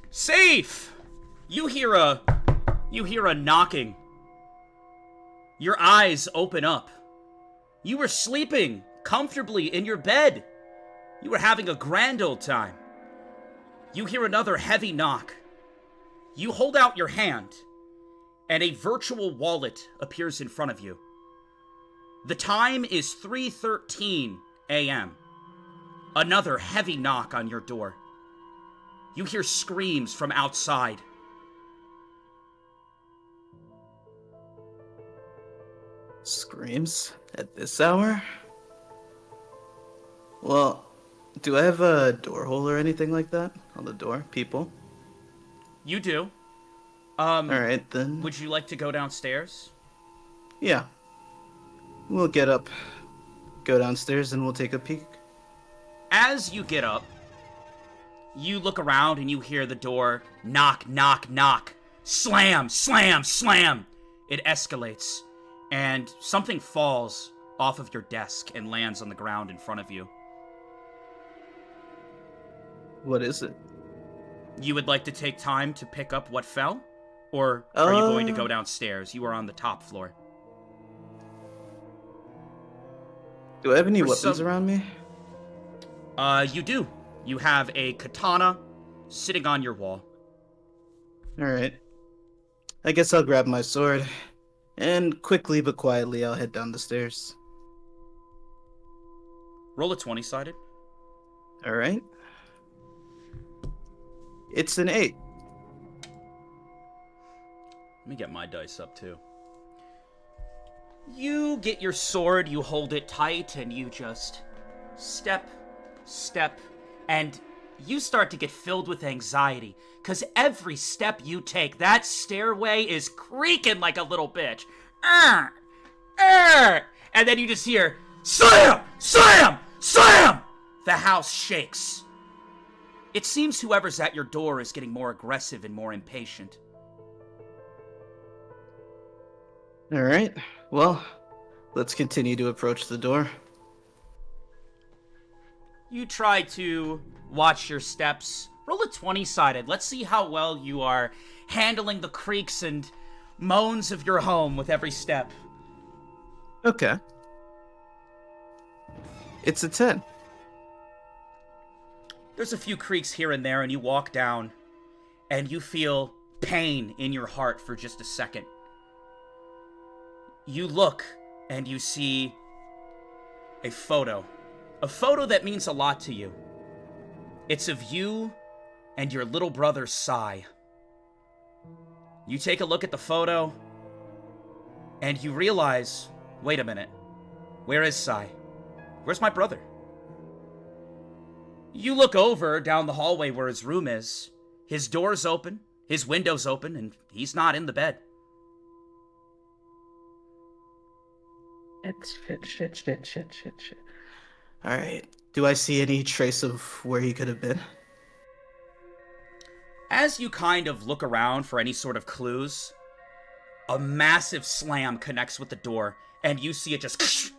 Safe! You hear a knocking. Your eyes open up. You were sleeping comfortably in your bed. You were having a grand old time. You hear another heavy knock. You hold out your hand, and a virtual wallet appears in front of you. The time is 3:13 a.m. Another heavy knock on your door. You hear screams from outside. Screams? At this hour? Well, do I have a door hole or anything like that on the door, people? You do. Alright, then. Would you like to go downstairs? Yeah. We'll get up, go downstairs, and we'll take a peek. As you get up, you look around and you hear the door knock, knock, knock. Slam, slam, slam. It escalates, and something falls off of your desk and lands on the ground in front of you. What is it? You would like to take time to pick up what fell? Or are you going to go downstairs? You are on the top floor. Do I have any weapons around me? You do. You have a katana sitting on your wall. Alright. I guess I'll grab my sword, and quickly but quietly I'll head down the stairs. Roll a 20-sided. Alright. It's an 8. Let me get my dice up, too. You get your sword, you hold it tight, and you just step, and you start to get filled with anxiety, because every step you take, that stairway is creaking like a little bitch. And then you just hear, slam, slam, slam! The house shakes. It seems whoever's at your door is getting more aggressive and more impatient. Alright, well, let's continue to approach the door. You try to watch your steps. Roll a 20-sided. Let's see how well you are handling the creaks and moans of your home with every step. Okay. It's a 10. There's a few creaks here and there, and you walk down, and you feel pain in your heart for just a second. You look, and you see a photo. A photo that means a lot to you. It's of you and your little brother, Sai. You take a look at the photo, and you realize, wait a minute, where is Sai? Where's my brother? You look over down the hallway where his room is. His door's open, his window's open, and he's not in the bed. Shit. Alright, do I see any trace of where he could have been? As you kind of look around for any sort of clues, a massive slam connects with the door, and you see it just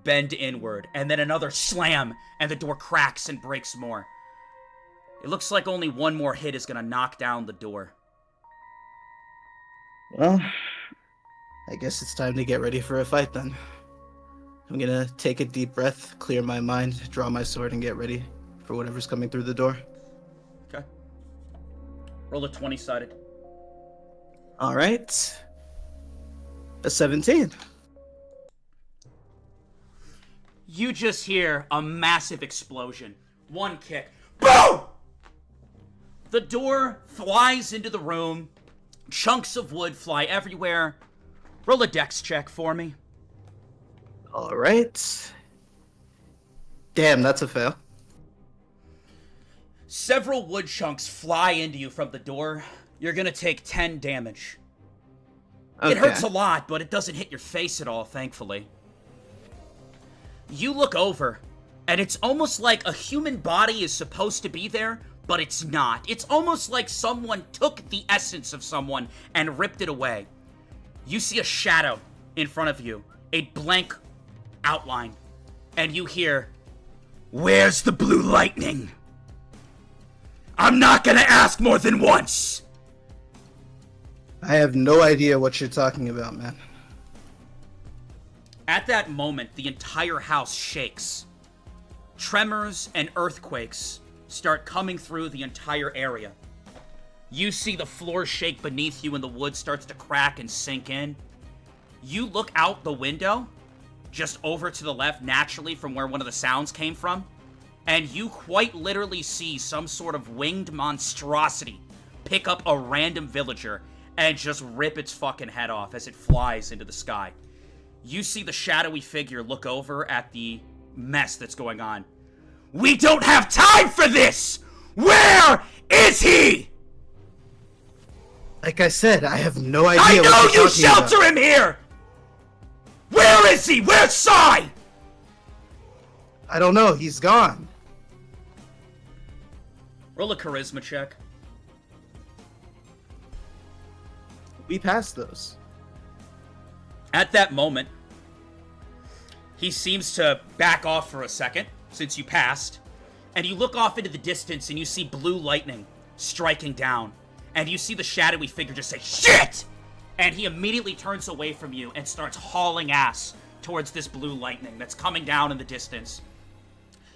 bend inward, and then another slam, and the door cracks and breaks more. It looks like only one more hit is gonna knock down the door. Well, I guess it's time to get ready for a fight then. I'm gonna take a deep breath, clear my mind, draw my sword, and get ready for whatever's coming through the door. Okay. Roll a 20-sided. Alright. A 17. You just hear a massive explosion. One kick. Boom! The door flies into the room. Chunks of wood fly everywhere. Roll a dex check for me. Alright. Damn, that's a fail. Several wood chunks fly into you from the door. You're gonna take 10 damage. Okay. It hurts a lot, but it doesn't hit your face at all, thankfully. You look over, and it's almost like a human body is supposed to be there, but it's not. It's almost like someone took the essence of someone and ripped it away. You see a shadow in front of you, a blank outline, and you hear, "Where's the blue lightning? I'm not gonna ask more than once! I have no idea what you're talking about, man. At that moment, the entire house shakes. Tremors and earthquakes start coming through the entire area. You see the floor shake beneath you and the wood starts to crack and sink in. You look out the window, just over to the left naturally from where one of the sounds came from, and you quite literally see some sort of winged monstrosity pick up a random villager and just rip its fucking head off as it flies into the sky. You see the shadowy figure look over at the mess that's going on. We don't have time for this! Where is he? Like I said, I have no idea I know what you're you talking shelter about. him here! Where is he? Where's Sai? I don't know, he's gone. Roll a charisma check. We passed those. At that moment, he seems to back off for a second, since you passed, and you look off into the distance and you see blue lightning striking down, and you see the shadowy figure just say, shit! And he immediately turns away from you and starts hauling ass towards this blue lightning that's coming down in the distance.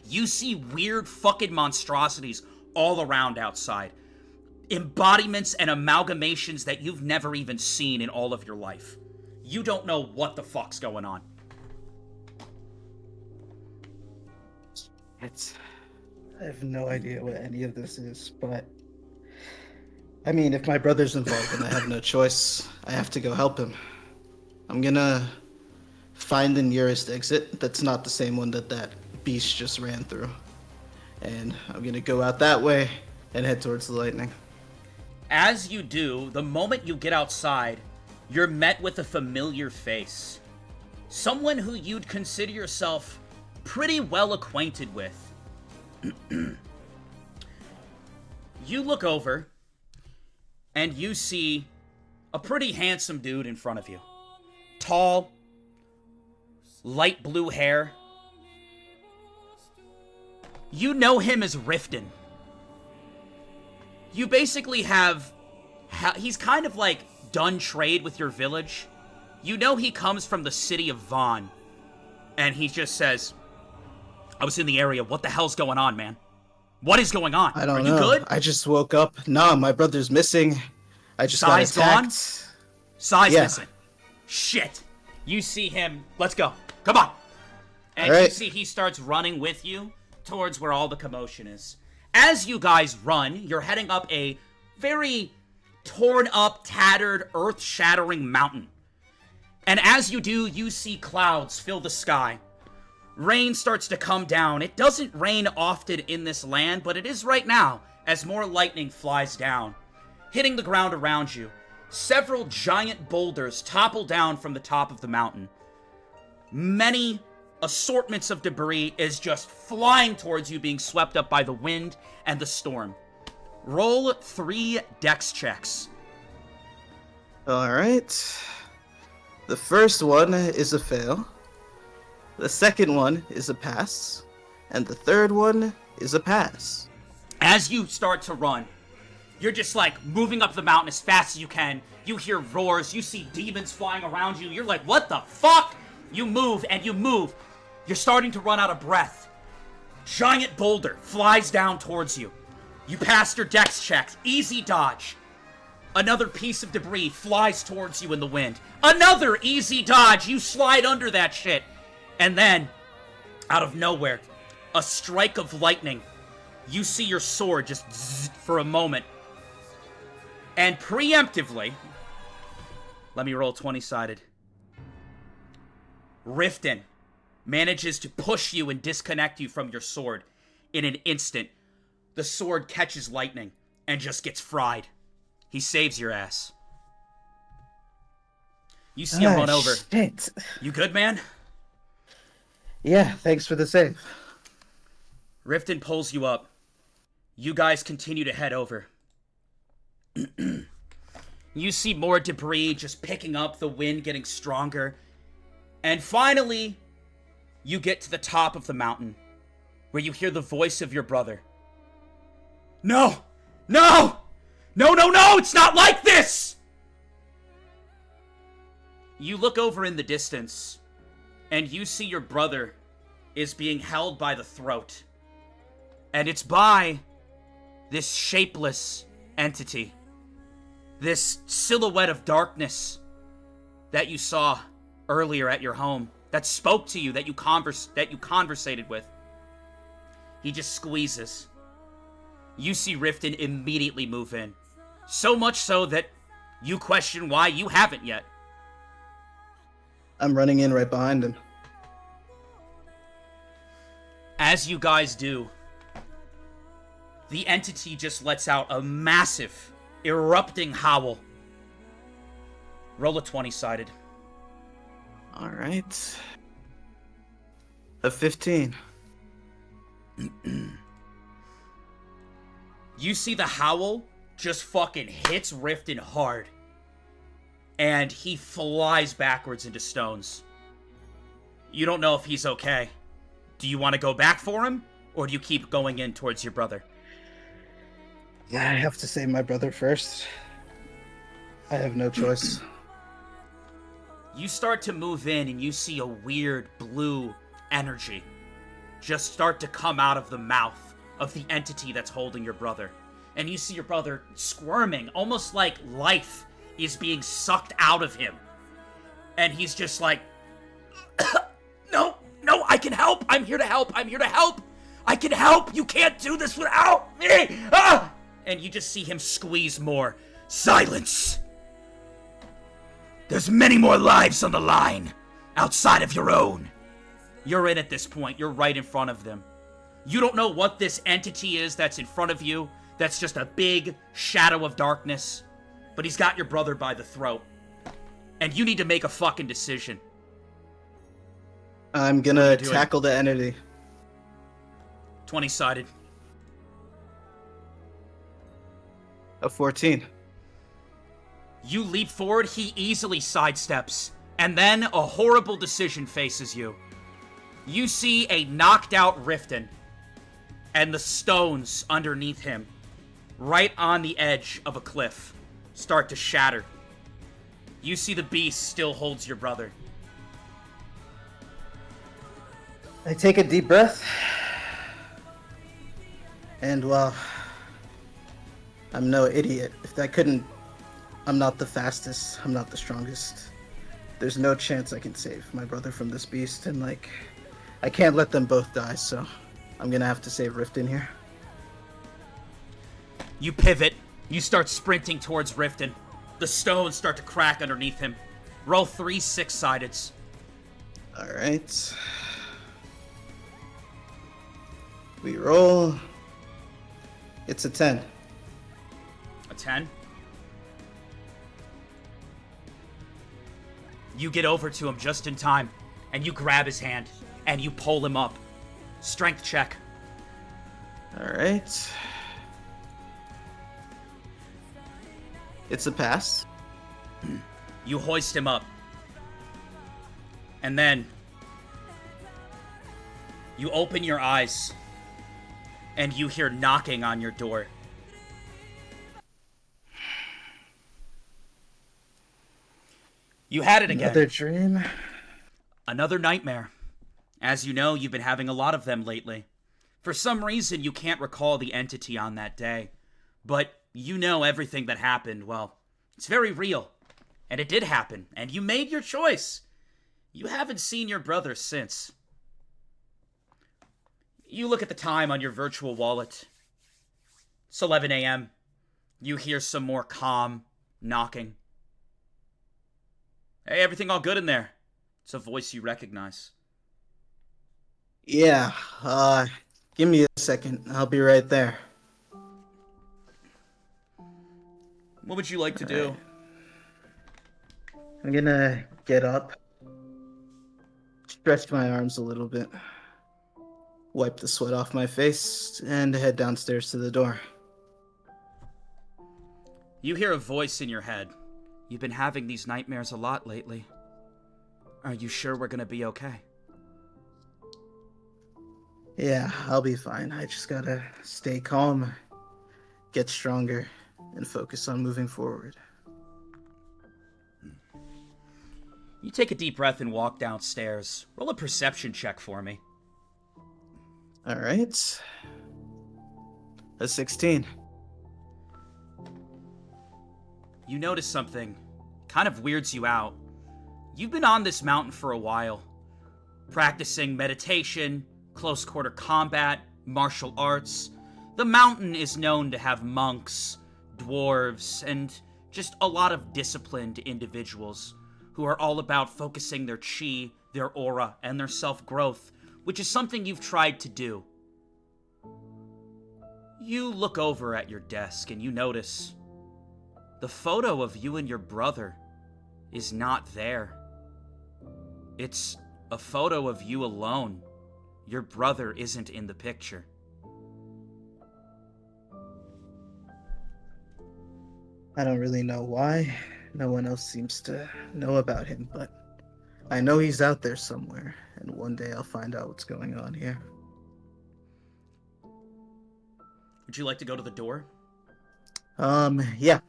You see weird fucking monstrosities all around outside. Embodiments and amalgamations that you've never even seen in all of your life. You don't know what the fuck's going on. I have no idea what any of this is, but I mean, if my brother's involved and I have no choice, I have to go help him. I'm gonna find the nearest exit that's not the same one that beast just ran through. And I'm gonna go out that way and head towards the lightning. As you do, the moment you get outside, you're met with a familiar face. Someone who you'd consider yourself pretty well acquainted with. You look over, and you see a pretty handsome dude in front of you. Tall, light blue hair. You know him as Riftton. You basically have... He's kind of like done trade with your village. You know he comes from the city of Vaughn. And he just says, I was in the area. What the hell's going on, man? What is going on? I don't Are know. you good? I just woke up. Nah, my brother's missing. I just Sai's got attacked. gone? Sai's Yeah. missing. Shit. You see him. Let's go. Come on. And All right. you see he starts running with you towards where all the commotion is. As you guys run, you're heading up a very torn up, tattered, earth-shattering mountain. And as you do, you see clouds fill the sky. Rain starts to come down. It doesn't rain often in this land, but it is right now, as more lightning flies down, hitting the ground around you. Several giant boulders topple down from the top of the mountain. Many assortments of debris is just flying towards you, being swept up by the wind and the storm. Roll 3 dex checks. All right. The first one is a fail. The second one is a pass. And the third one is a pass. As you start to run, you're just like moving up the mountain as fast as you can. You hear roars, you see demons flying around you. You're like, what the fuck? You move and you move. You're starting to run out of breath. Giant boulder flies down towards you. You passed your dex checks. Easy dodge. Another piece of debris flies towards you in the wind. Another easy dodge. You slide under that shit. And then, out of nowhere, a strike of lightning. You see your sword just zzz for a moment. And preemptively, let me roll 20-sided. Riftton manages to push you and disconnect you from your sword. In an instant, the sword catches lightning and just gets fried. He saves your ass. You see him run over. Shit. You good, man? Yeah, thanks for the save. Riftton pulls you up. You guys continue to head over. You see more debris just picking up, the wind getting stronger. And finally, you get to the top of the mountain, where you hear the voice of your brother. No! No! No, no, no! It's not like this! You look over in the distance, and you see your brother is being held by the throat. And it's by this shapeless entity. This silhouette of darkness that you saw earlier at your home. That spoke to you, that you conversated with. He just squeezes. You see Riftton immediately move in. So much so that you question why you haven't yet. I'm running in right behind him. As you guys do, the entity just lets out a massive, erupting howl. Roll a 20-sided. All right. A 15. You see the howl just fucking hits Riftton hard. And he flies backwards into stones. You don't know if he's okay. Do you want to go back for him? Or do you keep going in towards your brother? Yeah, I have to save my brother first. I have no choice. You start to move in and you see a weird blue energy just start to come out of the mouth of the entity that's holding your brother. And you see your brother squirming, almost like life is being sucked out of him. And he's just like, no, I can help. I'm here to help. I'm here to help. I can help. You can't do this without me. Ah! And you just see him squeeze more. Silence. There's many more lives on the line, outside of your own. You're in at this point. You're right in front of them. You don't know what this entity is that's in front of you. That's just a big shadow of darkness. But he's got your brother by the throat. And you need to make a fucking decision. I'm gonna tackle the entity. 20-sided. A 14. You leap forward, he easily sidesteps, and then a horrible decision faces you. You see a knocked out Riftton, and the stones underneath him, right on the edge of a cliff, start to shatter. You see the beast still holds your brother. I take a deep breath, and well, I'm no idiot. I'm not the fastest, I'm not the strongest. There's no chance I can save my brother from this beast, and I can't let them both die, so I'm gonna have to save Riftton here. You pivot, you start sprinting towards Riftton. The stones start to crack underneath him. Roll 3 6-sideds. Alright. We roll. It's a 10. A 10? You get over to him just in time, and you grab his hand, and you pull him up. Strength check. Alright. It's a pass. You hoist him up. And then you open your eyes, and you hear knocking on your door. You had it again. Another dream. Another nightmare. As you know, you've been having a lot of them lately. For some reason, you can't recall the entity on that day. But you know everything that happened, well, it's very real. And it did happen, and you made your choice. You haven't seen your brother since. You look at the time on your virtual wallet. It's 11 a.m. You hear some more calm knocking. Hey, everything all good in there? It's a voice you recognize. Yeah, give me a second. I'll be right there. What would you like to do? I'm gonna get up, stretch my arms a little bit, wipe the sweat off my face, and head downstairs to the door. You hear a voice in your head. You've been having these nightmares a lot lately. Are you sure we're gonna be okay? Yeah, I'll be fine. I just gotta stay calm, get stronger, and focus on moving forward. You take a deep breath and walk downstairs. Roll a perception check for me. All right. A 16. You notice something kind of weirds you out. You've been on this mountain for a while, practicing meditation, close quarter combat, martial arts. The mountain is known to have monks, dwarves, and just a lot of disciplined individuals who are all about focusing their chi, their aura, and their self-growth, which is something you've tried to do. You look over at your desk and you notice the photo of you and your brother is not there. It's a photo of you alone. Your brother isn't in the picture. I don't really know why. No one else seems to know about him, but I know he's out there somewhere, and one day I'll find out what's going on here. Would you like to go to the door? Yeah.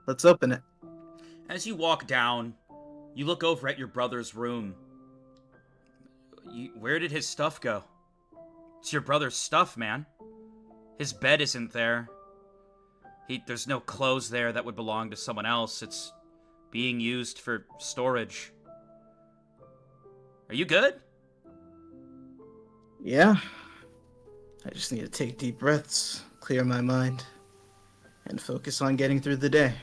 Let's open it. As you walk down, you look over at your brother's room. Where did his stuff go? It's your brother's stuff, man. His bed isn't there. There's no clothes there that would belong to someone else. It's being used for storage. Are you good? Yeah. I just need to take deep breaths, clear my mind, and focus on getting through the day.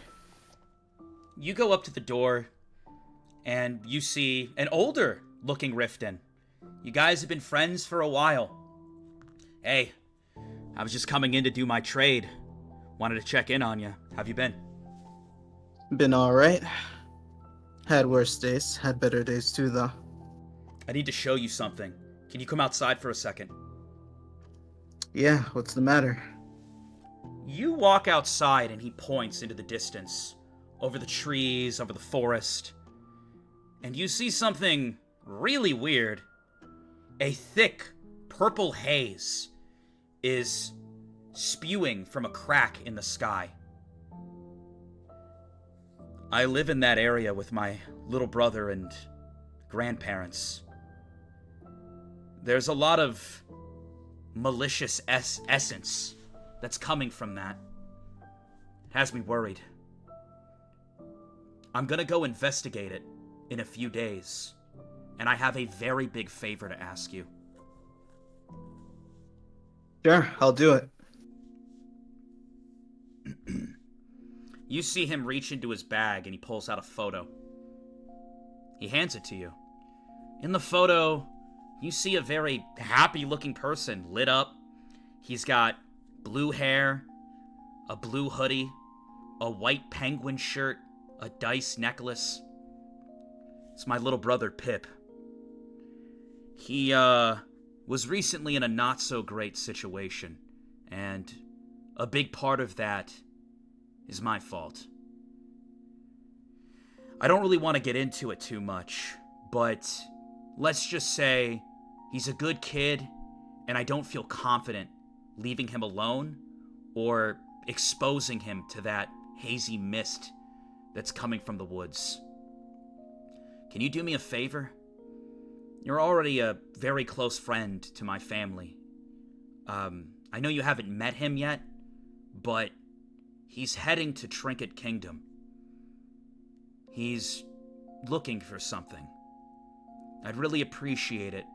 You go up to the door, and you see an older-looking Riftton. You guys have been friends for a while. Hey, I was just coming in to do my trade. Wanted to check in on you. Have you been? Been alright. Had worse days, had better days too, though. I need to show you something. Can you come outside for a second? Yeah, what's the matter? You walk outside, and he points into the distance, over the trees, over the forest, and you see something really weird. A thick purple haze is spewing from a crack in the sky. I live in that area with my little brother and grandparents. There's a lot of malicious essence that's coming from that. It has me worried. I'm gonna go investigate it in a few days, and I have a very big favor to ask you. Sure, I'll do it. You see him reach into his bag and he pulls out a photo. He hands it to you. In the photo, you see a very happy-looking person lit up. He's got blue hair, a blue hoodie, a white penguin shirt, a dice necklace. It's my little brother, Pip. He, was recently in a not-so-great situation, and a big part of that is my fault. I don't really want to get into it too much, but let's just say he's a good kid, and I don't feel confident leaving him alone or exposing him to that hazy mist that's coming from the woods. Can you do me a favor? You're already a very close friend to my family. I know you haven't met him yet, but he's heading to Trinket Kingdom. He's looking for something. I'd really appreciate it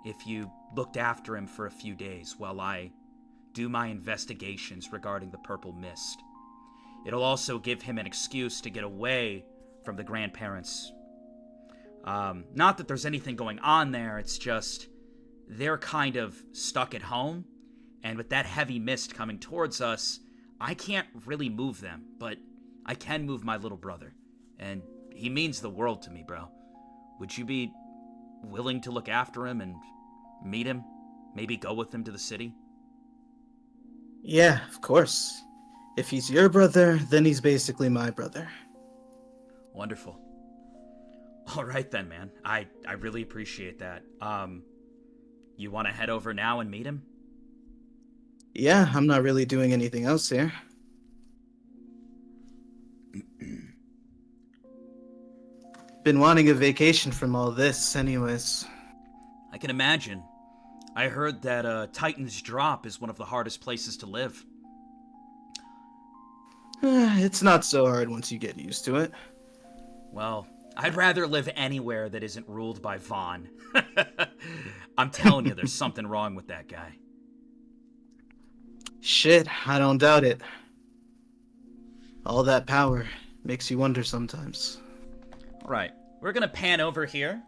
if you looked after him for a few days while I do my investigations regarding the purple mist. It'll also give him an excuse to get away from the grandparents. Not that there's anything going on there, it's just they're kind of stuck at home, and with that heavy mist coming towards us, I can't really move them, but I can move my little brother, and he means the world to me, bro. Would you be willing to look after him and meet him? Maybe go with him to the city? Yeah, of course. If he's your brother, then he's basically my brother. Wonderful. All right then, man. I really appreciate that. You want to head over now and meet him? Yeah, I'm not really doing anything else here. been wanting a vacation from all this, anyways. I can imagine. I heard that Titan's Drop is one of the hardest places to live. It's not so hard once you get used to it. Well, I'd rather live anywhere that isn't ruled by Vaughn. I'm telling you, there's something wrong with that guy. Shit, I don't doubt it. All that power makes you wonder sometimes. Alright, we're gonna pan over here.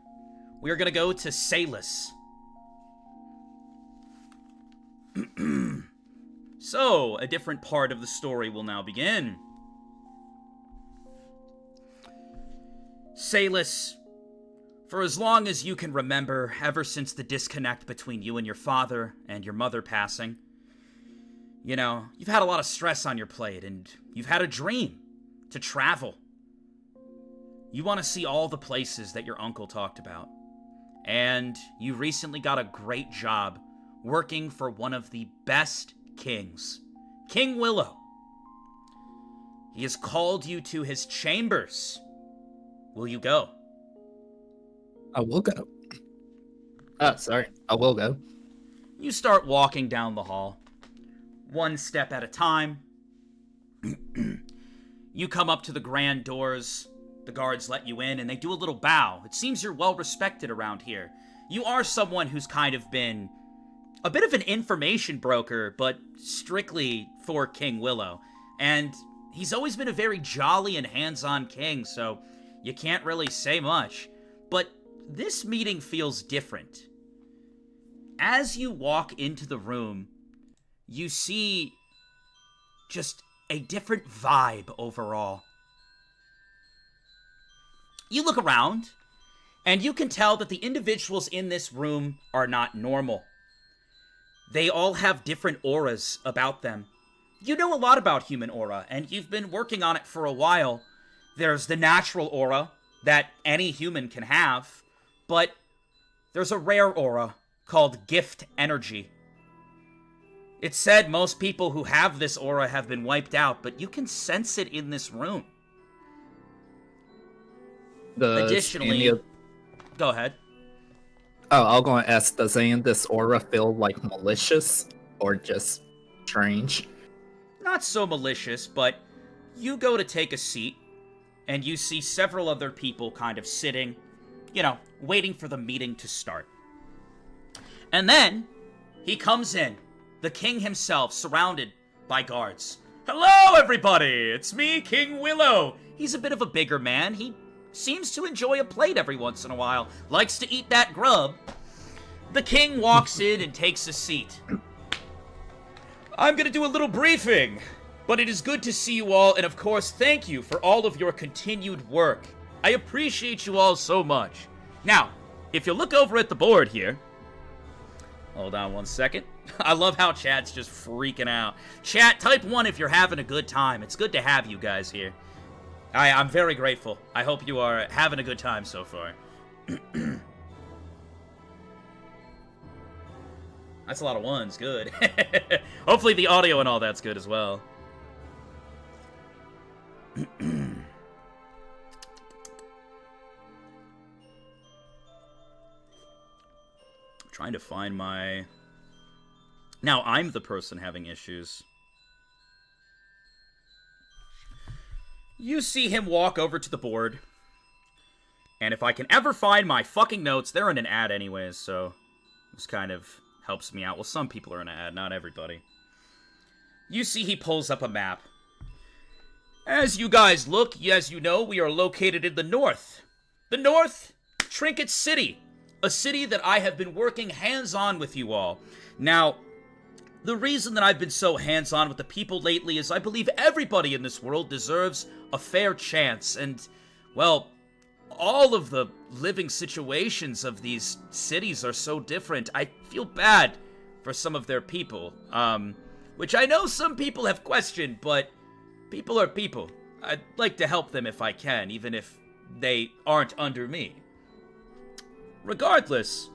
We're gonna go to Salus. So, a different part of the story will now begin. Salus, for as long as you can remember, ever since the disconnect between you and your father and your mother passing, you know, you've had a lot of stress on your plate, and you've had a dream to travel. You want to see all the places that your uncle talked about. And you recently got a great job working for one of the best kings, King Willow. He has called you to his chambers. Will you go? I will go. Sorry. I will go. You start walking down the hall, one step at a time. You come up to the grand doors. The guards let you in, and they do a little bow. It seems you're well respected around here. You are someone who's kind of been a bit of an information broker, but strictly for King Willow. And he's always been a very jolly and hands-on king, so you can't really say much. But this meeting feels different. As you walk into the room, you see just a different vibe overall. You look around, and you can tell that the individuals in this room are not normal. They all have different auras about them. You know a lot about human aura, and you've been working on it for a while. There's the natural aura that any human can have, but there's a rare aura called gift energy. It's said most people who have this aura have been wiped out, but you can sense it in this room. Additionally, go ahead. Oh, I was going to ask, does any of this aura feel like malicious or just strange? Not so malicious, but you go to take a seat, and you see several other people kind of sitting, you know, waiting for the meeting to start. And then, he comes in, the king himself, surrounded by guards. Hello, everybody! It's me, King Willow! He's a bit of a bigger man. He seems to enjoy a plate every once in a while. Likes to eat that grub. The king walks in and takes a seat. I'm gonna do a little briefing, but it is good to see you all, and of course, thank you for all of your continued work. I appreciate you all so much. Now, if you look over at the board here, hold on one second. I love how chat's just freaking out. Chat, type 1 if you're having a good time. It's good to have you guys here. I'm very grateful. I hope you are having a good time so far. That's a lot of ones. Good. Hopefully the audio and all that's good as well. Trying to find my... Now I'm the person having issues. You see him walk over to the board. And if I can ever find my fucking notes, they're in an ad anyways, so this kind of helps me out. Well, some people are in an ad, not everybody. You see he pulls up a map. As you guys look, as you know, we are located in the north. The North, Trinket City. A city that I have been working hands-on with you all. Now, the reason that I've been so hands-on with the people lately is I believe everybody in this world deserves a fair chance. And, well, all of the living situations of these cities are so different. I feel bad for some of their people. Which I know some people have questioned, but people are people. I'd like to help them if I can, even if they aren't under me. Regardless,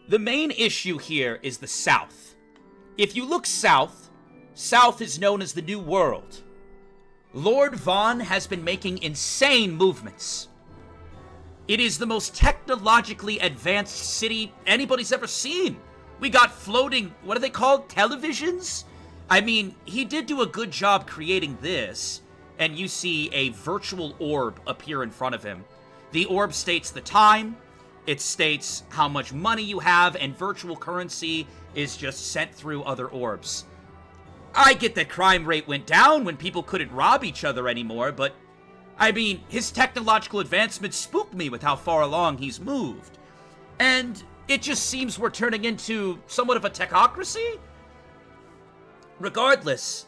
the main issue here is the South. If you look south, South is known as the New World. Lord Vaughn has been making insane movements. It is the most technologically advanced city anybody's ever seen. We got floating, what are they called? Televisions? I mean, he did do a good job creating this, and you see a virtual orb appear in front of him. The orb states the time, it states how much money you have, and virtual currency is just sent through other orbs. I get that crime rate went down when people couldn't rob each other anymore, but I mean, his technological advancements spooked me with how far along he's moved. And it just seems we're turning into somewhat of a technocracy? Regardless,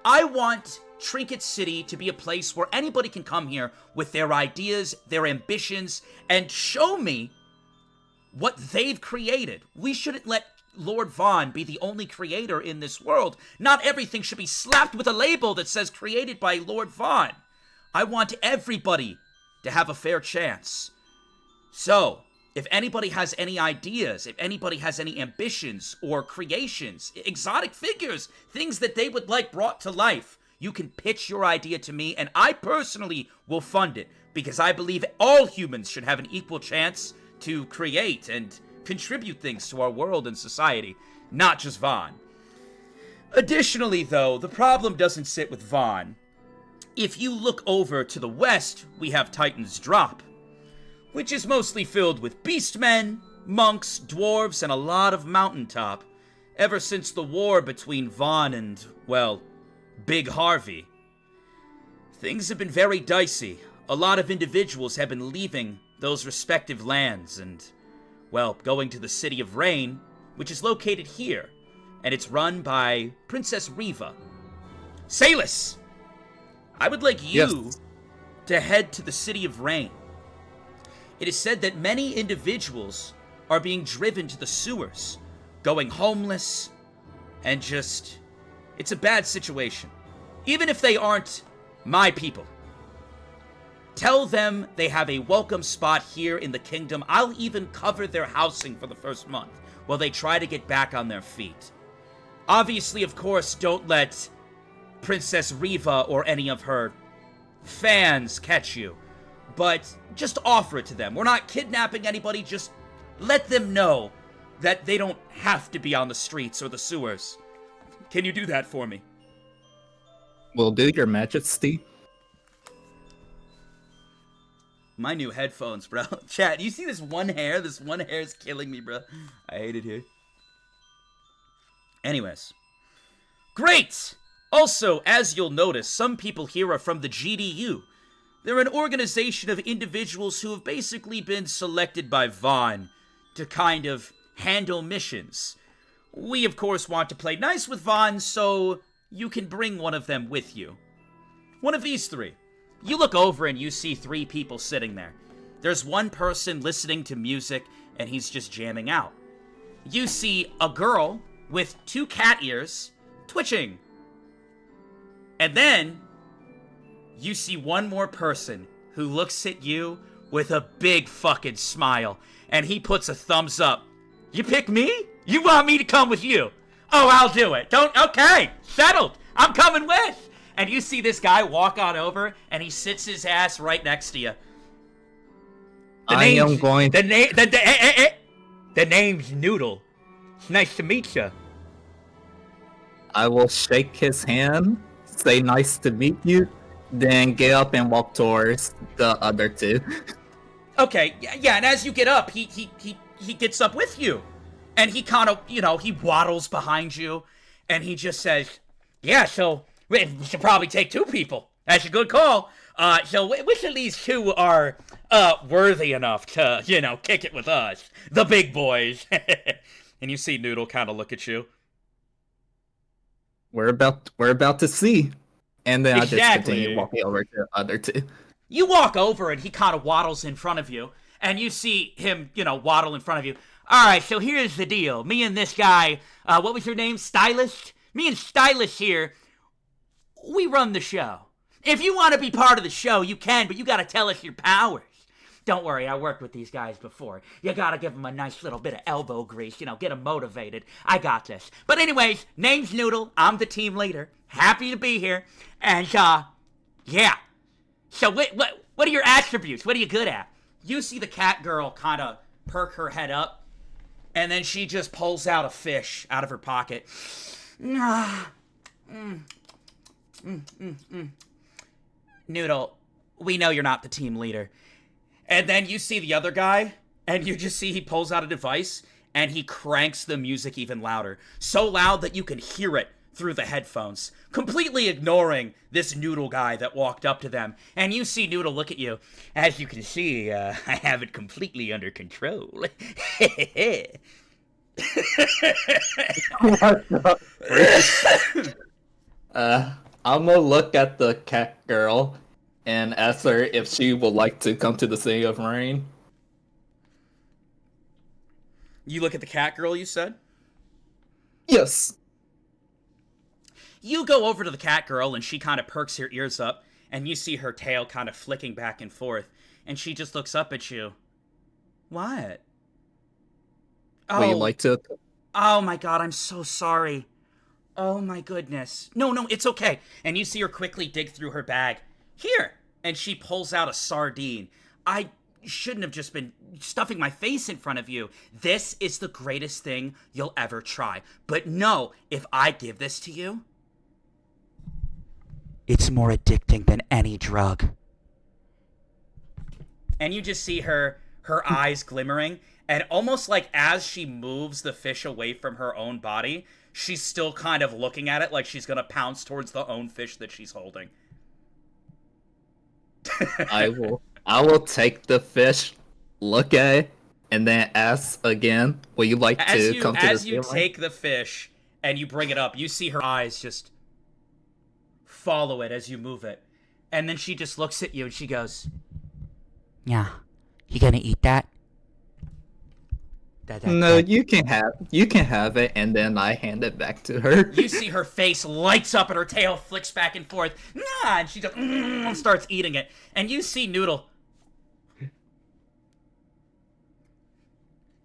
I want Trinket City to be a place where anybody can come here with their ideas, their ambitions, and show me what they've created. We shouldn't let Lord Vaughn be the only creator in this world. Not everything should be slapped with a label that says created by Lord Vaughn. I want everybody to have a fair chance. So, if anybody has any ideas, if anybody has any ambitions or creations, exotic figures, things that they would like brought to life, you can pitch your idea to me, and I personally will fund it, because I believe all humans should have an equal chance to create and contribute things to our world and society, not just Vaughn. Additionally, though, the problem doesn't sit with Vaughn. If you look over to the west, we have Titan's Drop, which is mostly filled with beastmen, monks, dwarves, and a lot of mountaintop, ever since the war between Vaughn and, well, Big Harvey. Things have been very dicey. A lot of individuals have been leaving those respective lands and, well, going to the City of Rain, which is located here, and it's run by Princess Riva. Salus! I would like you to head to the City of Rain. It is said that many individuals are being driven to the sewers, going homeless, and just... it's a bad situation. Even if they aren't my people. Tell them they have a welcome spot here in the kingdom. I'll even cover their housing for the first month while they try to get back on their feet. Obviously, of course, don't let Princess Riva or any of her fans catch you. But just offer it to them. We're not kidnapping anybody, just let them know that they don't have to be on the streets or the sewers. Can you do that for me? Will do, Your Majesty. My new headphones, bro. Chat, you see this one hair? This one hair is killing me, bro. I hate it here. Anyways. Great! Also, as you'll notice, some people here are from the GDU. They're an organization of individuals who have basically been selected by Vaughn to kind of handle missions. We, of course, want to play nice with Vaughn, so you can bring one of them with you. One of these three. You look over and you see three people sitting there. There's one person listening to music, and he's just jamming out. You see a girl with two cat ears twitching. And then you see one more person who looks at you with a big fucking smile, and he puts a thumbs up. You pick me? You want me to come with you? Oh, I'll do it. Okay, settled. I'm coming with. And you see this guy walk on over, and he sits his ass right next to you. The name's Noodle. It's nice to meet you. I will shake his hand, say nice to meet you, then get up and walk towards the other two. Okay, yeah, and as you get up, he gets up with you. And he kind of, he waddles behind you, and he just says, yeah, so we should probably take two people. That's a good call. So which of these two are worthy enough to, kick it with us? The big boys. And you see Noodle kind of look at you. We're about to see. And then Exactly. I just continue walking over to the other two. You walk over and he kind of waddles in front of you, and you see him, waddle in front of you. All right, so here's the deal. Me and this guy, what was your name? Stylist? Me and Stylist here, we run the show. If you want to be part of the show, you can, but you got to tell us your powers. Don't worry, I worked with these guys before. You got to give them a nice little bit of elbow grease, get them motivated. I got this. But anyways, name's Noodle. I'm the team leader. Happy to be here. And, yeah. So what are your attributes? What are you good at? You see the cat girl kind of perk her head up, and then she just pulls out a fish out of her pocket. Noodle, we know you're not the team leader. And then you see the other guy, and you just see he pulls out a device, and he cranks the music even louder. So loud that you can hear it through the headphones, completely ignoring this Noodle guy that walked up to them. And you see Noodle look at you. As you can see, I have it completely under control. I'm gonna look at the cat girl and ask her if she would like to come to the City of Rain. You look at the cat girl, you said? Yes. You go over to the cat girl, and she kind of perks her ears up, and you see her tail kind of flicking back and forth, and she just looks up at you. What? Would you like to? Oh my god, I'm so sorry. Oh my goodness. No, it's okay. And you see her quickly dig through her bag. Here! And she pulls out a sardine. I shouldn't have just been stuffing my face in front of you. This is the greatest thing you'll ever try. But no, if I give this to you, it's more addicting than any drug. And you just see her eyes glimmering, and almost like as she moves the fish away from her own body, she's still kind of looking at it like she's gonna pounce towards the own fish that she's holding. I will take the fish, look at it, and then ask again, would you like to come to the As you take the fish and you bring it up, you see her eyes just follow it as you move it. And then she just looks at you and she goes, "Yeah, you gonna eat that?" No, you can have it, and then I hand it back to her. You see her face lights up and her tail flicks back and forth. Nah, and she just starts eating it. And you see Noodle.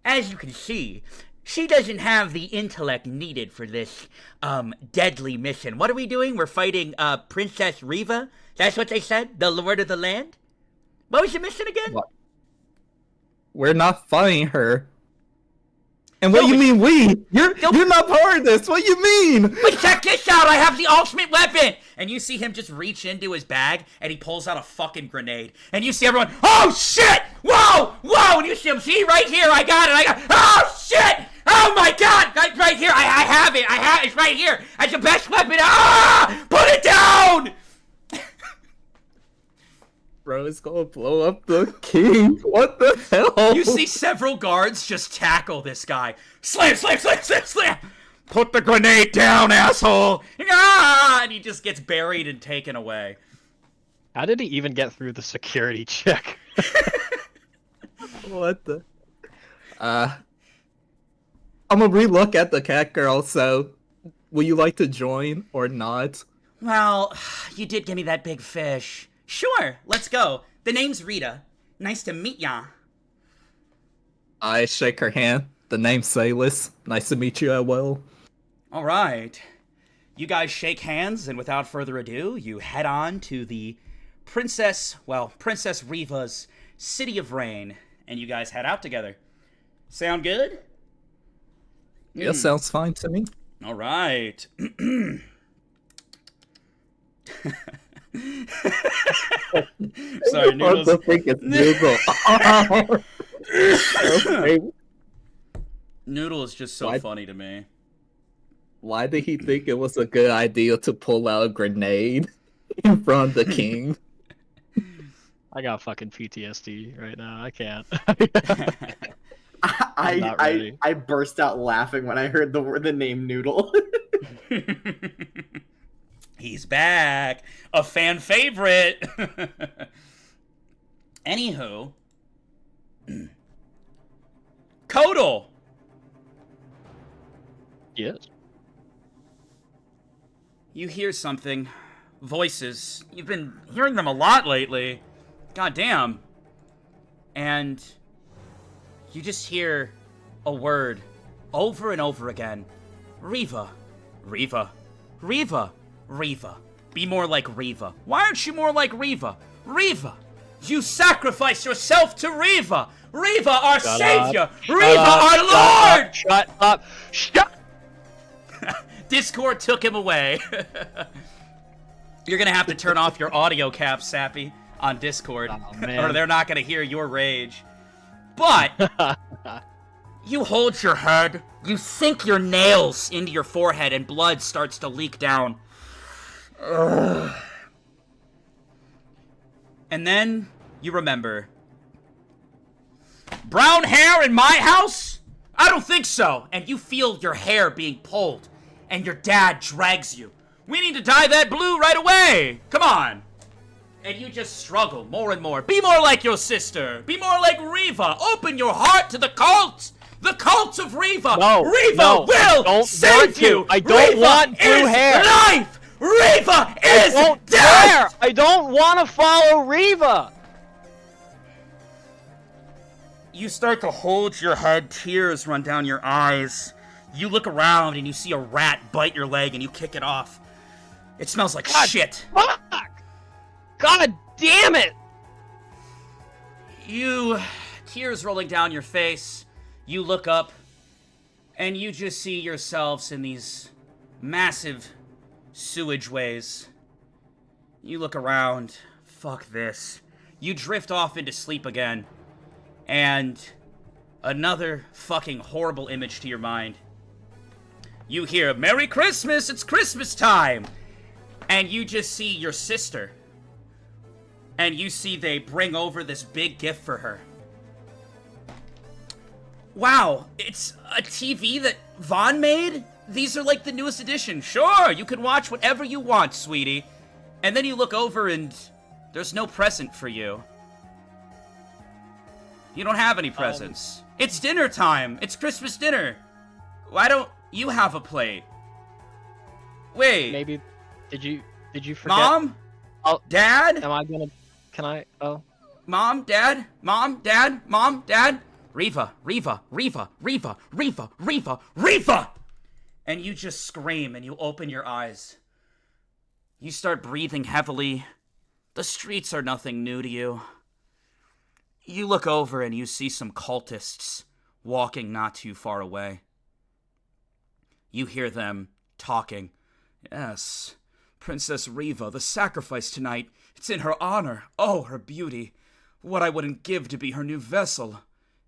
As you can see, she doesn't have the intellect needed for this deadly mission. What are we doing? We're fighting Princess Riva? That's what they said? The Lord of the Land? What was the mission again? What? We're not fighting her. And what do you mean we? You're not part of this. What do you mean? But check this out. I have the ultimate weapon. And you see him just reach into his bag and he pulls out a fucking grenade. And you see everyone, oh shit! Whoa! Whoa! And you see him, see right here. I got it. Oh shit! Oh my god! Right here. I have it. It's right here. It's the best weapon. Ah! Put it down! Bro, it's gonna blow up the king. What the hell? You see several guards just tackle this guy. Slam, slam, slam, slam, slam! Put the grenade down, asshole! Ah! And he just gets buried and taken away. How did he even get through the security check? What the? I'm gonna relook at the cat girl, so would you like to join or not? Well, you did give me that big fish. Sure, let's go. The name's Rita. Nice to meet ya. I shake her hand. The name's Salis. Nice to meet you as well. All right. You guys shake hands, and without further ado, you head on to the Princess Riva's City of Rain, and you guys head out together. Sound good? Yeah, sounds fine to me. All right. Sorry, Noodles. What the freak is Noodle? Noodle is just so funny to me. Why did he think it was a good idea to pull out a grenade in front of the king? I got fucking PTSD right now. I can't. I burst out laughing when I heard the name Noodle. He's back! A fan favorite! Anywho. Kodal! Yes. You hear something. Voices. You've been hearing them a lot lately. God damn. And you just hear a word over and over again. Riva. Riva. Riva. Riva. Be more like Riva. Why aren't you more like Riva? Riva! You sacrifice yourself to Riva! Riva, our Shut savior! up. Riva, our lord! Shut up! Shut up! Discord took him away. You're gonna have to turn off your audio cap, Sappy, on Discord. Oh, man. Or they're not gonna hear your rage. But you hold your head, you sink your nails into your forehead, and blood starts to leak down. Ugh. And then you remember. Brown hair in my house? I don't think so. And you feel your hair being pulled, and your dad drags you. We need to dye that blue right away. Come on. And you just struggle more and more. Be more like your sister. Be more like Riva. Open your heart to the cult. The cult of Riva. No, Riva no, will don't save want to. you. I don't Riva want blue is hair. Life. Riva is I don't death. care! I don't want to follow Riva! You start to hold your head, tears run down your eyes. You look around and you see a rat bite your leg and you kick it off. It smells like shit. Fuck! God damn it! You, tears rolling down your face, you look up and you just see yourselves in these massive sewage ways. You look around, fuck this. You drift off into sleep again, and another fucking horrible image to your mind. You hear, Merry Christmas, it's Christmas time! And you just see your sister. And you see they bring over this big gift for her. Wow, it's a TV that Vaughn made? These are like the newest edition. Sure, you can watch whatever you want, sweetie. And then you look over and there's no present for you. You don't have any presents. It's dinner time. It's Christmas dinner. Why don't you have a plate? Wait. Maybe, did you forget? Mom? Oh, Dad? am I gonna, can I, oh. Mom, Dad, Mom, Dad, Mom, Dad. Riva, Riva, Riva, Riva, Riva, Riva, Riva! And you just scream and you open your eyes. You start breathing heavily. The streets are nothing new to you. You look over and you see some cultists walking not too far away. You hear them talking. Yes, Princess Riva, the sacrifice tonight. It's in her honor. Oh, her beauty. What I wouldn't give to be her new vessel.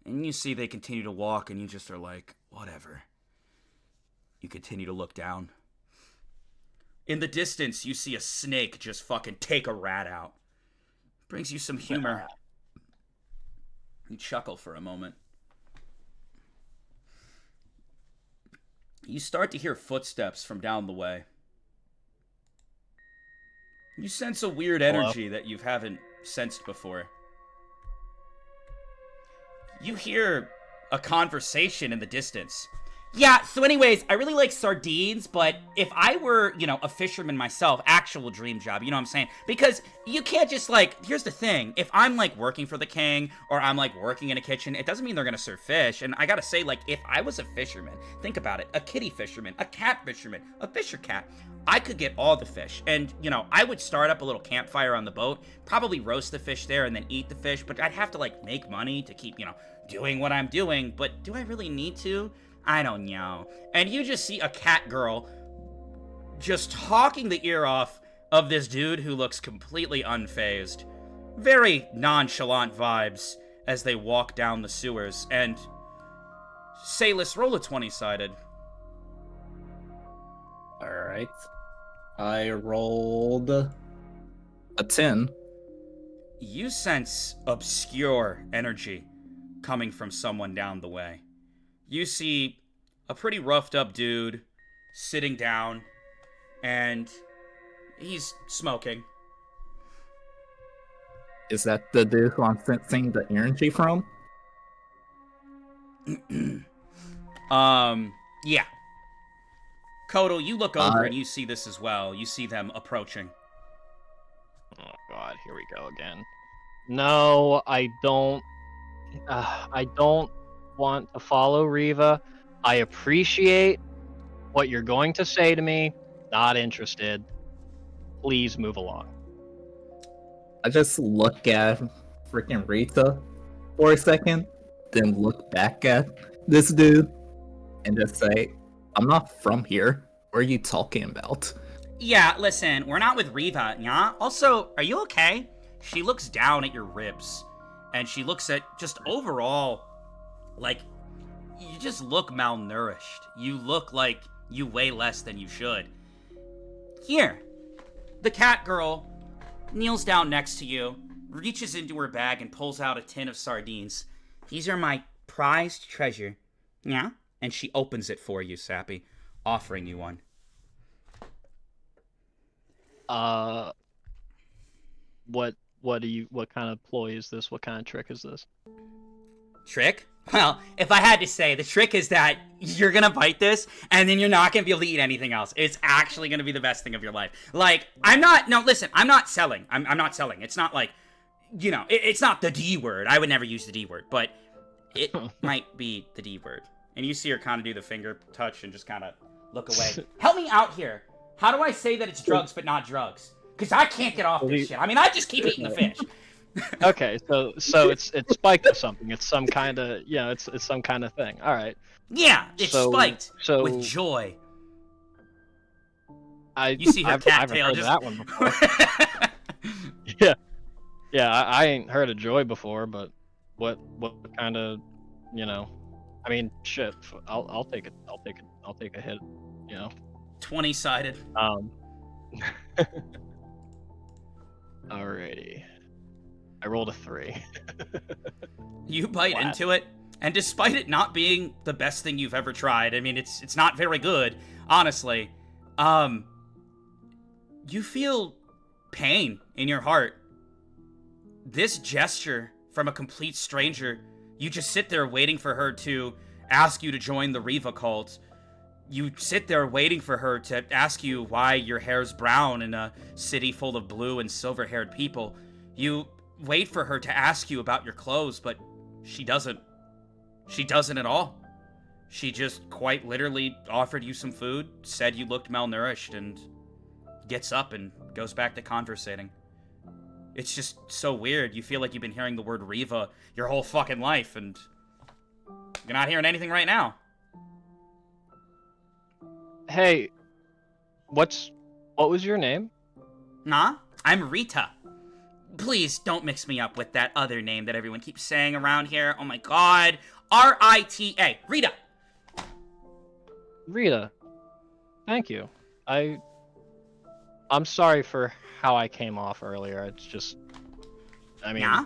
And you see they continue to walk and you just are like, whatever. You continue to look down. In the distance, you see a snake just fucking take a rat out. Brings you some humor. You chuckle for a moment. You start to hear footsteps from down the way. You sense a weird energy that you haven't sensed before. You hear a conversation in the distance. Yeah, so anyways, I really like sardines, but if I were, a fisherman myself, actual dream job, you know what I'm saying? Because you can't just, here's the thing. If I'm, working for the king, or I'm, working in a kitchen, it doesn't mean they're gonna serve fish. And I gotta say, if I was a fisherman, think about it, a kitty fisherman, a cat fisherman, a fisher cat, I could get all the fish. And, I would start up a little campfire on the boat, probably roast the fish there and then eat the fish, but I'd have to, make money to keep, doing what I'm doing. But do I really need to? I don't know. And you just see a cat girl just talking the ear off of this dude who looks completely unfazed. Very nonchalant vibes as they walk down the sewers. And say, let's roll a 20-sided. Alright. I rolled a 10. You sense obscure energy coming from someone down the way. You see a pretty roughed up dude sitting down, and he's smoking. Is that the dude who I'm sensing the energy from? Yeah. Kodo, you look over and you see this as well. You see them approaching. Oh god, here we go again. No, I don't want to follow Riva. I appreciate what you're going to say to me. Not interested. Please move along. I just look at freaking Rita for a second, then look back at this dude and just say, I'm not from here. What are you talking about? Yeah, listen, we're not with Riva, yeah? Also, are you okay? She looks down at your ribs, and she looks at just overall, like, you just look malnourished. You look like you weigh less than you should. Here, the cat girl kneels down next to you, reaches into her bag, and pulls out a tin of sardines. These are my prized treasure. Yeah? And she opens it for you, Sappy, offering you one. What kind of ploy is this? What kind of trick is this? Trick? Well, if I had to say, the trick is that you're gonna bite this, and then you're not gonna be able to eat anything else. It's actually gonna be the best thing of your life. Like, I'm not selling. I'm not selling. It's not like, you know, it's not the D word. I would never use the D word, but it might be the D word. And you see her kind of do the finger touch and just kind of look away. Help me out here. How do I say that it's drugs but not drugs? Because I can't get off this shit. I mean, I just keep eating the fish. Okay, so it's spiked with something. It's some kind of it's some kind of thing. All right. Yeah, it's spiked with joy. You see her cattail just that one before. yeah. I ain't heard of joy before, but what kind of I mean, shit. I'll take it. I'll take a hit. 20-sided. Alrighty. I rolled a 3. You bite into it, and despite it not being the best thing you've ever tried, I mean, it's not very good, honestly. You feel pain in your heart. This gesture from a complete stranger, you just sit there waiting for her to ask you to join the Riva cult. You sit there waiting for her to ask you why your hair's brown in a city full of blue and silver-haired people. You wait for her to ask you about your clothes, but she doesn't. She doesn't at all. She just quite literally offered you some food, said you looked malnourished, and gets up and goes back to conversating. It's just so weird. You feel like you've been hearing the word Riva your whole fucking life, and you're not hearing anything right now. Hey, what was your name? Nah, I'm Rita. Please don't mix me up with that other name that everyone keeps saying around here. Oh my god. R-I-T-A. Rita. Rita. Thank you. I'm sorry for how I came off earlier. It's just, I mean... Yeah?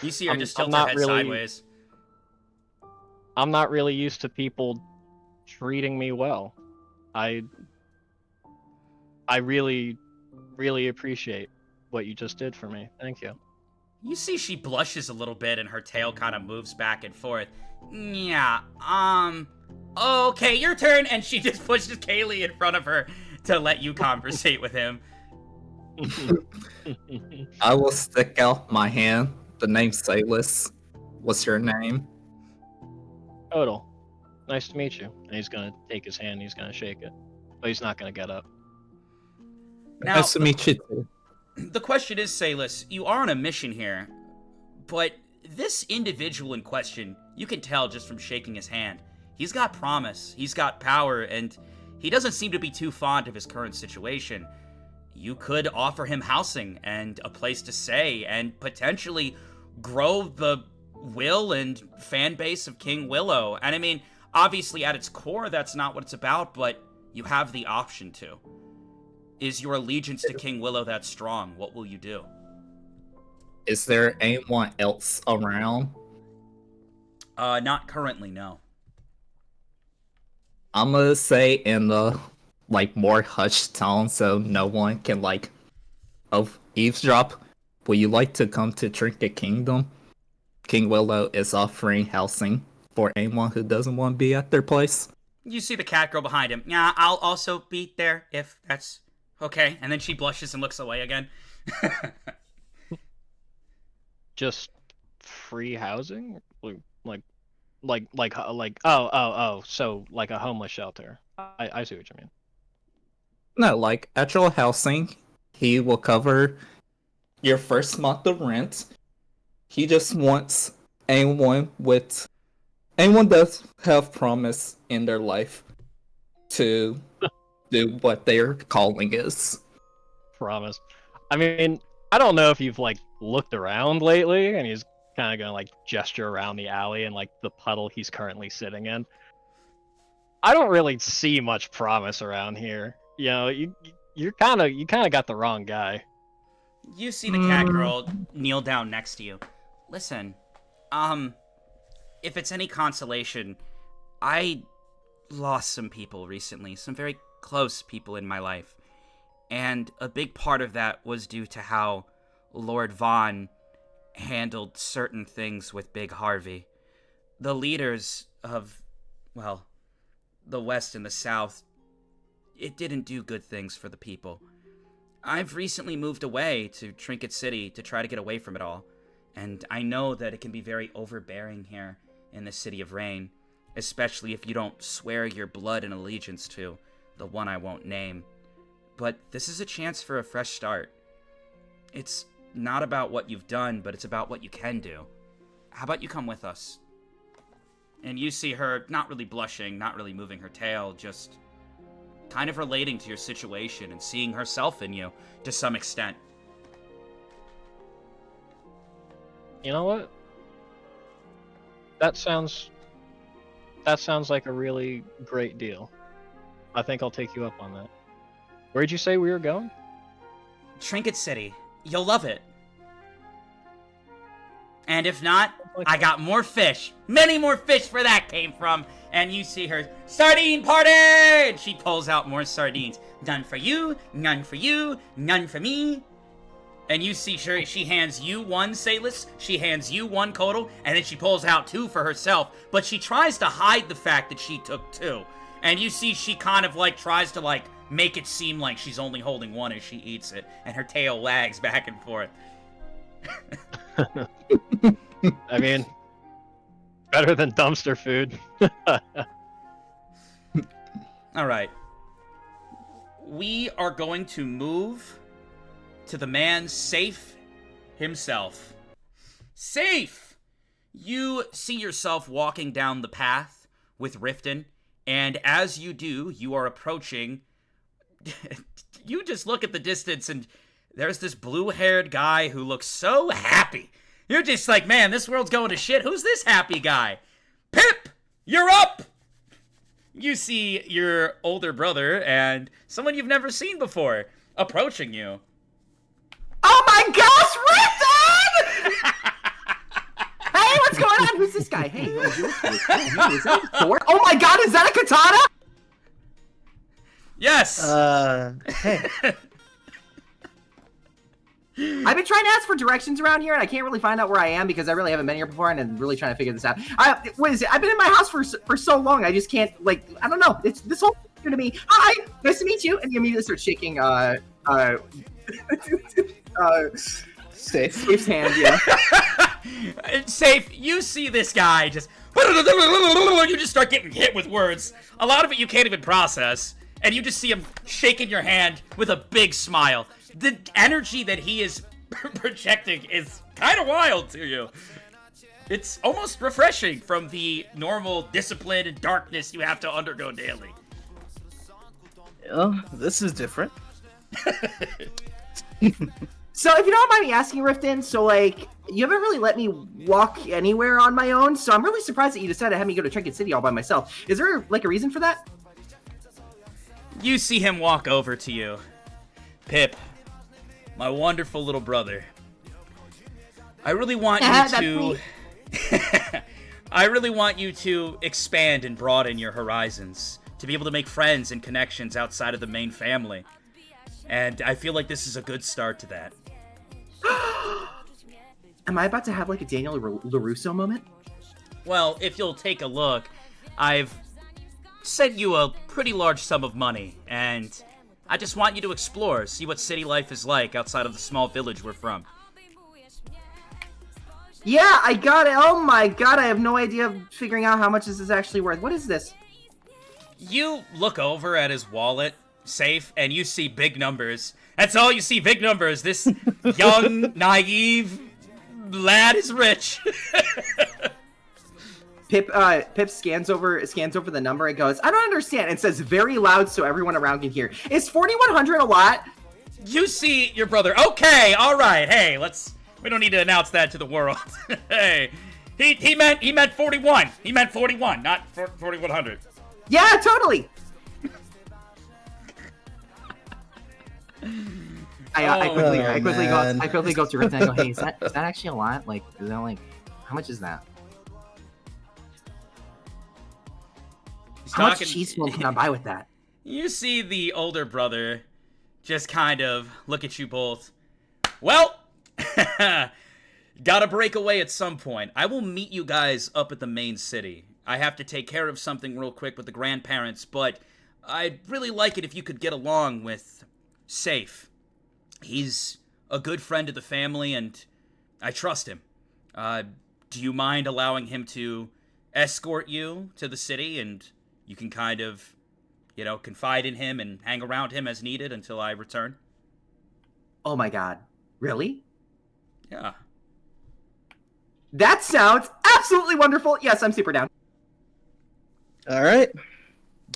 You see her just tilt her head sideways. I'm not really used to people treating me well. I really, really appreciate what you just did for me. Thank you. You see she blushes a little bit and her tail kind of moves back and forth. Yeah, okay, your turn. And she just pushes Kaylee in front of her to let you conversate with him. I will stick out my hand. The name's Salis. What's your name? Total. Nice to meet you. And he's gonna take his hand, he's gonna shake it. But he's not gonna get up. Now, Nice to meet you too. The question is, Salis, you are on a mission here, but this individual in question, you can tell just from shaking his hand. He's got promise, he's got power, and he doesn't seem to be too fond of his current situation. You could offer him housing and a place to stay and potentially grow the will and fan base of King Willow. And I mean, obviously at its core, that's not what it's about, but you have the option to. Is your allegiance to King Willow that strong? What will you do? Is there anyone else around? Not currently, no. I'm gonna say in the more hushed tone so no one can eavesdrop. Would you like to come to Trinket Kingdom? King Willow is offering housing for anyone who doesn't want to be at their place. You see the cat girl behind him. Yeah, I'll also be there if that's okay. And then she blushes and looks away again. Just free housing? So like a homeless shelter. I see what you mean. No, actual housing. He will cover your first month of rent. He just wants anyone that have promise in their life to do what their calling is. Promise. I mean, I don't know if you've like looked around lately, and he's kind of gonna like gesture around the alley and like the puddle he's currently sitting in. I don't really see much promise around here. You know, you kind of got the wrong guy. You see the cat girl kneel down next to you. Listen, if it's any consolation, I lost some people recently, some very close people in my life. And a big part of that was due to how Lord Vaughn handled certain things with Big Harvey. The leaders of, well, the West and the South, it didn't do good things for the people. I've recently moved away to Trinket City to try to get away from it all, and I know that it can be very overbearing here in the City of Rain, especially if you don't swear your blood and allegiance to the one I won't name. But this is a chance for a fresh start. It's not about what you've done, but it's about what you can do. How about you come with us? And you see her not really blushing, not really moving her tail, just kind of relating to your situation and seeing herself in you to some extent. You know what? That sounds like a really great deal. I think I'll take you up on that. Where'd you say we were going? Trinket City. You'll love it. And if not, I got more fish. Many more fish where that came from. And you see her, sardine party! And she pulls out more sardines. None for you, none for you, none for me. And you see she hands you one Salus, she hands you one Kodal, and then she pulls out two for herself. But she tries to hide the fact that she took two. And you see she kind of like tries to like make it seem like she's only holding one as she eats it. And her tail wags back and forth. I mean, better than dumpster food. All right. We are going to move to the man Safe himself. Safe! You see yourself walking down the path with Riftton, and as you do, you are approaching... You just look at the distance, and there's this blue-haired guy who looks so happy. You're just like, man, this world's going to shit. Who's this happy guy? Pip! You're up! You see your older brother and someone you've never seen before approaching you. Oh my gosh, Riftton! Hey, what's going on? Who's this guy? Hey, is that a sword? Oh my god, is that a katana? Yes! Hey. I've been trying to ask for directions around here, and I can't really find out where I am because I really haven't been here before, and I'm really trying to figure this out. What is it? I've been in my house for so long, I just can't, like, I don't know. It's this whole thing new to me. Hi, nice to meet you. And you immediately start shaking, Safe's hand, yeah. Safe, you see this guy just... You just start getting hit with words. A lot of it you can't even process. And you just see him shaking your hand with a big smile. The energy that he is projecting is kind of wild to you. It's almost refreshing from the normal discipline and darkness you have to undergo daily. Oh, this is different. So, if you don't mind me asking, Riftton, so, like, you haven't really let me walk anywhere on my own, so I'm really surprised that you decided to have me go to Trinket City all by myself. Is there, like, a reason for that? You see him walk over to you. Pip, my wonderful little brother. I really want you to... I really want you to expand and broaden your horizons. To be able to make friends and connections outside of the main family. And I feel like this is a good start to that. Am I about to have, like, a Daniel LaRusso moment? Well, if you'll take a look, I've sent you a pretty large sum of money, and I just want you to explore, see what city life is like outside of the small village we're from. Yeah, I got it. Oh my god, I have no idea of figuring out how much this is actually worth. What is this? You look over at his wallet, Safe, and you see big numbers. That's all you see, big numbers. This young, naive lad is rich. Pip scans over the number and goes, I don't understand. It says very loud so everyone around can hear. Is 4,100 a lot? You see your brother. Okay, all right. Hey, we don't need to announce that to the world. Hey, he meant 41. He meant 41, not 4,100. Yeah, totally. I quickly go to Riftton and I go, hey, is that actually a lot? Like, is that like, how much is that? How much cheese smoke can I buy with that? You see the older brother just kind of look at you both. Well, gotta break away at some point. I will meet you guys up at the main city. I have to take care of something real quick with the grandparents, but I'd really like it if you could get along with Safe. He's a good friend of the family, and I trust him. Do you mind allowing him to escort you to the city, and you can kind of, confide in him and hang around him as needed until I return? Oh my god. Really? Yeah. That sounds absolutely wonderful. Yes, I'm super down. All right.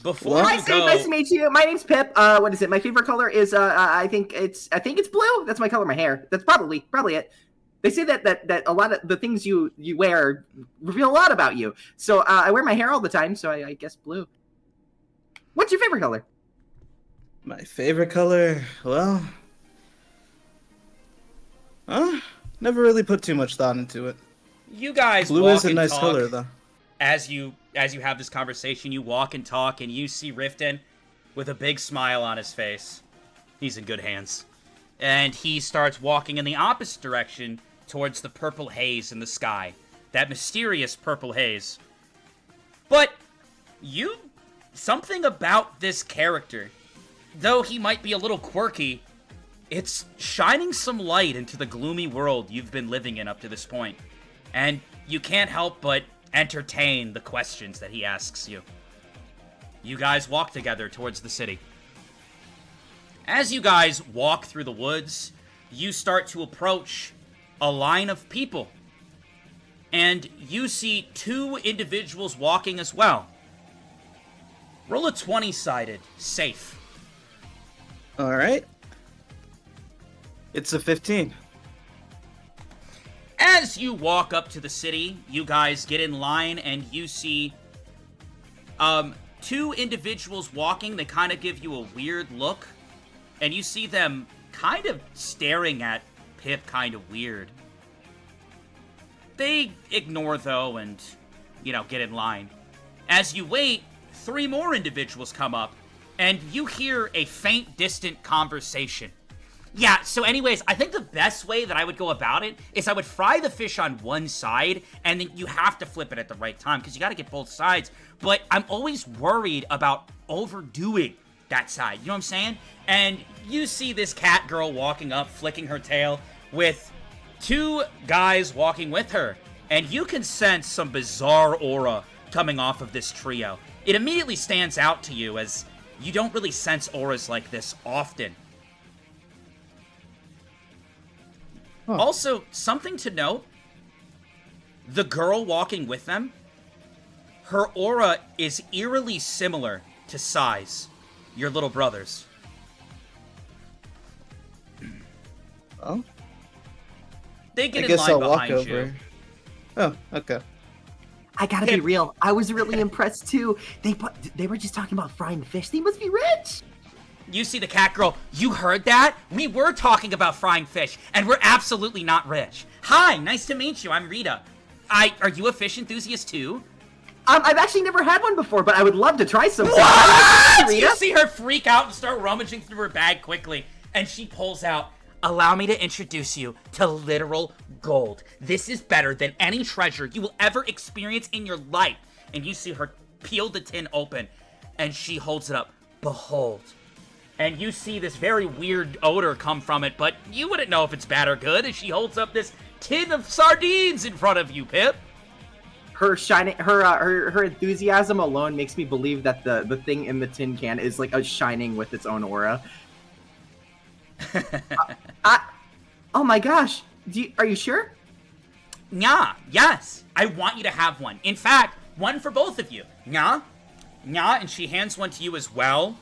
Before Hi, you Steve. go, Nice to meet you. My name's Pip. What is it? My favorite color is I think it's blue. That's my color. My hair. That's probably it. They say that a lot of the things you wear reveal a lot about you. So I wear my hair all the time. So I guess blue. What's your favorite color? My favorite color, well, never really put too much thought into it. you guys Blue walk is a and nice talk. color, though. As you have this conversation, you walk and talk, and you see Riftton with a big smile on his face. He's in good hands. And he starts walking in the opposite direction towards the purple haze in the sky. That mysterious purple haze. But something about this character, though he might be a little quirky, it's shining some light into the gloomy world you've been living in up to this point. And you can't help but entertain the questions that he asks you. You guys walk together towards the city. As you guys walk through the woods, you start to approach a line of people. And you see two individuals walking as well. Roll a 20-sided, safe. All right. It's a 15. As you walk up to the city, you guys get in line and you see two individuals walking. They kind of give you a weird look. And you see them kind of staring at Pip kind of weird. They ignore, though, and, get in line. As you wait, three more individuals come up, and you hear a faint, distant conversation. Yeah, so anyways, I think the best way that I would go about it is I would fry the fish on one side, and then you have to flip it at the right time, because you got to get both sides. But I'm always worried about overdoing that side, you know what I'm saying? And you see this cat girl walking up, flicking her tail, with two guys walking with her, and you can sense some bizarre aura coming off of this trio. It immediately stands out to you, as you don't really sense auras like this often. Huh. Also, something to note, the girl walking with them, her aura is eerily similar to Sai's, your little brother's. Oh, They get I in guess line I'll walk behind you. over. Oh, okay. I gotta be real. I was really impressed too. They were just talking about frying fish. They must be rich. You see the cat girl. You heard that? We were talking about frying fish, and we're absolutely not rich. Hi, nice to meet you. I'm Rita. Are you a fish enthusiast too? I've actually never had one before, but I would love to try some. What? Rita? You see her freak out and start rummaging through her bag quickly, and she pulls out, allow me to introduce you to literal gold. This is better than any treasure you will ever experience in your life. And you see her peel the tin open, and she holds it up. Behold. And you see this very weird odor come from it, but you wouldn't know if it's bad or good as she holds up this tin of sardines in front of you, Pip. Her shining, her enthusiasm alone makes me believe that the thing in the tin can is like a shining with its own aura. Oh my gosh! Are you sure? Nya, yes, I want you to have one. In fact, one for both of you. Nya, Nya, and she hands one to you as well.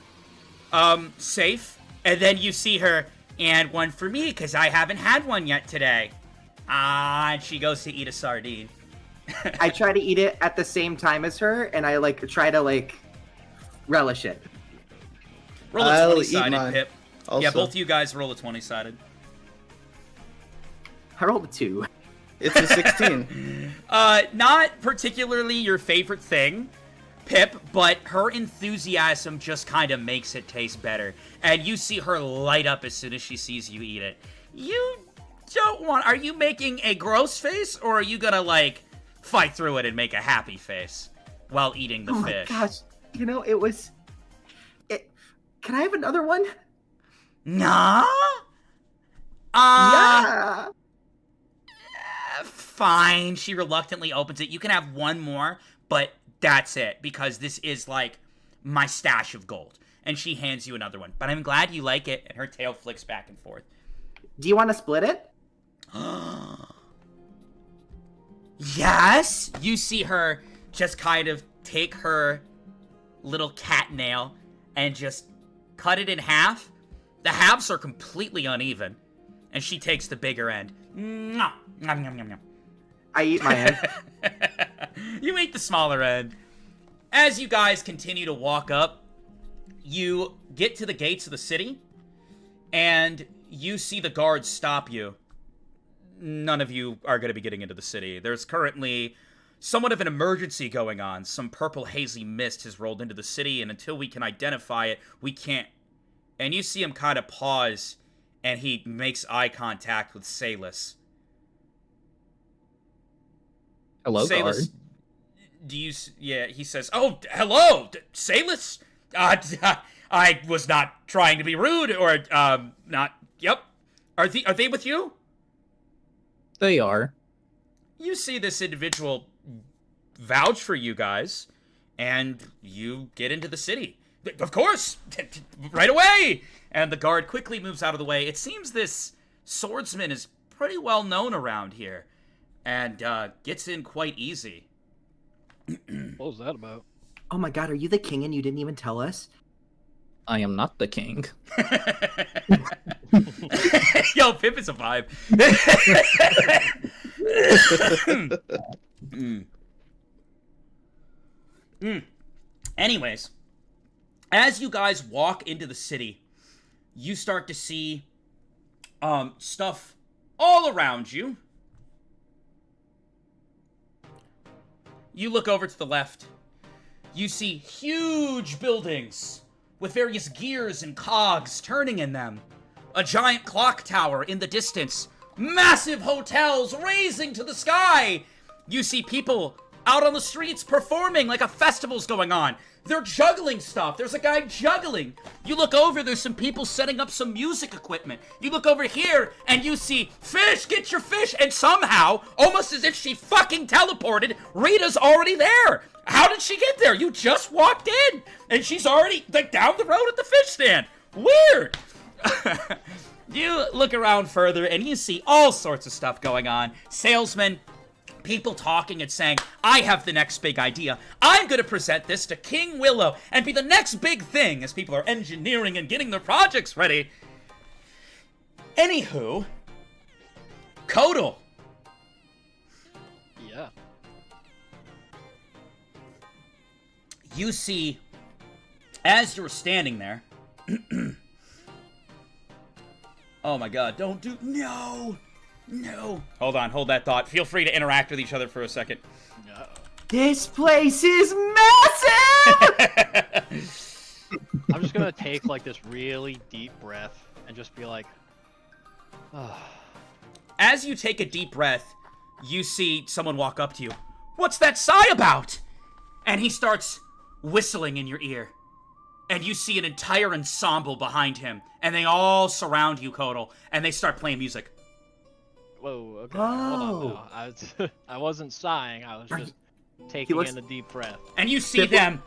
Safe. And then you see her, and one for me, because I haven't had one yet today. And she goes to eat a sardine. I try to eat it at the same time as her, and I like try to like relish it. Roll a I'll 20-sided, eat mine. Pip. Also. Yeah, both of you guys roll a 20-sided. I rolled a 2. It's a 16. Not particularly your favorite thing, Pip, but her enthusiasm just kind of makes it taste better. And you see her light up as soon as she sees you eat it. You don't want... Are you making a gross face, or are you gonna, like, fight through it and make a happy face while eating the fish? Oh my gosh. You know, it was... Can I have another one? Nah? Yeah. Fine. She reluctantly opens it. You can have one more, but that's it, because this is, like, my stash of gold. And she hands you another one. But I'm glad you like it, and her tail flicks back and forth. Do you want to split it? Yes! You see her just kind of take her little cat nail and just cut it in half. The halves are completely uneven. And she takes the bigger end. Mwah! Nom, nom, nom, nom. I eat my end. You eat the smaller end. As you guys continue to walk up, you get to the gates of the city, and you see the guards stop you. None of you are going to be getting into the city. There's currently somewhat of an emergency going on. Some purple hazy mist has rolled into the city, and until we can identify it, we can't. And you see him kind of pause, and he makes eye contact with Salus. Hello, Salus, guard. do you... Yeah, he says, "Oh, hello, Salus? I was not trying to be rude, or, not... Yep. Are they with you?" They are. You see this individual vouch for you guys, and you get into the city. Of course! Right away! And the guard quickly moves out of the way. It seems this swordsman is pretty well known around here, and gets in quite easy. What was that about? Oh my god, are you the king and you didn't even tell us? I am not the king. Yo, Pip is a vibe. Anyways, as you guys walk into the city, you start to see stuff all around you. You look over to the left. You see huge buildings with various gears and cogs turning in them. A giant clock tower in the distance. Massive hotels raising to the sky. You see people out on the streets performing like a festival's going on. They're juggling stuff. There's a guy juggling. You look over, there's some people setting up some music equipment. You look over here, and you see, "Fish, get your fish!" And somehow, almost as if she fucking teleported, Rita's already there. How did she get there? You just walked in, and she's already, like, down the road at the fish stand. Weird. You look around further, and you see all sorts of stuff going on. Salesmen, people talking and saying, "I have the next big idea. I'm going to present this to King Willow and be the next big thing," as people are engineering and getting their projects ready. Anywho, Kodal. Yeah. You see, as you're standing there... Oh my god, don't do... No! No. Hold on, hold that thought. Feel free to interact with each other for a second. This place is massive! I'm just gonna take like this really deep breath and just be like, As you take a deep breath, you see someone walk up to you. "What's that sigh about?" And he starts whistling in your ear. And you see an entire ensemble behind him. And they all surround you, Kodal. And they start playing music. Whoa, okay, hold on. No, I wasn't sighing, I was just taking in a deep breath. And you see them.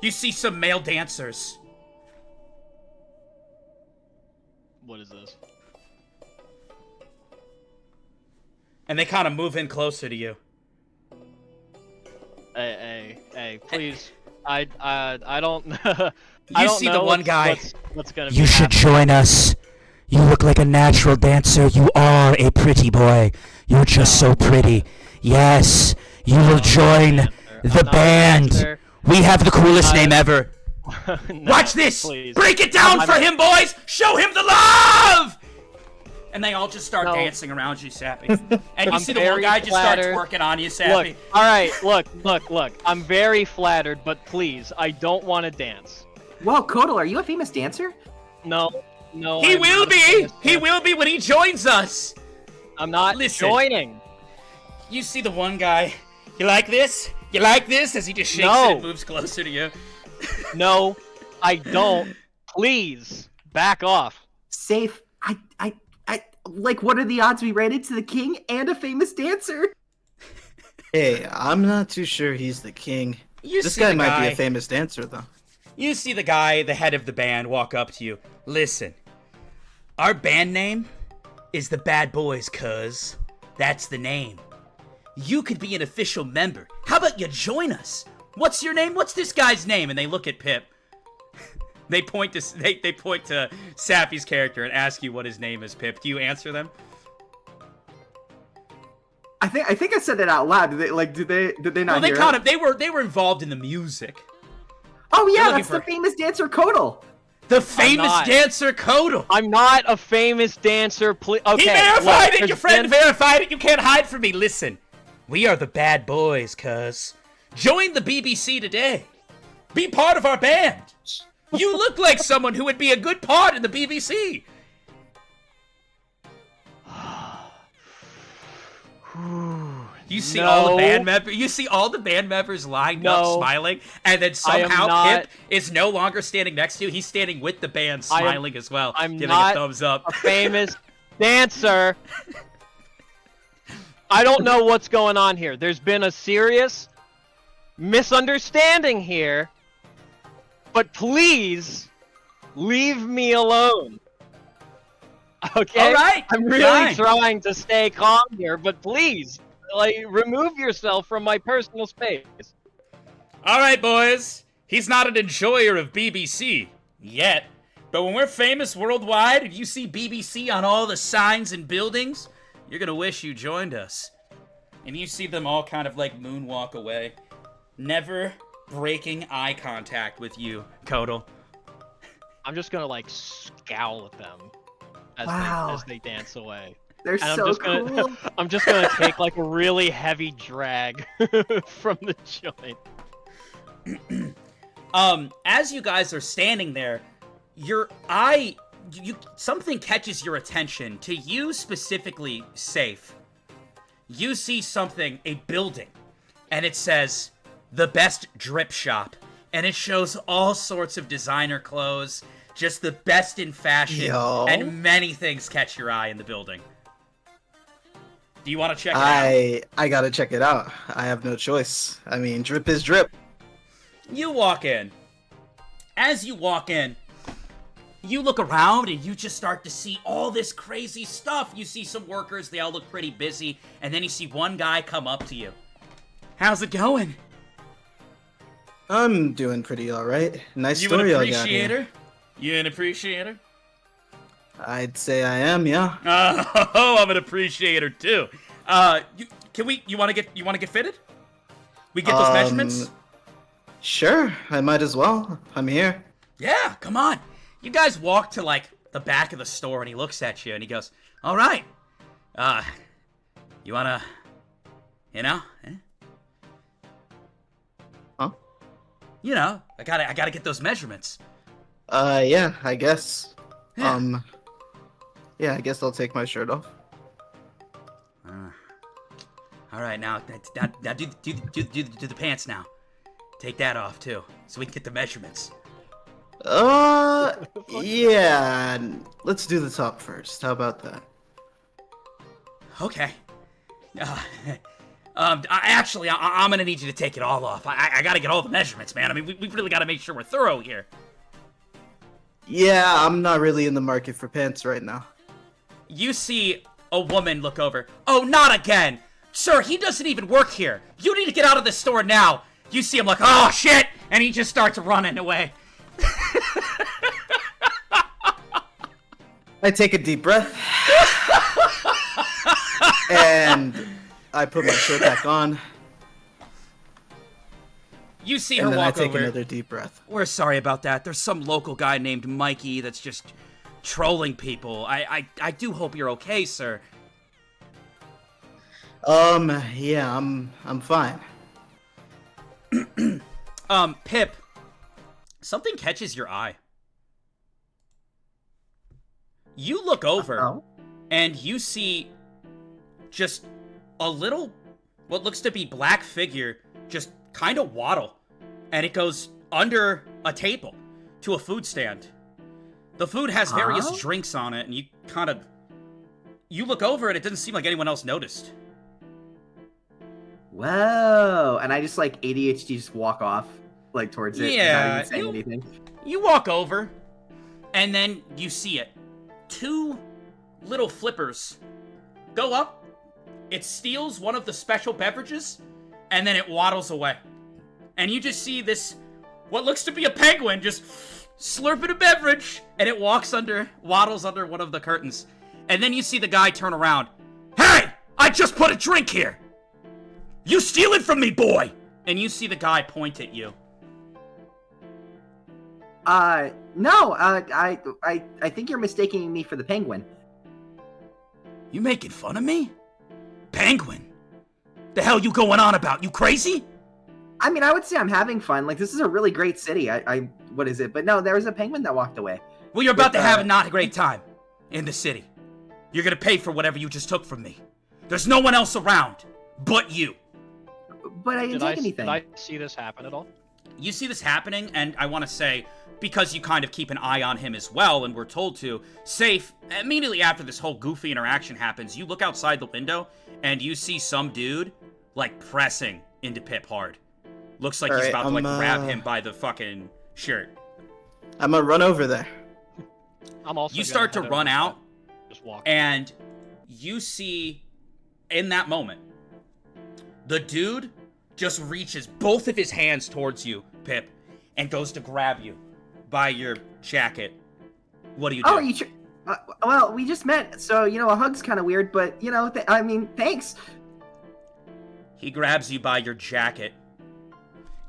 You see some male dancers. What is this? and they kind of move in closer to you. Hey, please. I don't. You see the one guy. What's gonna You be should happening. join us. You look like a natural dancer. You are a pretty boy. You're just so pretty. Yes, you will join the band. We have the coolest name ever. No, Watch this! please. Break it down for him, boys! Show him the love! And they all just start dancing around you, Sappy. And you I'm see the one very guy just starts flattered. working on you, Sappy. Look, alright, look. I'm very flattered, but please, I don't want to dance. Whoa, Kodal, are you a famous dancer? No. He I'm will not a be! famous He dancer. will be when he joins us! I'm not Listen. joining. You see the one guy. You like this? You like this? As he just shakes No. it and moves closer to you. No, I don't. Please, back off. Safe. Like, what are the odds we ran into the king and a famous dancer? Hey, I'm not too sure he's the king. You This see guy the might be a famous dancer, though. You see the guy, the head of the band, walk up to you. Listen, our band name is the Bad Boys, cuz. That's the name. You could be an official member. How about you join us? What's your name? What's this guy's name? And they look at Pip. They point to Sappy's character and ask you what his name is, Pip. Do you answer them? I think I said it out loud. Did they not hear it? They were involved in the music. Oh yeah, looking that's the for- famous dancer Kodal. The famous not. dancer Kodal. I'm not a famous dancer. Please. Okay. He verified look, it! Your friend verified it! You can't hide from me! Listen, we are the Bad Boys, cuz. Join the BBC today. Be part of our band. You look like someone who would be a good part in the BBC. You see all the band members. You see all the band members lined up, smiling, and then somehow Pip is no longer standing next to you. He's standing with the band, smiling as well, giving a thumbs up. A famous dancer. I don't know what's going on here. There's been a serious misunderstanding here. But please, leave me alone. Okay? All right, I'm really fine. trying to stay calm here, but please, like, remove yourself from my personal space. All right, boys. He's not an enjoyer of BBC yet, but when we're famous worldwide and you see BBC on all the signs and buildings, you're gonna wish you joined us. And you see them all kind of like moonwalk away, never breaking eye contact with you, Kodal. I'm just gonna, like, scowl at them as they dance away. They're And so cool. I'm just gonna take, like, a really heavy drag from the joint. As you guys are standing there, something catches your attention. To you specifically, Safe. You see something, a building, and it says, the best drip shop. And it shows all sorts of designer clothes, just the best in fashion, Yo. and many things catch your eye in the building. Do you want to check it out? I gotta check it out. I have no choice. I mean, drip is drip. You walk in. As you walk in, you look around and you just start to see all this crazy stuff. You see some workers, they all look pretty busy, and then you see one guy come up to you. How's it going? I'm doing pretty alright. Nice You an story I got here. appreciator? You an appreciator? I'd say I am, yeah. Oh, I'm an appreciator too. You want to get fitted? We get those measurements? Sure, I might as well. I'm here. Yeah, come on. You guys walk to like the back of the store and he looks at you and he goes, "All right. You wanna, eh? Huh? You know, I gotta get those measurements." Yeah, I guess. Yeah. Yeah, I guess I'll take my shirt off. All right, now do the pants now. Take that off too, so we can get the measurements. Yeah. Let's do the top first. How about that? Okay. I'm gonna need you to take it all off. I gotta get all the measurements, man. I mean, we've really gotta make sure we're thorough here. Yeah, I'm not really in the market for pants right now. You see a woman look over. Oh, not again! Sir, he doesn't even work here. You need to get out of this store now. You see him like, oh, shit! And he just starts running away. I take a deep breath. And I put my shirt back on. You see her And then I walk take over. another deep breath. We're sorry about that. There's some local guy named Mikey that's just trolling people. I do hope you're okay, sir. Yeah, I'm fine. Pip, something catches your eye. You look over, and you see just a little, what looks to be black figure, just kind of waddle. And it goes under a table to a food stand. The food has various drinks on it, and you look over and it doesn't seem like anyone else noticed. Whoa! And I just like ADHD just walk off like towards it without even saying anything. You walk over, and then you see it. 2 little flippers go up. It steals one of the special beverages, and then it waddles away. And you just see this, what looks to be a penguin, just slurping a beverage, and it waddles under one of the curtains. And then you see the guy turn around. Hey! I just put a drink here! You steal it from me, boy! And you see the guy point at you. No, I think you're mistaking me for the penguin. You making fun of me? Penguin? The hell you going on about? You crazy? I mean, I would say I'm having fun. Like, this is a really great city. What is it? But no, there was a penguin that walked away. Well, you're about to have a not great time in the city. You're gonna pay for whatever you just took from me. There's no one else around but you. But I didn't take anything. Did I see this happen at all? You see this happening, and I want to say, because you kind of keep an eye on him as well, and we're told to, Safe, immediately after this whole goofy interaction happens, you look outside the window, and you see some dude, like, pressing into Pip hard. Looks like he's about to, like, grab him by the fucking shirt. I'm gonna run over there. I'm also. You start to run out, just walk. and you see, in that moment, the dude just reaches both of his hands towards you, Pip, and goes to grab you by your jacket. What do you do? Oh, well, we just met, so, a hug's kind of weird, but, I mean, thanks. He grabs you by your jacket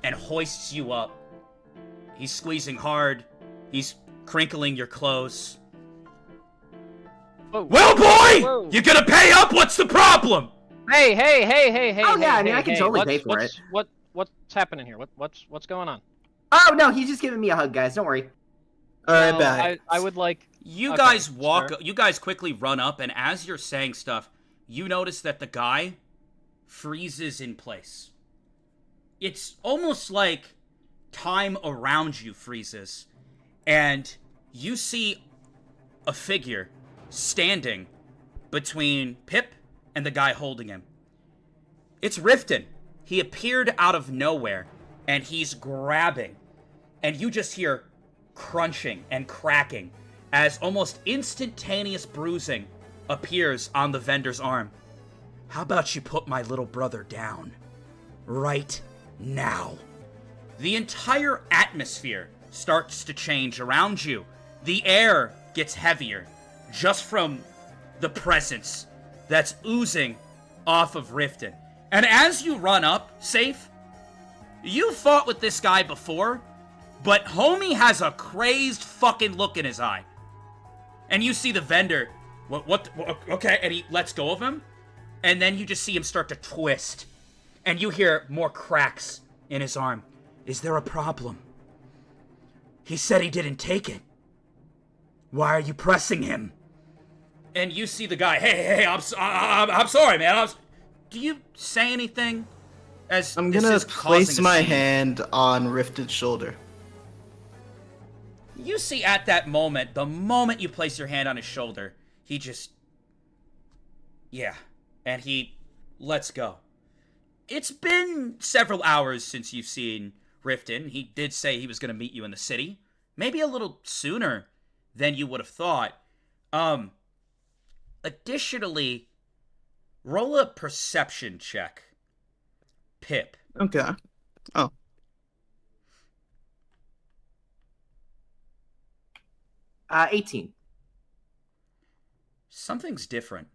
and hoists you up. He's squeezing hard. He's crinkling your clothes. Whoa. Well, boy! Whoa. You gonna pay up? What's the problem? Hey! Oh, yeah, I mean, I can totally pay for it. What's happening here? What's going on? Oh, no, he's just giving me a hug, guys. Don't worry. Alright, bye. I would like... You Okay, guys walk. sure. You guys quickly run up, and as you're saying stuff, you notice that the guy freezes in place. It's almost like time around you freezes, and you see a figure standing between Pip and the guy holding him. It's Riftton. He appeared out of nowhere, and he's grabbing, and you just hear crunching and cracking as almost instantaneous bruising appears on the vendor's arm. How about you put my little brother down? Right now. The entire atmosphere starts to change around you. The air gets heavier just from the presence that's oozing off of Riftton. And as you run up, Safe, you fought with this guy before, but homie has a crazed fucking look in his eye. And you see the vendor, okay, and he lets go of him, and then you just see him start to twist, and you hear more cracks in his arm. Is there a problem? He said he didn't take it. Why are you pressing him? And you see the guy, hey, I'm sorry, man. Do you say anything? As I'm this gonna is place causing a my scene? hand on Rifted's shoulder. You see at that moment, the moment you place your hand on his shoulder, he just... Yeah. And he lets go. It's been several hours since you've seen Riftton. He did say he was going to meet you in the city. Maybe a little sooner than you would have thought. Additionally, roll a perception check. Pip. Okay. Oh. 18. Something's different.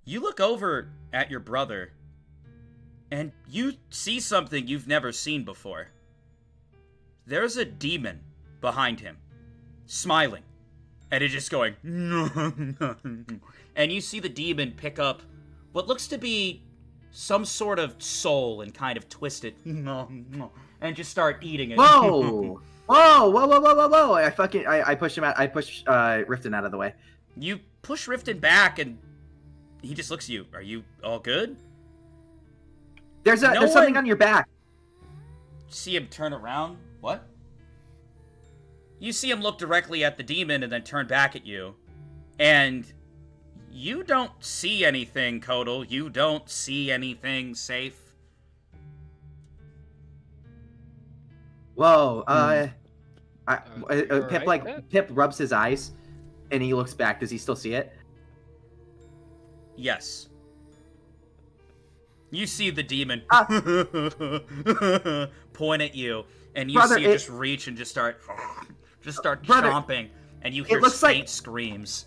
You look over at your brother, and you see something you've never seen before. There's a demon behind him, smiling, and it's just going, and you see the demon pick up what looks to be some sort of soul and kind of twist it, and just start eating it. Whoa! Whoa! I push him out. I push Riftton out of the way. You push Riftton back, and he just looks at you. Are you all good? There's something on your back. See him turn around. What? You see him look directly at the demon and then turn back at you. And you don't see anything, Kodal. You don't see anything safe. Whoa, Pip right, Pip rubs his eyes, and he looks back. Does he still see it? Yes. You see the demon point at you, and you see it just reach and just start chomping, and you hear faint screams.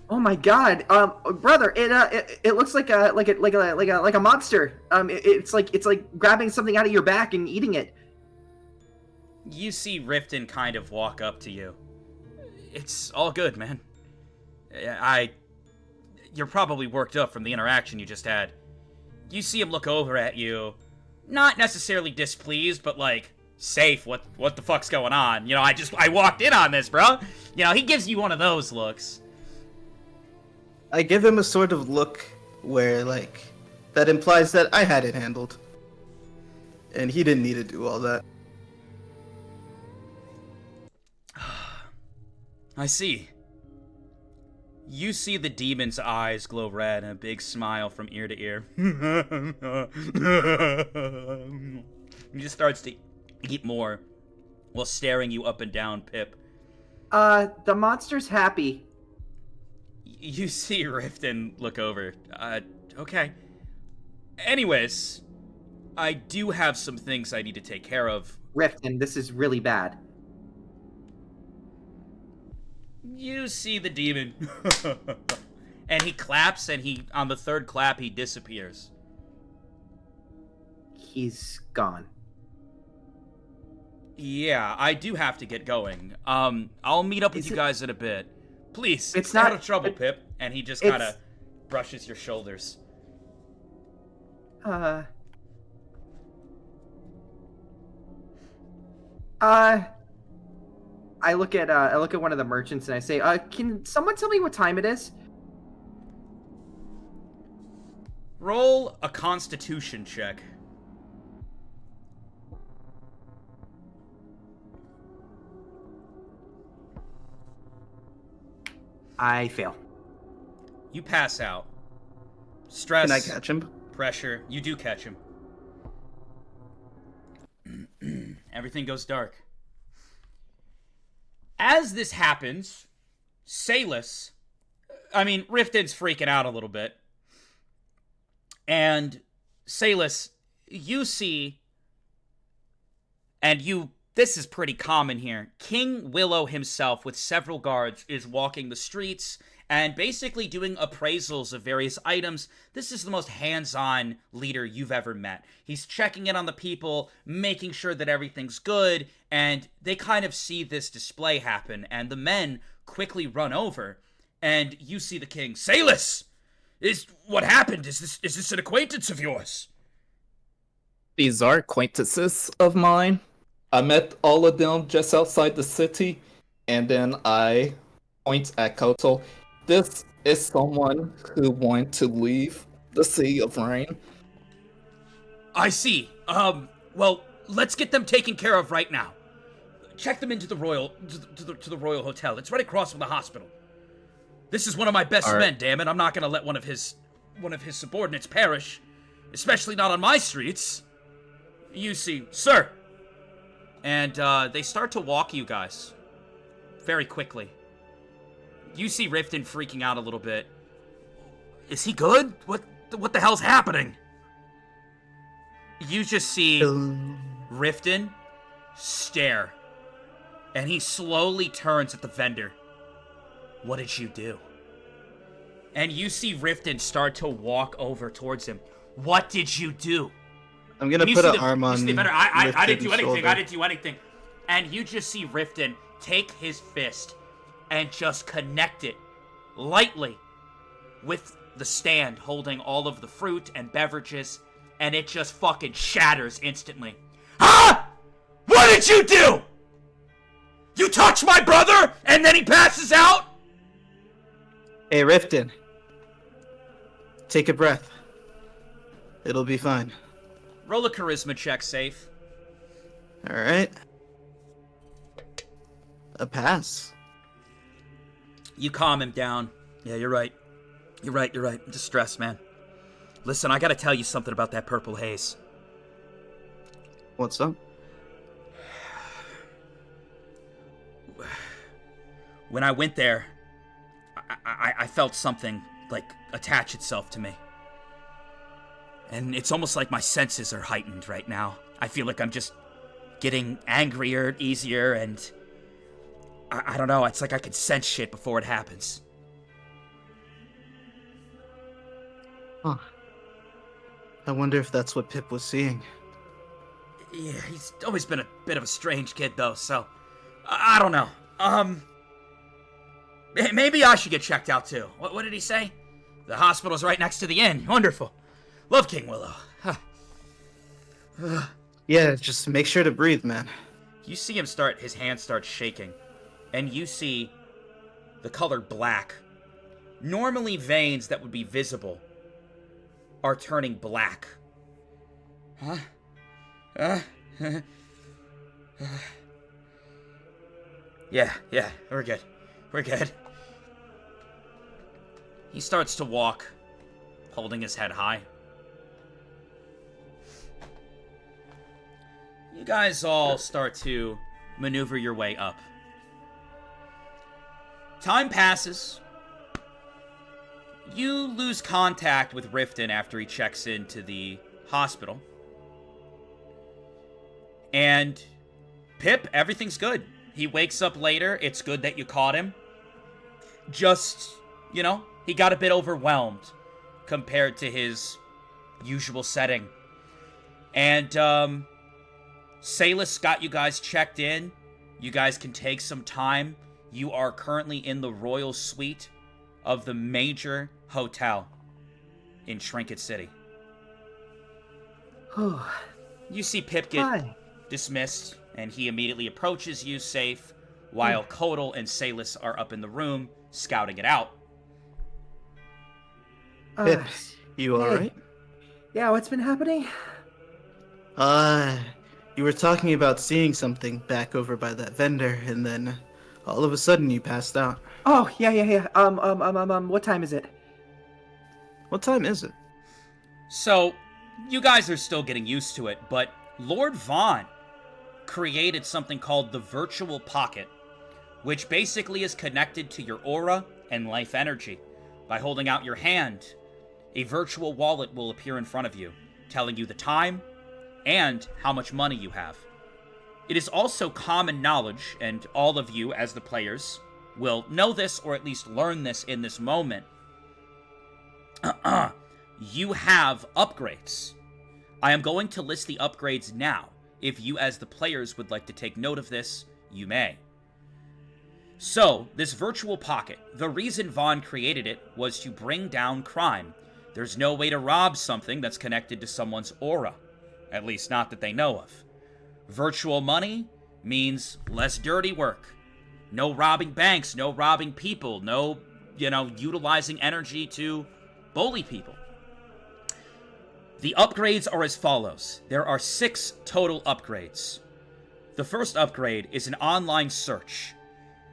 Oh my god, brother! It looks like a monster. It's like grabbing something out of your back and eating it. You see Riftton kind of walk up to you. It's all good, man. You're probably worked up from the interaction you just had. You see him look over at you, not necessarily displeased, but like, safe, what the fuck's going on? You know, I walked in on this, bro. You know, he gives you one of those looks. I give him a sort of look where, like, that implies that I had it handled. And he didn't need to do all that. I see. You see the demon's eyes glow red and a big smile from ear to ear. He just starts to eat more while staring you up and down, Pip. The monster's happy. You see Riftton look over. Okay. Anyways, I do have some things I need to take care of. Riftton, this is really bad. You see the demon. And he claps, and on the third clap, he disappears. He's gone. Yeah, I do have to get going. I'll meet up with you guys in a bit. Please, it's stay not out of trouble, Pip. And he just kind of brushes your shoulders. I look at one of the merchants and I say, can someone tell me what time it is? Roll a Constitution check. I fail. You pass out. Stress. Can I catch him? Pressure. You do catch him. Everything goes dark. As this happens, Rifton's freaking out a little bit. And Salus, you see, this is pretty common here, King Willow himself with several guards is walking the streets and basically doing appraisals of various items. This is the most hands-on leader you've ever met. He's checking in on the people, making sure that everything's good, and they kind of see this display happen, and the men quickly run over, and you see the king. Salus! What happened? Is this an acquaintance of yours? These are acquaintances of mine. I met all of them just outside the city, and then I point at Kotal. This is someone who wanted to leave the Sea of Rain. I see. Well, let's get them taken care of right now. Check them into the Royal to the Royal Hotel. It's right across from the hospital. This is one of my best men, damn it. I'm not gonna let one of his subordinates perish, especially not on my streets. You see, sir. And they start to walk you guys very quickly. You see Riftton freaking out a little bit. Is he good? What the hell's happening? You just see Riftton stare, and he slowly turns at the vendor. What did you do? And you see Riftton start to walk over towards him. What did you do? I'm gonna put an arm on. I didn't do anything. Shoulder. I didn't do anything. And you just see Riftton take his fist and just connect it lightly with the stand holding all of the fruit and beverages, and it just fucking shatters instantly. Huh? What did you do? You touched my brother, and then he passes out? Hey, Riftton. Take a breath. It'll be fine. Roll a charisma check, safe. Alright. A pass. You calm him down. Yeah, you're right. You're right. I'm just stressed, man. Listen, I gotta tell you something about that purple haze. What's up? When I went there, I felt something, like, attach itself to me. And it's almost like my senses are heightened right now. I feel like I'm just getting angrier, easier, and I don't know, it's like I can sense shit before it happens. Huh. I wonder if that's what Pip was seeing. Yeah, he's always been a bit of a strange kid, though, so I don't know. Maybe I should get checked out, too. What did he say? The hospital's right next to the inn. Wonderful. Love King Willow. Yeah, just make sure to breathe, man. You see him his hand starts shaking, and you see the color black. Normally veins that would be visible are turning black. Huh? Yeah, we're good. He starts to walk, holding his head high. You guys all start to maneuver your way up. Time passes. You lose contact with Riftton after he checks into the hospital. And Pip, everything's good. He wakes up later. It's good that you caught him. Just, he got a bit overwhelmed compared to his usual setting. And, Salus got you guys checked in. You guys can take some time. You are currently in the royal suite of the major hotel in Trinket City. You see Pip get dismissed, and he immediately approaches you, safe, while Kodal and Salus are up in the room, scouting it out. Pip, you alright? Yeah, what's been happening? You were talking about seeing something back over by that vendor, and then all of a sudden you passed out. Oh, yeah. What time is it? What time is it? So, you guys are still getting used to it, but Lord Vaughn created something called the Virtual Pocket, which basically is connected to your aura and life energy. By holding out your hand, a virtual wallet will appear in front of you, telling you the time and how much money you have. It is also common knowledge, and all of you as the players will know this or at least learn this in this moment. You have upgrades. I am going to list the upgrades now. If you as the players would like to take note of this, you may. So, this virtual pocket, the reason Vaughn created it was to bring down crime. There's no way to rob something that's connected to someone's aura. At least not that they know of. Virtual money means less dirty work. No robbing banks, no robbing people, no, utilizing energy to bully people. The upgrades are as follows. There are 6 total upgrades. The first upgrade is an online search.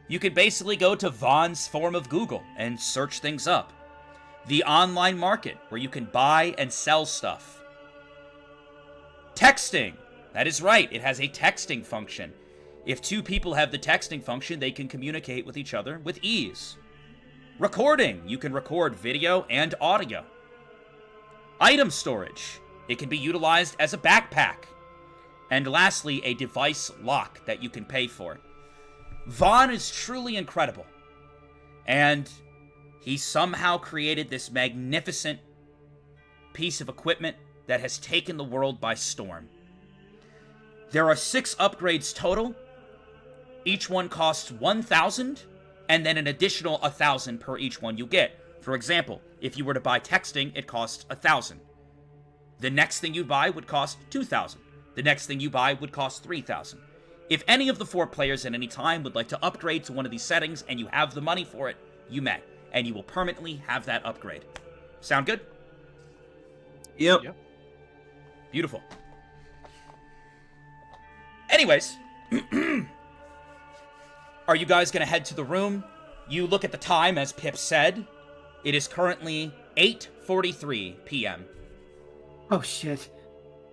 You can basically go to Vaughn's form of Google and search things up. The online market, where you can buy and sell stuff. Texting. That is right, it has a texting function. If 2 people have the texting function, they can communicate with each other with ease. Recording. You can record video and audio. Item storage. It can be utilized as a backpack. And lastly, a device lock that you can pay for. Vaughn is truly incredible. And he somehow created this magnificent piece of equipment that has taken the world by storm. There are 6 upgrades total. Each one costs 1,000, and then an additional 1,000 per each one you get. For example, if you were to buy texting, it costs 1,000. The next thing you buy would cost 2,000. The next thing you buy would cost 3,000. If any of the 4 players at any time would like to upgrade to one of these settings and you have the money for it, you may, and you will permanently have that upgrade. Sound good? Yep. Beautiful. Anyways, are you guys gonna head to the room? You look at the time, as Pip said. It is currently 8:43 p.m. Oh shit.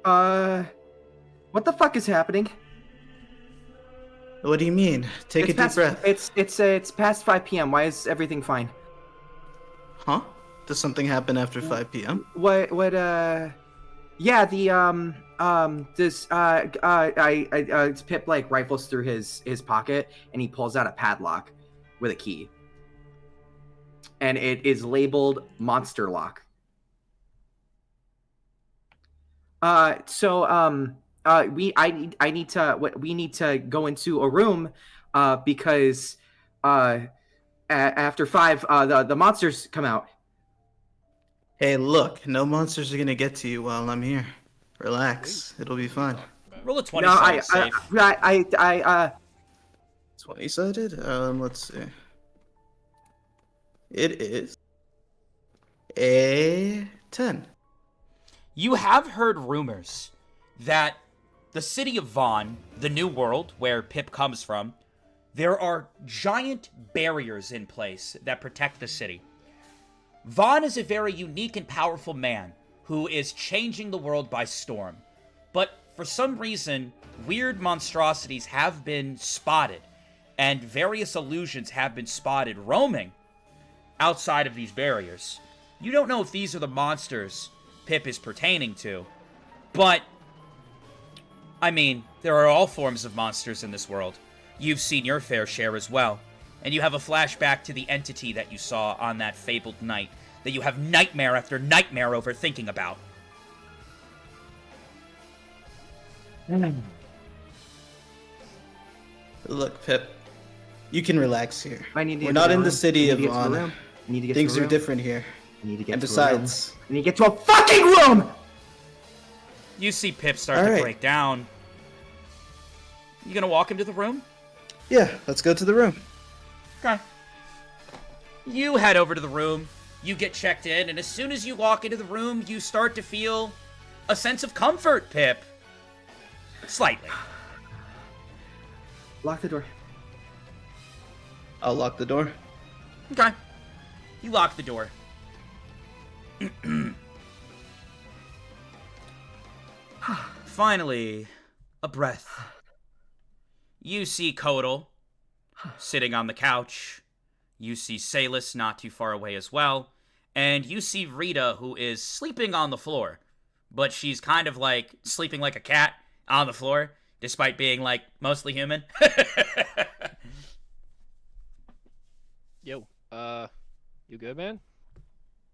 What the fuck is happening? What do you mean? Take a deep breath. It's past 5 p.m. Why is everything fine? Huh? Does something happen after 5 p.m.? Yeah, it's Pip like rifles through his pocket and he pulls out a padlock with a key. And it is labeled Monster Lock. We need to go into a room, because after 5, the monsters come out. Hey, look, no monsters are gonna get to you while I'm here. Relax, it'll be fine. Roll a 20 No, safe. 20-sided? Let's see. It is a 10. You have heard rumors that the city of Vaughn, the new world where Pip comes from, there are giant barriers in place that protect the city. Vaughn is a very unique and powerful man who is changing the world by storm. But for some reason, weird monstrosities have been spotted, and various illusions have been spotted roaming outside of these barriers. You don't know if these are the monsters Pip is pertaining to, but I mean, there are all forms of monsters in this world. You've seen your fair share as well. And you have a flashback to the entity that you saw on that fabled night that you have nightmare after nightmare over thinking about. Look, Pip, you can relax here. We're not in the city of Vaughn. Things are different here. And besides, I need to get to a fucking room! You see Pip start to break down. You gonna walk him to the room? Yeah, let's go to the room. Okay. You head over to the room, you get checked in, and as soon as you walk into the room, you start to feel a sense of comfort, Pip. Slightly. Lock the door. I'll lock the door. Okay. You lock the door. Finally, a breath. You see Kodal sitting on the couch. You see Salus not too far away as well. And you see Rita, who is sleeping on the floor. But she's kind of like sleeping like a cat on the floor, despite being like mostly human. Yo, you good, man?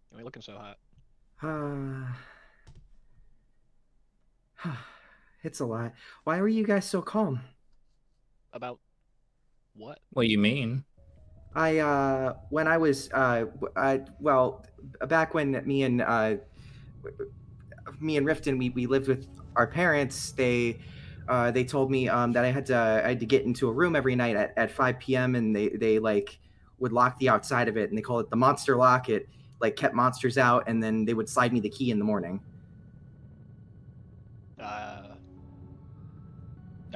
Why are you looking so hot? It's a lot. Why were you guys so calm? About what? What do you mean? When I was, well, back when me and Riftton, we lived with our parents, they told me that I had to get into a room every night at 5 p.m. and they like would lock the outside of it, and they call it the monster lock. It like kept monsters out, and then they would slide me the key in the morning.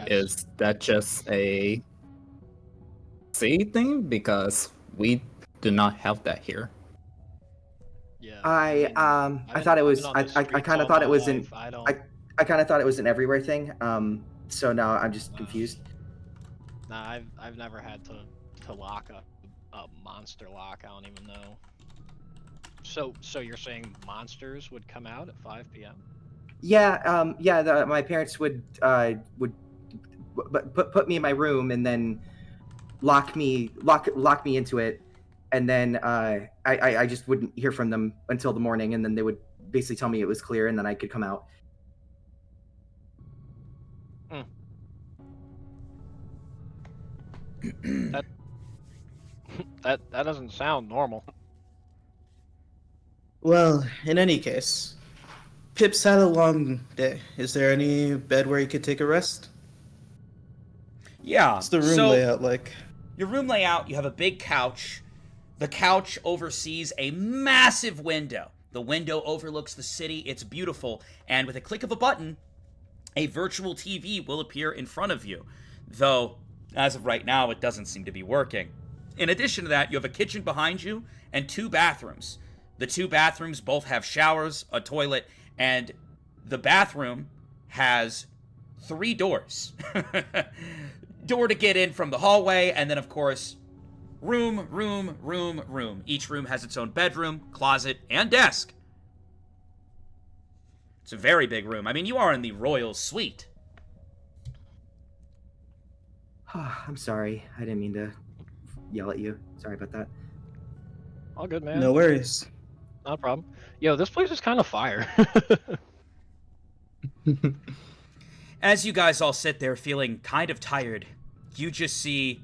Is that just a city thing? Because we do not have that here. Yeah. I thought it was. I kind of thought it was in. I kind of thought it was an everywhere thing. So now I'm just confused. Nah, I've never had to lock a monster lock. I don't even know. So you're saying monsters would come out at 5 p.m.? Yeah, my parents would put me in my room and then lock me into it, and then I just wouldn't hear from them until the morning, and then they would basically tell me it was clear, and then I could come out. That doesn't sound normal. Well, in any case, Pip's had a long day. Is there any bed where he could take a rest? Yeah. What's the room so layout like? Your room layout, you have a big couch. The couch oversees a massive window. The window overlooks the city. It's beautiful. And with a click of a button, a virtual TV will appear in front of you. Though, as of right now, it doesn't seem to be working. In addition to that, you have a kitchen behind you and 2 bathrooms. The 2 bathrooms both have showers, a toilet, and the bathroom has 3 doors. Door to get in from the hallway, and then, of course, room. Each room has its own bedroom, closet, and desk. It's a very big room. I mean, you are in the royal suite. I'm sorry. I didn't mean to yell at you. Sorry about that. All good, man. No worries. Not a problem. Yo, this place is kind of fire. As you guys all sit there feeling kind of tired, you just see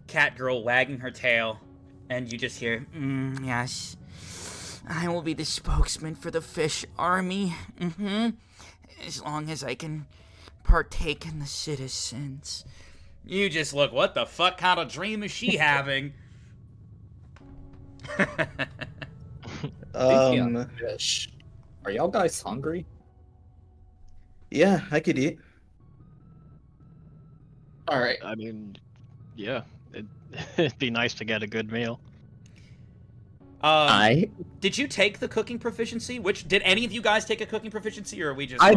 Catgirl wagging her tail, and you just hear, Yes. I will be the spokesman for the fish army. As long as I can partake in the citizens. you just look, what the fuck kind of dream is she having? Fish. Are y'all guys hungry? Yeah, I could eat. All right. I mean, yeah, it'd be nice to get a good meal. Did you take the cooking proficiency? Did any of you guys take a cooking proficiency, or are we just? I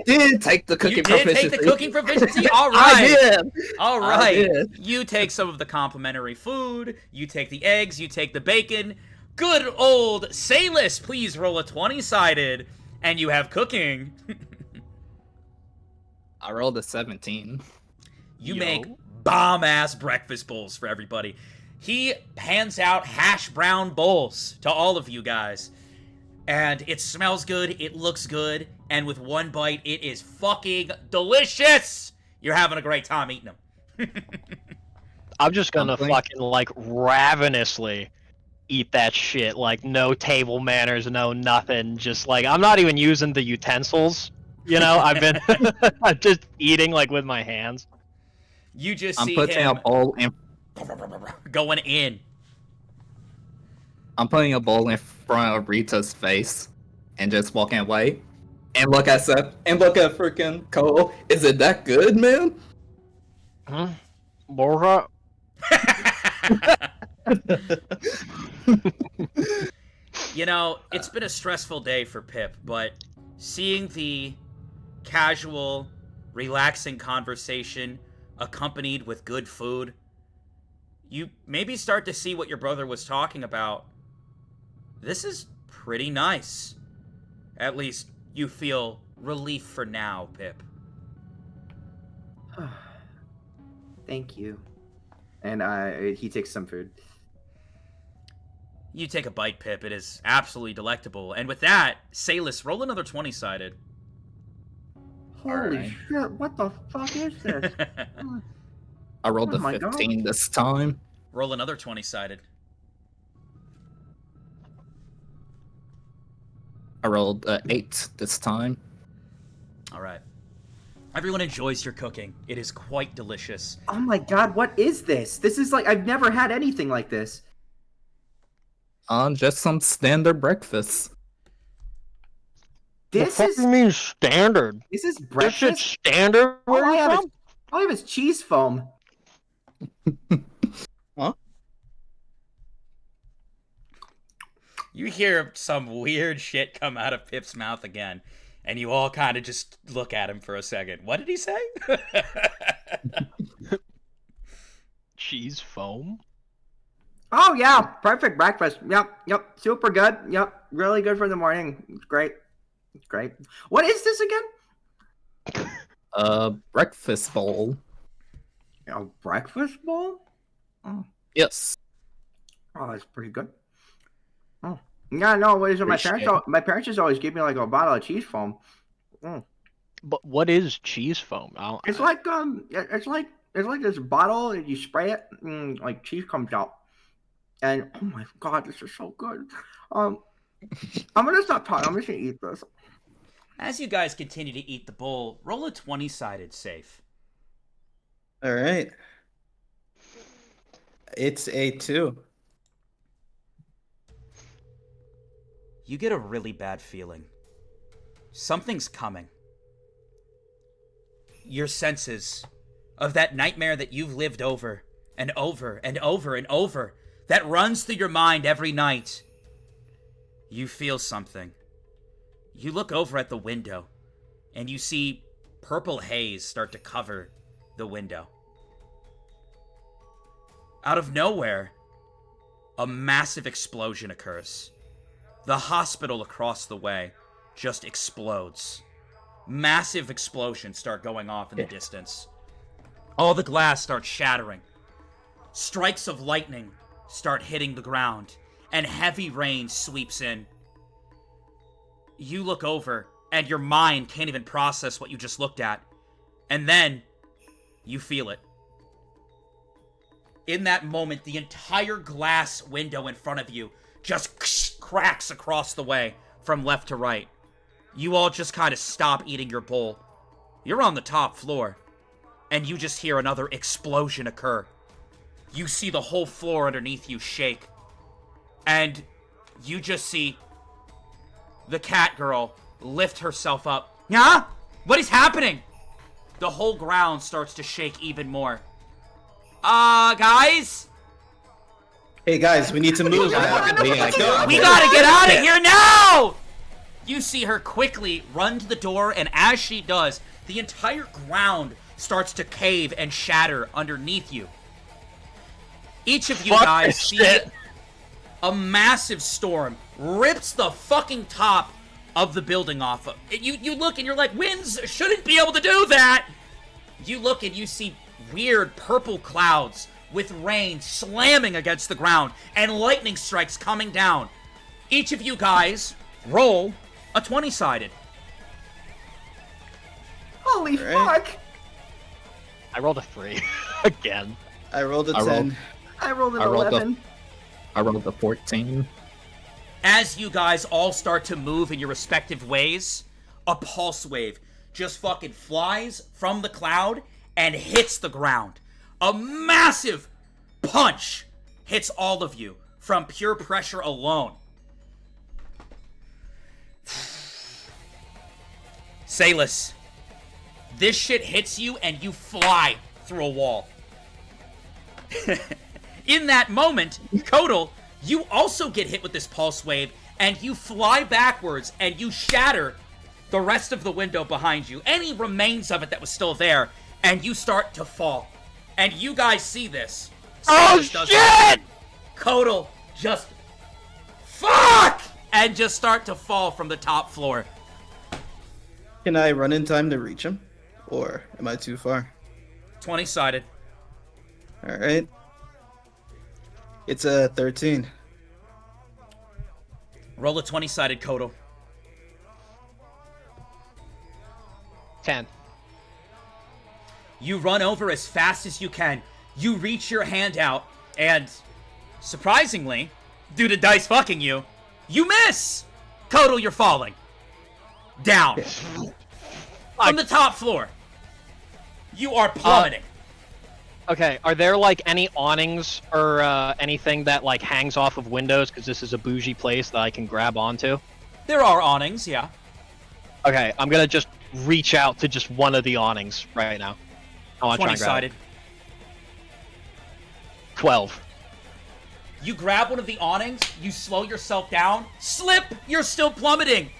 did take the cooking proficiency. You did take the cooking proficiency? All right. I did. All right. I did. You take some of the complimentary food. You take the eggs. You take the bacon. Good old Salis, please roll a 20-sided, and you have cooking. I rolled a 17. You make bomb-ass breakfast bowls for everybody. He hands out hash brown bowls to all of you guys. And it smells good, it looks good, and with one bite, it is fucking delicious! You're having a great time eating them. I'm just gonna fucking, like, ravenously eat that shit. Like, no table manners, no nothing. Just, like, I'm not even using the utensils. You know, I've been I'm just eating, like, with my hands. You just I'm see putting him a bowl in. going in. I'm putting a bowl in front of Rita's face and just walking away. And look at Seth. And look at freaking Cole. Is it that good, man? Huh? Borja? You know, it's been a stressful day for Pip, but seeing the casual, relaxing conversation accompanied with good food, you maybe start to see what your brother was talking about. This is pretty nice. At least you feel relief for now, Pip. Thank you. And he takes some food. You take a bite, Pip. It is absolutely delectable. And with that, Salis, roll another 20-sided. Holy shit, what the fuck is this? I rolled Oh a my 15 this time. Roll another 20-sided. I rolled 8 this time. All right. Everyone enjoys your cooking. It is quite delicious. Oh my god, what is this? This is like, I've never had anything like this. Just some standard breakfast. This what is means standard. This is This shit's breakfast? standard. Where All I you have from? is, all I have is cheese foam. Huh? You hear some weird shit come out of Pip's mouth again, and you all kind of just look at him for a second. What did he say? Cheese foam? Oh yeah, perfect breakfast. Yep, super good. Yep, really good for the morning. It's great. It's great. What is this again? Breakfast bowl. A breakfast bowl? Oh, Yes. that's pretty good. Oh, yeah, no. What is it? Appreciate My parents just always give me like a bottle of cheese foam. But what is cheese foam? It's like it's like this bottle and you spray it and like cheese comes out. And oh my god, this is so good. I'm gonna stop talking. I'm just gonna eat this. As you guys continue to eat the bowl, roll a 20-sided safe. All right. It's a 2. You get a really bad feeling. Something's coming. Your senses of that nightmare that you've lived over and over and over and over, that runs through your mind every night. You feel something. You look over at the window, and you see purple haze start to cover the window. Out of nowhere, a massive explosion occurs. The hospital across the way just explodes. Massive explosions start going off in the distance. All the glass starts shattering. Strikes of lightning start hitting the ground, and heavy rain sweeps in. You look over, and your mind can't even process what you just looked at. And then, you feel it. In that moment, the entire glass window in front of you just cracks across the way from left to right. You all just kind of stop eating your bowl. You're on the top floor, and you just hear another explosion occur. You see the whole floor underneath you shake, and you just see the cat girl lift herself up. Yeah? What is happening? The whole ground starts to shake even more. Guys? Hey guys, we need to move now. We gotta get out of here now! You see her quickly run to the door, and as she does, the entire ground starts to cave and shatter underneath you. Each of you guys see a massive storm rips the fucking top of the building off of. You look and you're like, winds shouldn't be able to do that! You look and you see weird purple clouds with rain slamming against the ground and lightning strikes coming down. Each of you guys roll a 20-sided. Holy fuck! I rolled a 3 again. I rolled a 10. I rolled an I rolled 11. I rolled a 14. As you guys all start to move in your respective ways, a pulse wave just fucking flies from the cloud and hits the ground. A massive punch hits all of you from pure pressure alone. Salus, this shit hits you and you fly through a wall. In that moment, Kodal, you also get hit with this pulse wave and you fly backwards and you shatter the rest of the window behind you, any remains of it that was still there, and you start to fall. And you guys see this. Oh shit! Kodal just fuck and just start to fall from the top floor. Can I run in time to reach him? Or am I too far? 20-sided. Alright. It's a 13. Roll a 20-sided, Kodal. 10. You run over as fast as you can. You reach your hand out, and surprisingly, due to dice fucking you, you miss! Kodal, you're falling. Down. On the top floor. You are plummeting. Okay, are there like any awnings or anything that like hangs off of windows? Because this is a bougie place that I can grab onto. There are awnings, yeah. Okay, I'm gonna just reach out to just one of the awnings right now. I want to try and grab it. 20-sided. 12. You grab one of the awnings, you slow yourself down, slip, you're still plummeting.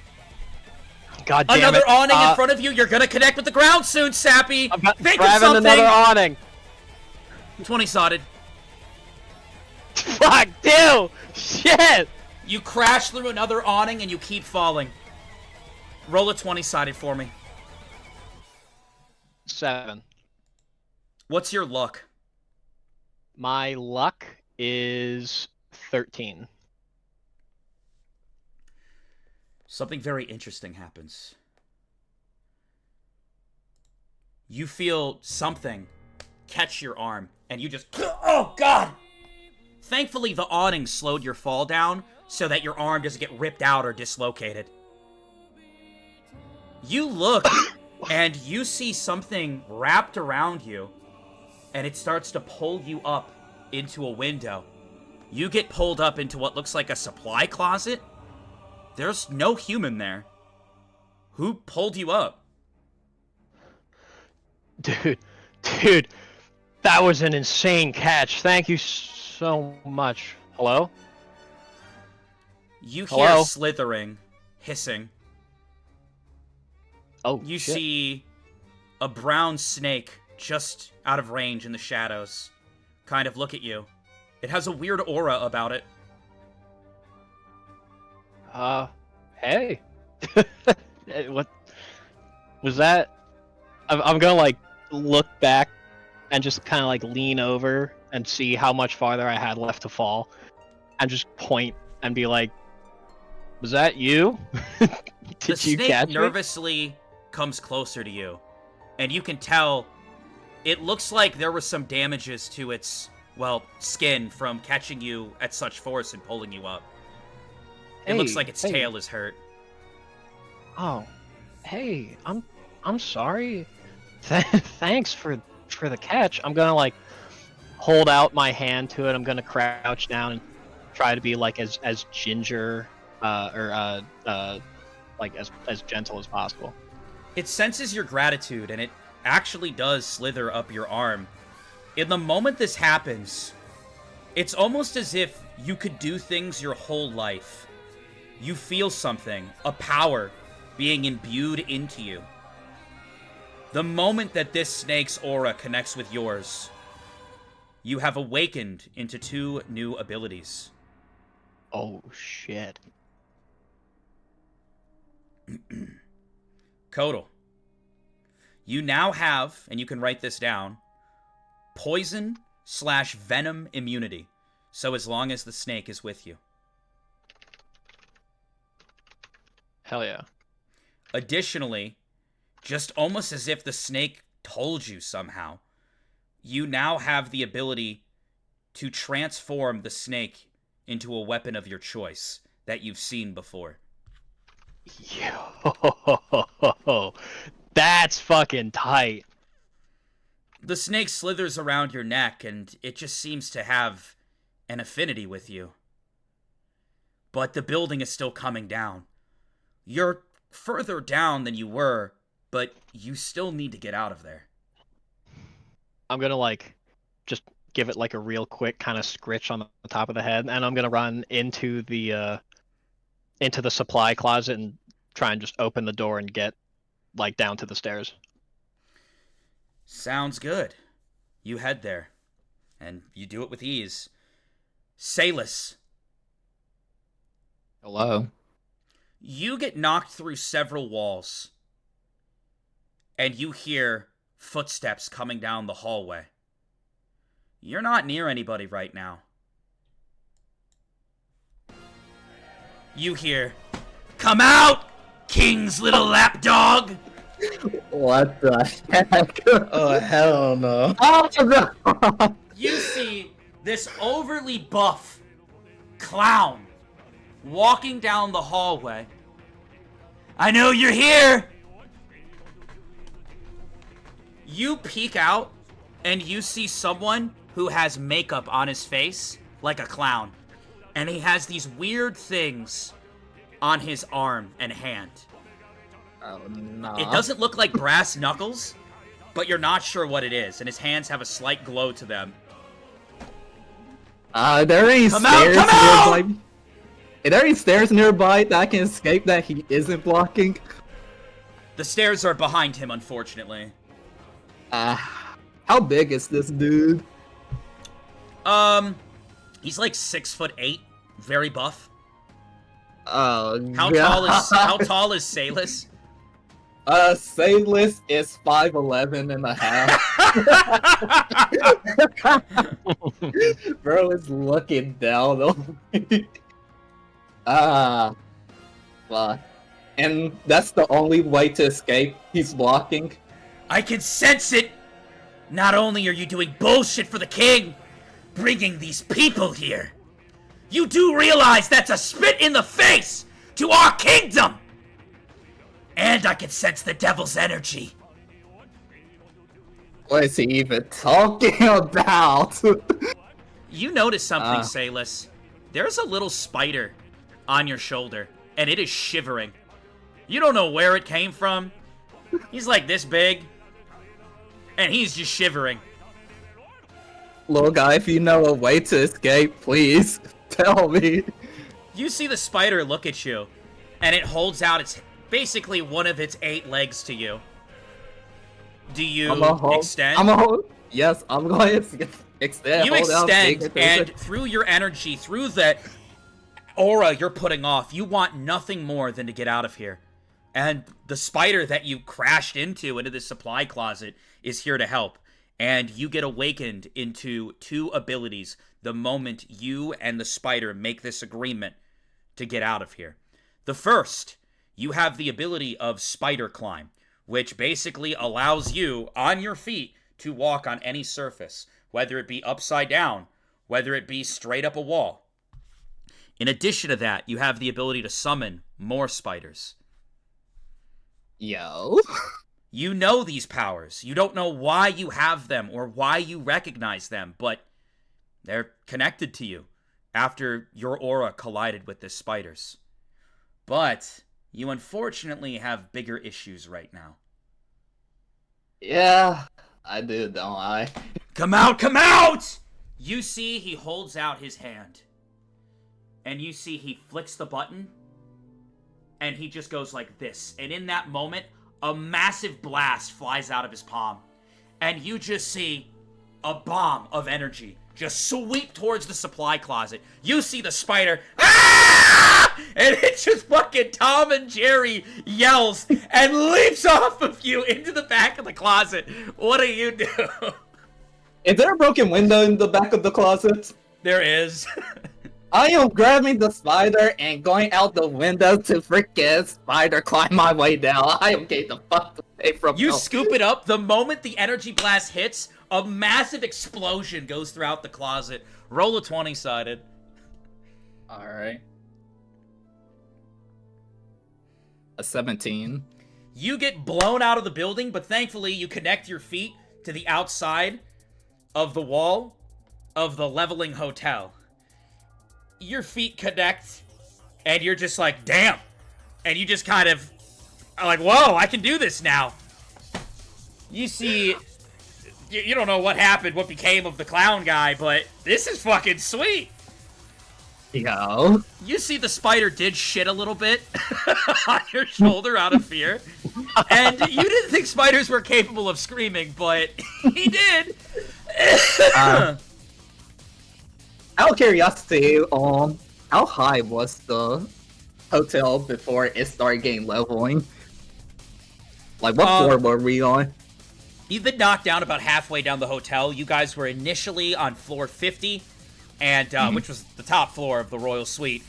God damn Another it. awning in front of you, you're gonna connect with the ground soon, Sappy. I'm Think of grabbing something. another awning. 20-sided. Fuck, dude! Shit! You crash through another awning and you keep falling. Roll a 20-sided for me. 7. What's your luck? My luck is 13. Something very interesting happens. You feel something catch your arm, and you just... Oh, God! Thankfully, the awning slowed your fall down so that your arm doesn't get ripped out or dislocated. You look, and you see something wrapped around you, and it starts to pull you up into a window. You get pulled up into what looks like a supply closet. There's no human there. Who pulled you up? Dude, that was an insane catch. Thank you so much. Hello? You hear Hello? slithering, hissing. Oh, You shit. see a brown snake just out of range in the shadows kind of look at you. It has a weird aura about it. Hey. What was that? I'm gonna like look back and just kind of like lean over and see how much farther I had left to fall, and just point and be like, "Was that you? The Did you snake catch me?" nervously comes closer to you, and you can tell it looks like there were some damages to its, well, skin from catching you at such force and pulling you up. It looks like its tail is hurt. Oh, hey, I'm sorry. Thanks for the catch. I'm gonna like hold out my hand to it. I'm gonna crouch down and try to be like as ginger like as gentle as possible. It senses your gratitude, and it actually does slither up your arm. In the moment this happens, it's almost as if you could do things your whole life. You feel something, a power, being imbued into you. The moment that this snake's aura connects with yours, you have awakened into 2 new abilities. Oh shit. Kodal, you now have, and you can write this down, poison/venom immunity. So as long as the snake is with you. Hell yeah. Additionally, just almost as if the snake told you somehow, you now have the ability to transform the snake into a weapon of your choice that you've seen before. Yo, that's fucking tight. The snake slithers around your neck, and it just seems to have an affinity with you. But the building is still coming down. You're further down than you were, but you still need to get out of there. I'm gonna like just give it like a real quick kind of scritch on the top of the head, and I'm gonna run into the supply closet and try and just open the door and get like down to the stairs. Sounds good. You head there, and you do it with ease. Salus, Hello. you get knocked through several walls, and you hear footsteps coming down the hallway. You're not near anybody right now. You hear, "Come out, King's little lapdog!" What the heck? Oh, hell no. Oh, no. You see this overly buff clown walking down the hallway. "I know you're here!" You peek out, and you see someone who has makeup on his face, like a clown. And he has these weird things on his arm and hand. Oh, no. It doesn't look like brass knuckles, but you're not sure what it is, and his hands have a slight glow to them. Are there any Come out, stairs come out! nearby? Are there any stairs nearby that I can escape that he isn't blocking? The stairs are behind him, unfortunately. How big is this dude? He's like 6'8", very buff. Oh, How tall is Salus? Sailus is 5'11" and a half. Bro is looking down on me. Fuck. And that's the only way to escape. He's blocking. I can sense it! Not only are you doing bullshit for the king, bringing these people here, you do realize that's a spit in the face to our kingdom! And I can sense the devil's energy. What is he even talking about? You notice something, Salus. There's a little spider on your shoulder, and it is shivering. You don't know where it came from. He's like this big, and he's just shivering. Little guy, if you know a way to escape, please tell me. You see the spider look at you, and it holds out its basically one of its 8 legs to you. Do you extend? Yes, I'm going to extend. You extend, and through your energy, through the aura you're putting off, you want nothing more than to get out of here. And the spider that you crashed into this supply closet is here to help. And you get awakened into 2 abilities the moment you and the spider make this agreement to get out of here. The first, you have the ability of spider climb, which basically allows you, on your feet, to walk on any surface, whether it be upside down, whether it be straight up a wall. In addition to that, you have the ability to summon more spiders. Yo. You know these powers. You don't know why you have them or why you recognize them, but they're connected to you after your aura collided with the spiders. But you unfortunately have bigger issues right now. Yeah, I do, don't I? Come out, come out! You see he holds out his hand. And you see he flicks the button. And he just goes like this. And in that moment, a massive blast flies out of his palm. And you just see a bomb of energy just sweep towards the supply closet. You see the spider, ah! And it just fucking Tom and Jerry yells and leaps off of you into the back of the closet. What do you do? Is there a broken window in the back of the closet? There is. I am grabbing the spider and going out the window to freaking spider climb my way down. I am getting the fuck away from you. Scoop it up. The moment the energy blast hits, a massive explosion goes throughout the closet. Roll a 20-sided. Alright. A 17. You get blown out of the building, but thankfully you connect your feet to the outside of the wall of the leveling hotel. Your feet connect, and you're just like, damn. And you just kind of are like, whoa, I can do this now. You see, you don't know what happened, what became of the clown guy, but this is fucking sweet. Yo. You see the spider did shit a little bit on your shoulder out of fear. And you didn't think spiders were capable of screaming, but he did. Out of curiosity, how high was the hotel before it started getting leveling? Like, what floor were we on? You've been knocked down about halfway down the hotel. You guys were initially on floor 50, and which was the top floor of the royal suite.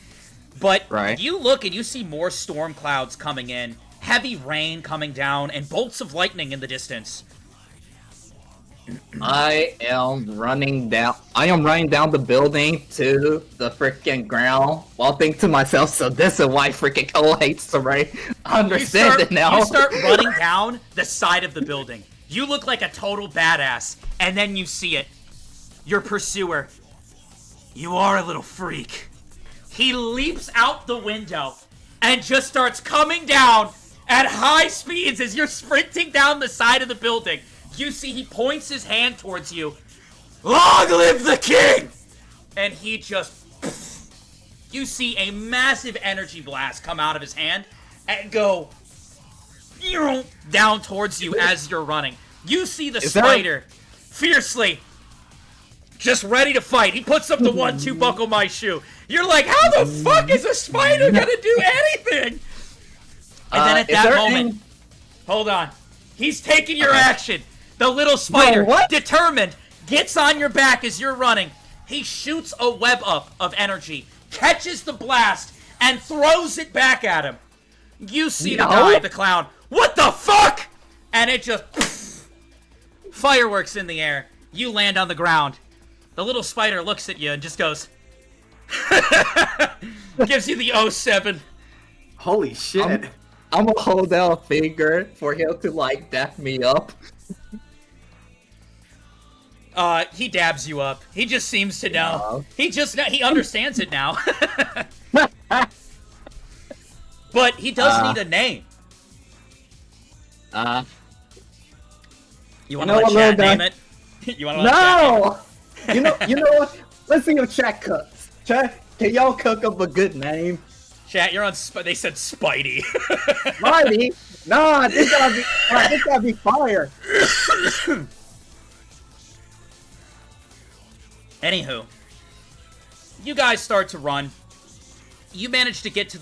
But you look and you see more storm clouds coming in, heavy rain coming down, and bolts of lightning in the distance. I am running down the building to the freaking ground while thinking to myself, so this is why freaking Cole hates the rain. I understand it now. You start running down the side of the building. You look like a total badass, and then you see it. Your pursuer. You are a little freak. He leaps out the window and just starts coming down at high speeds as you're sprinting down the side of the building. You see he points his hand towards you. Long live the king! And he just... You see a massive energy blast come out of his hand and go down towards you as you're running. You see the spider fiercely just ready to fight. He puts up the 1-2 buckle my shoe. You're like, how the fuck is a spider gonna do anything? And then at that moment, hold on. He's taking your action. The little spider, determined, gets on your back as you're running. He shoots a web up of energy, catches the blast, and throws it back at him. You see the guy, the clown. What the fuck? And it just... fireworks in the air. You land on the ground. The little spider looks at you and just goes... gives you the 07. Holy shit. I'm gonna hold out a finger for him to, like, dap me up. He dabs you up. He just seems to know. He understands it now. But he does need a name. You wanna let chat name it? You wanna let chat name it? You know what? Let's see if chat cooks. Chat, can y'all cook up a good name? Chat, you're on. They said Spidey. Spidey? Nah, this gotta be fire. Anywho, you guys start to run. You manage to get to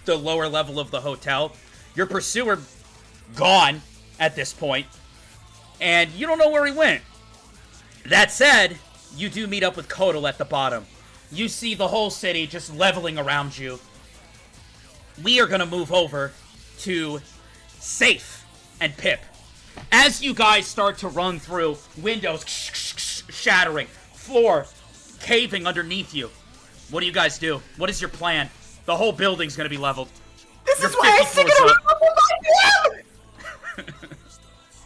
the lower level of the hotel. Your pursuer gone at this point, and you don't know where he went. That said, you do meet up with Kodal at the bottom. You see the whole city just leveling around you. We are gonna move over to Safe and Pip. As you guys start to run through, windows shattering, floor caving underneath you. What do you guys do? What is your plan? The whole building's gonna be leveled. This is why I stick it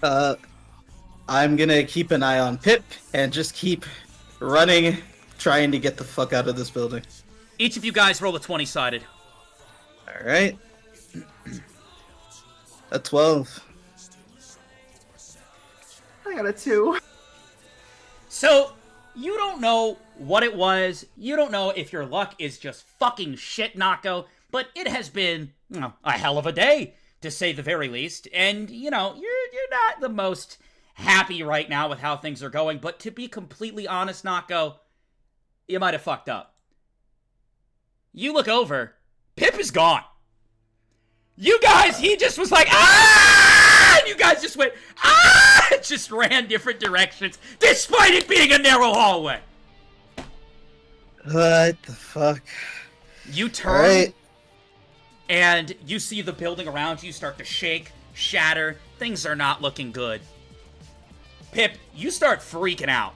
around. I'm gonna keep an eye on Pip and just keep running, trying to get the fuck out of this building. Each of you guys roll a 20-sided. Alright. A 12. I got a 2. So, you don't know what it was. You don't know if your luck is just fucking shit, Nako. But it has been a hell of a day, to say the very least. And, you know, you're not the most happy right now with how things are going. But to be completely honest, Nako, you might have fucked up. You look over. Pip is gone. You guys, he just was like, ah! And you guys just went, ah! Just ran different directions, despite it being a narrow hallway. What the fuck? You turn, and you see the building around you start to shake, shatter. Things are not looking good. Pip, you start freaking out.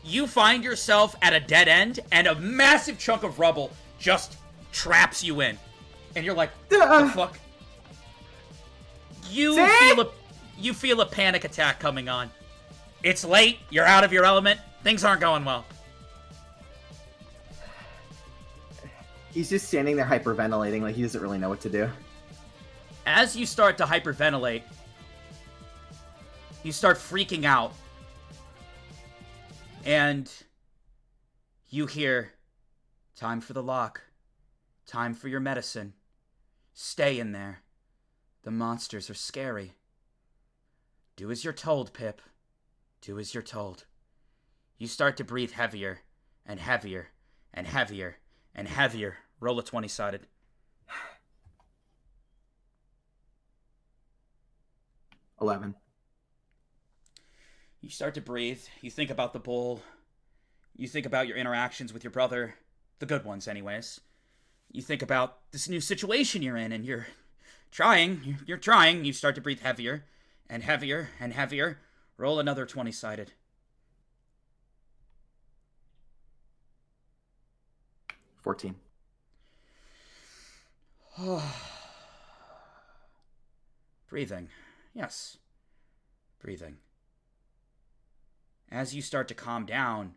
You find yourself at a dead end, and a massive chunk of rubble just traps you in. And you're like, what the fuck? You feel a panic attack coming on. It's late, you're out of your element, things aren't going well. He's just standing there hyperventilating like he doesn't really know what to do. As you start to hyperventilate, you start freaking out. And you hear, time for the lock. Time for your medicine. Stay in there. The monsters are scary. Do as you're told, Pip. Do as you're told. You start to breathe heavier and heavier and heavier and heavier. Roll a 20-sided. 11. You start to breathe. You think about the bowl. You think about your interactions with your brother. The good ones, anyways. You think about this new situation you're in, and you're trying. You start to breathe heavier and heavier and heavier. Roll another 20-sided. 14. Breathing. Yes. Breathing. As you start to calm down,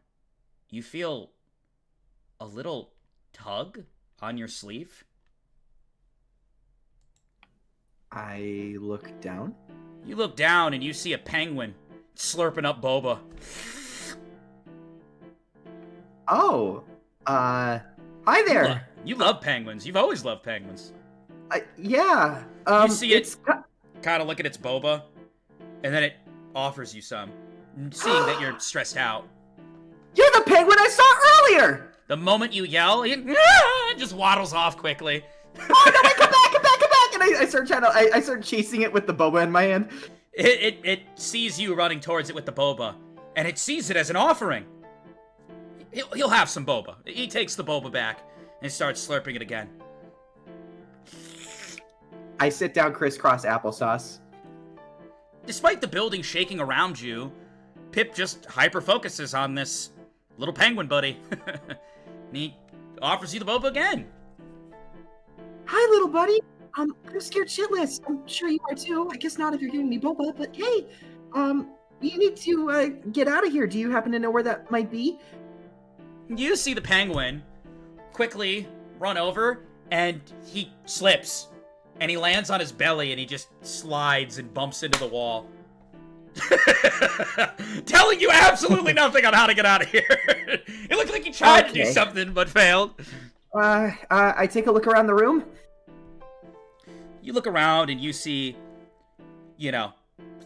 you feel a little tug on your sleeve. I look down. You look down and you see a penguin slurping up boba. Oh, hi there. You love penguins. You've always loved penguins. Yeah. You see it kind of look at its boba, and then it offers you some, seeing that you're stressed out. You're the penguin I saw earlier! The moment you yell, he just waddles off quickly. Oh no, wait, come back, come back, come back! And I start chasing it with the boba in my hand. It sees you running towards it with the boba, and it sees it as an offering. He'll have some boba. He takes the boba back and starts slurping it again. I sit down crisscross applesauce. Despite the building shaking around you, Pip just hyper-focuses on this little penguin buddy. And he offers you the boba again. Hi, little buddy. I'm scared shitless. I'm sure you are too. I guess not if you're giving me boba, but hey, you need to get out of here. Do you happen to know where that might be? You see the penguin quickly run over, and he slips. And he lands on his belly, and he just slides and bumps into the wall. Telling you absolutely nothing on how to get out of here. It looked like he tried to do something, but failed. I take a look around the room. You look around, and you see,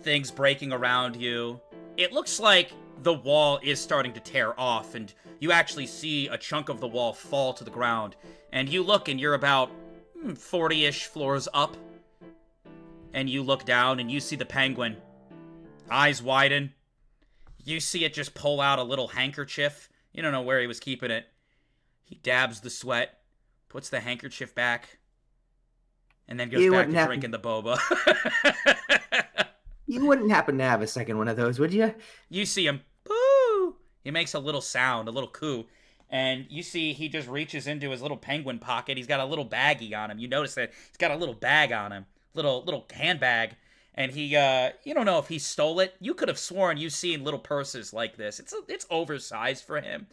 things breaking around you. It looks like the wall is starting to tear off, and you actually see a chunk of the wall fall to the ground. And you look, and you're about 40-ish floors up. And you look down, and you see the penguin. Eyes widen. You see it just pull out a little handkerchief. You don't know where he was keeping it. He dabs the sweat, puts the handkerchief back, and then goes back to drinking the boba. You wouldn't happen to have a second one of those, would you? You see him. Boo! He makes a little sound, a little coo. And you see he just reaches into his little penguin pocket. He's got a little baggie on him. You notice that he's got a little bag on him. Little handbag. And he, you don't know if he stole it. You could have sworn you've seen little purses like this. It's oversized for him.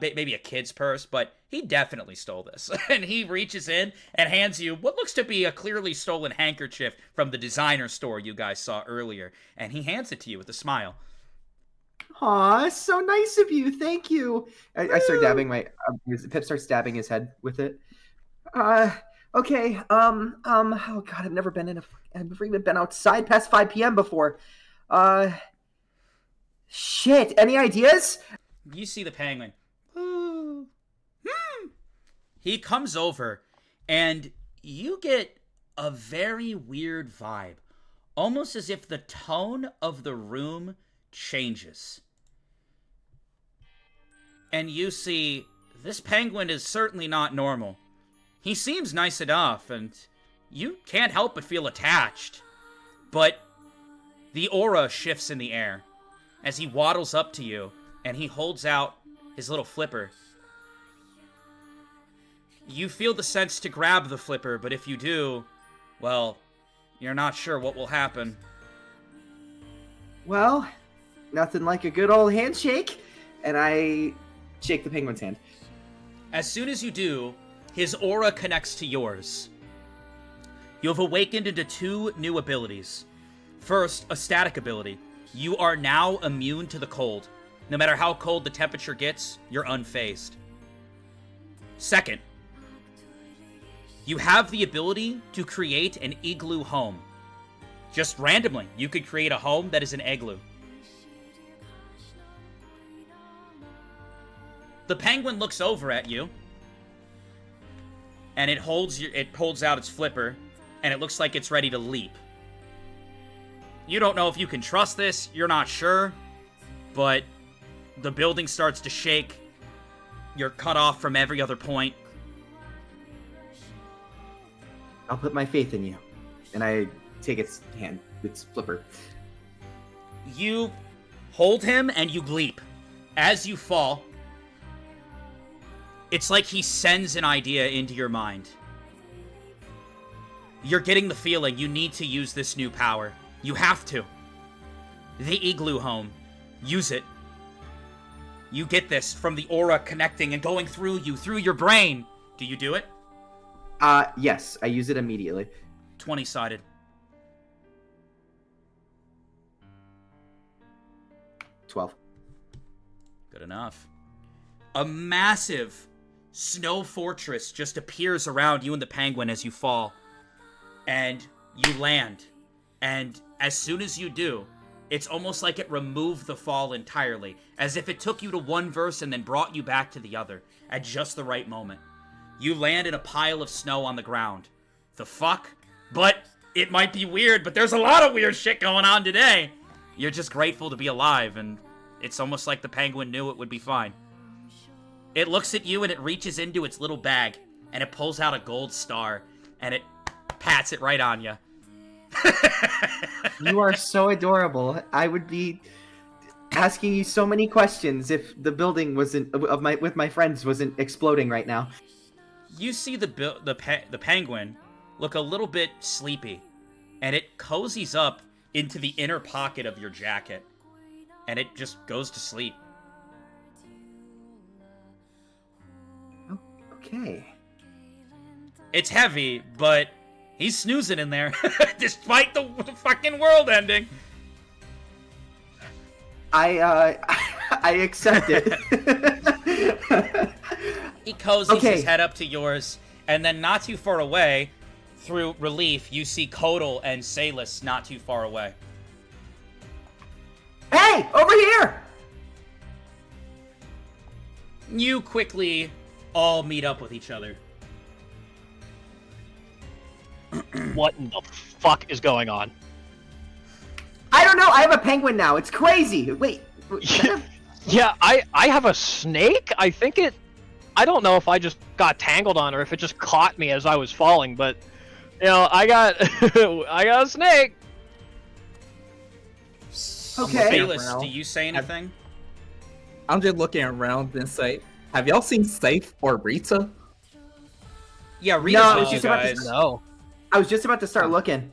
Maybe a kid's purse, but he definitely stole this. And he reaches in and hands you what looks to be a clearly stolen handkerchief from the designer store you guys saw earlier. And he hands it to you with a smile. Aw, so nice of you. Thank you. I start dabbing Pip starts dabbing his head with it. Okay. Oh God, I've never even been outside past 5 p.m. before. Shit. Any ideas? You see the penguin. He comes over, and you get a very weird vibe. Almost as if the tone of the room changes. And you see, this penguin is certainly not normal. He seems nice enough, and you can't help but feel attached. But the aura shifts in the air as he waddles up to you, and he holds out his little flipper. You feel the sense to grab the flipper, but if you do, well, you're not sure what will happen. Well, nothing like a good old handshake, and I shake the penguin's hand. As soon as you do, his aura connects to yours. You have awakened into 2 new abilities. First, a static ability. You are now immune to the cold. No matter how cold the temperature gets, you're unfazed. Second, you have the ability to create an igloo home. Just randomly, you could create a home that is an igloo. The penguin looks over at you, and it holds out its flipper, and it looks like it's ready to leap. You don't know if you can trust this, you're not sure, but the building starts to shake. You're cut off from every other point. I'll put my faith in you. And I take its hand, its flipper. You hold him and you leap. As you fall, it's like he sends an idea into your mind. You're getting the feeling you need to use this new power. You have to. The igloo home. Use it. You get this from the aura connecting and going through you, through your brain. Do you do it? Yes, I use it immediately. 20-sided. $12. Good enough. A massive snow fortress just appears around you and the penguin as you fall. And you land. And as soon as you do, it's almost like it removed the fall entirely, as if it took you to one verse and then brought you back to the other at just the right moment. You land in a pile of snow on the ground. The fuck? But it might be weird, but there's a lot of weird shit going on today. You're just grateful to be alive, and it's almost like the penguin knew it would be fine. It looks at you and it reaches into its little bag, and it pulls out a gold star, and it pats it right on you. You are so adorable. I would be asking you so many questions if the building wasn't with my friends wasn't exploding right now. You see the penguin look a little bit sleepy, and it cozies up into the inner pocket of your jacket, and it just goes to sleep. Okay. It's heavy, but he's snoozing in there, despite the fucking world ending. I accept it. He cozies his head up to yours, and then not too far away, through relief, you see Kodal and Salus not too far away. Hey, over here! You quickly all meet up with each other. What in the fuck is going on? I don't know. I have a penguin now. It's crazy. Wait. Yeah, I have a snake. I think it. I don't know if I just got tangled on or if it just caught me as I was falling, but you know, I got I got a snake. Okay. Salus, do you say anything? I'm just looking around and say, have y'all seen Safe or Rita? Yeah, Rita's No, with you she's about to- guys. No. I was just about to start looking.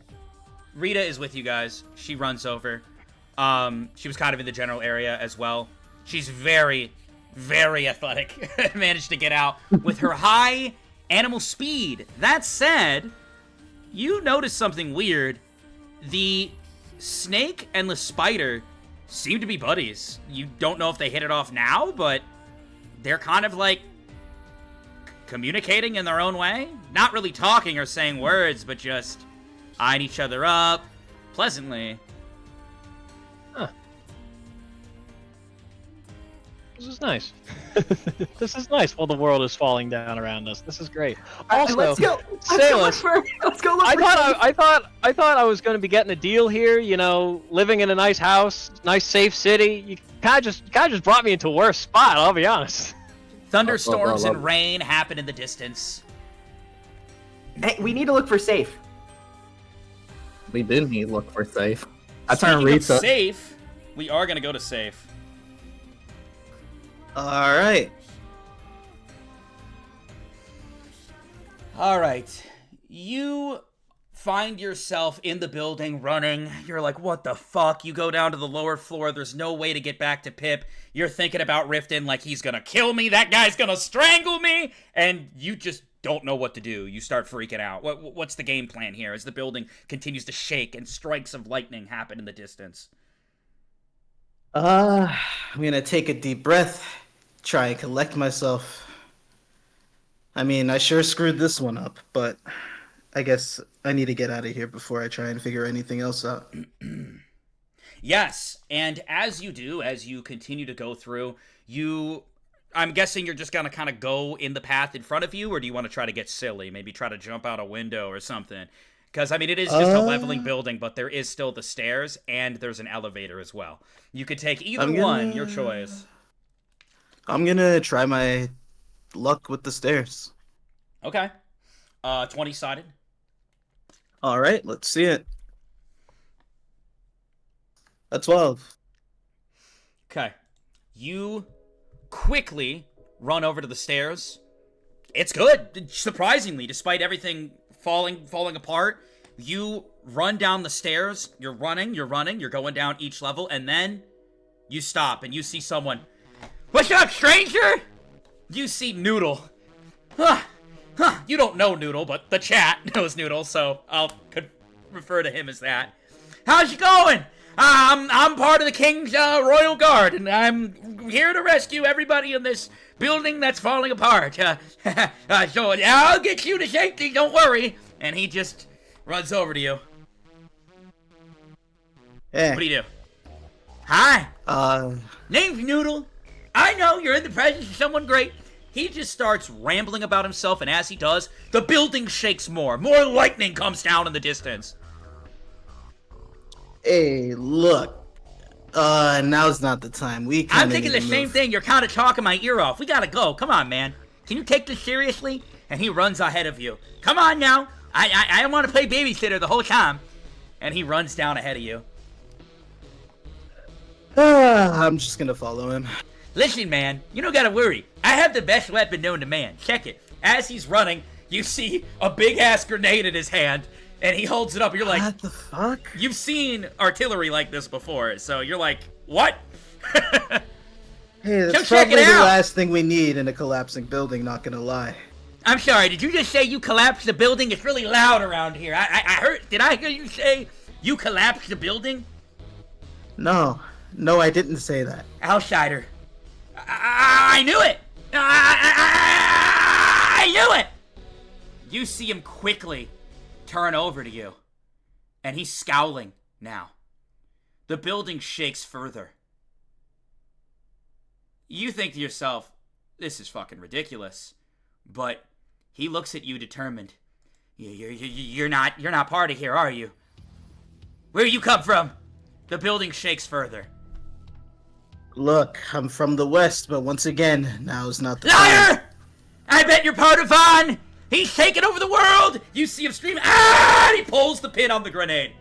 Rita is with you guys. She runs over. She was kind of in the general area as well. She's very, very athletic. Managed to get out with her high animal speed. That said, you notice something weird. The snake and the spider seem to be buddies. You don't know if they hit it off now, but they're kind of like communicating in their own way. Not really talking or saying words, but just eyeing each other up pleasantly. Huh. This is nice. This is nice while the world is falling down around us. This is great. Also, let's go. Salus, Let's go look I for thought I was going to be getting a deal here. You know, living in a nice house, nice safe city. You kind of just brought me into a worse spot. I'll be honest. Thunderstorms and rain happen in the distance. Hey, we need to look for Safe. We did need to look for Safe. I Speaking turned of Rita. safe, we are gonna go to safe. All right. All right, you find yourself in the building running. You're like, what the fuck? You go down to the lower floor. There's no way to get back to Pip. You're thinking about Riftton like he's gonna kill me. That guy's gonna strangle me. And you just don't know what to do. You start freaking out. What's the game plan here as the building continues to shake and strikes of lightning happen in the distance? I'm gonna take a deep breath, try and collect myself. I mean, I sure screwed this one up, but I guess I need to get out of here before I try and figure anything else out. Yes, and as you do, as you continue to go through, I'm guessing you're just gonna kind of go in the path in front of you, or do you want to try to get silly? Maybe try to jump out a window or something? Because, I mean, it is just a leveling building, but there is still the stairs, and there's an elevator as well. You could take either one, your choice. I'm gonna try my luck with the stairs. Okay. 20-sided. All right, let's see it. A 12. Okay. You quickly run over to the stairs. It's good. Surprisingly, despite everything falling apart, you run down the stairs. You're running, you're going down each level, and then you stop and you see someone. What's up, stranger? You see Noodle. You don't know Noodle, but the chat knows Noodle, so could refer to him as that. How's it going? I'm part of the King's Royal Guard, and I'm here to rescue everybody in this building that's falling apart. So I'll get you to safety, don't worry. And he just runs over to you. Hey, What do you do? Hi. Uh, Name's Noodle. I know you're in the presence of someone great. He just starts rambling about himself, and as he does, the building shakes more. More lightning comes down in the distance. hey, look. Now's not the time. I'm thinking the same thing. You're kind of talking my ear off. We gotta go. Come on, man. Can you take this seriously? And he runs ahead of you. Come on now. I don't want to play babysitter the whole time. And he runs down ahead of you. I'm just gonna follow him. Listen, man, you don't gotta worry. I have the best weapon known to man. Check it. As he's running, you see a big-ass grenade in his hand, and he holds it up, and you're like... What the fuck? You've seen artillery like this before, so you're like, what? Hey, that's Come check probably it the out. last thing we need in a collapsing building, not gonna lie. I'm sorry, did you just say you collapsed the building? It's really loud around here. I heard... Did I hear you say you collapsed the building? No, I didn't say that. Outsider. I knew it! I knew it! You see him quickly turn over to you. And he's scowling now. The building shakes further. You think to yourself, this is fucking ridiculous. But he looks at you determined. You're not part of here, are you? Where you come from? The building shakes further. Look, I'm from the West, but once again, now's not the Liar! time. I bet you're part of Vaughn! He's taking over the world! You see him scream, ah! And he pulls the pin on the grenade.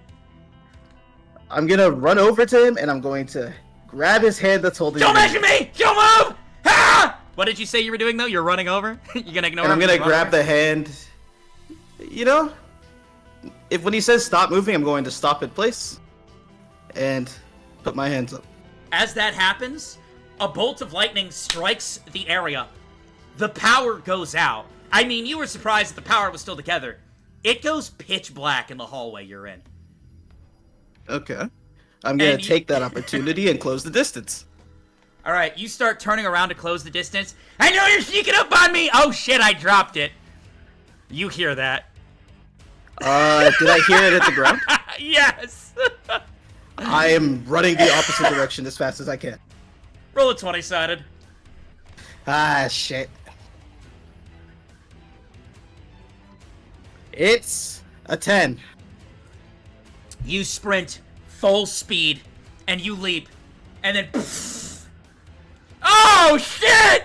I'm gonna run over to him, and I'm going to grab his hand that's holding Don't the mention me! Don't move! Ah! What did you say you were doing, though? You're running over? You're gonna ignore And him? I'm gonna Run grab over? the hand. You know, if when he says stop moving, I'm going to stop in place and put my hands up. As that happens, a bolt of lightning strikes the area. The power goes out. I mean, you were surprised that the power was still together. It goes pitch black in the hallway you're in. Okay. I'm gonna And you- take that opportunity and close the distance. Alright, you start turning around to close the distance. I know you're sneaking up on me! Oh shit, I dropped it. You hear that. Did I hear it at the ground? Yes! I am running the opposite direction as fast as I can. Roll a 20-sided. Ah, shit. It's a 10. You sprint full speed, and you leap, and then... Oh, shit!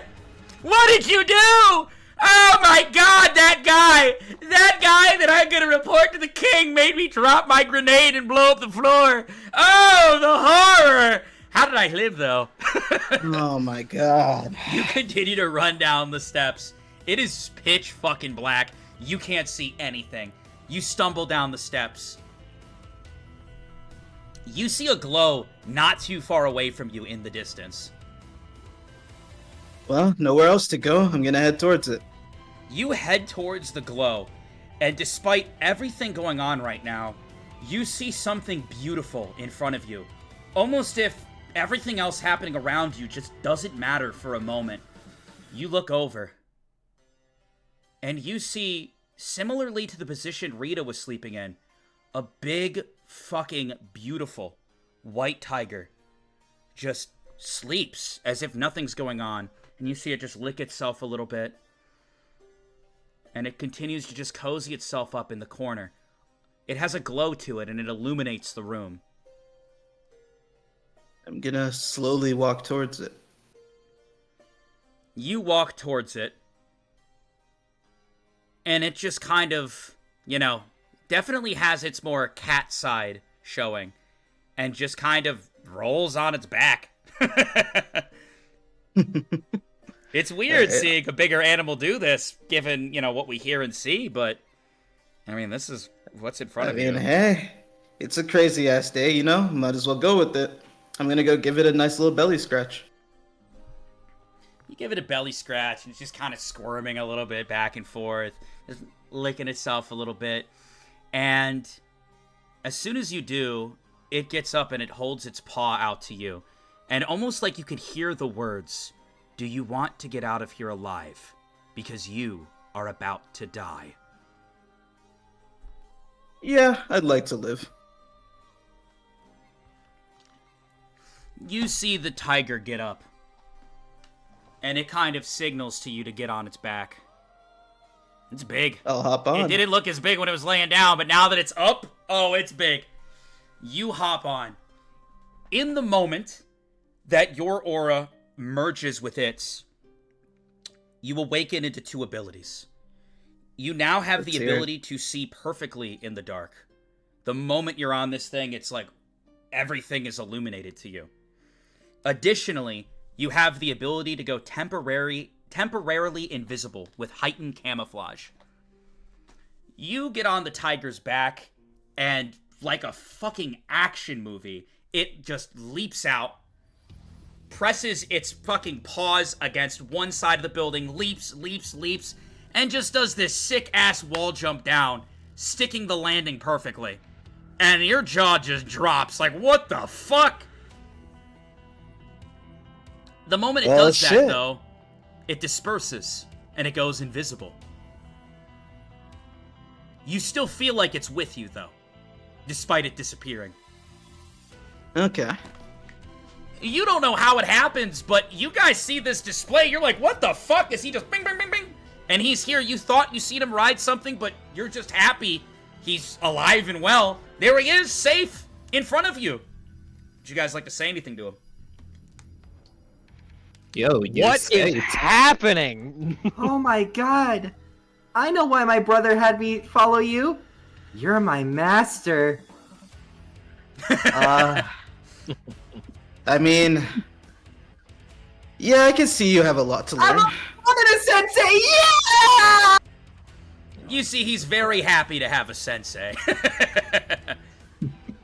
What did you do? Oh my god, that guy that I'm gonna report to the king made me drop my grenade and blow up the floor. Oh, the horror! How did I live, though? Oh my god. You continue to run down the steps. It is pitch fucking black. You can't see anything. You stumble down the steps. You see a glow not too far away from you in the distance. Well, nowhere else to go. I'm gonna head towards it. You head towards the glow, and despite everything going on right now, you see something beautiful in front of you. Almost if everything else happening around you just doesn't matter for a moment. You look over, and you see, similarly to the position Rita was sleeping in, a big, fucking beautiful white tiger just sleeps as if nothing's going on. And you see it just lick itself a little bit. And it continues to just cozy itself up in the corner. It has a glow to it, and it illuminates the room. I'm gonna slowly walk towards it. You walk towards it. And it just kind of, you know, definitely has its more cat side showing. And just kind of rolls on its back. It's weird seeing a bigger animal do this, given, you know, what we hear and see, but, I mean, this is what's in front of you. Hey, it's a crazy ass day, you know? Might as well go with it. I'm gonna go give it a nice little belly scratch. You give it a belly scratch, and it's just kind of squirming a little bit back and forth, just licking itself a little bit, and as soon as you do, it gets up and it holds its paw out to you, and almost like you could hear the words, "Do you want to get out of here alive? Because you are about to die." Yeah, I'd like to live. You see the tiger get up. And it kind of signals to you to get on its back. It's big. I'll hop on. It didn't look as big when it was laying down, but now that it's up, oh, it's big. You hop on. In the moment that your aura merges with its, you awaken into 2 abilities. You now have the ability to see perfectly in the dark. The moment you're on this thing, it's like everything is illuminated to you. Additionally, you have the ability to go temporarily invisible with heightened camouflage. You get on the tiger's back, and like a fucking action movie, it just leaps out, presses its fucking paws against one side of the building, leaps, and just does this sick-ass wall jump down, sticking the landing perfectly. And your jaw just drops, like, what the fuck? The moment it does that, though, it disperses, and it goes invisible. You still feel like it's with you, though, despite it disappearing. Okay. You don't know how it happens, but you guys see this display, you're like, what the fuck? Is he just bing, bing, bing, bing? And he's here, you thought you seen him ride something, but you're just happy he's alive and well. There he is, safe, in front of you. Would you guys like to say anything to him? Yo, What is happening? Oh my god. I know why my brother had me follow you. You're my master. I mean, yeah, I can see you have a lot to learn. I'm a sensei, yeah! You see, he's very happy to have a sensei.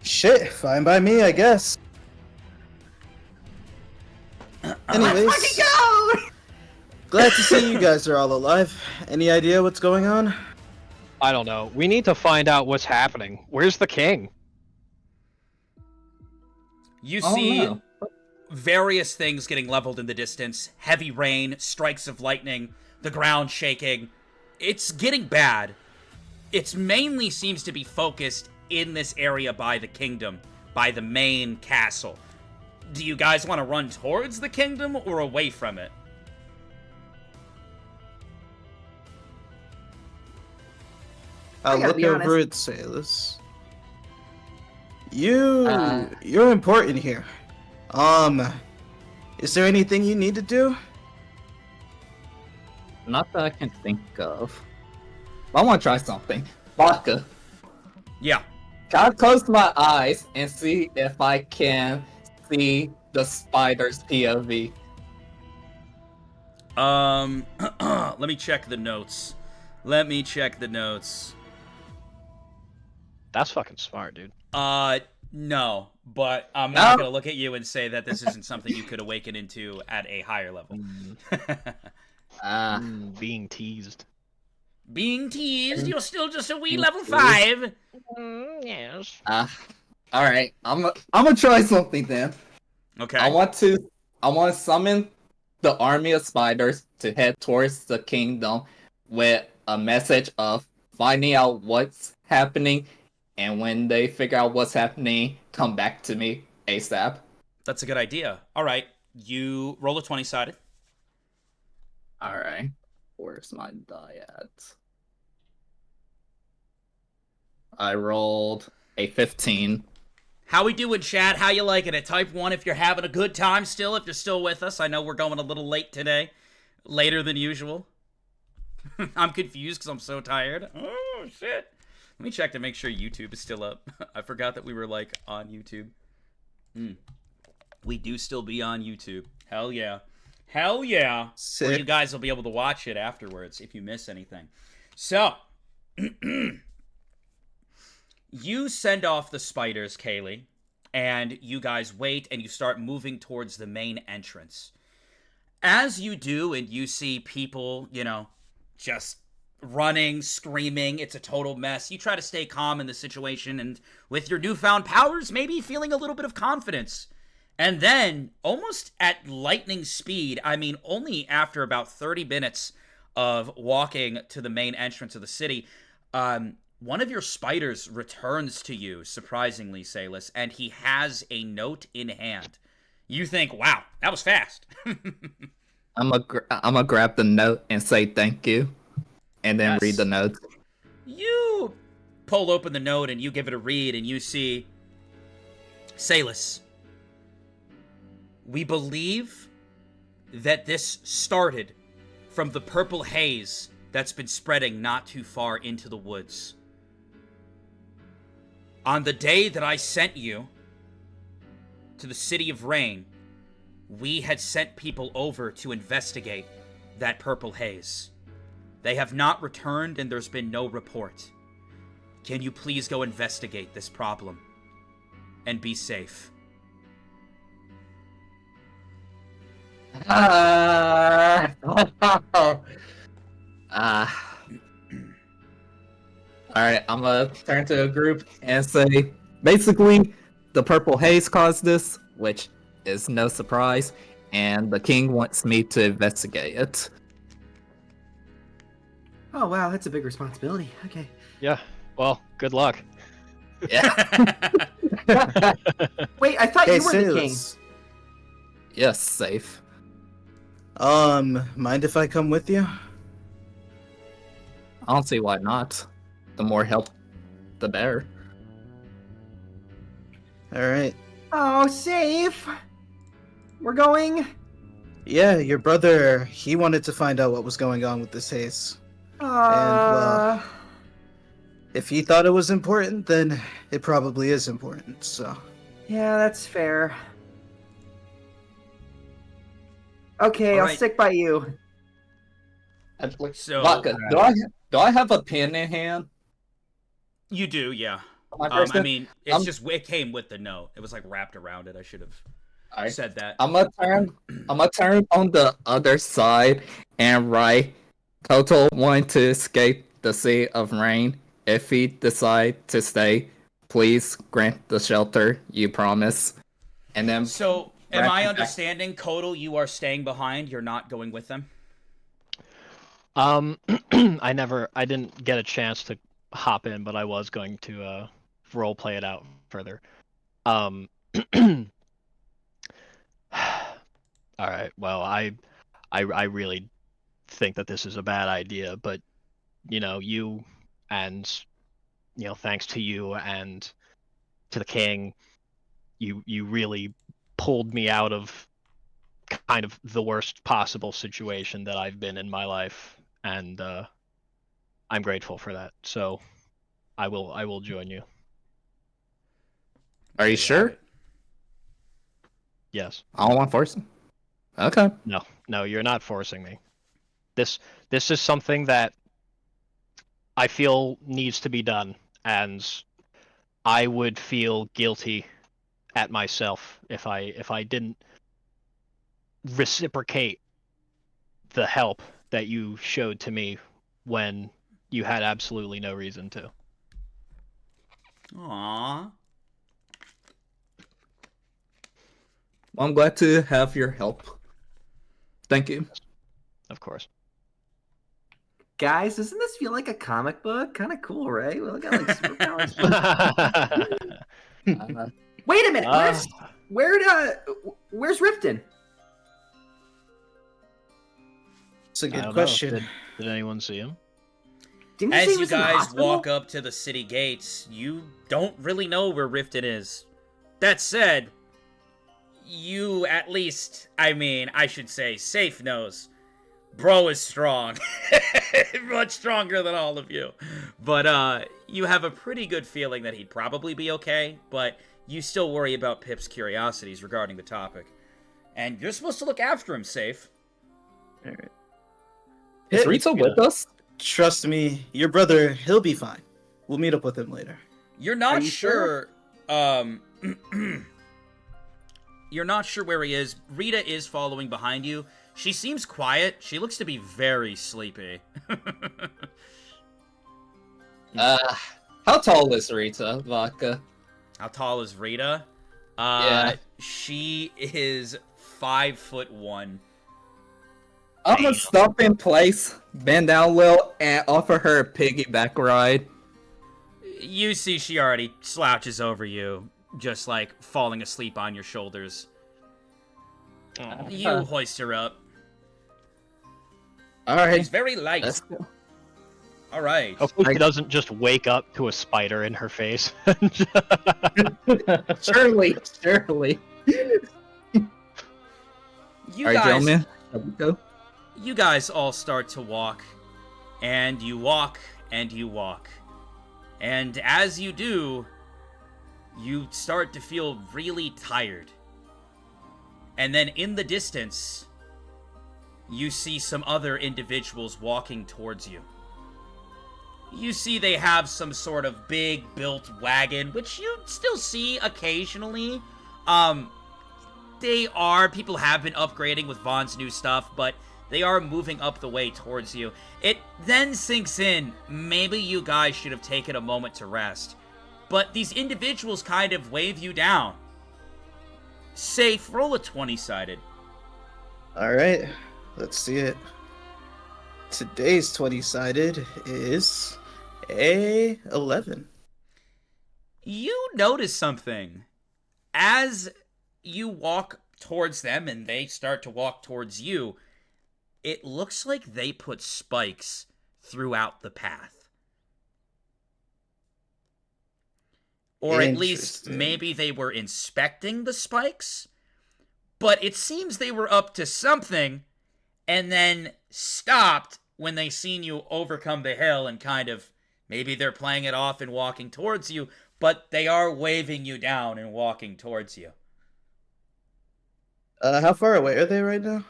Shit, fine by me, I guess. Anyways, Let's fucking go! glad to see you guys are all alive. Any idea what's going on? I don't know. We need to find out what's happening. Where's the king? You Oh, see no. various things getting leveled in the distance. Heavy rain, strikes of lightning, the ground shaking. It's getting bad. It mainly seems to be focused in this area by the kingdom, by the main castle. Do you guys want to run towards the kingdom or away from it? I'll gotta look be over at Sailus. You're important here. Is there anything you need to do? Not that I can think of. I want to try something. Vodka. Yeah. Can I close my eyes and see if I can see the spider's POV? Let me check the notes. That's fucking smart, dude. No, but I'm not gonna look at you and say that this isn't something you could awaken into at a higher level. Being teased. Being teased, you're still just a wee level 5. Yes. Alright. I'm gonna try something then. Okay. I want to summon the army of spiders to head towards the kingdom with a message of finding out what's happening, and when they figure out what's happening, come back to me ASAP. That's a good idea. Alright, you roll a 20-sided. Alright. Where's my die at? I rolled a 15. How we doing, chat? How you liking it? Type 1 if you're having a good time still, if you're still with us. I know we're going a little late today. Later than usual. I'm confused because I'm so tired. Oh, shit. Let me check to make sure YouTube is still up. I forgot that we were, like, on YouTube. We do still be on YouTube. Hell yeah. Hell yeah. Sick. Or you guys will be able to watch it afterwards if you miss anything. So, you send off the spiders, Kaylee, and you guys wait and you start moving towards the main entrance. As you do, and you see people, you know, just running, screaming, it's a total mess. You try to stay calm in the situation, and with your newfound powers, maybe feeling a little bit of confidence. And then, almost at lightning speed, I mean, only after about 30 minutes of walking to the main entrance of the city, one of your spiders returns to you, surprisingly, Salis, and he has a note in hand. You think, wow, that was fast. I'm gonna grab the note and say thank you, and then read the Yes. note. You pull open the note and you give it a read, and you see, Salus, we believe that this started from the purple haze that's been spreading not too far into the woods. On the day that I sent you to the City of Rain, we had sent people over to investigate that purple haze. They have not returned and there's been no report. Can you please go investigate this problem and be safe? Alright, I'm gonna turn to a group and say, basically, the purple haze caused this, which is no surprise, and the king wants me to investigate it. Oh wow, that's a big responsibility. Okay. Yeah. Well, good luck. Yeah. Wait, I thought Hey, you were the king. Salus. Yes, safe. Mind if I come with you? I don't see why not. The more help, the better. Alright. Oh, safe. We're going. Yeah, your brother, he wanted to find out what was going on with this haze. Uh, If he thought it was important, then it probably is important, so. yeah, that's fair. Okay, All I'll right. stick by you. So- Vodka, do I have a pen in hand? You do, yeah. My I person? mean, it's I'm- just, it came with the note. It was like wrapped around it. I should have Alright. said that. I'm gonna turn on the other side and write Kotal wanting to escape the Sea of Rain. If he decide to stay, please grant the shelter you promise. And then So, am wrap I it back. understanding, Kodal, you are staying behind? You're not going with them? I didn't get a chance to hop in, but I was going to role play it out further. All right. Well, I really think that this is a bad idea, but you and thanks to you and to the king, you really pulled me out of kind of the worst possible situation that I've been in my life, and I'm grateful for that. So I will join you. Are you sure? Yes. I don't want to force him. Okay. No, you're not forcing me. This is something that I feel needs to be done, and I would feel guilty at myself if I didn't reciprocate the help that you showed to me when you had absolutely no reason to. Aww. Well, I'm glad to have your help. Thank you. Of course. Guys, doesn't this feel like a comic book? Kind of cool, right? We all got like superpowers. Wait a minute. Where's Riftton? It's a I good don't know. question. Did anyone see him? Didn't you say As he you was in the guys hospital? walk up to the city gates, you don't really know where Riftton is. That said, you at least, I should say, Safe knows. Bro is strong. Much stronger than all of you. But, you have a pretty good feeling that he'd probably be okay, but you still worry about Pip's curiosities regarding the topic. And you're supposed to look after him, Safe. Alright. Is Pip, Rita with us? trust me, your brother, he'll be fine. We'll meet up with him later. You're not Are you sure, you're not sure where he is. Rita is following behind you. She seems quiet. She looks to be very sleepy. How tall is Rita, Vodka? How tall is Rita? Yeah. She is 5'1". I'm gonna stop in place, bend down a little, and offer her a piggyback ride. You see she already slouches over you, just like falling asleep on your shoulders. You hoist her up. All right. She's very light. Let's go. All right. Hopefully she doesn't just wake up to a spider in her face. Surely. You All right, guys, gentlemen. Shall we go? you guys all start to walk, and you walk, and you walk. And as you do, you start to feel really tired. And then in the distance, you see some other individuals walking towards you. You see they have some sort of big built wagon, which you still see occasionally. People have been upgrading with Vaughn's new stuff, but they are moving up the way towards you. It then sinks in, maybe you guys should have taken a moment to rest. But these individuals kind of wave you down. Safe, roll a 20-sided. Alright, let's see it. Today's 20-sided is a 11. You notice something. As you walk towards them and they start to walk towards you, it looks like they put spikes throughout the path. Or at least maybe they were inspecting the spikes, but it seems they were up to something and then stopped when they seen you overcome the hill and kind of, maybe they're playing it off and walking towards you, but they are waving you down and walking towards you. How far away are they right now?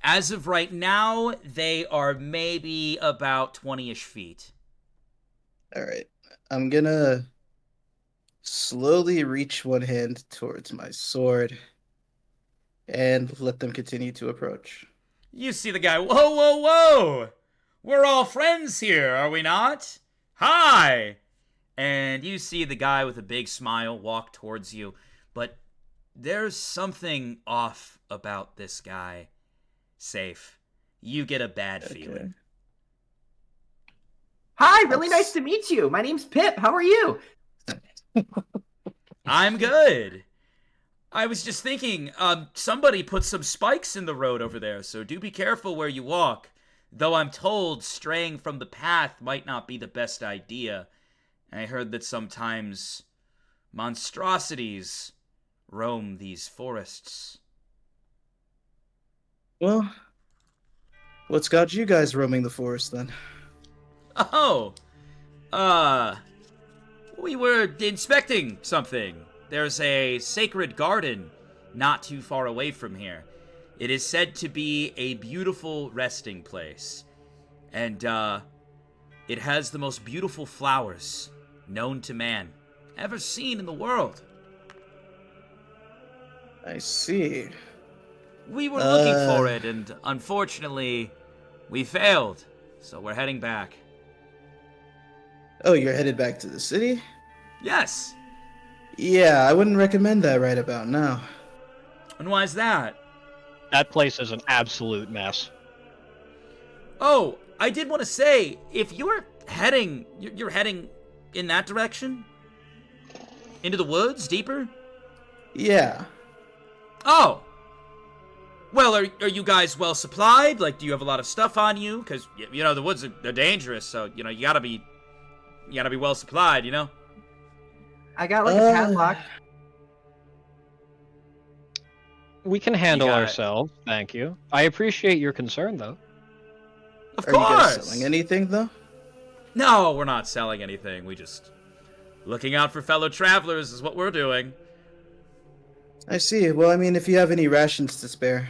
As of right now, they are maybe about 20-ish feet. Alright, I'm gonna slowly reach one hand towards my sword and let them continue to approach. You see the guy, whoa, whoa, whoa! We're all friends here, are we not? Hi! And you see the guy with a big smile walk towards you, but there's something off about this guy. Safe. You get a bad feeling. Hi, really nice to meet you. My name's Pip. How are you? I'm good. I was just thinking, somebody put some spikes in the road over there, so do be careful where you walk. Though I'm told straying from the path might not be the best idea. I heard that sometimes monstrosities roam these forests. Well, what's got you guys roaming the forest then? Oh, we were inspecting something. There's a sacred garden not too far away from here. It is said to be a beautiful resting place. And, it has the most beautiful flowers known to man ever seen in the world. I see. We were looking for it, and unfortunately, we failed. So we're heading back. Oh, you're headed back to the city? Yes. Yeah, I wouldn't recommend that right about now. And why is that? That place is an absolute mess. Oh, I did want to say, if you're heading in that direction? Into the woods, deeper? Yeah. Oh. Well, are you guys well supplied? Like, do you have a lot of stuff on you? Because, you know, the woods they're dangerous, so, you know, you gotta be well supplied, you know? I got like a padlock. We can handle ourselves, thank you. I appreciate your concern, though. Of Are course! you guys selling anything, though? No, we're not selling anything. We just... looking out for fellow travelers is what we're doing. I see. Well, I mean, if you have any rations to spare,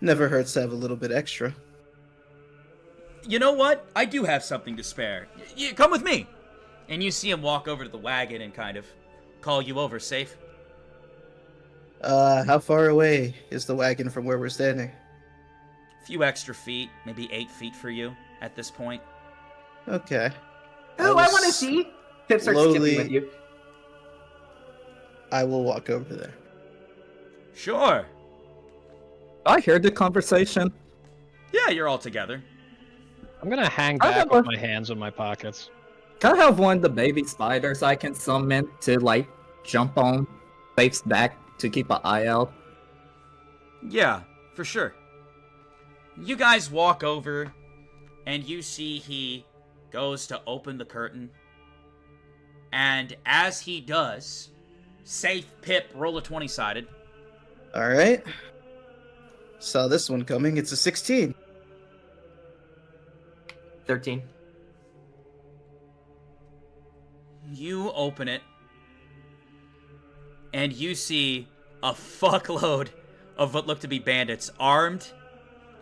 never hurts to have a little bit extra. You know what? I do have something to spare. Come with me! And you see him walk over to the wagon and kind of call you over, Safe. How far away is the wagon from where we're standing? A few extra feet, maybe 8 feet for you at this point. Okay. Oh, I want to see. Pip starts skipping with you. I will walk over there. Sure. I heard the conversation. Yeah, you're all together. I'm gonna hang back with my hands in my pockets. Can I have one of the baby spiders I can summon to, like, jump on Safe's back to keep an eye out? Yeah, for sure. You guys walk over, and you see he goes to open the curtain. And as he does, Safe Pip, roll a 20-sided. All right. Saw this one coming. It's a 16. 13. You open it, and you see a fuckload of what look to be bandits, armed,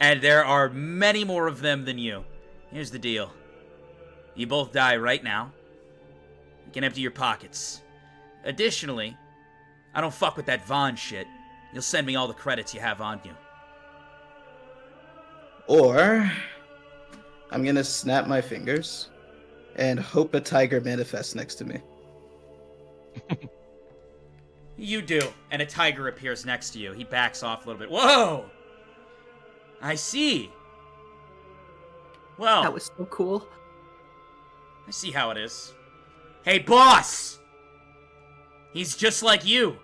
and there are many more of them than you. Here's the deal. You both die right now. You can empty your pockets. Additionally, I don't fuck with that Vaughn shit. You'll send me all the credits you have on you. Or I'm gonna snap my fingers and hope a tiger manifests next to me. You do, and a tiger appears next to you. He backs off a little bit. Whoa! I see. Well, That was so cool. I see how it is. Hey, boss! He's just like you.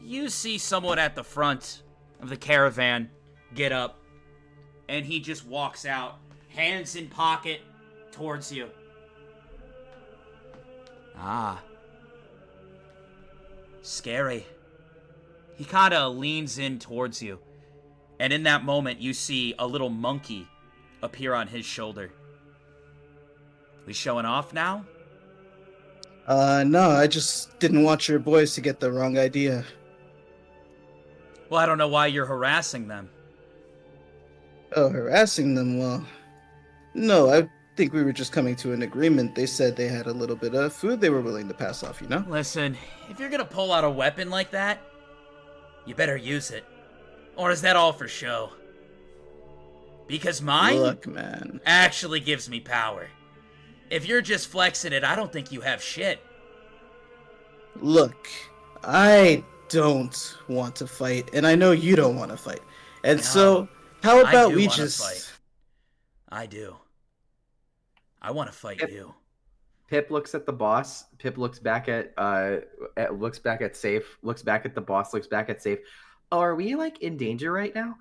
You see someone at the front of the caravan get up, and he just walks out, hands in pocket, towards you. Ah. Scary. He kind of leans in towards you, and in that moment, you see a little monkey appear on his shoulder. We showing off now? No, I just didn't want your boys to get the wrong idea. Well, I don't know why you're harassing them. Oh, harassing them? Well, no, I think we were just coming to an agreement. They said they had a little bit of food they were willing to pass off, you know? Listen, if you're gonna pull out a weapon like that, you better use it. Or is that all for show? Because mine Look, man. actually gives me power. If you're just flexing it, I don't think you have shit. Look, I don't want to fight, and I know you don't want to fight. And No, so, how I about do we wanna just... fight. I do. I want to fight Yep. you. Pip looks at the boss. Pip looks back at Safe. Looks back at the boss. Looks back at Safe. Oh, are we like in danger right now?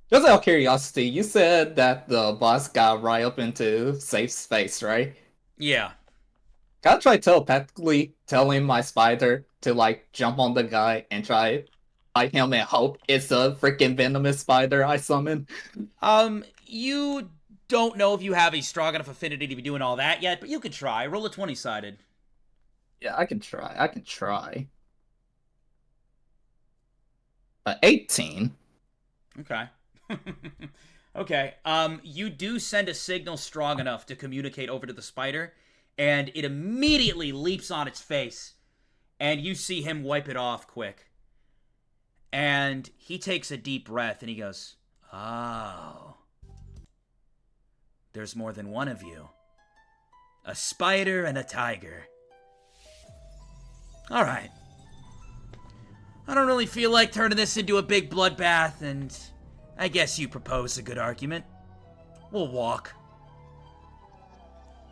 Just out of curiosity, you said that the boss got right up into Safe's space, right? Yeah. Can I try telepathically telling my spider to like jump on the guy and try fight him and hope it's a freaking venomous spider I summon? You don't know if you have a strong enough affinity to be doing all that yet, but you could try. Roll a 20-sided. Yeah, I can try. 18. Okay. Okay. You do send a signal strong enough to communicate over to the spider, and it immediately leaps on its face, and you see him wipe it off quick. And he takes a deep breath, and he goes, "Oh. There's more than one of you. A spider and a tiger. All right. I don't really feel like turning this into a big bloodbath, and I guess you propose a good argument. We'll walk."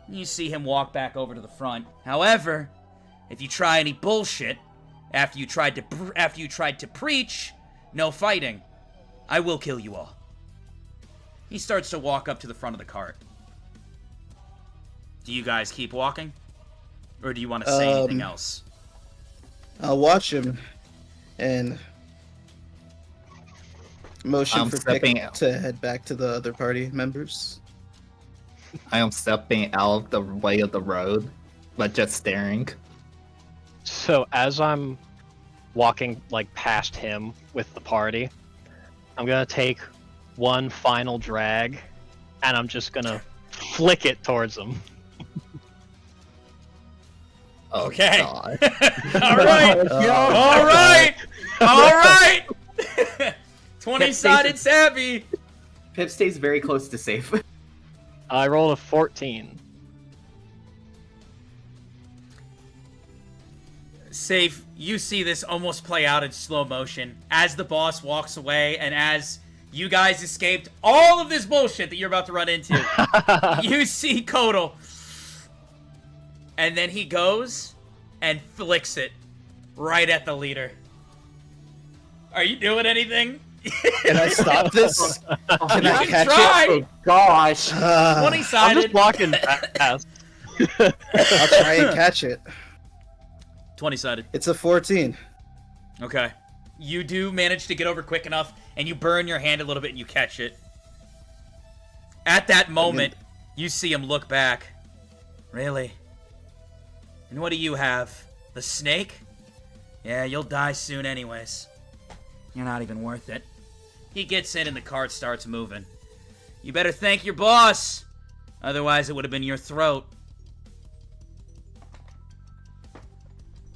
You see him walk back over to the front. However, if you try any bullshit after you tried to preach no fighting, I will kill you all. He starts to walk up to the front of the cart. Do you guys keep walking? Or do you want to say anything else? I'll watch him and motion for Pick to head back to the other party members. I am stepping out of the way of the road, but just staring. So as I'm walking like past him with the party, I'm gonna take one final drag, and I'm just gonna flick it towards him. Oh, Okay. God. All right. All right. All right. 20-sided Sappy. Pip stays very close to Safe. I rolled a 14. Safe, you see this almost play out in slow motion as the boss walks away and as You guys escaped all of this bullshit that you're about to run into. You see Kodal. And then he goes and flicks it right at the leader. Are you doing anything? Can I stop this? Can I can catch try. it? Oh gosh. 20-sided. I'm just walking past. I'll try and catch it. 20-sided. It's a 14. Okay. You do manage to get over quick enough, and you burn your hand a little bit, and you catch it. At that moment, you see him look back. Really? And what do you have? The snake? Yeah, you'll die soon anyways. You're not even worth it. He gets in, and the cart starts moving. You better thank your boss. Otherwise, it would have been your throat.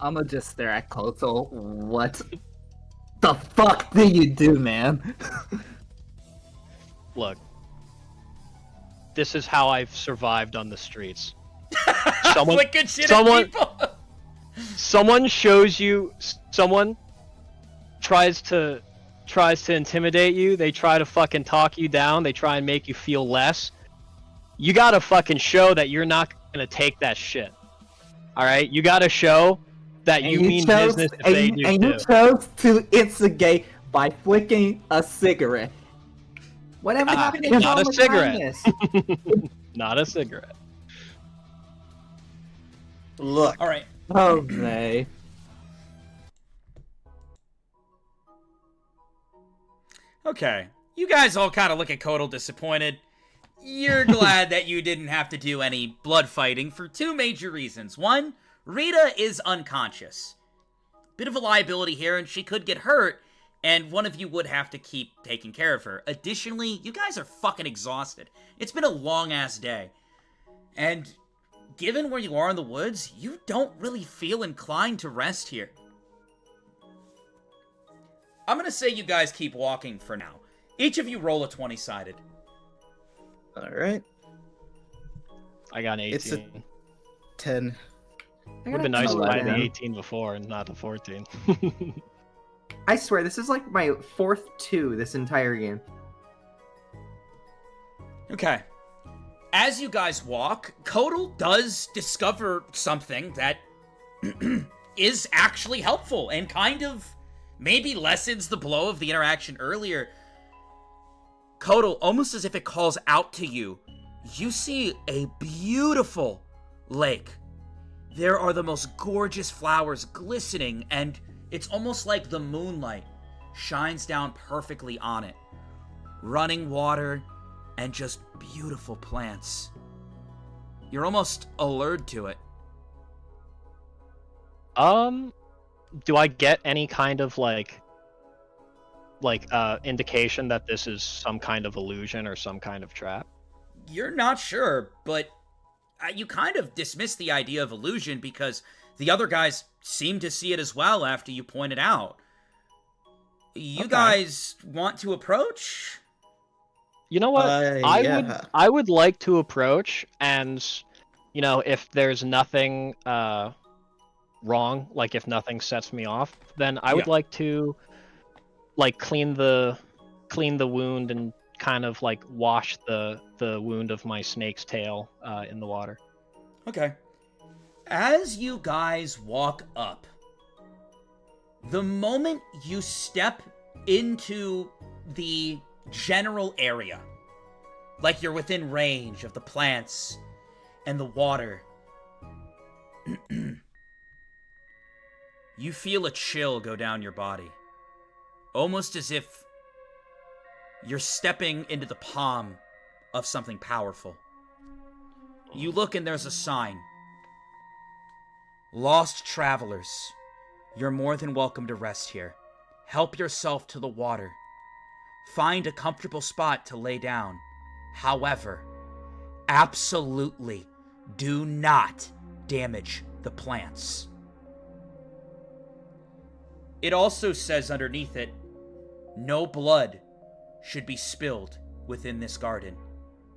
I'ma just stare at Koto. What the fuck do you do, man? Look, this is how I've survived on the streets. Flicking shit at people. Someone shows you. Someone tries to intimidate you. They try to fucking talk you down. They try and make you feel less. You gotta fucking show that you're not gonna take that shit. All right, you gotta show that you mean business if they do and too. you chose to instigate by flicking a cigarette. Whatever happened to not John a cigarette. kindness? Not a cigarette. Look. All right. Oh, man. Okay. You guys all kind of look at Kodal disappointed. You're glad that you didn't have to do any blood fighting for two major reasons. One, Rita is unconscious. Bit of a liability here, and she could get hurt, and one of you would have to keep taking care of her. Additionally, you guys are fucking exhausted. It's been a long-ass day. And given where you are in the woods, you don't really feel inclined to rest here. I'm gonna say you guys keep walking for now. Each of you roll a 20-sided. Alright. I got an 18. It's a 10. Would have been nice if I had the 11. 18 before and not the 14. I swear, this is like my fourth 2 this entire game. Okay. As you guys walk, Kodal does discover something that is actually helpful and kind of maybe lessens the blow of the interaction earlier. Kodal, almost as if it calls out to you, you see a beautiful lake. There are the most gorgeous flowers glistening, and it's almost like the moonlight shines down perfectly on it. Running water and just beautiful plants. You're almost allured to it. Do I get any kind of indication that this is some kind of illusion or some kind of trap? You're not sure, but you kind of dismiss the idea of illusion because the other guys seem to see it as well after you point it out. You guys want to approach? You know what? Yeah. I would like to approach, and you know, if there's nothing wrong, like if nothing sets me off, then I would like to clean the wound and kind of wash the wound of my snake's tail in the water. Okay. As you guys walk up, the moment you step into the general area, like you're within range of the plants and the water, you feel a chill go down your body. Almost as if you're stepping into the palm of something powerful. You look and there's a sign. Lost travelers, you're more than welcome to rest here. Help yourself to the water. Find a comfortable spot to lay down. However, absolutely do not damage the plants. It also says underneath it, no blood should be spilled within this garden.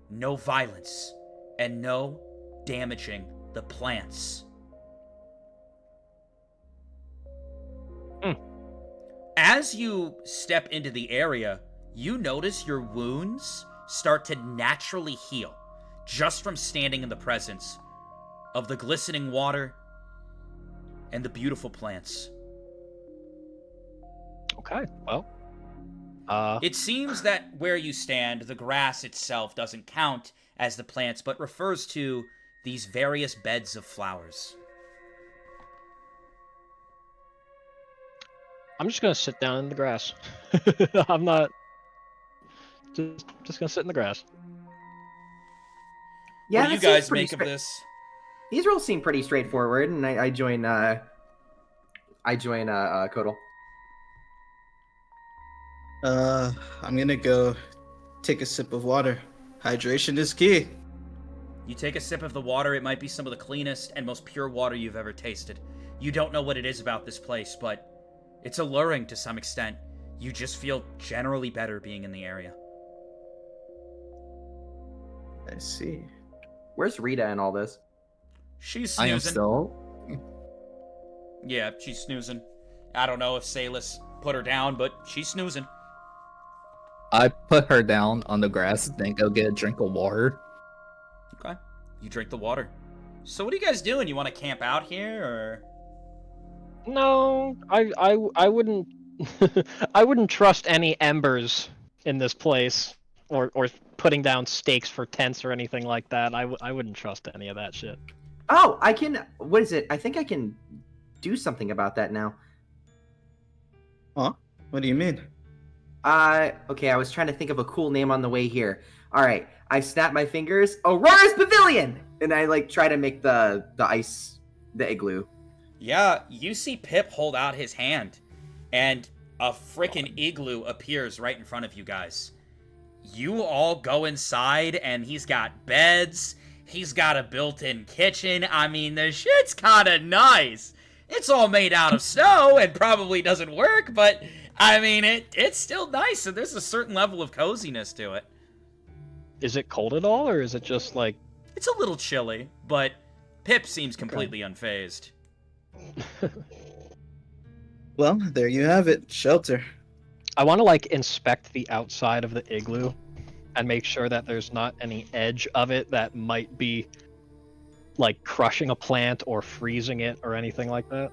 No violence, and no damaging the plants. As you step into the area, you notice your wounds start to naturally heal just from standing in the presence of the glistening water and the beautiful plants. Okay, well. It seems that where you stand, the grass itself doesn't count as the plants, but refers to these various beds of flowers. I'm just gonna sit down in the grass. I'm not just gonna sit in the grass. Yeah, What do you that seems guys pretty make of this? These roles seem pretty straightforward, and I join Kodal. I'm gonna go take a sip of water. Hydration is key. You take a sip of the water. It might be some of the cleanest and most pure water you've ever tasted. You don't know what it is about this place, but it's alluring to some extent. You just feel generally better being in the area. I see. Where's Rita in all this? She's I am snoozing. still. Yeah, she's snoozing. I don't know if Salus put her down, but she's snoozing. I put her down on the grass, then go get a drink of water. Okay. You drink the water. So what are you guys doing? You want to camp out here, or? No, I wouldn't I wouldn't trust any embers in this place, or putting down stakes for tents or anything like that. I wouldn't trust any of that shit. Oh, I can. What is it? I think I can do something about that now. Huh? What do you mean? Okay, I was trying to think of a cool name on the way here. All right, I snap my fingers. Aurora's Pavilion, and I like try to make the igloo. Yeah, you see Pip hold out his hand, and a frickin' igloo appears right in front of you guys. You all go inside, and he's got beds. He's got a built-in kitchen. I mean, the shit's kinda nice. It's all made out of snow and probably doesn't work, but I mean, it's still nice, and there's a certain level of coziness to it. Is it cold at all, or is it just like... It's a little chilly, but Pip seems completely unfazed. Well, there you have it. Shelter. I want to like inspect the outside of the igloo and make sure that there's not any edge of it that might be like crushing a plant or freezing it or anything like that.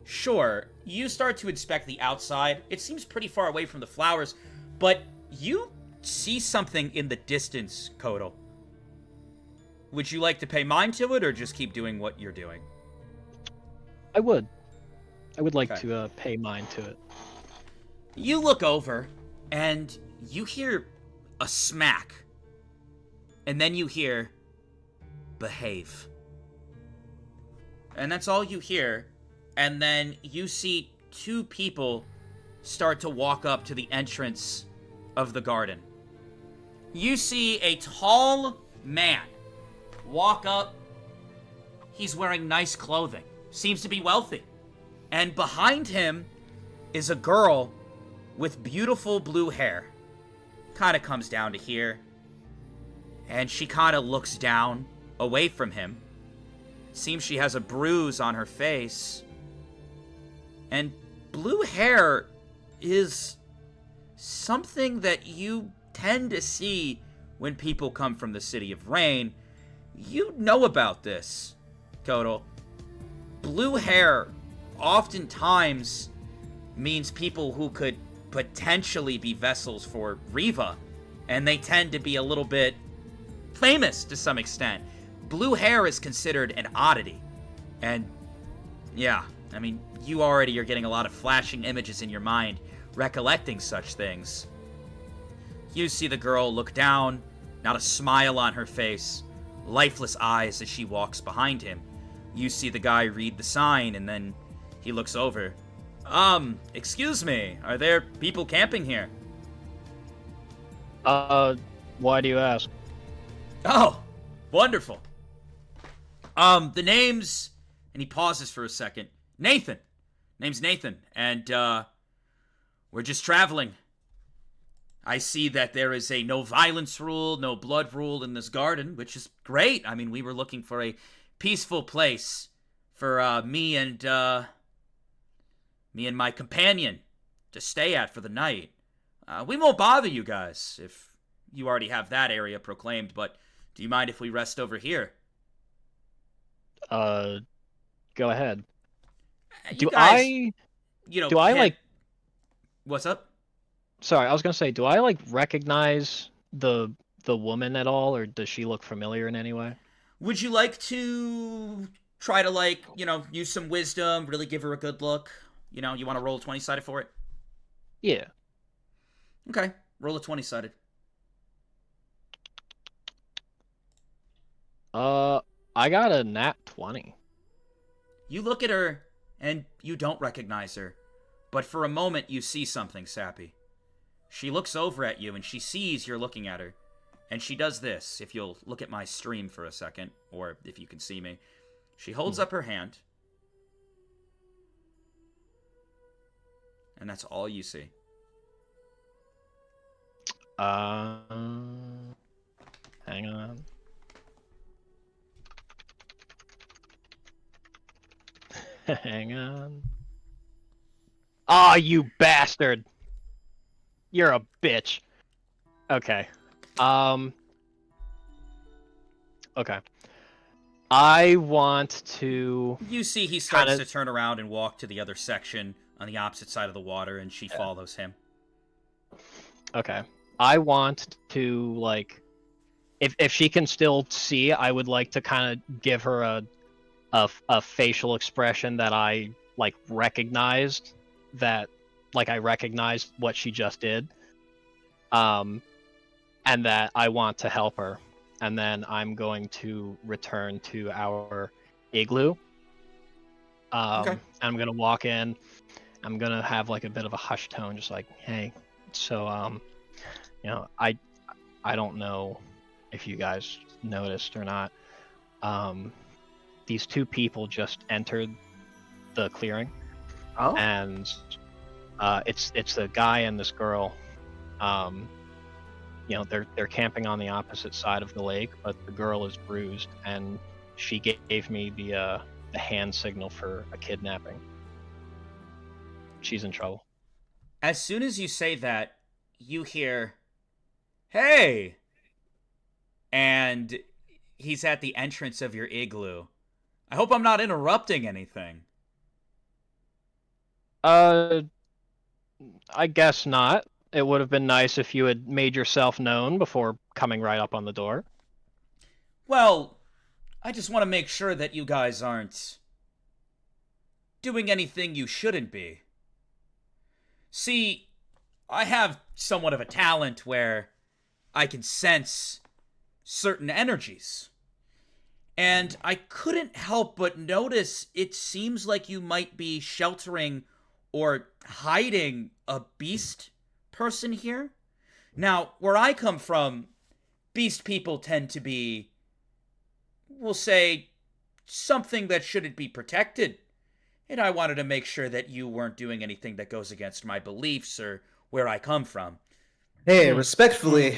Sure, you start to inspect the outside. It seems pretty far away from the flowers, but you see something in the distance, Kodal. Would you like to pay mind to it, or just keep doing what you're doing? I would like Okay. to pay mind to it. You look over, and you hear a smack. And then you hear, behave. And that's all you hear. And then you see two people start to walk up to the entrance of the garden. You see a tall man walk up. He's wearing nice clothing. Seems to be wealthy. And behind him is a girl with beautiful blue hair. Kind of comes down to here. And she kind of looks down, away from him. Seems she has a bruise on her face. And blue hair is something that you tend to see when people come from the City of Rain. You know about this, Kodal. Blue hair oftentimes means people who could potentially be vessels for Riva, and they tend to be a little bit famous to some extent. Blue hair is considered an oddity, and yeah, I mean, you already are getting a lot of flashing images in your mind, recollecting such things. You see the girl look down, not a smile on her face, lifeless eyes as she walks behind him. You see the guy read the sign, and then he looks over. Excuse me, are there people camping here? Why do you ask? Oh, wonderful. The name's... And he pauses for a second. Nathan. Name's Nathan, and, we're just traveling. I see that there is a no violence rule, no blood rule in this garden, which is great. I mean, we were looking for a peaceful place for, me and my companion to stay at for the night. We won't bother you guys if you already have that area proclaimed, but do you mind if we rest over here? Go ahead. You Do guys, I you know, do I can't- like What's up? sorry, I was gonna say, do I like recognize the woman at all, or does she look familiar in any way? Would you like to try to, like, use some wisdom, really give her a good look? You want to roll a 20-sided for it? Yeah. Okay, roll a 20-sided. I got a nat 20. You look at her, and you don't recognize her. But for a moment, you see something, Sappy. She looks over at you, and she sees you're looking at her. And she does this, if you'll look at my stream for a second, or if you can see me. She holds up her hand. And that's all you see. Hang on. Hang on. Ah, you bastard! You're a bitch. Okay. Okay. I want to... You see he starts Kinda- to turn around and walk to the other section on the opposite side of the water, and she follows him. Okay. I want to, like... If she can still see, I would like to kind of give her a facial expression that I, like, recognized. That, like, I recognized what she just did. And that I want to help her. And then I'm going to return to our igloo. Okay. I'm gonna walk in. I'm gonna have like a bit of a hushed tone, just like, hey, so I don't know if you guys noticed or not. These two people just entered the clearing, Oh. and it's a guy and this girl. They're camping on the opposite side of the lake, but the girl is bruised, and she gave me the hand signal for a kidnapping. She's in trouble. As soon as you say that, you hear, "Hey!" And he's at the entrance of your igloo. I hope I'm not interrupting anything. I guess not. It would have been nice if you had made yourself known before coming right up on the door. Well, I just want to make sure that you guys aren't doing anything you shouldn't be. See, I have somewhat of a talent where I can sense certain energies. And I couldn't help but notice it seems like you might be sheltering or hiding a beast person here. Now, where I come from, beast people tend to be, we'll say, something that shouldn't be protected. And I wanted to make sure that you weren't doing anything that goes against my beliefs or where I come from. Hey, respectfully,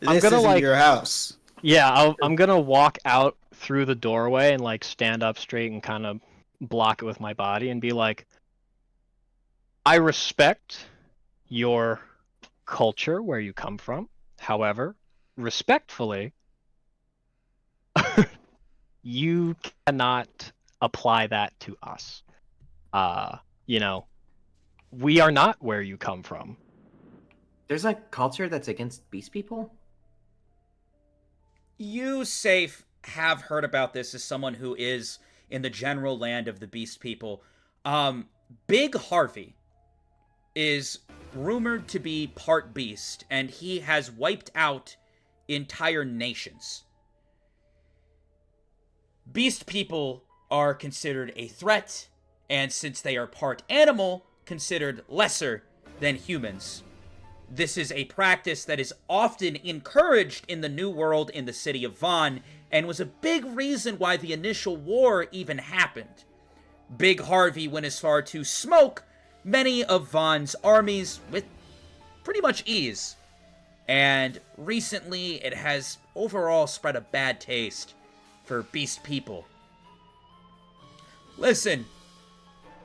I'm this gonna, isn't like- your house. Yeah, I'm gonna walk out through the doorway and like stand up straight and kind of block it with my body and be like, I respect your culture where you come from. However, respectfully, you cannot apply that to us. We are not where you come from. There's a culture that's against beast people? You, Safe, have heard about this as someone who is in the general land of the beast people. Big Harvey is rumored to be part beast, and he has wiped out entire nations. Beast people are considered a threat, and since they are part animal, considered lesser than humans. This is a practice that is often encouraged in the New World in the city of Vaughn, and was a big reason why the initial war even happened. Big Harvey went as far to smoke many of Vaughn's armies with pretty much ease. And recently, it has overall spread a bad taste for beast people. Listen,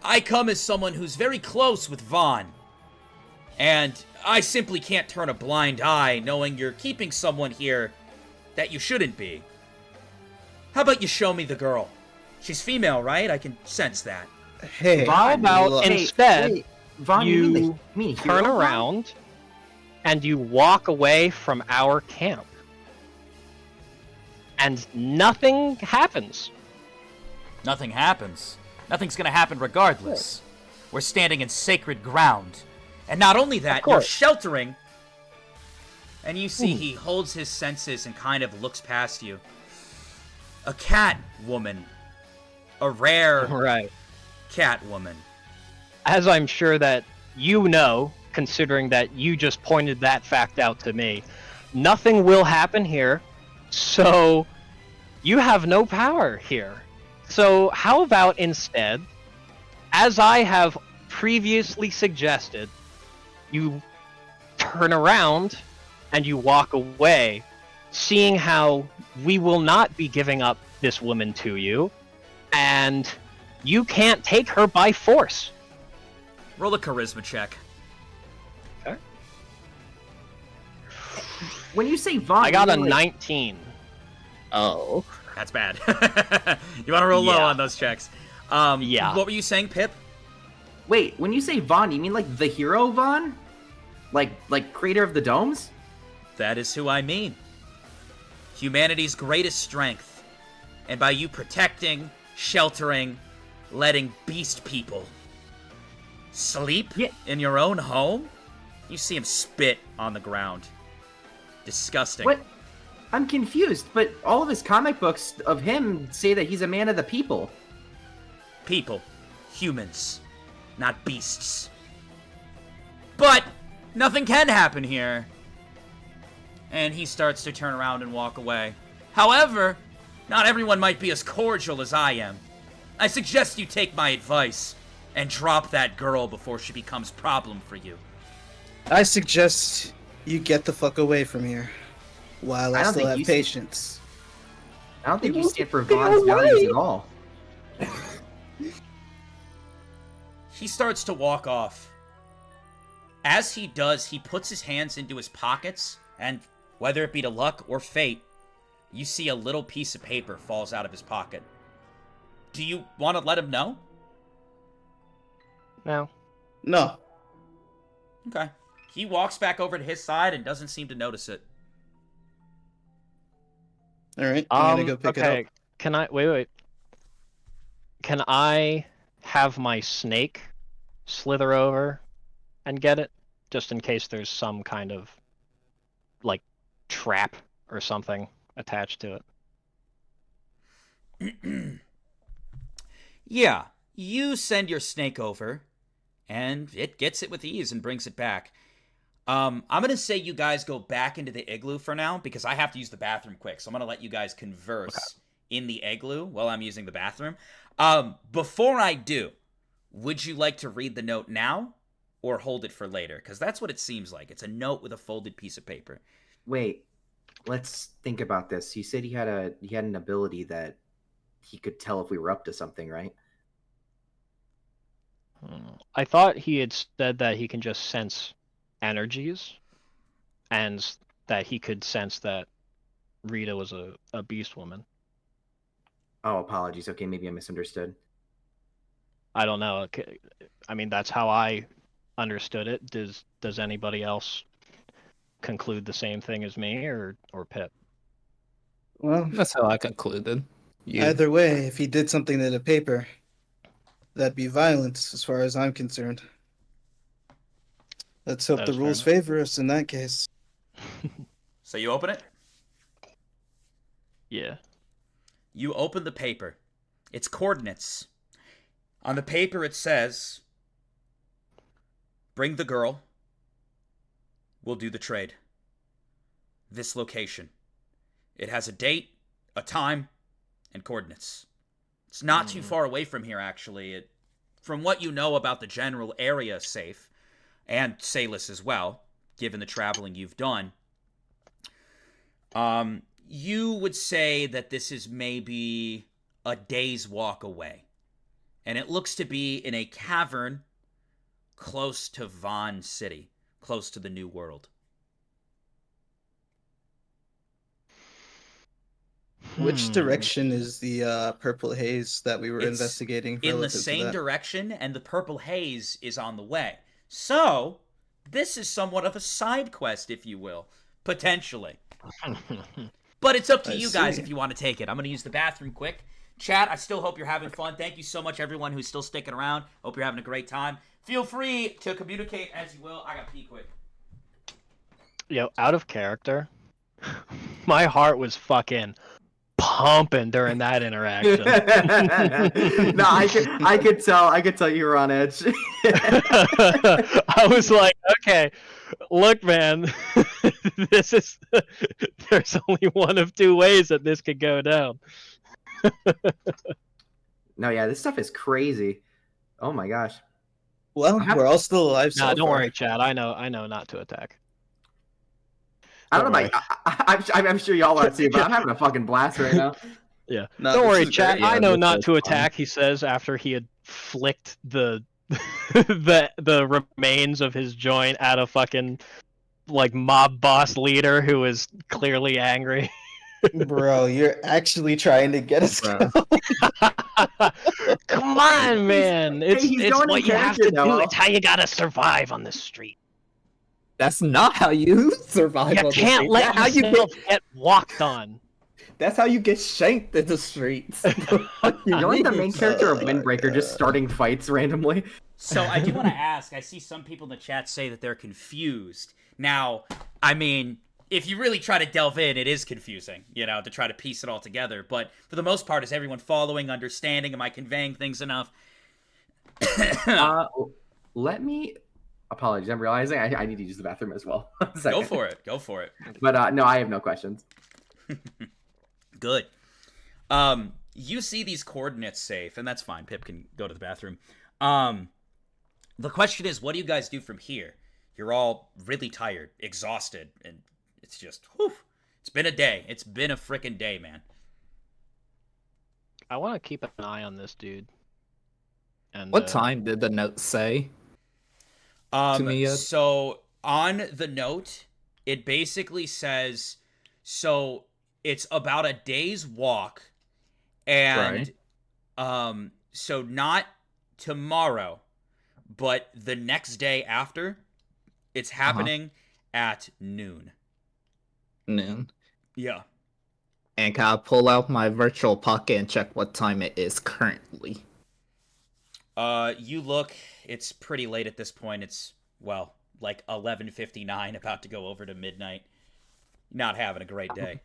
I come as someone who's very close with Vaughn. And I simply can't turn a blind eye knowing you're keeping someone here that you shouldn't be. How about you show me the girl? She's female, right? I can sense that. Hey, How about look. instead Wait, Vaughn, you mean turn hero, Vaughn? around and you walk away from our camp? And nothing happens. Nothing happens. Nothing's gonna happen regardless. We're standing in sacred ground. And not only that, you're sheltering. And you see he holds his senses and kind of looks past you. A cat woman. A rare Right. cat woman. As I'm sure that you know, considering that you just pointed that fact out to me, nothing will happen here, so you have no power here. So how about instead, as I have previously suggested, you turn around and you walk away, seeing how we will not be giving up this woman to you, and you can't take her by force. Roll a charisma check. Okay. When you say Vaughn, I got a you mean, like, 19. Oh. That's bad. You want to roll low Yeah. on those checks. Yeah. What were you saying, Pip? Wait, when you say Vaughn, you mean like the hero Vaughn? Like creator of the domes? That is who I mean. Humanity's greatest strength. And by you protecting, sheltering, letting beast people sleep in your own home, you see him spit on the ground. Disgusting. What? I'm confused, but all of his comic books of him say that he's a man of the people. People. Humans. Not beasts. But nothing can happen here. And he starts to turn around and walk away. However, not everyone might be as cordial as I am. I suggest you take my advice and drop that girl before she becomes problem for you. I suggest you get the fuck away from here. While I I don't still think have you- patience. I don't think you stand for Vaughn's values at all. He starts to walk off. As he does, he puts his hands into his pockets, and whether it be to luck or fate, you see a little piece of paper falls out of his pocket. Do you want to let him know? No. No. Okay. He walks back over to his side and doesn't seem to notice it. All right, I'm gonna go pick okay. it up. Can I wait? Can I have my snake slither over and get it, just in case there's some kind of like trap or something attached to it? Yeah, you send your snake over, and it gets it with ease and brings it back. I'm gonna say you guys go back into the igloo for now, because I have to use the bathroom quick, so I'm gonna let you guys converse in the igloo while I'm using the bathroom. Before I do, would you like to read the note now, or hold it for later? Because that's what it seems like. It's a note with a folded piece of paper. Wait, let's think about this. You said he had an ability that he could tell if we were up to something, right? I thought he had said that he can just sense energies, and that he could sense that Rita was a beast woman. Oh, apologies. Okay, maybe I misunderstood. I don't know. I mean, that's how I understood it. Does anybody else conclude the same thing as me, or Pip? Well, That's how I concluded. either way, if he did something to the paper, that'd be violence as far as I'm concerned. Let's hope That the is fair rules enough. favor us in that case. So you open it? Yeah. You open the paper. It's coordinates. On the paper it says, bring the girl. We'll do the trade. This location. It has a date, a time, and coordinates. It's not too far away from here, actually. From what you know about the general area, safe, and Salus as well, given the traveling you've done, you would say that this is maybe a day's walk away. And it looks to be in a cavern close to Vaughn City, close to the New World? Which direction is the purple haze that we were It's investigating in the relative to same that? direction, and the purple haze is on the way. So, this is somewhat of a side quest, if you will, potentially. But it's up to I you guys see. if you want to take it. I'm going to use the bathroom quick. Chat, I still hope you're having fun. Thank you so much, everyone who's still sticking around. Hope you're having a great time. Feel free to communicate as you will. I got to pee quick. Yo, out of character, my heart was fucking pumping during that interaction. No, I could tell you were on edge. I was like, okay, look, man, there's only one of two ways that this could go down. No, yeah, this stuff is crazy. Oh my gosh. Well, we're all still alive. Nah, so don't far. worry, Chad. I know not to attack. I don't know Don't about I'm sure y'all are too, but I'm having a fucking blast right now. Yeah. No, Don't this worry, is Chad. great. I Yeah, know this not is to fun. attack. He says after he had flicked the the remains of his joint at a fucking like mob boss leader who is clearly angry. Bro, you're actually trying to get us Bro. Come on, man! It's he's going in what you have character, to do. Noah. It's how you gotta survive on the street. That's not how you survive. You on the can't street. let That's how you yourself get walked on. That's how you get shanked in the streets. You're like the main character of Oh my Windbreaker, just God. starting fights randomly. So I do want to ask, I see some people in the chat say that they're confused. Now, I mean, if you really try to delve in, it is confusing, you know, to try to piece it all together. But for the most part, is everyone following, understanding? Am I conveying things enough? Let me... Apologies, I'm realizing I need to use the bathroom as well. Go for it. Go for it. But no, I have no questions. Good. You see these coordinates safe, and that's fine. Pip can go to the bathroom. The question is, what do you guys do from here? You're all really tired, exhausted, and it's just, whew. It's been a day. It's been a freaking day, man. I want to keep an eye on this dude. And What time did the note say? To me yet? So on the note, it basically says, so it's about a day's walk, and so not tomorrow, but the next day after, it's happening at noon. Noon. Yeah. And can I pull out my virtual pocket and check what time it is currently? You look, it's pretty late at this point. It's, well, like 11:59, about to go over to midnight. Not having a great day.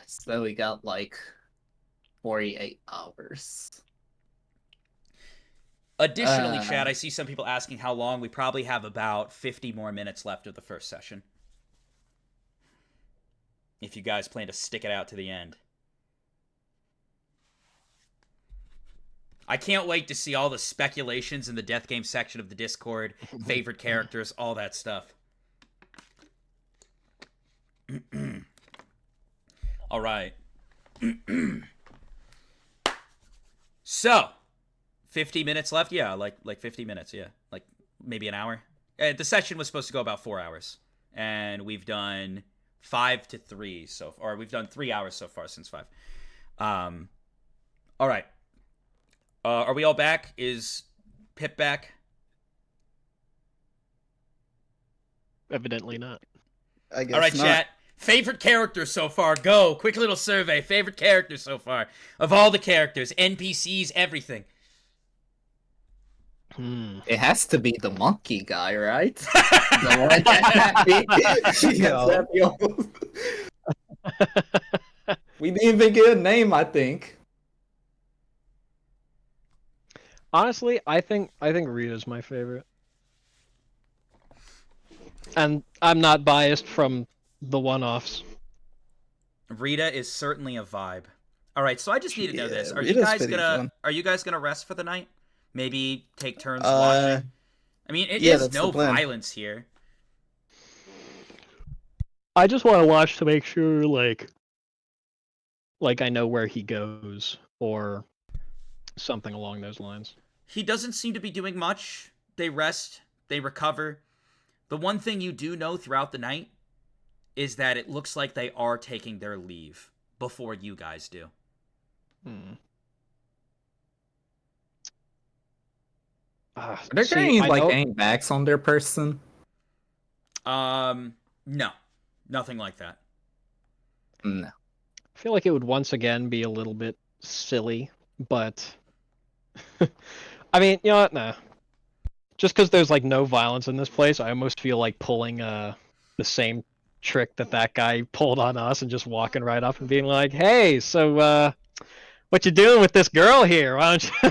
So we got like 48 hours. Additionally, Chad, I see some people asking how long. We probably have about 50 more minutes left of the first session. If you guys plan to stick it out to the end. I can't wait to see all the speculations in the Death Game section of the Discord, favorite characters, all that stuff. All right. So, 50 minutes left? Yeah, like 50 minutes, yeah. Like maybe an hour. The session was supposed to go about 4 hours. And we've done 5 to 3 so far. Or we've done 3 hours so far since 5. All right. Are we all back? Is Pip back? evidently not. I guess All right, not. chat. Favorite character so far? Go. Quick little survey. Favorite character so far? Of all the characters, NPCs, everything. It has to be the monkey guy, right? The one that We didn't even get a name, I think. Honestly, I think Rita's my favorite. And I'm not biased from the one-offs. Rita is certainly a vibe. All right, so I just need to know Yeah, this. Are Rita's you guys pretty fun. gonna rest for the night? Maybe take turns watching. I mean, it yeah, is that's no the plan. violence here. I just want to watch to make sure, like I know where he goes, or something along those lines. He doesn't seem to be doing much. They rest they recover. The one thing you do know throughout the night is that it looks like they are taking their leave before you guys do. Are there any any backs on their person? No. Nothing like that. No. I feel like it would once again be a little bit silly, but I mean, you know what? Nah. Just because there's like no violence in this place, I almost feel like pulling the same trick that guy pulled on us and just walking right up and being like, "Hey, so what you doing with this girl here? Why don't you?"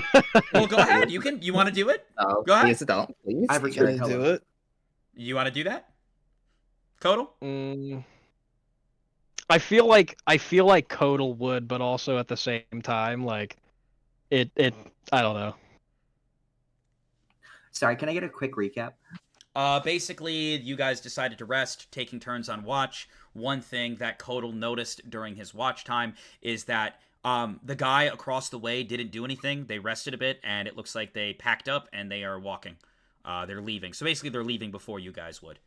Well, go ahead. You want to do it? No, go ahead. Please don't. Please. I've You gotta returned. do Hello. it. You want to do that? Kodal? I feel like Kodal would, but also at the same time, like it I don't know. Sorry, can I get a quick recap? Basically, you guys decided to rest, taking turns on watch. One thing that Kodal noticed during his watch time is that the guy across the way didn't do anything. They rested a bit, and it looks like they packed up and they are walking. They're leaving. So basically, they're leaving before you guys would.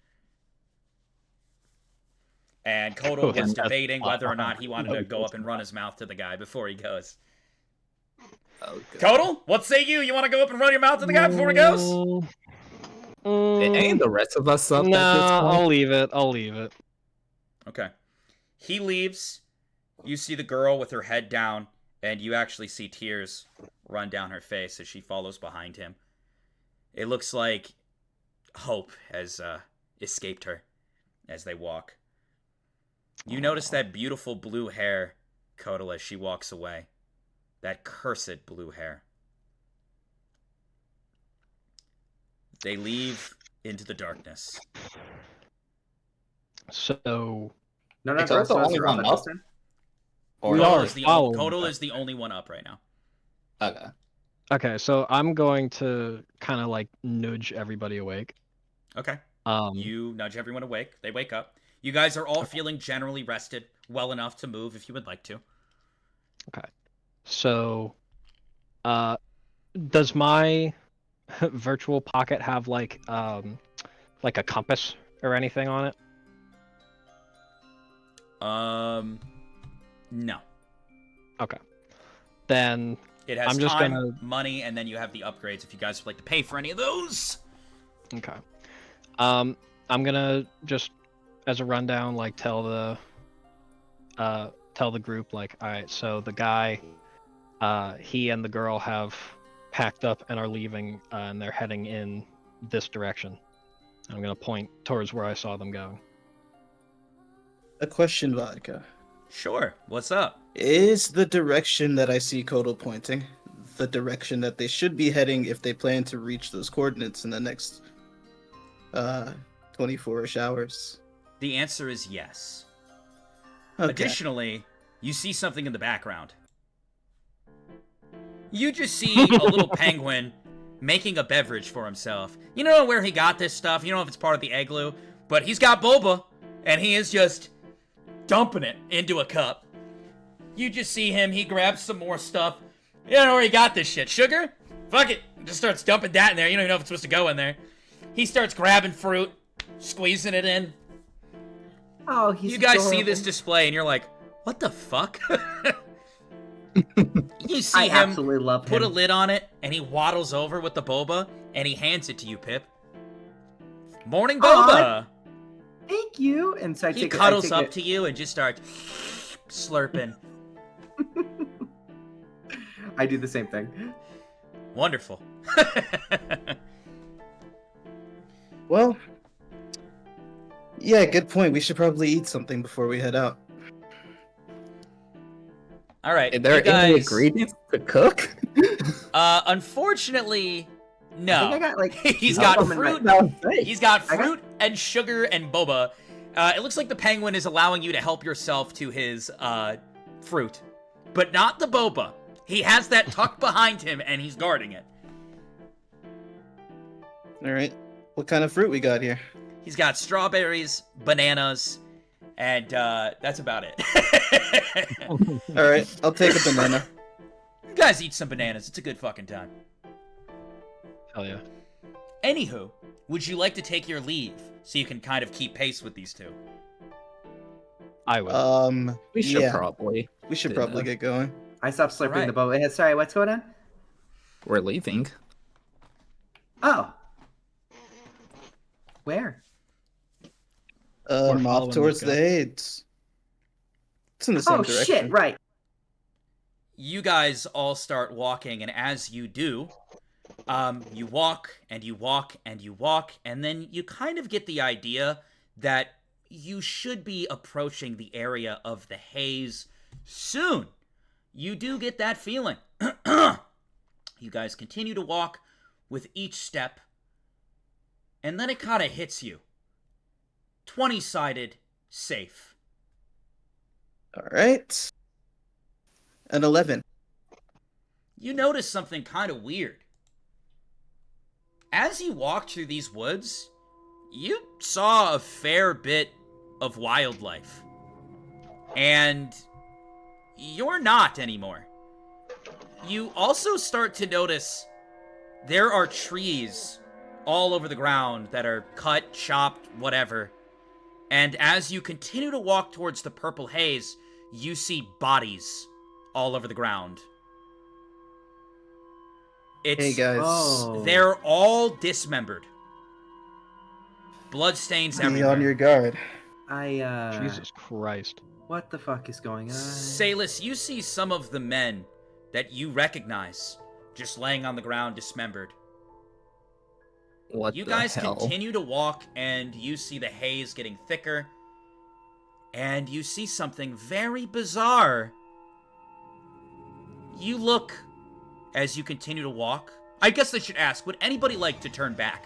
And Kodal was debating whether or not he wanted to go up and run his mouth to the guy before he goes. Kodal, what say you? You want to go up and run your mouth to the guy before he goes? Ain't the rest of us up? No, at this point? I'll leave it. Okay. He leaves. You see the girl with her head down, and you actually see tears run down her face as she follows behind him. It looks like hope has escaped her as they walk. You notice that beautiful blue hair, Kodal, as she walks away. That cursed blue hair. They leave into the darkness. So No, It's also only one up. Or We are Kodal is the only one up right now. Okay. okay, so I'm going to kind of like nudge everybody awake. Okay. Um, You nudge everyone awake. They wake up. You guys are all feeling generally rested, well enough to move if you would like to. Okay. So, does my virtual pocket have like a compass or anything on it? No. Okay. Then It has I'm just time, gonna- money, and then you have the upgrades if you guys would like to pay for any of those. okay. I'm gonna just as a rundown like tell the group like, all right, so the guy he and the girl have packed up and are leaving and they're heading in this direction. I'm gonna point towards where I saw them going. A question, Vodka. Sure. What's up? Is the direction that I see Kodal pointing the direction that they should be heading if they plan to reach those coordinates in the next 24-ish hours? The answer is yes. Okay. Additionally, you see something in the background. You just see a little penguin making a beverage for himself. You don't know where he got this stuff. You don't know if it's part of the igloo, but he's got boba, and he is just dumping it into a cup. You just see him. He grabs some more stuff. You don't know where he got this shit. Sugar? Fuck it. Just starts dumping that in there. You don't even know if it's supposed to go in there. He starts grabbing fruit, squeezing it in. Oh, he's You guys see adorable. this display, and you're like, what the fuck? You see I him absolutely love put a him. lid on it, and he waddles over with the boba, and he hands it to you, Pip. Morning boba! Thank you. And so I He take cuddles it, up to you and just starts slurping. I do the same thing. Wonderful. Well, yeah, good point. We should probably eat something before we head out. All right, Are there you guys, any ingredients to cook? Unfortunately, no. I think I got like He's no, got I'm in fruit. my- He's got I got- fruit and sugar and boba. It looks like the penguin is allowing you to help yourself to his fruit, but not the boba. He has that tucked behind him, and he's guarding it. All right. What kind of fruit we got here? He's got strawberries, bananas, and that's about it. All right, I'll take a banana. You guys eat some bananas. It's a good fucking time. Hell yeah. Anywho, would you like to take your leave so you can kind of keep pace with these two? I would. We should yeah, probably. we should do probably that. get going. I stopped slurping Alright. the boba head. Sorry, what's going on? We're leaving. Oh. Where? We're Off following towards these the guys. Hades. It's in the same Oh direction. shit! Right. You guys all start walking, and as you do, you walk, and you walk, and you walk, and then you kind of get the idea that you should be approaching the area of the haze soon. You do get that feeling. You guys continue to walk with each step, and then it kind of hits you. 20-sided, safe. All right. An 11. You notice something kind of weird. As you walked through these woods, you saw a fair bit of wildlife. And you're not anymore. You also start to notice there are trees all over the ground that are cut, chopped, whatever. And as you continue to walk towards the purple haze, you see bodies all over the ground. Hey guys. Oh. They're all dismembered. Bloodstains Be everywhere. on your guard. Jesus Christ. What the fuck is going on? Salus, you see some of the men that you recognize just laying on the ground dismembered. What You the guys hell? continue to walk, and you see the haze getting thicker. And you see something very bizarre. You look as you continue to walk. I guess I should ask, would anybody like to turn back?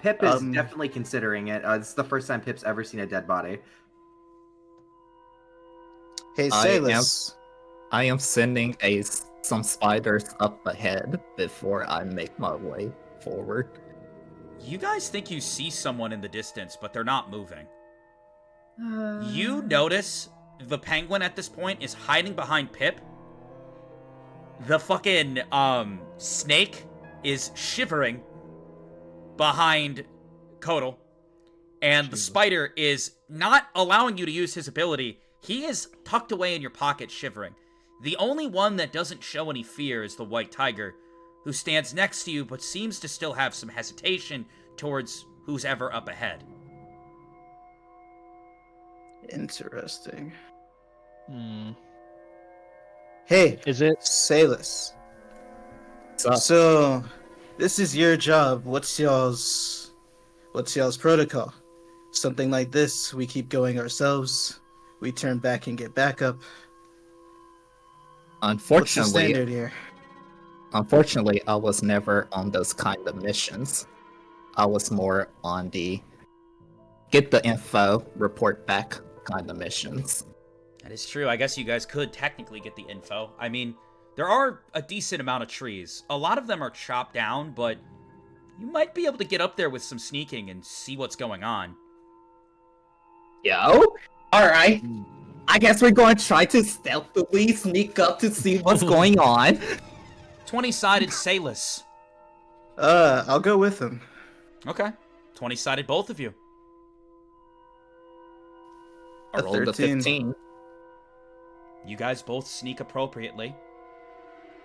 Pip is definitely considering it. It's the first time Pip's ever seen a dead body. Hey, I Salus. I am sending some spiders up ahead before I make my way forward. You guys think you see someone in the distance, but they're not moving. You notice the penguin at this point is hiding behind Pip. The fucking, snake is shivering behind Kodal. And the spider is not allowing you to use his ability. He is tucked away in your pocket, shivering. The only one that doesn't show any fear is the white tiger, who stands next to you but seems to still have some hesitation towards who's ever up ahead. Interesting. Hmm. Hey, Is it? Salus. What's up? So, this is your job. What's y'all's protocol? Something like this, we keep going ourselves. We turn back and get back up. What's the Unfortunately, standard here? I was never on those kind of missions. I was more on the get the info, report back kind of missions. That is true. I guess you guys could technically get the info. I mean, there are a decent amount of trees. A lot of them are chopped down, but you might be able to get up there with some sneaking and see what's going on. Yo, alright. I guess we're going to try to stealthily sneak up to see what's going on. 20-sided Salus. I'll go with him. Okay. 20-sided both of you. I rolled a 13. 15. You guys both sneak appropriately.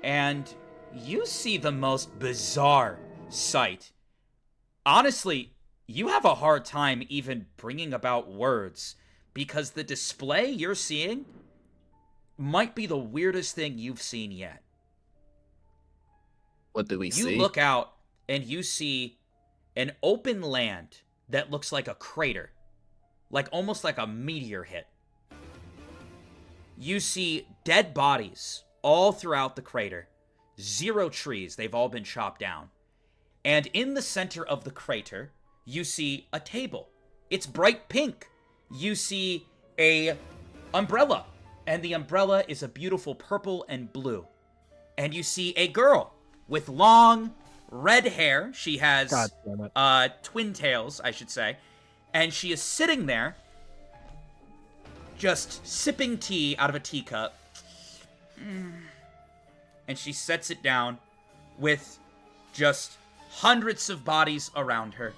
And you see the most bizarre sight. Honestly, you have a hard time even bringing about words, because the display you're seeing might be the weirdest thing you've seen yet. What do we You see? look out and you see an open land that looks like a crater, like almost like a meteor hit. You see dead bodies all throughout the crater. 0 trees, they've all been chopped down. And in the center of the crater, you see a table. It's bright pink. You see a umbrella, and the umbrella is a beautiful purple and blue. And you see a girl with long red hair. She has God damn it. twin tails, I should say. And she is sitting there just sipping tea out of a teacup. And she sets it down with just hundreds of bodies around her,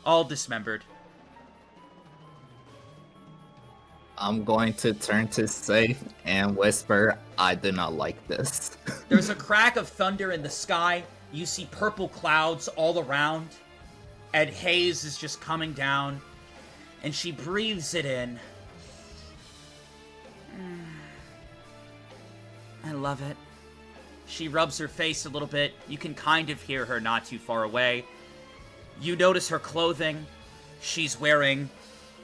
all dismembered. I'm going to turn to Safe and whisper, I do not like this. There's a crack of thunder in the sky. You see purple clouds all around, and haze is just coming down, and she breathes it in. I love it. She rubs her face a little bit. You can kind of hear her not too far away. You notice her clothing. She's wearing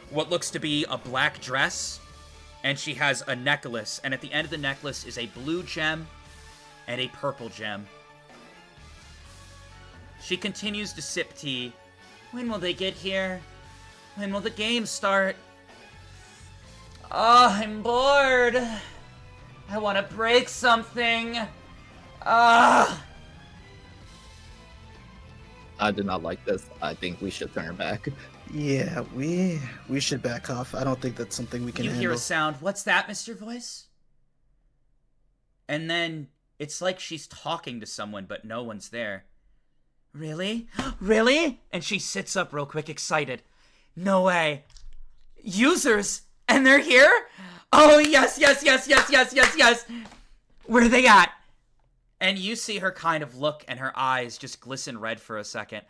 what looks to be a black dress, and she has a necklace, and at the end of the necklace is a blue gem and a purple gem. She continues to sip tea. When will they get here? When will the game start? Oh, I'm bored. I want to break something. Ah. I do not like this. I think we should turn back. Yeah, we should back off. I don't think that's something we can You handle. hear a sound. What's that, Mr. Voice? And then it's like she's talking to someone, but no one's there. Really? Really? And she sits up real quick, excited. No way. Users? And they're here? Oh, yes, yes, yes, yes, yes, yes, yes. Where are they at? And you see her kind of look, and her eyes just glisten red for a second.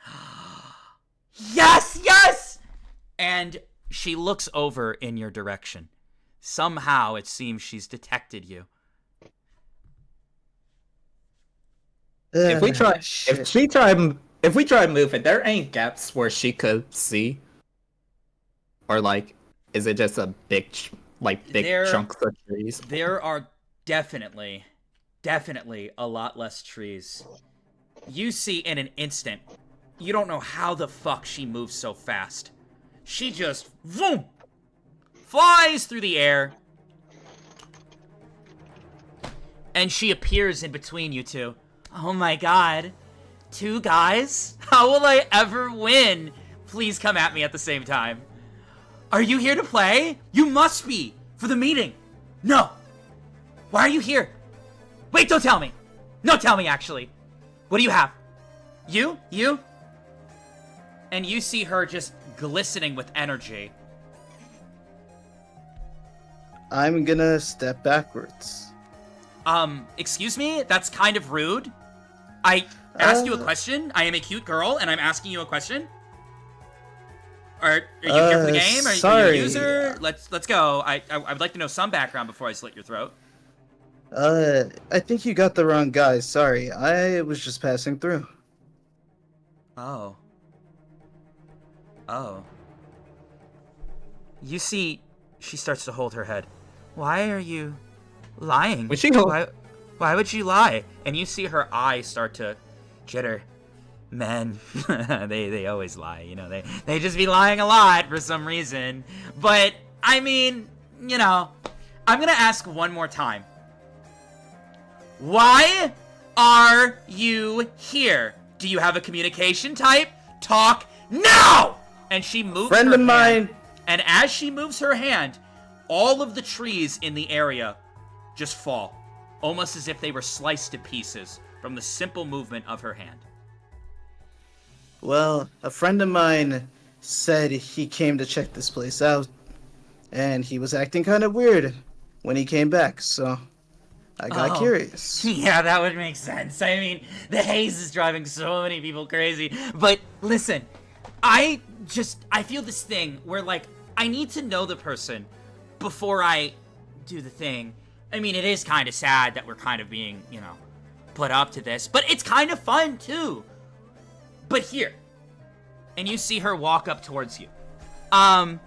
Yes, yes! And she looks over in your direction. Somehow it seems she's detected you. If we try, shit. if we try moving, there ain't gaps where she could see, or like, is it just a big chunks of trees? There are definitely a lot less trees. You see in an instant. You don't know how the fuck she moves so fast. She just, vroom, flies through the air. And she appears in between you two. Oh my god. 2 guys? How will I ever win? Please come at me at the same time. Are you here to play? You must be. For the meeting. No. Why are you here? Wait, don't tell me. No, tell me actually. What do you have? You? And you see her just glistening with energy. I'm gonna step backwards. Excuse me? That's kind of rude. I asked you a question. I am a cute girl, and I'm asking you a question. Are you here for the game? Are you a user? Let's go. I would like to know some background before I slit your throat. I think you got the wrong guy. Sorry, I was just passing through. Oh. You see, she starts to hold her head. Why are you lying? Why would you lie? And you see her eyes start to jitter. Men, they always lie, you know. They just be lying a lot for some reason. But I mean, you know, I'm gonna ask one more time. Why are you here? Do you have a communication type? Talk now! And she moves Friend her of hand, mine. and as she moves her hand, all of the trees in the area just fall, almost as if they were sliced to pieces from the simple movement of her hand. Well, a friend of mine said he came to check this place out, and he was acting kind of weird when he came back, so I got curious. Yeah, that would make sense. I mean, the haze is driving so many people crazy. But listen, I feel this thing where, like, I need to know the person before I do the thing. I mean, it is kind of sad that we're kind of being, you know, put up to this, but it's kind of fun, too. But here, and you see her walk up towards you. My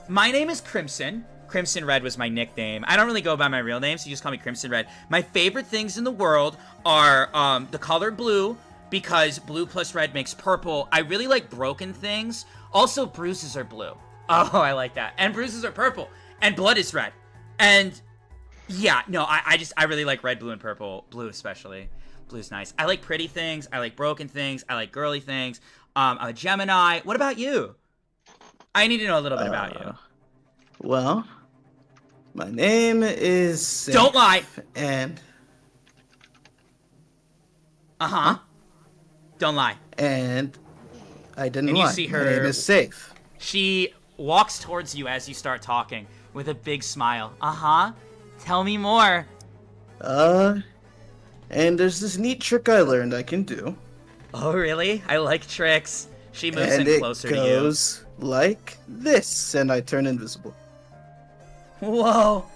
name is Crimson. Crimson Red was my nickname. I don't really go by my real name, so you just call me Crimson Red. My favorite things in the world are the color blue, because blue plus red makes purple. I really like broken things. Also, bruises are blue. Oh, I like that. And bruises are purple. And blood is red. And yeah, no, I really like red, blue, and purple. Blue especially. Blue's nice. I like pretty things. I like broken things. I like girly things. I'm a Gemini. What about you? I need to know a little bit about you. Well, my name is Safe, Don't lie. And Don't Don't lie. And I didn't And you lie. see My her- name is safe. She walks towards you as you start talking with a big smile. Uh-huh. Tell me more. And there's this neat trick I learned I can do. Oh, really? I like tricks. She moves And in it closer to goes like this, and I turn invisible. you. Whoa.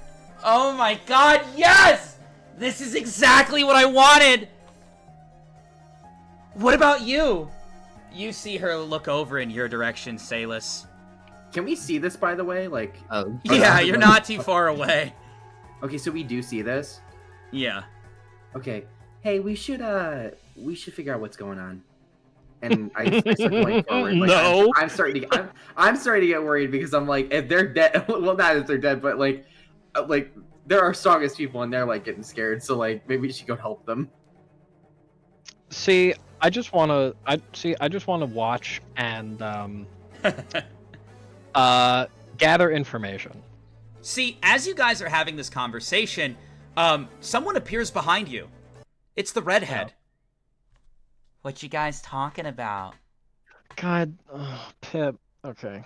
Oh my god, yes! This is exactly what I wanted! What about you? You see her look over in your direction, Salus. Can we see this, by the way? Like, Yeah, you're not too far away. okay, so we do see this. Yeah. Okay. Hey, we should figure out what's going on. And I start going forward. Like, No. I'm starting to get worried because I'm like, if they're dead, well, not if they're dead, but like they're our strongest people and they're like getting scared. So like, maybe we should go help them. See, I just want to watch and gather information. See, as you guys are having this conversation, someone appears behind you. It's the redhead. What you guys talking about? God, Pip. Okay.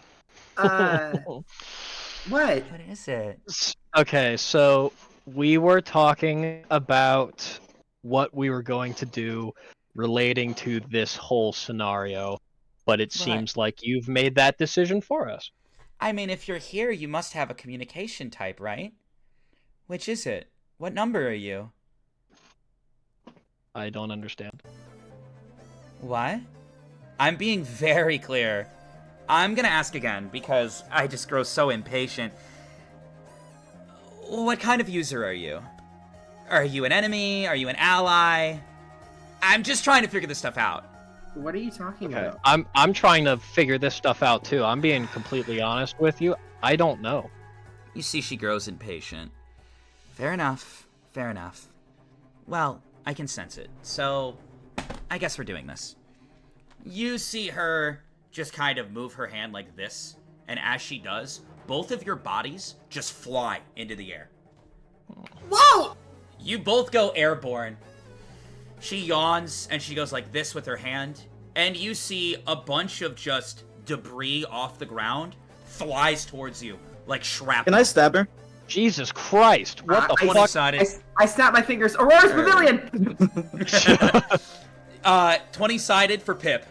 What? What is it? Okay, so we were talking about what we were going to do relating to this whole scenario, but it seems like you've made that decision for us. I mean, if you're here, you must have a communication type, right? Which is it? What number are you? I don't understand. What? I'm being very clear. I'm gonna ask again, because I just grow so impatient. What kind of user are you? Are you an enemy? Are you an ally? I'm just trying to figure this stuff out. What are you talking Okay. about? I'm trying to figure this stuff out too. I'm being completely honest with you. I don't know. You see she grows impatient. Fair enough. Fair enough. Well, I can sense it. So, I guess we're doing this. You see her just kind of move her hand like this, and as she does, both of your bodies just fly into the air. Whoa! You both go airborne. She yawns, and she goes like this with her hand, and you see a bunch of just debris off the ground flies towards you, like shrapnel. Can I stab her? Jesus Christ! What the fuck? 20-sided. I snap my fingers. Aurora's Pavilion! 20-sided for Pip.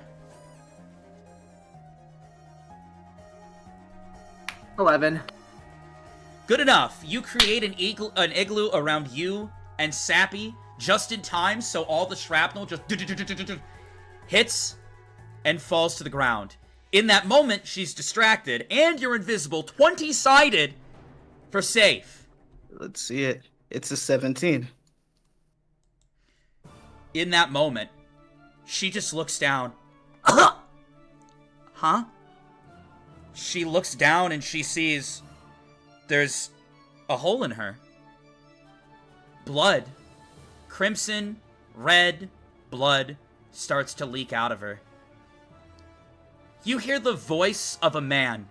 11. Good enough. You create an igloo around you and Sappy just in time, so all the shrapnel just hits and falls to the ground. In that moment, she's distracted, and you're invisible. 20-sided for safe. Let's see it. It's a 17. In that moment, she just looks down. Huh? She looks down and she sees there's a hole in her. Blood. Crimson, red blood starts to leak out of her. You hear the voice of a man.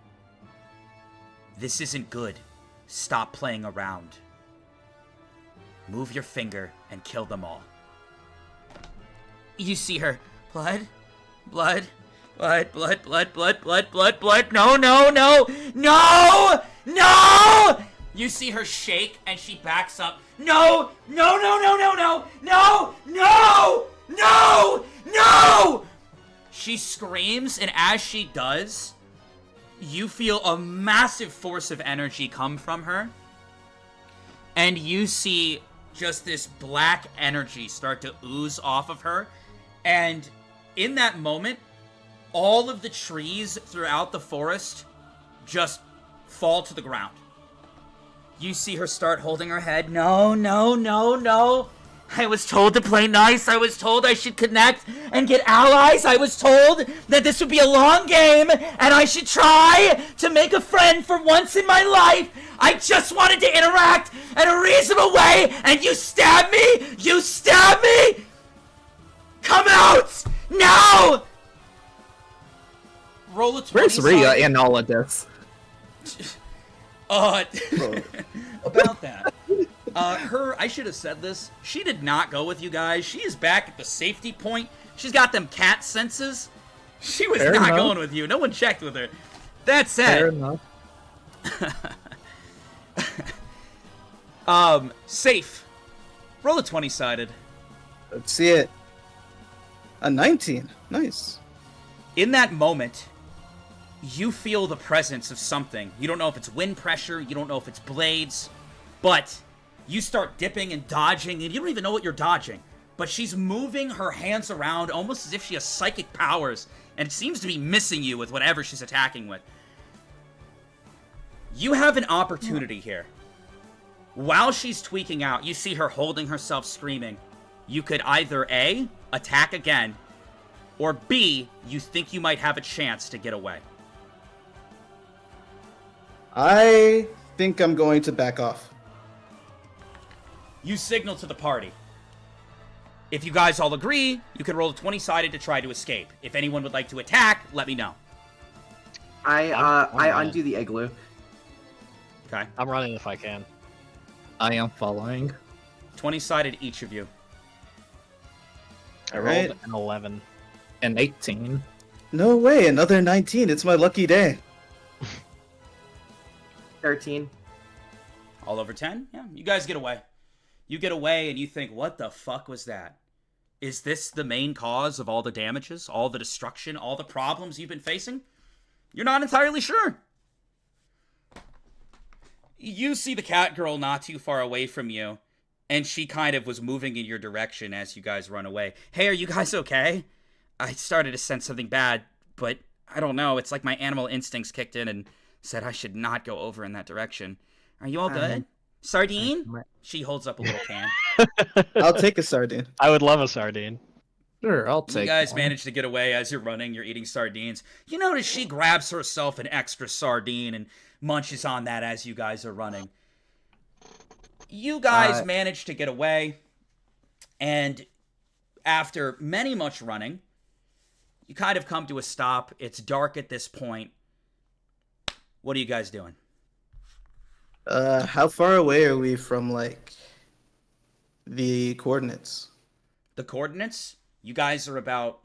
This isn't good. Stop playing around. Move your finger and kill them all. You see her. Blood? Blood? Blood, blood, blood, blood, blood, blood, blood. No, no, no. No! No! You see her shake and she backs up. No! No, no, no, no, no! No! No! No! No! She screams, and as she does, you feel a massive force of energy come from her. And you see just this black energy start to ooze off of her. And in that moment, all of the trees throughout the forest just fall to the ground. You see her start holding her head. No, no, no, no. I was told to play nice. I was told I should connect and get allies. I was told that this would be a long game and I should try to make a friend for once in my life. I just wanted to interact in a reasonable way, and you stabbed me. You stabbed me. Come out now. Roll a 20. Where's Rhea in all of this? About that. I should have said this. She did not go with you guys. She is back at the safety point. She's got them cat senses. She was Fair not enough. going with you. No one checked with her. That Fair said, enough. safe. Roll a 20-sided. Let's see it. A 19. Nice. In that moment, you feel the presence of something. You don't know if it's wind pressure, you don't know if it's blades, but you start dipping and dodging, and you don't even know what you're dodging. But she's moving her hands around almost as if she has psychic powers, and it seems to be missing you with whatever she's attacking with. You have an opportunity here. While she's tweaking out, you see her holding herself screaming. You could either A, attack again, or B, you think you might have a chance to get away. I think I'm going to back off. You signal to the party. If you guys all agree, you can roll a 20-sided to try to escape. If anyone would like to attack, let me know. I undo the igloo. Okay. I'm running if I can. I am following. 20-sided each of you. I rolled Alright. an 11. An 18. No way, another 19. It's my lucky day. 13. All over 10? Yeah, you guys get away. You get away and you think, what the fuck was that? Is this the main cause of all the damages, all the destruction, all the problems you've been facing? You're not entirely sure. You see the cat girl not too far away from you, and she kind of was moving in your direction as you guys run away. Hey, are you guys okay? I started to sense something bad, but I don't know. It's like my animal instincts kicked in and said I should not go over in that direction. Are you all good? Sardine? She holds up a little can. I'll take a sardine. I would love a sardine. Sure, I'll take You guys one. manage to get away as you're running. You're eating sardines. You notice she grabs herself an extra sardine and munches on that as you guys are running. You guys manage to get away, and after much running, you kind of come to a stop. It's dark at this point. What are you guys doing? How far away are we from, like, the coordinates? The coordinates? You guys are about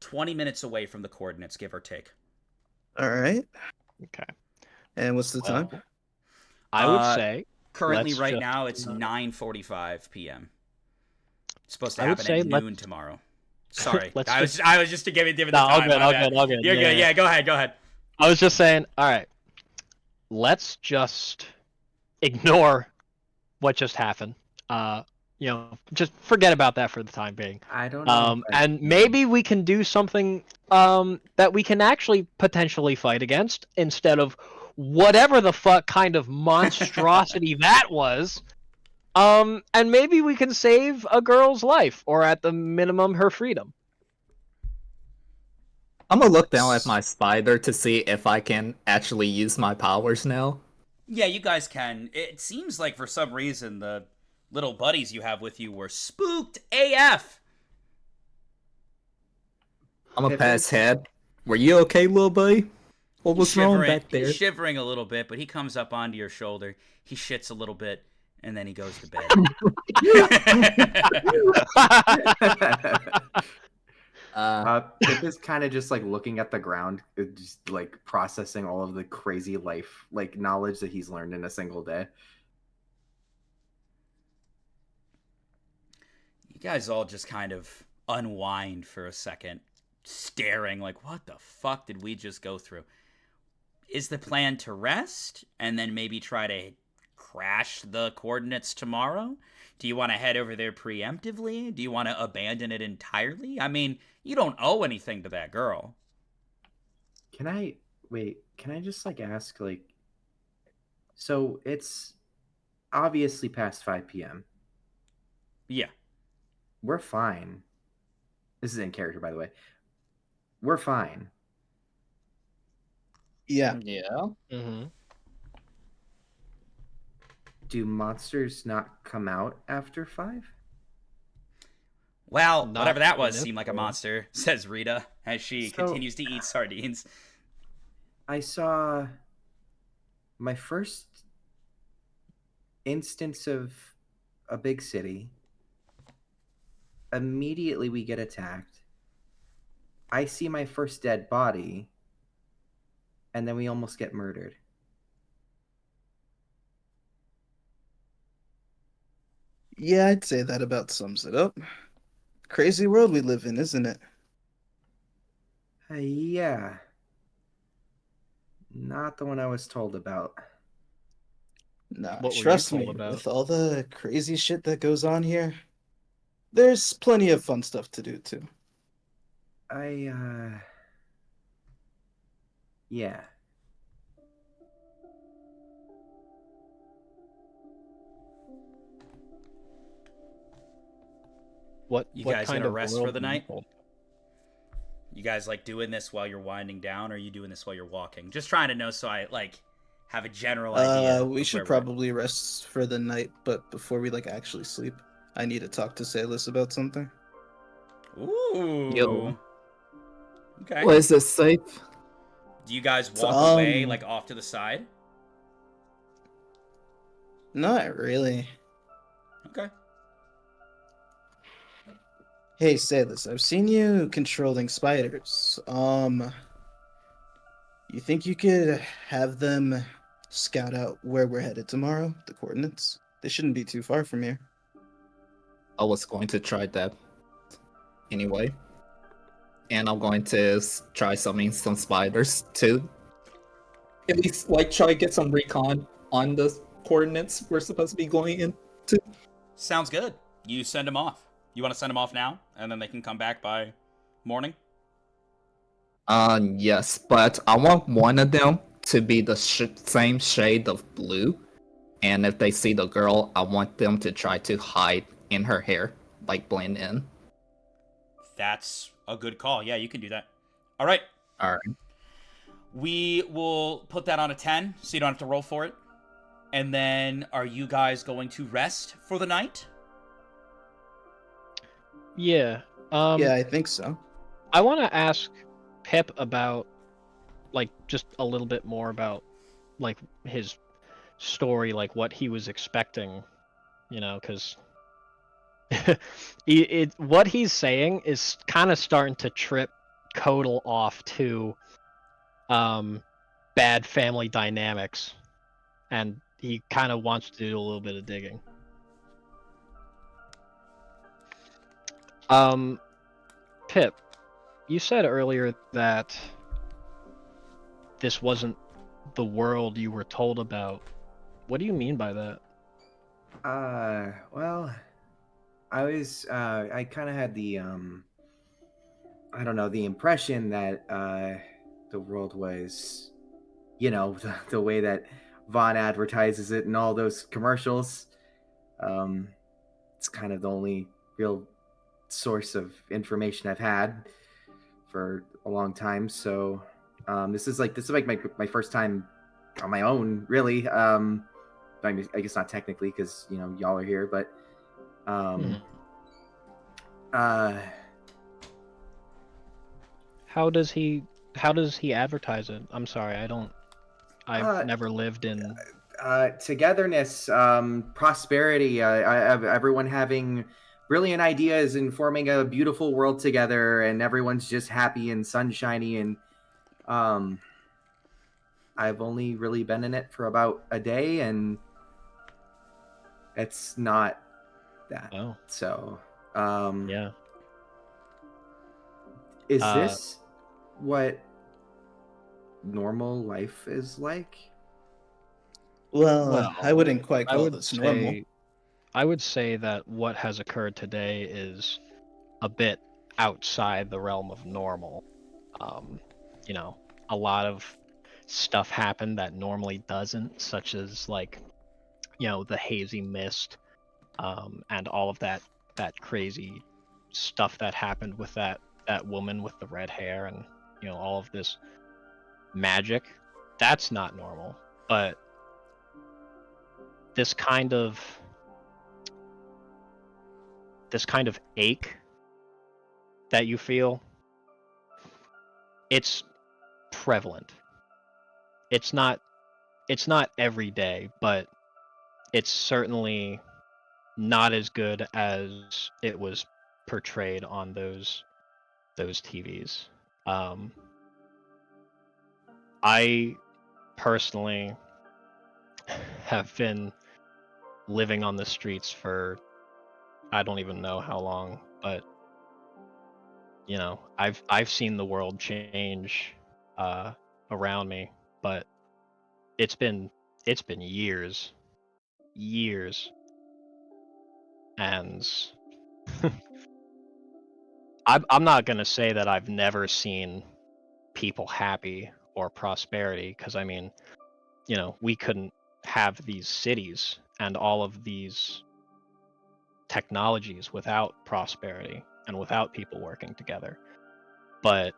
20 minutes away from the coordinates, give or take. Alright. Okay. And what's the time? I would say Currently, let's right just- now, it's 9:45 p.m. It's supposed to I would happen say at let's- noon tomorrow. Sorry, let's I was just to give it the No, time. all good, my all bad. good, all good. You're good. Yeah, go ahead. I was just saying, all right, let's just ignore what just happened. Just forget about that for the time being. I don't know. And maybe we can do something that we can actually potentially fight against instead of whatever the fuck kind of monstrosity that was. And maybe we can save a girl's life, or at the minimum, her freedom. I'm gonna look down at my spider to see if I can actually use my powers now. Yeah, you guys can. It seems like for some reason the little buddies you have with you were spooked AF. I'm gonna pass head. Were you okay, little buddy? What was wrong back there? He's shivering a little bit, but he comes up onto your shoulder. He shits a little bit, and then he goes to bed. Pip is kind of just like looking at the ground, just like processing all of the crazy life, like knowledge that he's learned in a single day. You guys all just kind of unwind for a second, staring like, what the fuck did we just go through? Is the plan to rest and then maybe try to crash the coordinates tomorrow? Do you want to head over there preemptively? Do you want to abandon it entirely? I mean, you don't owe anything to that girl. Can I just like ask, like, so it's obviously past 5 p.m. Yeah. We're fine. This is in character, by the way. We're fine. Yeah. Yeah. Mm-hmm. Do monsters not come out after 5? Well, Not whatever that in was this seemed like a world. monster, says Rita, as she So- continues to eat sardines. I saw my first instance of a big city. Immediately we get attacked. I see my first dead body, and then we almost get murdered. Yeah, I'd say that about sums it up. Crazy world we live in, isn't it? Yeah. Not the one I was told about. Nah, What were you trust told me, about? with all the crazy shit that goes on here, there's plenty of fun stuff to do too. Yeah. What You what guys kind gonna of rest world for the were you night? told? You guys like doing this while you're winding down, or are you doing this while you're walking? Just trying to know so I like have a general idea. We of should where probably rest for the night, but before we like actually sleep, I need to talk to Salis about something. we're at. Ooh. Yo. Okay. Well, is it safe? Do you guys walk away like off to the side? Not really. Okay. Hey, Salis, I've seen you controlling spiders. You think you could have them scout out where we're headed tomorrow? The coordinates? They shouldn't be too far from here. I was going to try that anyway. And I'm going to try summoning some spiders too. At least, like, try to get some recon on the coordinates we're supposed to be going into. Sounds good. You send them off. You want to send them off now, and then they can come back by morning? Yes, but I want one of them to be the same shade of blue. And if they see the girl, I want them to try to hide in her hair, like blend in. That's a good call. Yeah, you can do that. All right. Alright. We will put that on a 10, so you don't have to roll for it. And then, are you guys going to rest for the night? Yeah. Yeah, I think so. I want to ask Pip about, like, just a little bit more about, like, his story, like what he was expecting, you know, because what he's saying is kind of starting to trip Kodal off to bad family dynamics, and he kind of wants to do a little bit of digging. Pip, you said earlier that this wasn't the world you were told about. What do you mean by that? Well, I kind of had the, I don't know, the impression that, the world was, you know, the way that Vaughn advertises it in all those commercials. It's kind of the only real source of information I've had for a long time. So, this is like my first time on my own, really. I guess not technically because you know y'all are here, but How does he advertise it? I'm sorry, I've never lived in. Togetherness, prosperity, everyone having brilliant ideas and forming a beautiful world together, and everyone's just happy and sunshiny. And I've only really been in it for about a day, and it's not that. Oh. So, Yeah. Is this what normal life is like? Well, I wouldn't quite call this normal. I would say that what has occurred today is a bit outside the realm of normal. You know, a lot of stuff happened that normally doesn't, such as like, you know, the hazy mist, and all of that crazy stuff that happened with that woman with the red hair, and you know, all of this magic. That's not normal, but this kind of ache that you feel, it's prevalent. It's not every day, but it's certainly not as good as it was portrayed on those TVs. I personally have been living on the streets for I don't even know how long, but you know, I've seen the world change around me, but it's been years, and I'm not gonna say that I've never seen people happy or prosperity, because I mean, you know, we couldn't have these cities and all of these technologies without prosperity and without people working together. But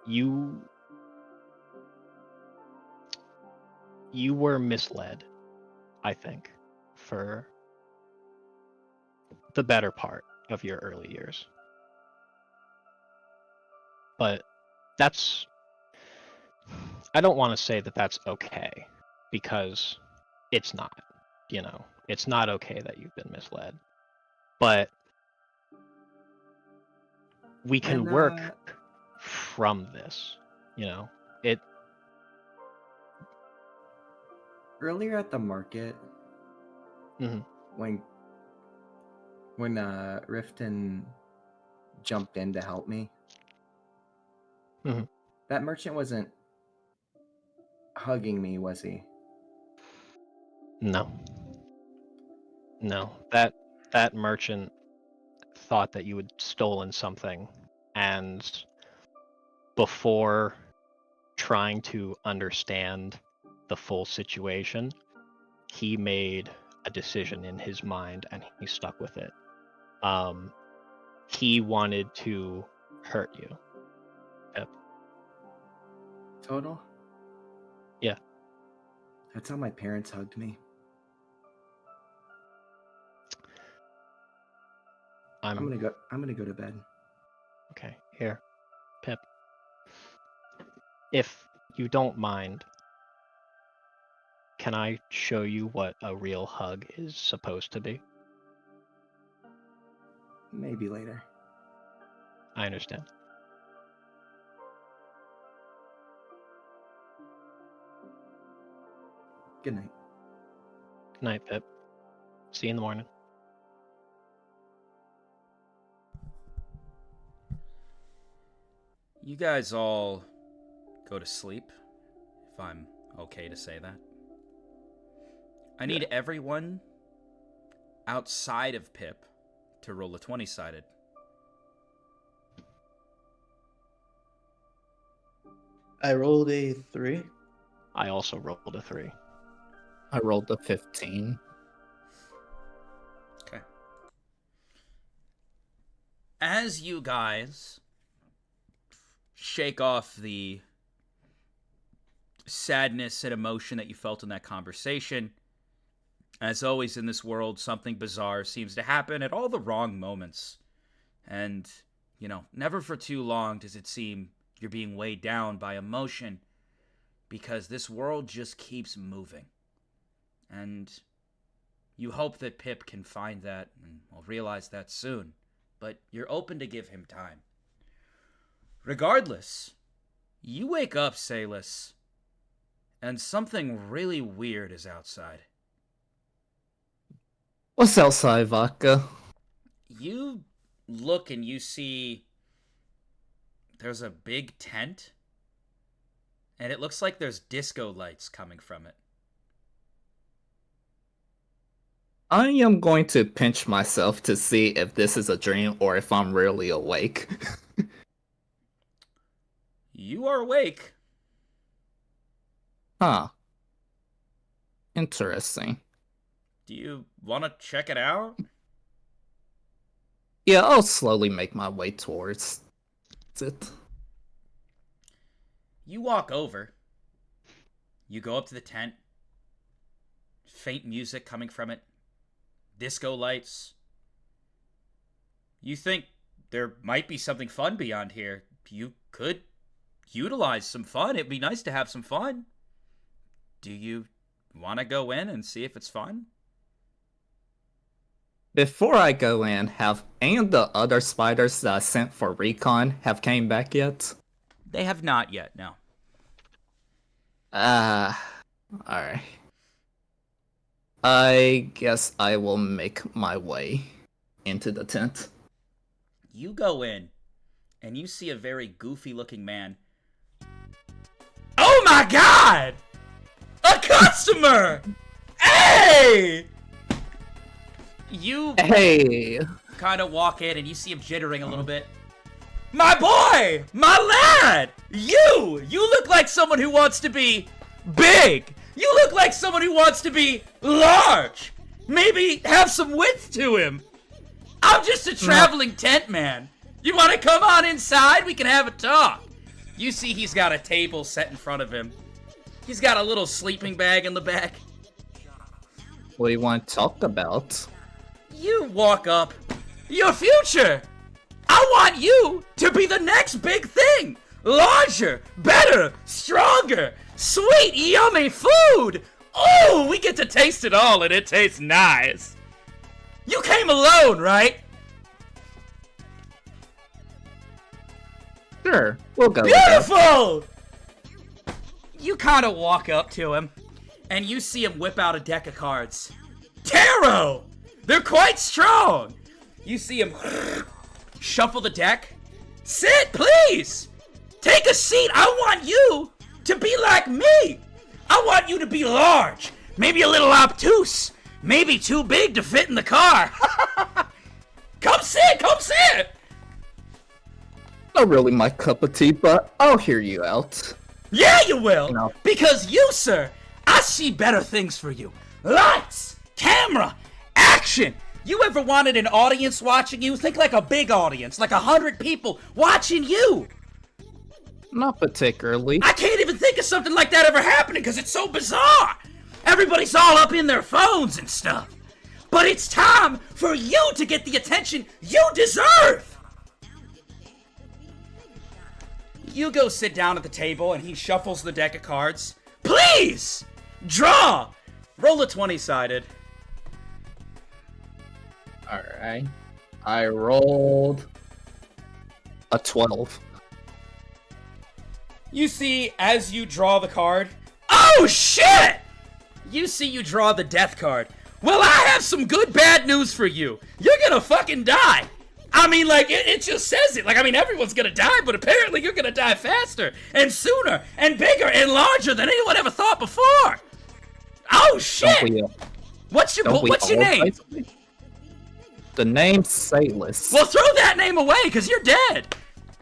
you were misled, I think, for the better part of your early years. But that's I don't want to say that that's okay, because it's not. You know, it's not okay that you've been misled. But we can And, work from this, you know. It Earlier at the market, Mhm. when Riftton jumped in to help me, Mhm. that merchant wasn't hugging me, was he? No. That merchant thought that you had stolen something, and before trying to understand the full situation, he made a decision in his mind and he stuck with it. He wanted to hurt you. Yep. Total? Yeah. That's how my parents hugged me. I'm gonna go to bed. Okay, here, Pip. If you don't mind, can I show you what a real hug is supposed to be? Maybe later. I understand. Good night. Good night, Pip. See you in the morning. You guys all go to sleep, if I'm okay to say that. I need everyone outside of Pip to roll a 20-sided. I rolled a 3. I also rolled a 3. I rolled a 15. Okay. As you guys shake off the sadness and emotion that you felt in that conversation, as always in this world, something bizarre seems to happen at all the wrong moments. And, you know, never for too long does it seem you're being weighed down by emotion, because this world just keeps moving. And you hope that Pip can find that and will realize that soon. But you're open to give him time. Regardless, you wake up, Salus, and something really weird is outside. What's outside, Vodka? You look and you see there's a big tent, and it looks like there's disco lights coming from it. I am going to pinch myself to see if this is a dream or if I'm really awake. You are awake. Huh. Interesting. Do you want to check it out? Yeah, I'll slowly make my way towards it. You walk over. You go up to the tent. Faint music coming from it. Disco lights. You think there might be something fun beyond here. You could utilize some fun. It'd be nice to have some fun. Do you want to go in and see if it's fun? Before I go in, have any of the other spiders that I sent for recon have came back yet? They have not yet, no. Alright. I guess I will make my way into the tent. You go in, and you see a very goofy-looking man. Oh my god! A customer! Hey! You Hey! kind of walk in, and you see him jittering a little bit. My boy! My lad! You look like someone who wants to be big! You look like someone who wants to be large! Maybe have some width to him! I'm just a traveling tent man. You want to come on inside? We can have a talk. You see he's got a table set in front of him. He's got a little sleeping bag in the back. What do you want to talk about? You walk up. Your future! I want you to be the next big thing! Larger, better, stronger, sweet, yummy food! Oh, we get to taste it all and it tastes nice. You came alone, right? Sure, we'll go with that. Beautiful! You kind of walk up to him, and you see him whip out a deck of cards. Tarot! They're quite strong! You see him shuffle the deck. Sit, please! Take a seat! I want you to be like me! I want you to be large, maybe a little obtuse, maybe too big to fit in the car. Come sit! Not really my cup of tea, but I'll hear you out. Yeah, you will! No. Because you, sir, I see better things for you. Lights, camera, action! You ever wanted an audience watching you? Think like a big audience, like 100 people watching you! Not particularly. I can't even think of something like that ever happening because it's so bizarre! Everybody's all up in their phones and stuff. But it's time for you to get the attention you deserve! You go sit down at the table and he shuffles the deck of cards. Please! Draw! Roll a 20-sided. Alright. I rolled a 12. You see, as you draw the card... Oh, shit! You see you draw the death card. Well, I have some good bad news for you. You're gonna fucking die. I mean, like, it just says it. Like, I mean, everyone's gonna die, but apparently you're gonna die faster and sooner and bigger and larger than anyone ever thought before. Oh, shit! What's your name? The name's Sailus. Well, throw that name away, because you're dead.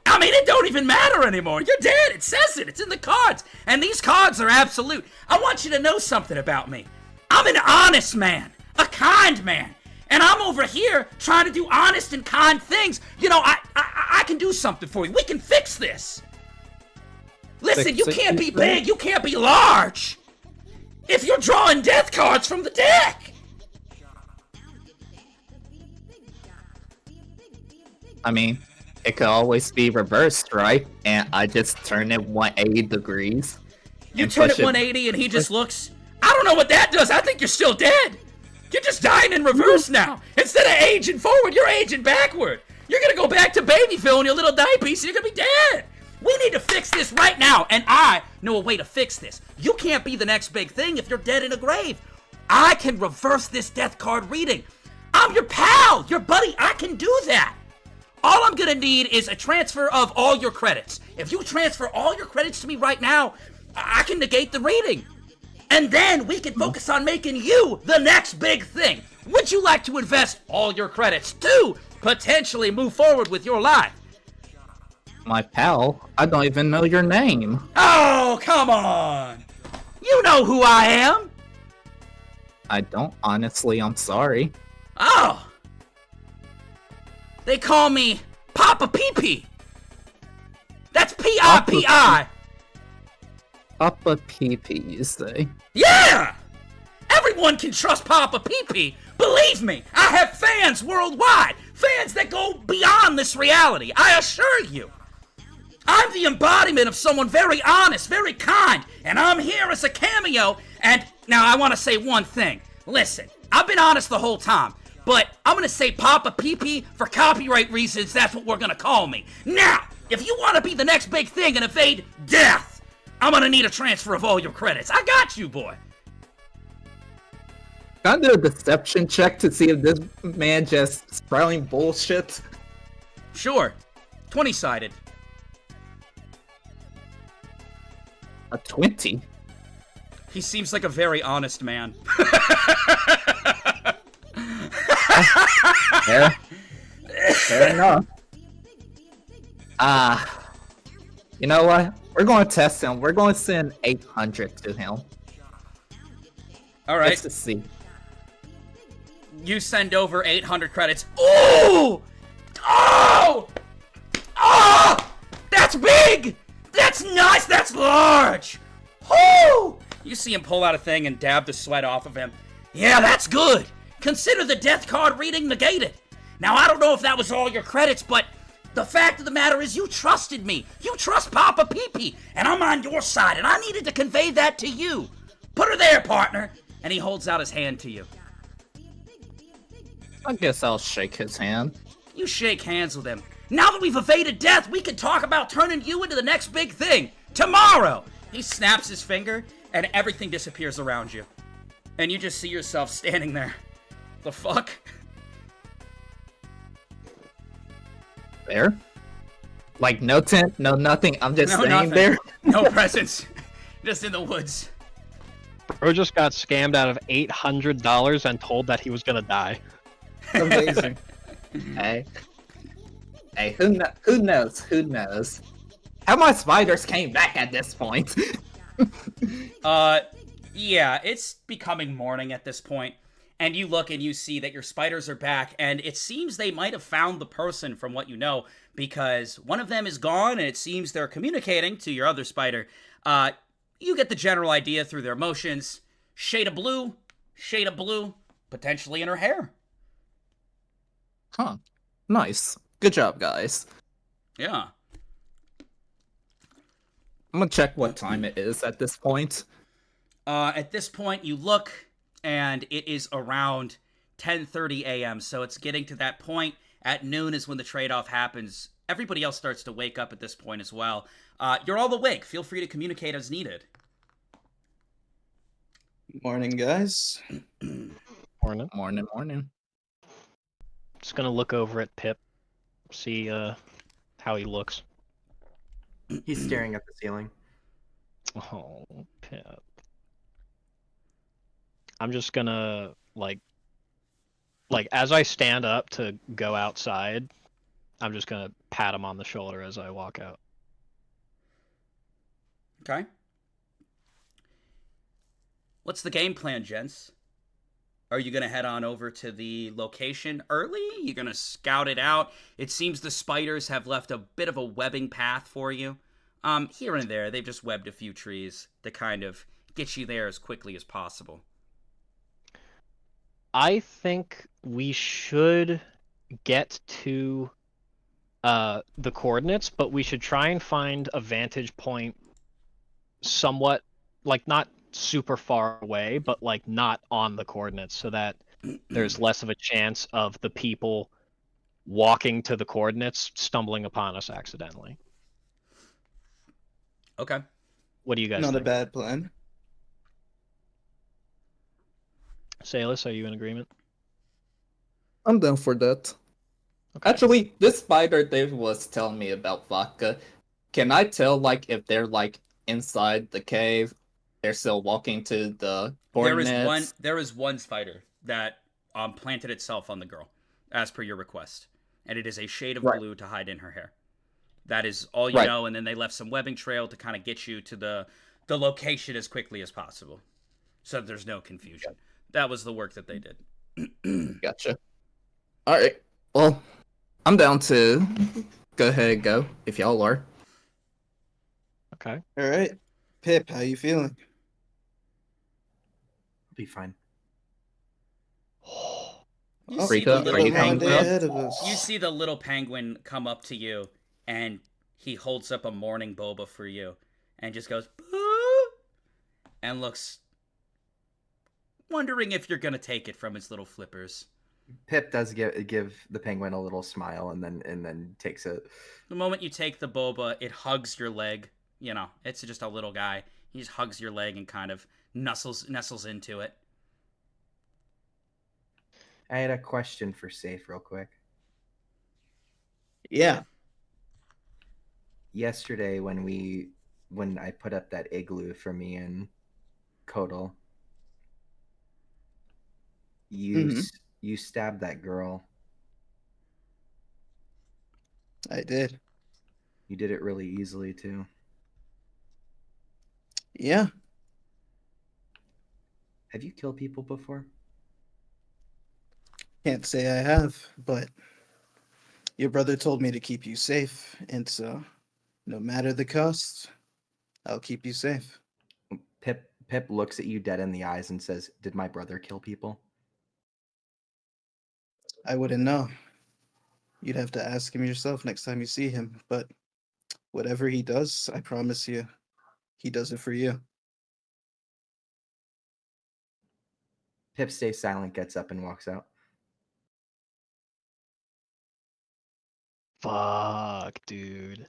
I mean, it don't even matter anymore. You're dead. It says it. It's in the cards. And these cards are absolute. I want you to know something about me. I'm an honest man. A kind man. And I'm over here trying to do honest and kind things. You know, I can do something for you. We can fix this. Listen, you can't be big. You can't be large. If you're drawing death cards from the deck. I mean, it could always be reversed, right? And I just turn it 180 degrees. You turn it 180 and he just looks... I don't know what that does. I think you're still dead. You're just dying in reverse now. Instead of aging forward, you're aging backward. You're gonna go back to Babyville in your little diapiece and you're gonna be dead. We need to fix this right now, and I know a way to fix this. You can't be the next big thing if you're dead in a grave. I can reverse this death card reading. I'm your pal, your buddy. I can do that. All I'm gonna need is a transfer of all your credits. If you transfer all your credits to me right now, I can negate the reading. And then we can focus on making you the next big thing. Would you like to invest all your credits to potentially move forward with your life? My pal, I don't even know your name. Oh, come on. You know who I am. I don't, honestly, I'm sorry. Oh. They call me Papa Pee-Pee. That's P-I-P-I. Papa Pee-Pee, you say? Yeah! Everyone can trust Papa Pee-Pee. Believe me, I have fans worldwide. Fans that go beyond this reality, I assure you. I'm the embodiment of someone very honest, very kind, and I'm here as a cameo, and now I want to say one thing. Listen, I've been honest the whole time, but I'm gonna say Papa Pee-Pee for copyright reasons. That's what we're gonna call me. Now, if you want to be the next big thing and evade death, I'm gonna need a transfer of all your credits. I got you, boy. Can I do a deception check to see if this man just sprouting bullshit? Sure. 20-sided. A 20? He seems like a very honest man. Yeah. Fair enough. You know what? We're going to test him. We're going to send 800 to him. All right. Just to see. You send over 800 credits. Ooh! Oh! Oh! That's big! That's nice! That's large! Whoo! You see him pull out a thing and dab the sweat off of him. Yeah, that's good. Consider the death card reading negated. Now, I don't know if that was all your credits, but the fact of the matter is you trusted me. You trust Papa Pee-Pee, and I'm on your side, and I needed to convey that to you. Put her there, partner. And he holds out his hand to you. I guess I'll shake his hand. You shake hands with him. Now that we've evaded death, we can talk about turning you into the next big thing. Tomorrow! He snaps his finger, and everything disappears around you. And you just see yourself standing there. The fuck? There? Like no tent, no nothing. I'm just No, staying nothing. there. No presents. Just in the woods. Bro just got scammed out of $800 and told that he was gonna die. Amazing. Hey, who knows? Who knows? How my spiders came back at this point? Yeah, it's becoming morning at this point. And you look and you see that your spiders are back, and it seems they might have found the person from what you know, because one of them is gone, and it seems they're communicating to your other spider. You get the general idea through their motions. Shade of blue, potentially in her hair. Huh. Nice. Good job, guys. Yeah. I'm gonna check what time it is at this point. At this point, you look, and it is around 10:30 a.m., so it's getting to that point. At noon is when the trade-off happens. Everybody else starts to wake up at this point as well. You're all awake. Feel free to communicate as needed. Morning, guys. Morning. Morning. Just gonna look over at Pip, see how he looks. He's staring at the ceiling. Oh, Pip. I'm just gonna like as I stand up to go outside, I'm just gonna pat him on the shoulder as I walk out. Okay. What's the game plan, gents? Are you going to head on over to the location early? You going to scout it out? It seems the spiders have left a bit of a webbing path for you. Here and there, they've just webbed a few trees to kind of get you there as quickly as possible. I think we should get to the coordinates, but we should try and find a vantage point somewhat, like, not super far away, but like not on the coordinates, so that there's less of a chance of the people walking to the coordinates stumbling upon us accidentally. Okay. What do you guys Not think? a bad plan. Salus, are you in agreement? I'm down for that. Okay. Actually, this spider Dave was telling me about vodka. Can I tell, like, if they're like inside the cave? They're still walking to the coordinates. There is one spider that planted itself on the girl, as per your request. And it is a shade of blue to hide in her hair. That is all you know, and then they left some webbing trail to kind of get you to the location as quickly as possible. So there's no confusion. That was the work that they did. Gotcha. Alright. Well, I'm down to go ahead and go, if y'all are. Okay. All right. Pip, how you feeling? Be fine. You see Rika, the are you little coming penguin- up? ahead of us. You see the little penguin come up to you, and he holds up a morning boba for you, and just goes, "Boo," and looks, wondering if you're gonna take it from his little flippers. Pip does give the penguin a little smile and then takes it. The moment you take the boba, it hugs your leg. You know, it's just a little guy. He just hugs your leg and kind of nestles into it. I had a question for Safe real quick. Yeah. Yesterday when I put up that igloo for me and Kodal, you stabbed that girl. I did. You did it really easily too. Yeah. Have you killed people before? Can't say I have, but your brother told me to keep you safe, and so no matter the cost, I'll keep you safe. Pip looks at you dead in the eyes and says, "Did my brother kill people?" I wouldn't know. You'd have to ask him yourself next time you see him, but whatever he does, I promise you, he does it for you. Pip stays silent, gets up, and walks out. Fuck, dude.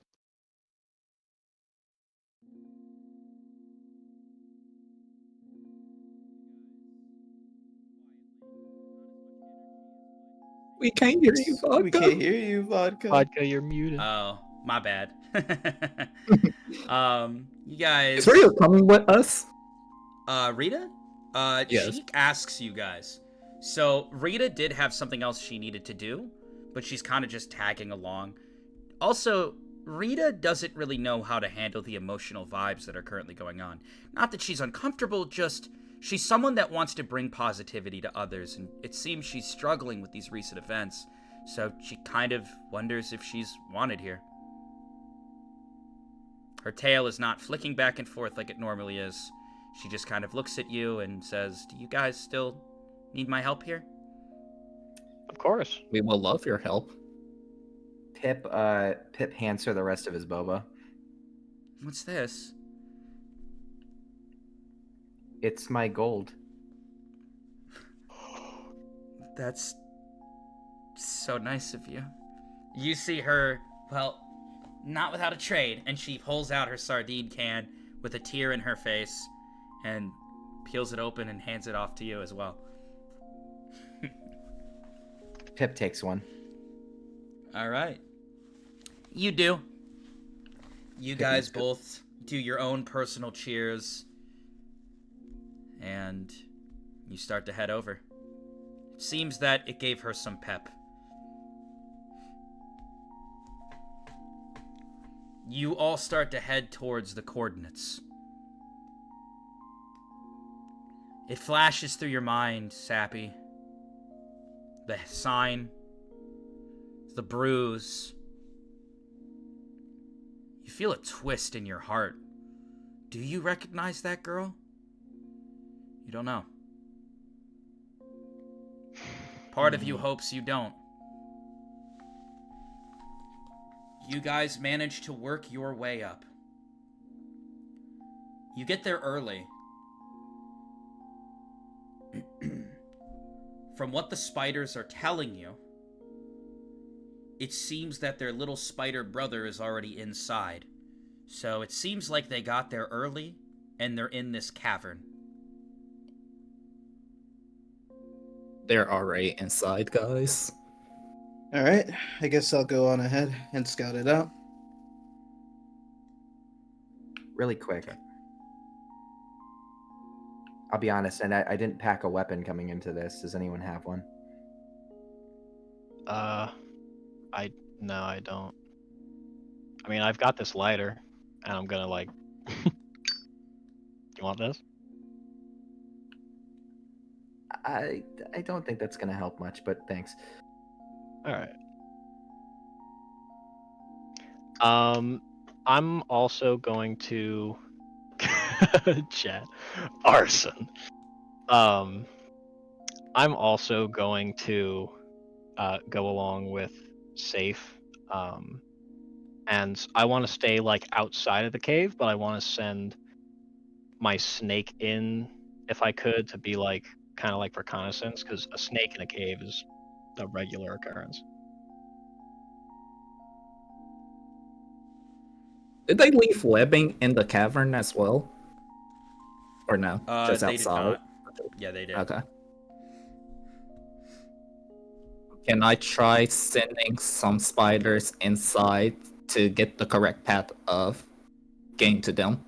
We can't hear you, Vodka. We can't hear you, Vodka. Vodka, you're muted. Oh, my bad. You guys. Is Rita coming with us? Rita? Yes. She asks you guys. So, Rita did have something else she needed to do, but she's kind of just tagging along. Also, Rita doesn't really know how to handle the emotional vibes that are currently going on. Not that she's uncomfortable, just she's someone that wants to bring positivity to others, and it seems she's struggling with these recent events, so she kind of wonders if she's wanted here. Her tail is not flicking back and forth like it normally is. She just kind of looks at you and says, "Do you guys still need my help here?" Of course. We will love your help. Pip hands her the rest of his boba. What's this? It's my gold. That's so nice of you. You see her, well, not without a trade, and she pulls out her sardine can with a tear in her face and peels it open and hands it off to you as well. Pip takes one. All right. You do. You guys both do your own personal cheers, and you start to head over. It seems that it gave her some pep. You all start to head towards the coordinates. It flashes through your mind, Sappy. The sign, the bruise. You feel a twist in your heart. Do you recognize that girl? You don't know. Part of you hopes you don't. You guys manage to work your way up. You get there early. From what the spiders are telling you, it seems that their little spider brother is already inside. So it seems like they got there early, and they're in this cavern. They're already inside, guys. All right, I guess I'll go on ahead and scout it out. Really quick. I'll be honest, and I didn't pack a weapon coming into this. Does anyone have one? No, I don't. I mean, I've got this lighter, and I'm gonna like. You want this? I don't think that's gonna help much, but thanks. All right. I'm also going to chat arson. I'm also going to go along with safe. And I want to stay like outside of the cave, but I want to send my snake in if I could to be like kind of like reconnaissance, because a snake in a cave is a regular occurrence. Did they leave webbing in the cavern as well? Or no? Just They did outside? not. Yeah, they did. Okay. Can I try sending some spiders inside to get the correct path of getting to them?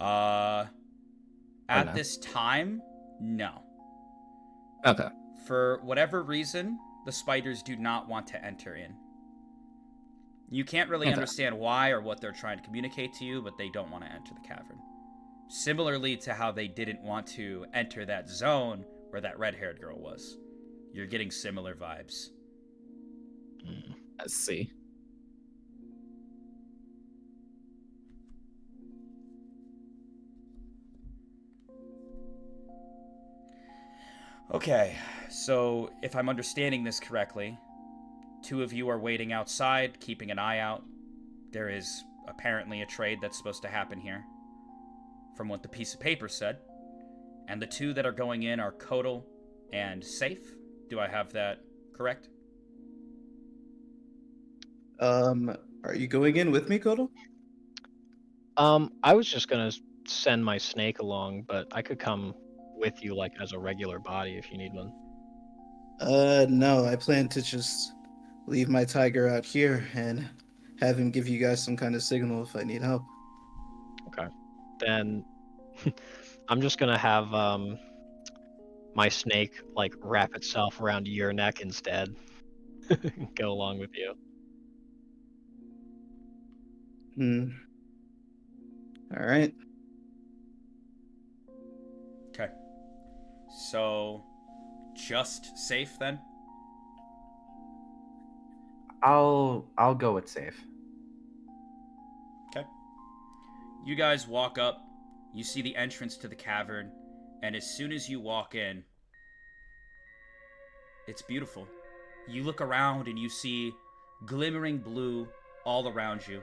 At no? this time, no. Okay. For whatever reason, the spiders do not want to enter in. You can't really understand why or what they're trying to communicate to you, but they don't want to enter the cavern. Similarly to how they didn't want to enter that zone where that red-haired girl was. You're getting similar vibes. Let's see. Okay, so if I'm understanding this correctly, two of you are waiting outside, keeping an eye out. There is apparently a trade that's supposed to happen here, from what the piece of paper said. And the two that are going in are Kodal and Safe. Do I have that correct? Are you going in with me, Kodal? I was just gonna send my snake along, but I could come with you like as a regular body if you need one. No, I plan to just leave my tiger out here and have him give you guys some kind of signal if I need help. Okay. Then I'm just gonna have my snake like wrap itself around your neck instead. Go along with you. All right. Okay. So, just Safe then? I'll go with Safe. Okay. You guys walk up, you see the entrance to the cavern, and as soon as you walk in, it's beautiful. You look around and you see glimmering blue all around you.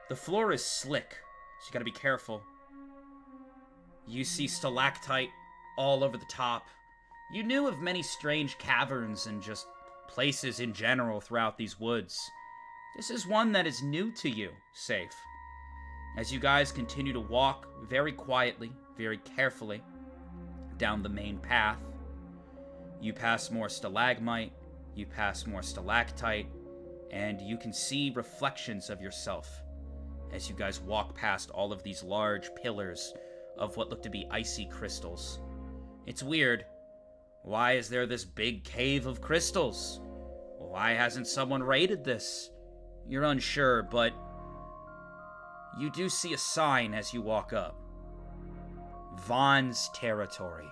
The floor is slick, so you gotta be careful. You see stalactite all over the top. You knew of many strange caverns and just places in general throughout these woods. This is one that is new to you, Safe. As you guys continue to walk very quietly, very carefully, down the main path, you pass more stalagmite, you pass more stalactite, and you can see reflections of yourself as you guys walk past all of these large pillars of what look to be icy crystals. It's weird. Why is there this big cave of crystals? Why hasn't someone raided this? You're unsure, but you do see a sign as you walk up. Vaughn's territory.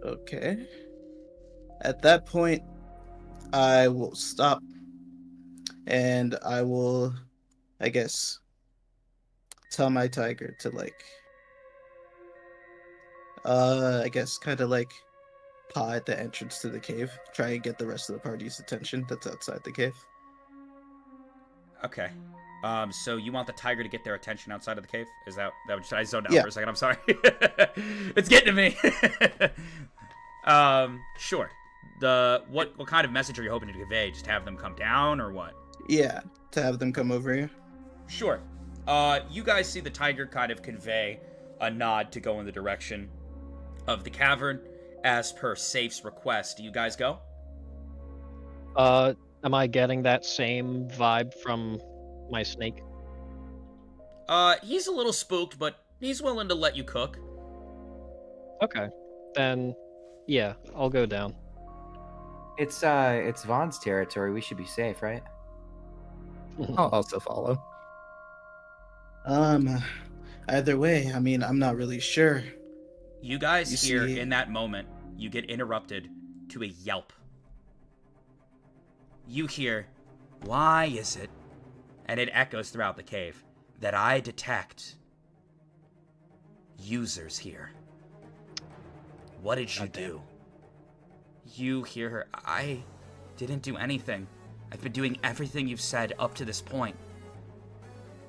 Okay. At that point, I will stop and I will, I guess, tell my tiger to I guess kind of like paw at the entrance to the cave, try and get the rest of the party's attention that's outside the cave. Okay. So you want the tiger to get their attention outside of the cave? Is that what I zoned out Yeah. for a second? I'm sorry. It's getting to me. Sure. What kind of message are you hoping to convey? Just have them come down or what? Yeah, to have them come over here. Sure. You guys see the tiger kind of convey a nod to go in the direction of the cavern as per Safe's request. Do you guys go? Am I getting that same vibe from my snake? He's a little spooked, but he's willing to let you cook. Okay. Then yeah, I'll go down. It's Vaughn's territory. We should be safe, right? I'll also follow. Either way, I mean, I'm not really sure. You guys You hear see- in that moment, you get interrupted to a yelp. You hear, "Why is it?" And it echoes throughout the cave, "that I detect users here? What did you do?" You hear her, "I didn't do anything. I've been doing everything you've said up to this point.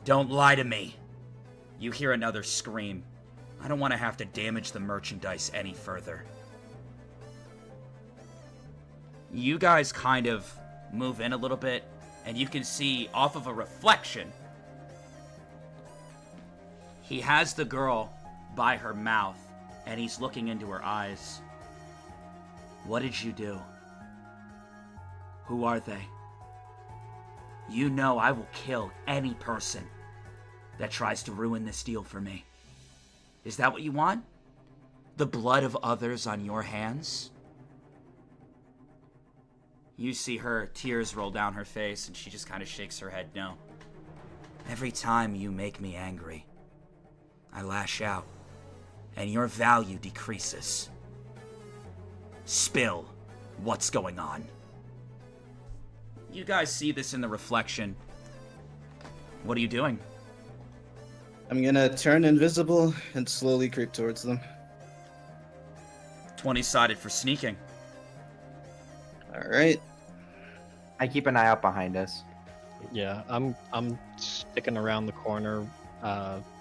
Don't lie to me." You hear another scream. I don't want to have to damage the merchandise any further. You guys kind of move in a little bit, and you can see off of a reflection, he has the girl by her mouth, and he's looking into her eyes. What did you do? Who are they? You know I will kill any person that tries to ruin this deal for me. Is that what you want? The blood of others on your hands? You see her tears roll down her face, and she just kind of shakes her head no. Every time you make me angry, I lash out, and your value decreases. Spill what's going on. You guys see this in the reflection. What are you doing? I'm gonna turn invisible and slowly creep towards them. 20-sided for sneaking. Alright. I keep an eye out behind us. Yeah, I'm sticking around the corner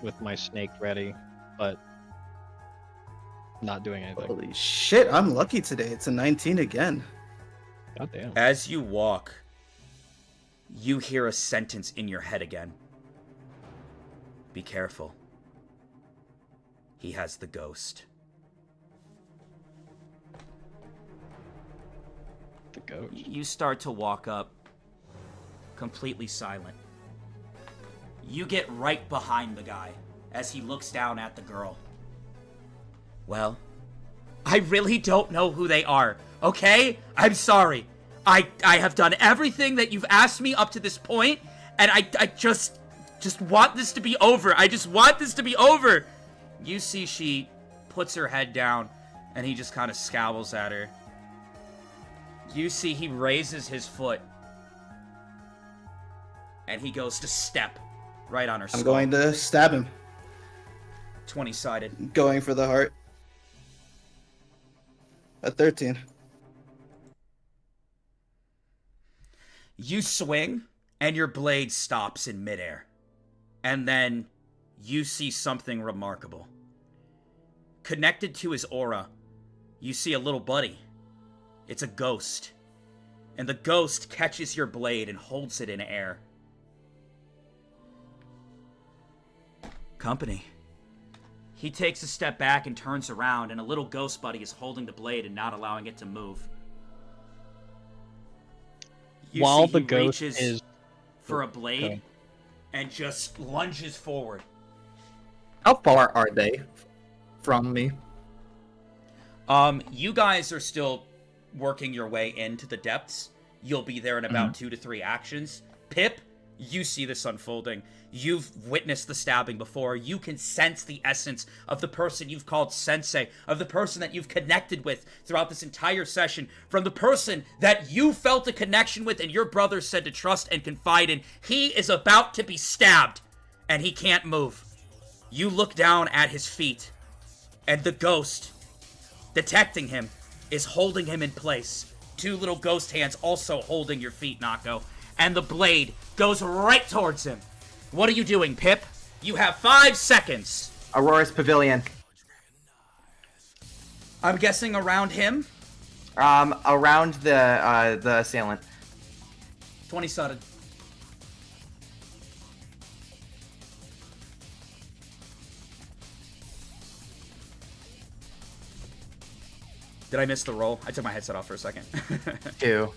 with my snake ready, but not doing anything. Holy shit, I'm lucky today. It's a 19 again. God damn. As you walk, you hear a sentence in your head again. Be careful. He has the ghost. The ghost. You start to walk up, completely silent. You get right behind the guy as he looks down at the girl. Well, I really don't know who they are, okay? I'm sorry. I have done everything that you've asked me up to this point, and I just want this to be over. I just want this to be over. You see she puts her head down, and he just kind of scowls at her. You see he raises his foot, and he goes to step right on her skull. I'm going to stab him. 20-sided. Going for the heart. A 13. You swing, and your blade stops in midair. And then you see something remarkable. Connected to his aura, you see a little buddy. It's a ghost. And the ghost catches your blade and holds it in air. Company. He takes a step back and turns around, and a little ghost buddy is holding the blade and not allowing it to move. You While see the he ghost reaches is for a blade and just lunges forward. How far are they from me? You guys are still working your way into the depths. You'll be there in about 2 to 3 actions. Pip, you see this unfolding. You've witnessed the stabbing before. You can sense the essence of the person you've called sensei, of the person that you've connected with throughout this entire session, from the person that you felt a connection with and your brother said to trust and confide in. He is about to be stabbed, and he can't move. You look down at his feet, and the ghost, detecting him, is holding him in place. 2 little ghost hands also holding your feet, Nako. And the blade goes right towards him. What are you doing, Pip? You have 5 seconds. Aurora's Pavilion. I'm guessing around him? Around the assailant. 20-sided. Did I miss the roll? I took my headset off for a second. 2.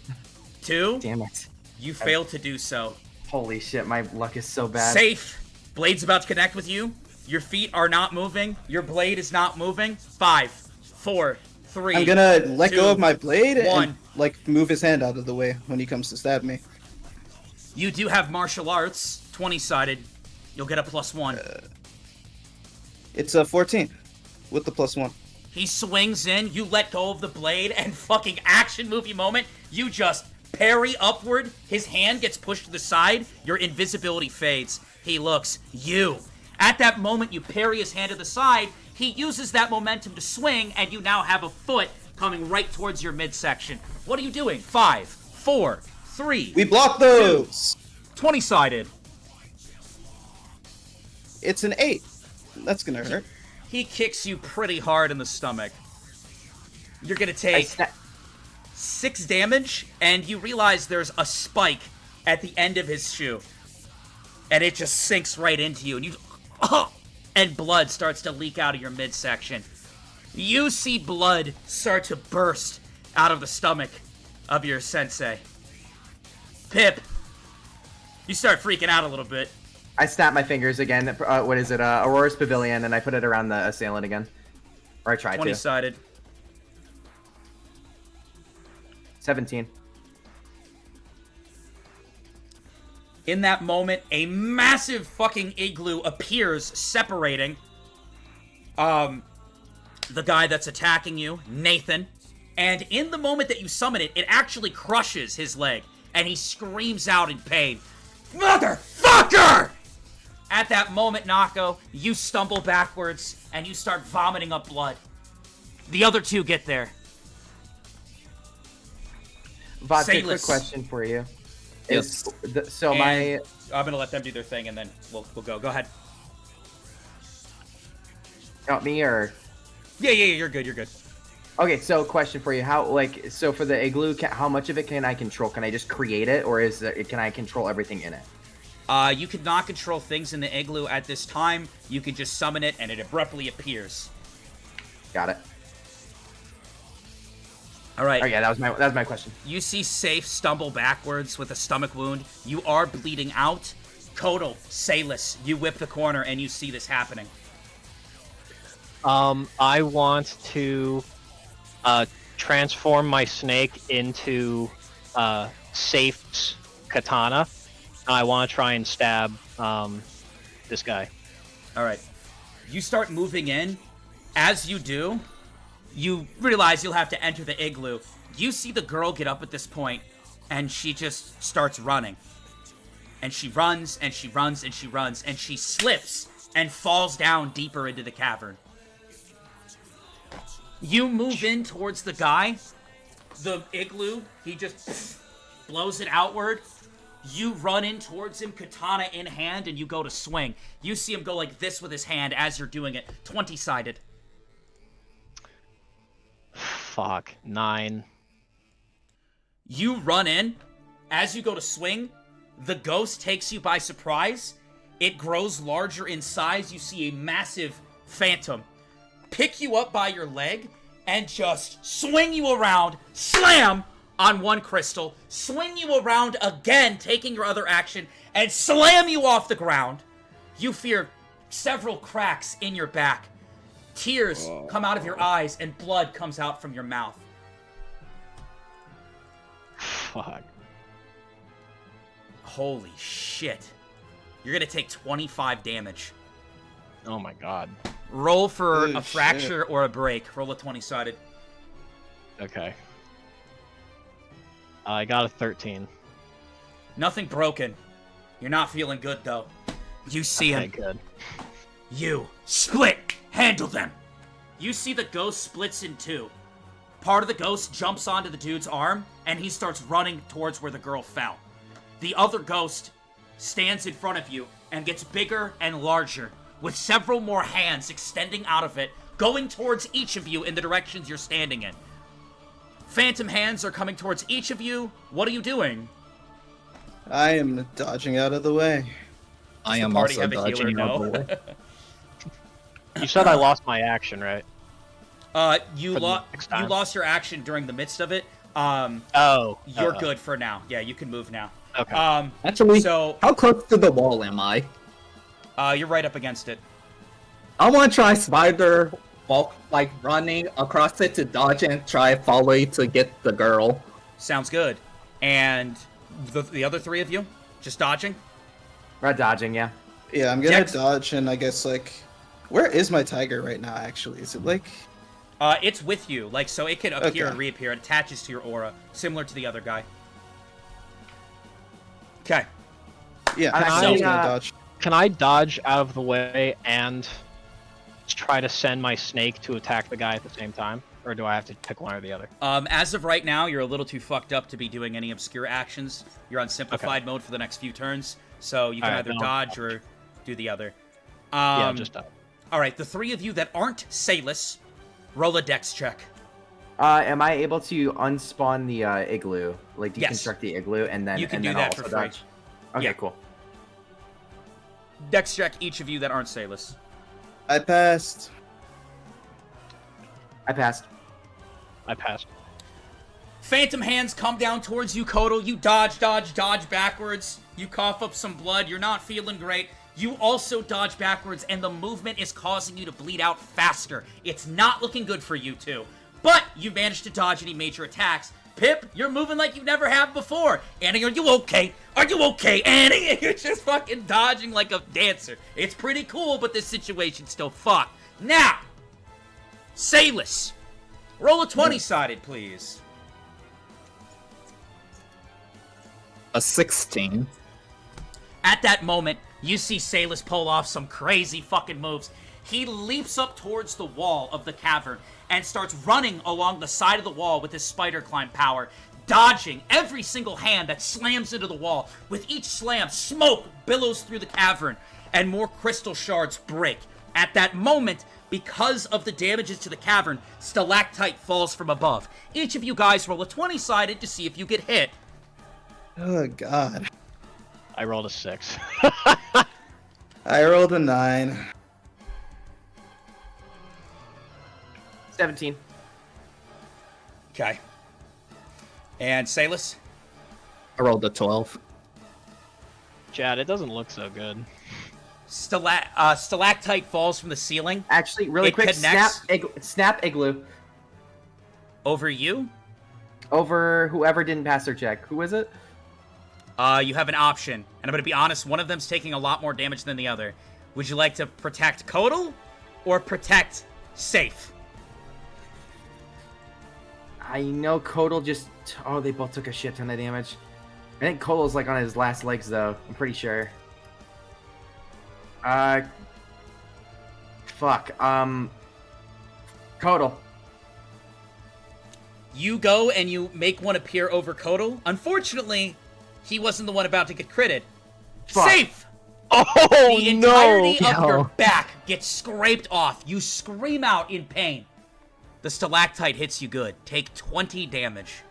2? Damn it. You failed to do so. Holy shit, my luck is so bad. Safe. Blade's about to connect with you. Your feet are not moving. Your blade is not moving. 5, 4, 3. I'm gonna let 2, go of my blade 1. and like move his hand out of the way when he comes to stab me. You do have martial arts. 20-sided. You'll get a +1. It's a 14 with the +1. He swings in, you let go of the blade, and fucking action movie moment, you just parry upward, his hand gets pushed to the side, your invisibility fades. He looks, you. At that moment, you parry his hand to the side, he uses that momentum to swing, and you now have a foot coming right towards your midsection. What are you doing? 5, 4, 3. We block those! 20-sided. It's an 8. That's gonna hurt. He kicks you pretty hard in the stomach. You're gonna take 6 damage, and you realize there's a spike at the end of his shoe. And it just sinks right into you, and you... and blood starts to leak out of your midsection. You see blood start to burst out of the stomach of your sensei. Pip, you start freaking out a little bit. I snap my fingers again. What is it? Aurora's Pavilion, and I put it around the assailant again. Or I tried 20-sided. 17. In that moment, a massive fucking igloo appears, separating the guy that's attacking you, Nathan. And in the moment that you summon it, it actually crushes his leg, and he screams out in pain. Motherfucker! At that moment, Nako, you stumble backwards, and you start vomiting up blood. The other two get there. Vodka, quick question for you. Yes. I'm gonna let them do their thing, and then we'll go. Go ahead. Not me, or? Yeah, you're good. Okay, so question for you: so for the igloo, how much of it can I control? Can I just create it, or can I control everything in it? You could not control things in the igloo at this time. You could just summon it, and it abruptly appears. Got it. All right. Oh yeah, that was my question. You see Safe stumble backwards with a stomach wound. You are bleeding out. Kodal, Salus, you whip the corner, and you see this happening. I want to transform my snake into Safe's katana. I want to try and stab this guy. All right. You start moving in. As you do, you realize you'll have to enter the igloo. You see the girl get up at this point, and she just starts running. And she runs, and she runs, and she runs, and she slips and falls down deeper into the cavern. You move in towards the guy. The igloo, he just blows it outward. You run in towards him, katana in hand, and you go to swing. You see him go like this with his hand as you're doing it. 20-sided. Fuck. 9. You run in. As you go to swing, the ghost takes you by surprise. It grows larger in size. You see a massive phantom pick you up by your leg and just swing you around, slam on one crystal, swing you around again, taking your other action, and slam you off the ground. You feel several cracks in your back. Tears come out of your eyes, and blood comes out from your mouth. Fuck. Holy shit. You're gonna take 25 damage. Oh my god. Roll for Oh, a fracture shit. or a break. Roll a 20-sided. Okay. I got a 13. Nothing broken. You're not feeling good, though. You see Okay, him. good. You split. Handle them. You see the ghost splits in two. Part of the ghost jumps onto the dude's arm, and he starts running towards where the girl fell. The other ghost stands in front of you and gets bigger and larger, with several more hands extending out of it, going towards each of you in the directions you're standing in. Phantom hands are coming towards each of you. What are you doing? I am dodging out of the way. I Does am the party also have a healer? dodging out No. of the way. You said I lost my action, right? You For the next time. lost your action during the midst of it. Oh. You're good for now. Yeah, you can move now. Okay. Actually, So how close to the wall am I? you're right up against it. I want to try spider walk, like running across it to dodge and try follow it to get the girl. Sounds good. And the other three of you just dodging. We're dodging, yeah. Yeah, I'm gonna Dex- dodge, and I guess, like... Where is my tiger right now, actually? Is it, like... It's with you, like, so it can appear Okay. and reappear. It attaches to your aura, similar to the other guy. Okay. Yeah, I- so I was I- gonna dodge. Can I dodge out of the way and try to send my snake to attack the guy at the same time? Or do I have to pick one or the other? As of right now, you're a little too fucked up to be doing any obscure actions. You're on simplified mode for the next few turns, so you can Alright, either no. dodge or do the other. Yeah, just dodge. Alright, the three of you that aren't Salis, roll a dex check. Am I able to unspawn the igloo, like deconstruct the igloo, and then You can and do then that also for free. dodge? Okay, Yeah. cool. Dex check, each of you that aren't Salis. I passed. I passed. I passed. Phantom hands come down towards you, Kodal. You dodge backwards. You cough up some blood. You're not feeling great. You also dodge backwards, and the movement is causing you to bleed out faster. It's not looking good for you two. But you managed to dodge any major attacks. Pip, you're moving like you never have before. Annie, are you okay? Are you okay, Annie? You're just fucking dodging like a dancer. It's pretty cool, but this situation's still fucked. Now, Salis, roll a 20-sided, please. A 16. At that moment, you see Salis pull off some crazy fucking moves. He leaps up towards the wall of the cavern and starts running along the side of the wall with his spider climb power, dodging every single hand that slams into the wall. With each slam, smoke billows through the cavern and more crystal shards break. At that moment, because of the damages to the cavern, stalactite falls from above. Each of you guys roll a 20-sided to see if you get hit. Oh god. I rolled a 6. I rolled a 9. 17. Okay. And Salis? I rolled a 12. Chad, it doesn't look so good. Stalactite falls from the ceiling. Actually, really It quick, connects- snap igloo Over you? over whoever didn't pass their check. Who is it? You have an option. And I'm going to be honest, one of them's taking a lot more damage than the other. Would you like to protect Kodal or protect Safe? I know Kodal just... Oh, they both took a shit ton of damage. I think Kodal's like on his last legs, though. I'm pretty sure. Fuck. Kodal. You go and you make one appear over Kodal. Unfortunately, he wasn't the one about to get critted. Fuck. Safe! Oh, The entirety of your No. back gets scraped off. You scream out in pain. The stalactite hits you good. Take 20 damage.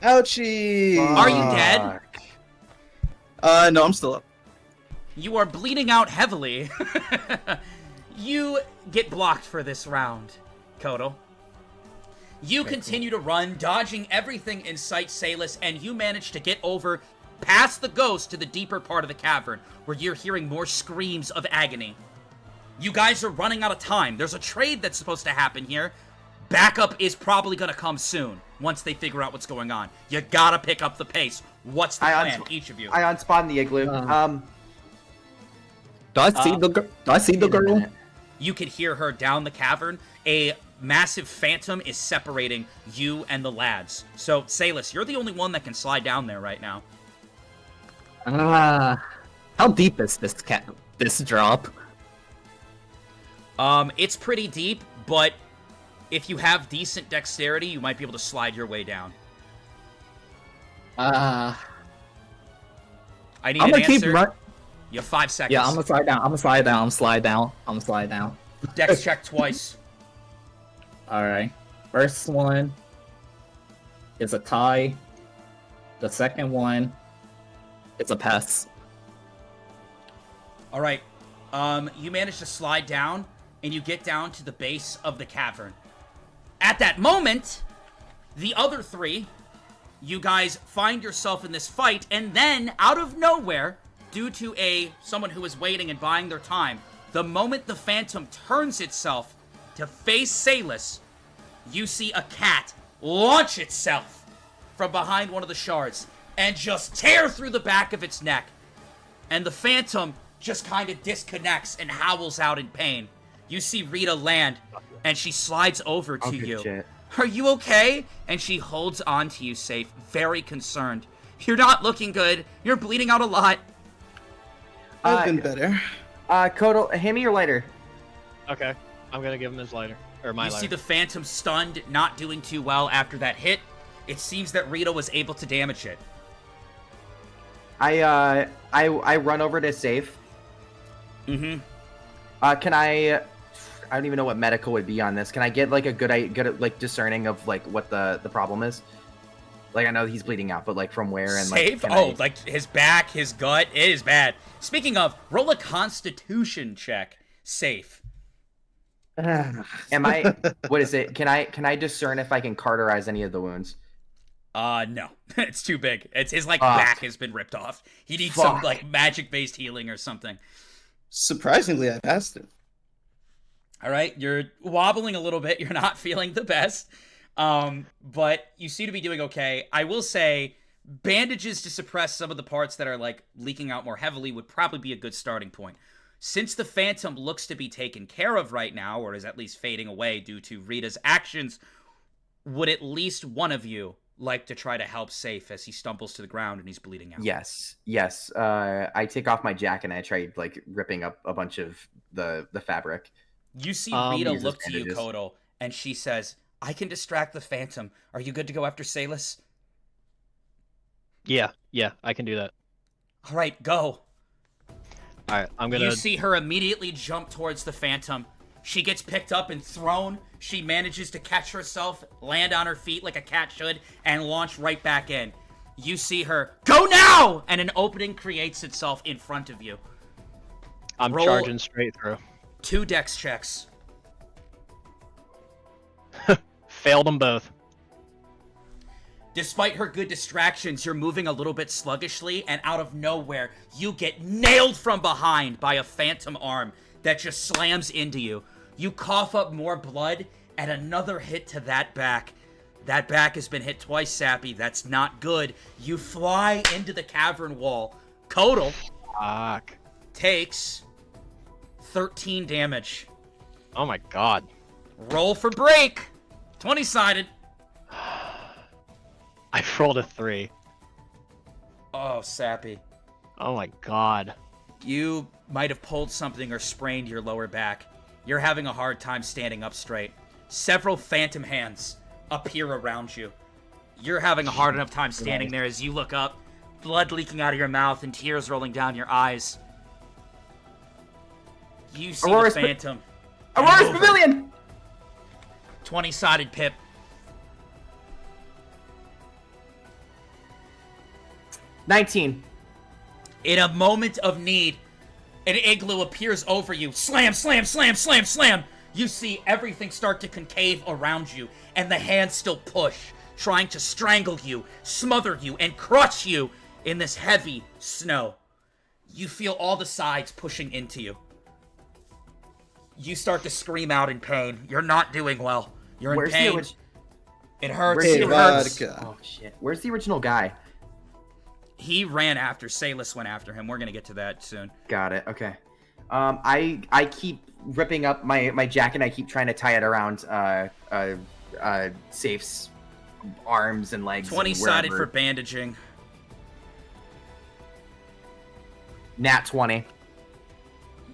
Ouchie! Are you dead? No, I'm still up. You are bleeding out heavily. You get blocked for this round, Kodal. You continue to run, dodging everything in sight, Salis, and you manage to get over past the ghost to the deeper part of the cavern, where you're hearing more screams of agony. You guys are running out of time. There's a trade that's supposed to happen here. Backup is probably gonna come soon, once they figure out what's going on. You gotta pick up the pace. What's the plan, each of you? I unspawned the igloo. Do I see the Do I see the Wait a girl? minute. You could hear her down the cavern. A massive phantom is separating you and the lads. So, Salis, you're the only one that can slide down there right now. How deep is this drop? It's pretty deep, but if you have decent dexterity, you might be able to slide your way down. I need I'm an gonna keep answer. running. You have 5 seconds. Yeah, I'm gonna slide down. I'm gonna slide down. I'm gonna slide down. I'm gonna slide down. Dex check twice. All right. First one is a tie. The second one is a pass. All right. You manage to slide down, and you get down to the base of the cavern. At that moment, the other three, you guys find yourself in this fight, and then, out of nowhere, due to someone who is waiting and buying their time, the moment the phantom turns itself to face Salis, you see a cat launch itself from behind one of the shards and just tear through the back of its neck. And the phantom just kind of disconnects and howls out in pain. You see Rita land, and she slides over to good you. shit. Are you okay? And she holds on to you, Safe, very concerned. You're not looking good. You're bleeding out a lot. I've been better. Kodal, hand me your lighter. Okay, I'm gonna give him his lighter. Or my You lighter. see the phantom stunned, not doing too well after that hit. It seems that Rita was able to damage it. I run over to safe. Mm-hmm. Can I don't even know what medical would be on this. Can I get like a good like discerning of like what the problem is? Like I know he's bleeding out, but like from where and Save? like Like his back, his gut. It is bad. Speaking of, roll a Constitution check. Safe. Am I? What is it? Can I discern if I can cauterize any of the wounds? No. It's too big. It's his like back has been ripped off. He needs some like magic-based healing or something. Surprisingly, I passed it. All right, you're wobbling a little bit. You're not feeling the best, but you seem to be doing okay. I will say, bandages to suppress some of the parts that are like leaking out more heavily would probably be a good starting point. Since the Phantom looks to be taken care of right now, or is at least fading away due to Rita's actions, would at least one of you like to try to help Safe as he stumbles to the ground and he's bleeding out? Yes. I take off my jacket and I try like ripping up a bunch of the fabric. You see Rita use look to you, bandages. Kotal, and she says, I can distract the Phantom. Are you good to go after Salus? Yeah, I can do that. All right, go. All right, I'm gonna. You see her immediately jump towards the Phantom. She gets picked up and thrown. She manages to catch herself, land on her feet like a cat should, and launch right back in. You see her, go now! And an opening creates itself in front of you. I'm Roll charging straight through. 2 dex checks. Failed them both. Despite her good distractions, you're moving a little bit sluggishly, and out of nowhere, you get nailed from behind by a phantom arm that just slams into you. You cough up more blood, and another hit to that back. That back has been hit twice, Sappy. That's not good. You fly into the cavern wall. Kotal Fuck. takes 13 damage. Oh my god. Roll for break. 20-sided. I rolled a 3. Oh, Sappy. Oh my god. You might have pulled something or sprained your lower back. You're having a hard time standing up straight. Several phantom hands appear around you. You're having a hard enough time standing there as you look up, blood leaking out of your mouth and tears rolling down your eyes. You see Aurora's the phantom. Aurora's Over. Pavilion! 20-sided pip. 19. In a moment of need, an igloo appears over you. Slam, slam, slam, slam, slam. You see everything start to concave around you, and the hands still push, trying to strangle you, smother you, and crush you in this heavy snow. You feel all the sides pushing into you. You start to scream out in pain. You're not doing well. You're in Where's pain. the original? It hurts. Hey, It hurts. Vodka. Oh shit. Where's the original guy? He ran after. Salus went after him. We're gonna get to that soon. Got it. Okay. I keep ripping up my jacket. And I keep trying to tie it around Safe's arms and legs. 20-sided for bandaging. Nat 20.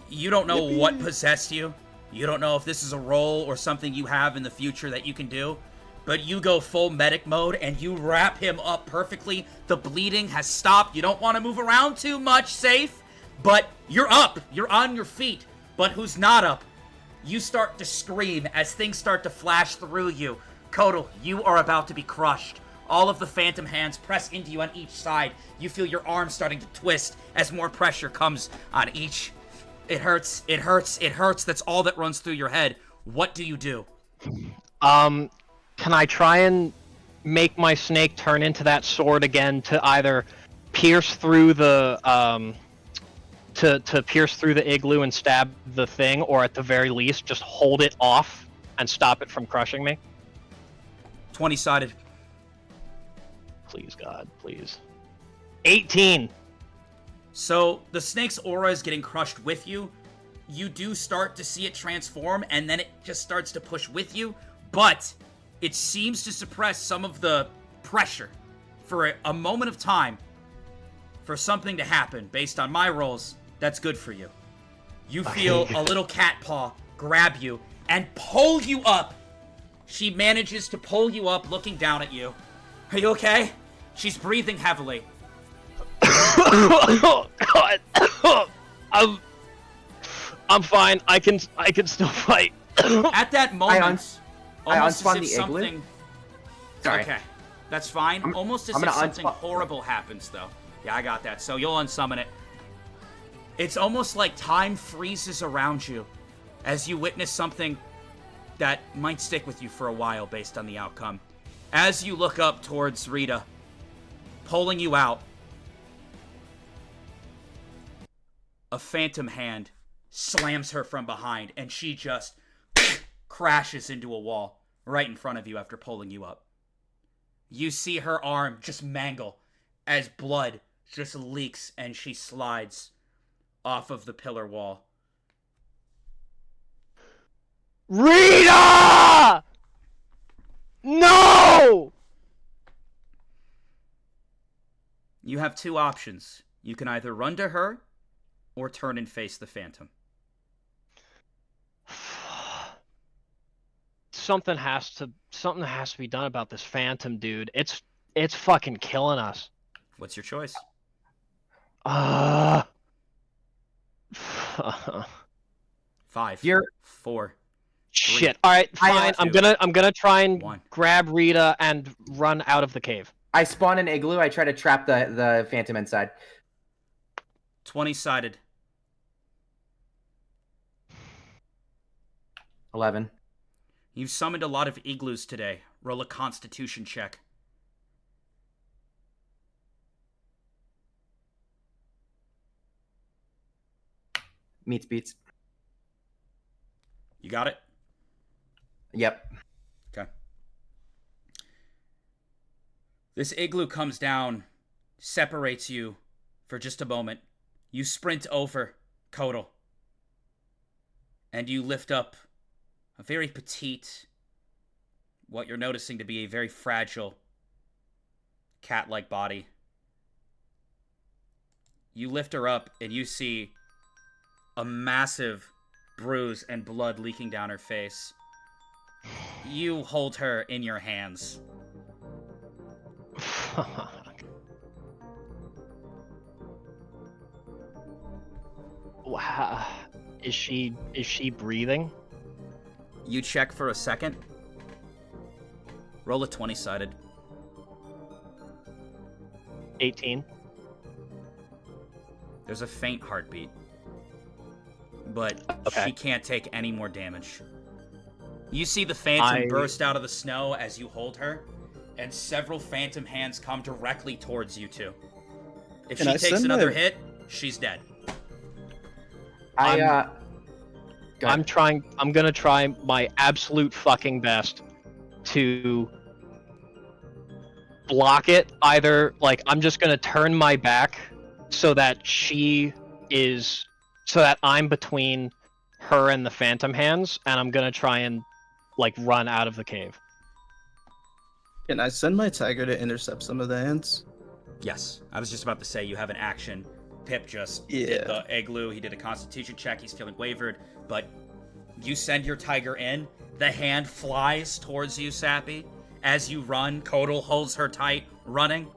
You don't know what possessed you. You don't know if this is a role or something you have in the future that you can do. But you go full medic mode and you wrap him up perfectly. The bleeding has stopped. You don't want to move around too much, Safe. But you're up. You're on your feet. But who's not up? You start to scream as things start to flash through you. Kotal, you are about to be crushed. All of the phantom hands press into you on each side. You feel your arms starting to twist as more pressure comes on each. It hurts. It hurts. It hurts. That's all that runs through your head. What do you do? Can I try and make my snake turn into that sword again to either pierce through the to pierce through the igloo and stab the thing, or at the very least just hold it off and stop it from crushing me? 20-sided. Please, God, please. 18. So the snake's aura is getting crushed with you. You do start to see it transform, and then it just starts to push with you, but it seems to suppress some of the pressure for a moment of time for something to happen. Based on my rolls, that's good for you. You feel a little cat paw grab you and pull you up. She manages to pull you up, looking down at you. Are you okay? She's breathing heavily. Oh, God. I'm fine. I can still fight. At that moment, I almost unspawn as if the igloo? something... Sorry. Okay, that's fine. Almost as I'm if gonna something horrible happens, though. Yeah, I got that. So you'll unsummon it. It's almost like time freezes around you as you witness something that might stick with you for a while based on the outcome. As you look up towards Rita, pulling you out, a phantom hand slams her from behind, and she just crashes into a wall right in front of you after pulling you up. You see her arm just mangle as blood just leaks and she slides off of the pillar wall. Rita! No! You have two options. You can either run to her or turn and face the phantom. Something has to be done about this phantom, dude. It's fucking killing us. What's your choice? 5. 4. Shit. All right, fine. I'm gonna try and 1. grab Rita and run out of the cave. I spawn an igloo. I try to trap the phantom inside. 20-sided. 11. You've summoned a lot of igloos today. Roll a constitution check. Meets beats. You got it? Yep. Okay. This igloo comes down, separates you for just a moment. You sprint over Kodal. And you lift up a very petite, what you're noticing to be a very fragile, cat-like body. You lift her up and you see a massive bruise and blood leaking down her face. You hold her in your hands. Wow. Is she breathing? You check for a second. Roll a 20-sided. 18. There's a faint heartbeat. But Okay. she can't take any more damage. You see the phantom burst out of the snow as you hold her, and several phantom hands come directly towards you two. If Can she I takes send another my- hit, she's dead. Go ahead. I'm gonna try my absolute fucking best to block it. Either, like, I'm just gonna turn my back so that I'm between her and the phantom hands, and I'm gonna try and, like, run out of the cave. Can I send my tiger to intercept some of the ants? Yes, I was just about to say you have an action. Pip just did Yeah. the igloo. He did a constitution check. He's feeling wavered, but you send your tiger in. The hand flies towards you, Sappy. As you run, Kodal holds her tight, running.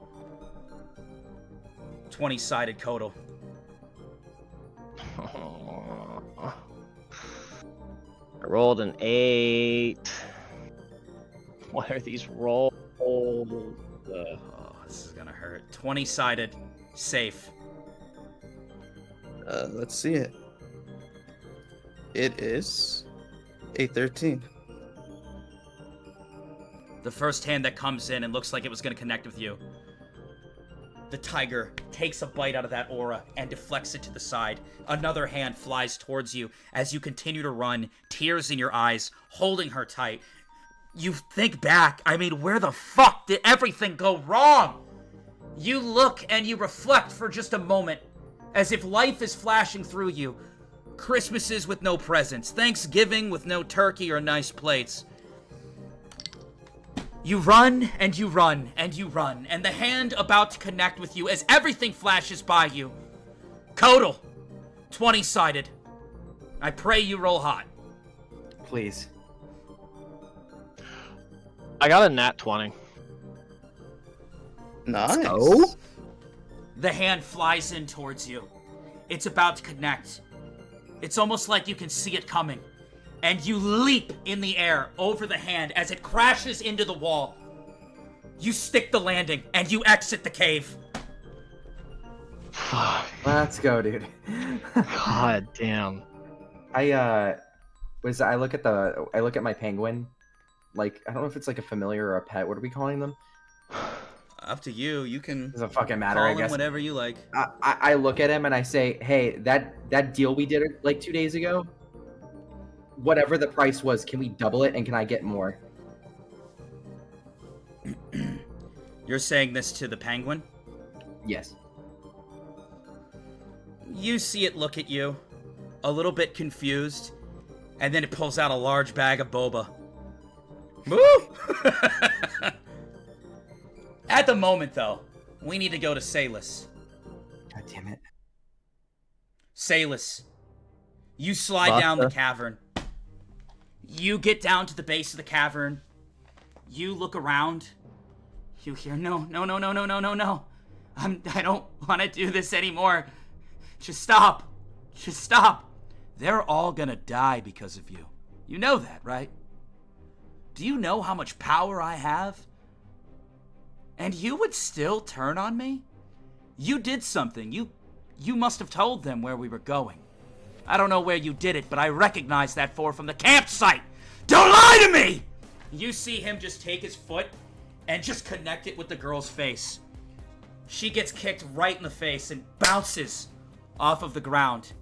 20-sided Kodal. I rolled an 8. What are these rolls? Oh, this is gonna hurt. 20-sided, safe. Let's see it. It is a 13. The first hand that comes in and looks like it was gonna connect with you. The tiger takes a bite out of that aura and deflects it to the side. Another hand flies towards you as you continue to run, tears in your eyes, holding her tight. You think back, I mean, where the fuck did everything go wrong? You look and you reflect for just a moment, as if life is flashing through you. Christmases with no presents, Thanksgiving with no turkey or nice plates. You run, and you run, and you run, and the hand about to connect with you as everything flashes by you. Kodal, 20-sided. I pray you roll hot. Please. I got a nat 20. Nice. The hand flies in towards you. It's about to connect. It's almost like you can see it coming. And you leap in the air over the hand as it crashes into the wall. You stick the landing, and you exit the cave. Fuck. Let's go, dude. God damn. I look at my penguin. Like, I don't know if it's like a familiar or a pet. What are we calling them? Up to you. You can Doesn't fucking matter, call I him guess. whatever you like. I look at him and I say, hey, that deal we did like 2 days ago, whatever the price was, can we double it and can I get more? You're saying this to the penguin? Yes. You see it look at you, a little bit confused, and then it pulls out a large bag of boba. Move! At the moment, though, we need to go to Salus. God damn it. Salus, you slide down the cavern. You get down to the base of the cavern. You look around. You hear, no. I don't want to do this anymore. Just stop. Just stop. They're all gonna die because of you. You know that, right? Do you know how much power I have? And you would still turn on me? You did something. You must have told them where we were going. I don't know where you did it, but I recognize that from the campsite. Don't lie to me! You see him just take his foot and just connect it with the girl's face. She gets kicked right in the face and bounces off of the ground.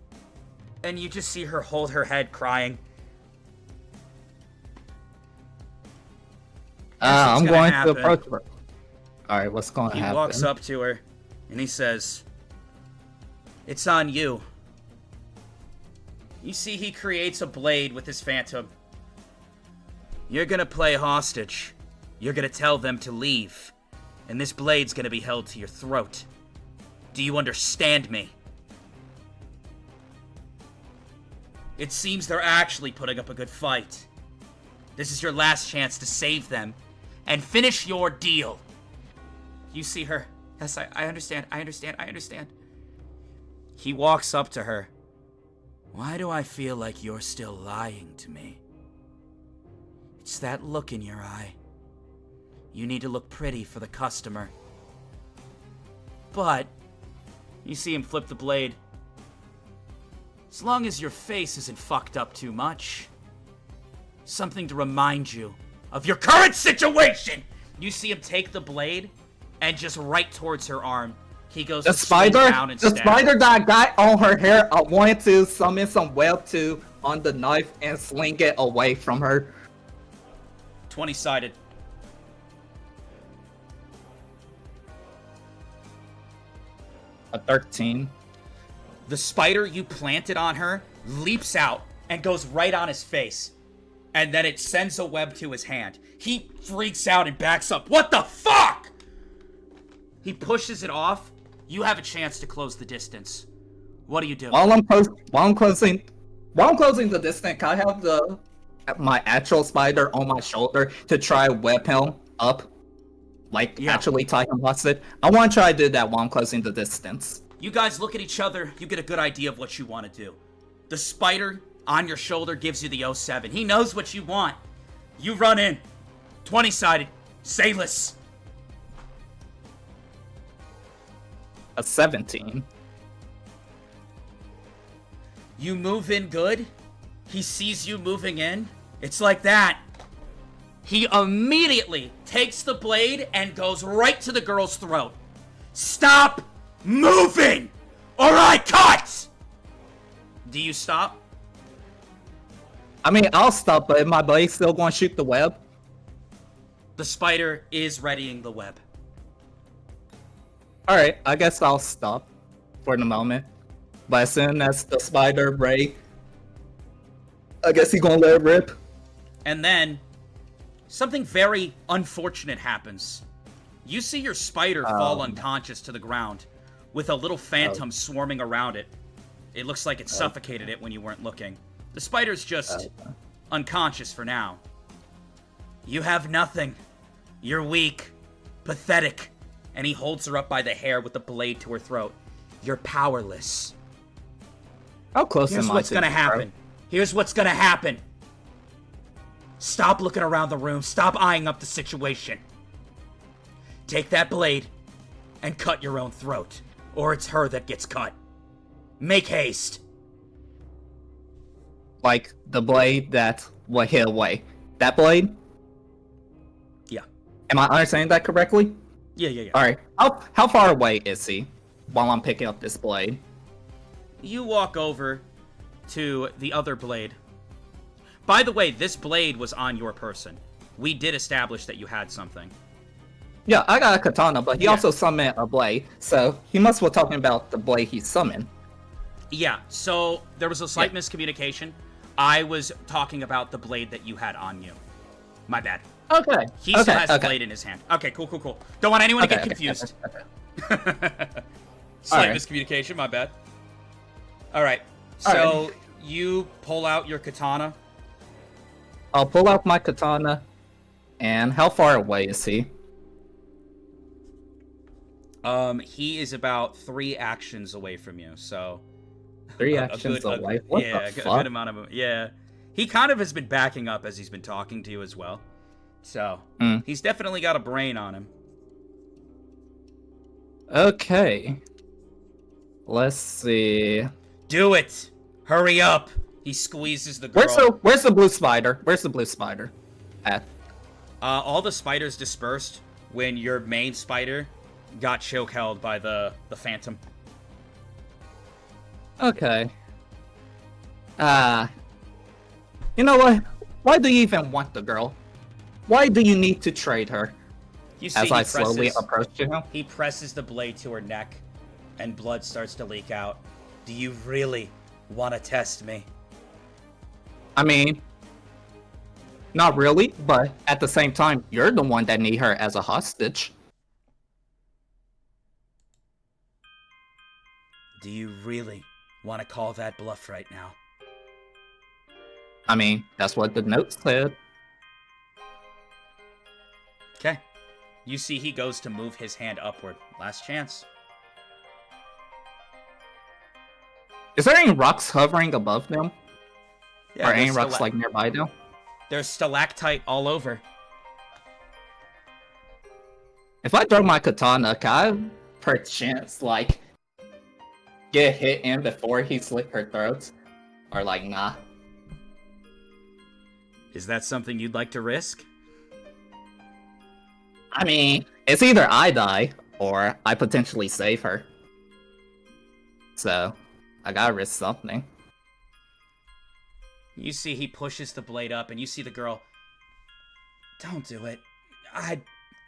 And you just see her hold her head crying. I'm going happen. to approach her. Alright, what's going to He happen? walks up to her and he says, "It's on you." You see he creates a blade with his phantom. You're gonna play hostage. You're gonna tell them to leave. And this blade's gonna be held to your throat. Do you understand me? It seems they're actually putting up a good fight. This is your last chance to save them and finish your deal. You see her. Yes, I understand. I understand. He walks up to her. Why do I feel like you're still lying to me? It's that look in your eye. You need to look pretty for the customer. But, you see him flip the blade. As long as your face isn't fucked up too much. Something to remind you of your current situation! You see him take the blade and just right towards her arm. He goes The to swing spider, down and the stab. spider that got on her hair, I wanted to summon some web to on the knife and sling it away from her. 20-sided. A 13. The spider you planted on her leaps out and goes right on his face. And then it sends a web to his hand. He freaks out and backs up. What the fuck? He pushes it off. You have a chance to close the distance. What do you do? While I'm closing the distance, can I have my actual spider on my shoulder to try whip him up? Like, actually tie him hostage? I want to try to do that while I'm closing the distance. You guys look at each other. You get a good idea of what you want to do. The spider on your shoulder gives you the 07. He knows what you want. You run in. 20-sided. Salus. A 17. You move in good. He sees you moving in. It's like that. He immediately takes the blade and goes right to the girl's throat. Stop moving, or I cut! Do you stop? I mean, I'll stop, but is my blade still going to shoot the web? The spider is readying the web. Alright, I guess I'll stop for the moment. But as soon as the spider break, I guess he's gonna let it rip. And then, something very unfortunate happens. You see your spider fall unconscious to the ground, with a little phantom swarming around it. It looks like it suffocated it when you weren't looking. The spider's just unconscious for now. You have nothing. You're weak. Pathetic. And he holds her up by the hair with the blade to her throat. You're powerless. How close Here's am I what's to gonna you, bro? happen. Here's what's gonna happen. Stop looking around the room. Stop eyeing up the situation. Take that blade and cut your own throat, or it's her that gets cut. Make haste. Like the blade that will hit away. That blade? Yeah. Am I understanding that correctly? Yeah. Alright. How far away is he while I'm picking up this blade? You walk over to the other blade. By the way, this blade was on your person. We did establish that you had something. Yeah, I got a katana, but he Yeah. also summoned a blade, so he must be talking about the blade he summoned. Yeah, so there was a slight miscommunication. I was talking about the blade that you had on you. My bad. Okay. He still has the blade in his hand. Okay, cool. Don't want anyone to get confused. Slight miscommunication, my bad. Alright, so you pull out your katana. I'll pull out my katana, and how far away is he? He is about 3 actions away from you, so... 3 actions away? What the a fuck? good amount of... Yeah. He kind of has been backing up as he's been talking to you as well. So, he's definitely got a brain on him. Okay. Let's see. Do it! Hurry up! He squeezes the girl. Where's the blue spider? Where's the blue spider at? All the spiders dispersed when your main spider got choke held by the phantom. Okay. You know what? Why do you even want the girl? Why do you need to trade her? You see As I slowly approach to him. He presses the blade to her neck, and blood starts to leak out. Do you really want to test me? I mean, not really, but at the same time, you're the one that need her as a hostage. Do you really want to call that bluff right now? I mean, that's what the note said. Okay. You see he goes to move his hand upward. Last chance. Is there any rocks hovering above them? Yeah, or any there's rocks like nearby them? There's stalactite all over. If I throw my katana, can I perchance like get hit in before he slit her throat? Or like nah? Is that something you'd like to risk? I mean, it's either I die or I potentially save her. So, I gotta risk something. You see he pushes the blade up, and you see the girl. Don't do it. I'd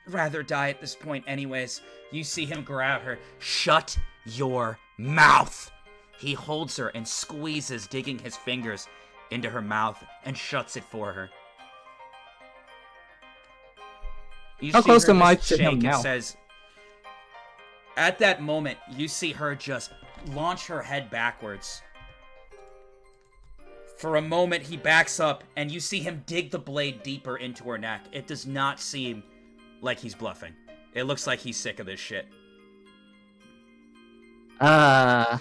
rather die at this point anyways. You see him grab her. Shut your mouth! He holds her and squeezes, digging his fingers into her mouth, and shuts it for her. You How see close her am I just to him shake. now? It says, at that moment, you see her just launch her head backwards. For a moment, he backs up, and you see him dig the blade deeper into her neck. It does not seem like he's bluffing. It looks like he's sick of this shit. I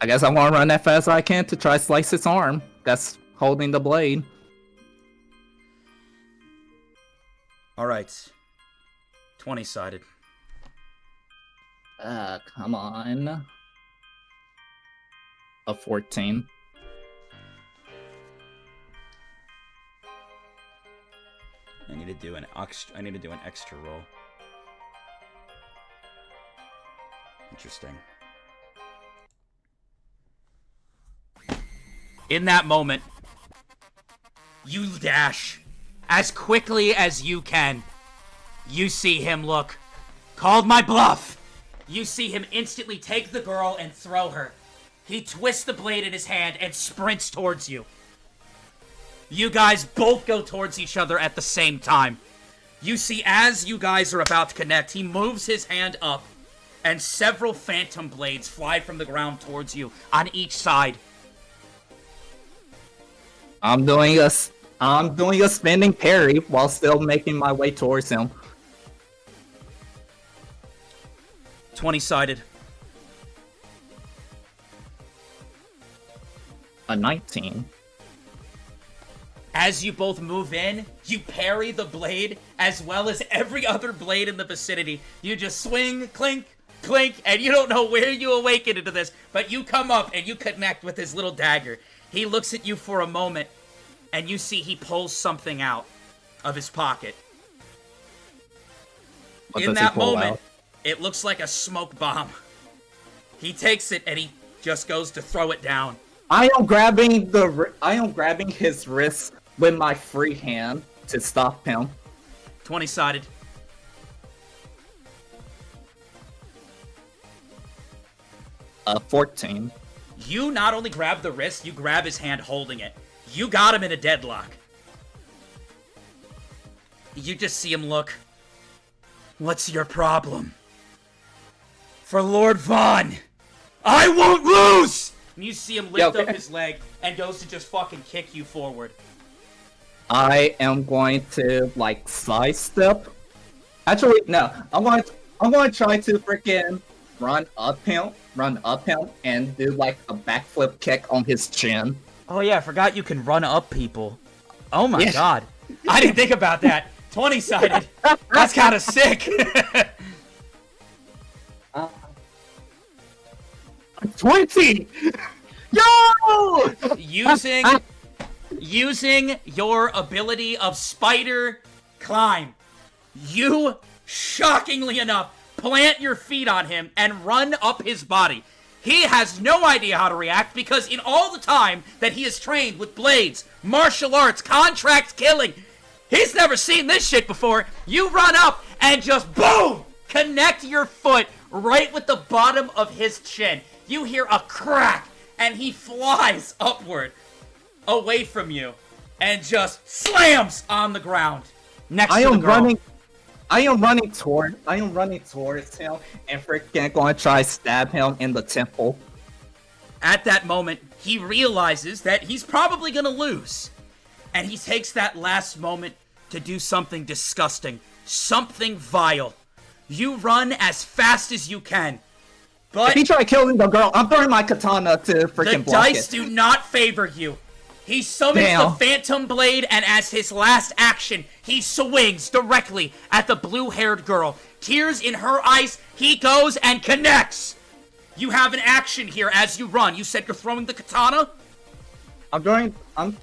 guess I want to run that fast as I can to try to slice his arm that's holding the blade. Alright. 20-sided. Come on. A 14. I need to do an extra roll. Interesting. In that moment, you dash as quickly as you can. You see him look. Called my bluff. You see him instantly take the girl and throw her. He twists the blade in his hand and sprints towards you. You guys both go towards each other at the same time. You see, as you guys are about to connect, he moves his hand up, and several phantom blades fly from the ground towards you on each side. I'm doing a spinning parry while still making my way towards him. 20-sided. A 19. As you both move in, you parry the blade as well as every other blade in the vicinity. You just swing, clink, clink, and you don't know where you awaken into this, but you come up and you connect with his little dagger. He looks at you for a moment, and you see he pulls something out of his pocket. In that moment, it looks like a smoke bomb. He takes it and he just goes to throw it down. I am grabbing his wrist with my free hand to stop him. 20-sided. 14. You not only grab the wrist, you grab his hand holding it. You got him in a deadlock. You just see him look. What's your problem? For Lord Vaughn, I won't lose! And you see him lift up his leg and goes to just fucking kick you forward. I am going to like sidestep. Actually, no. I'm going to try to freaking run up him, and do like a backflip kick on his chin. Oh yeah, I forgot you can run up people. Oh my god. I didn't think about that. 20-sided. That's kind of sick. 20! Yo! Using your ability of spider climb, you, shockingly enough, plant your feet on him and run up his body. He has no idea how to react because in all the time that he has trained with blades, martial arts, contract killing, he's never seen this shit before. You run up and just boom! Connect your foot right with the bottom of his chin. You hear a crack and he flies upward away from you and just slams on the ground next to the girl. I am running towards him and freaking going to try to stab him in the temple. At that moment, he realizes that he's probably gonna lose. And he takes that last moment to do something disgusting, something vile. You run as fast as you can. But if he try killing the girl, I'm throwing my katana to freaking block it. The dice do not favor you. He summons the Phantom Blade, and as his last action, he swings directly at the blue-haired girl. Tears in her eyes, he goes and connects. You have an action here as you run. You said you're throwing the katana?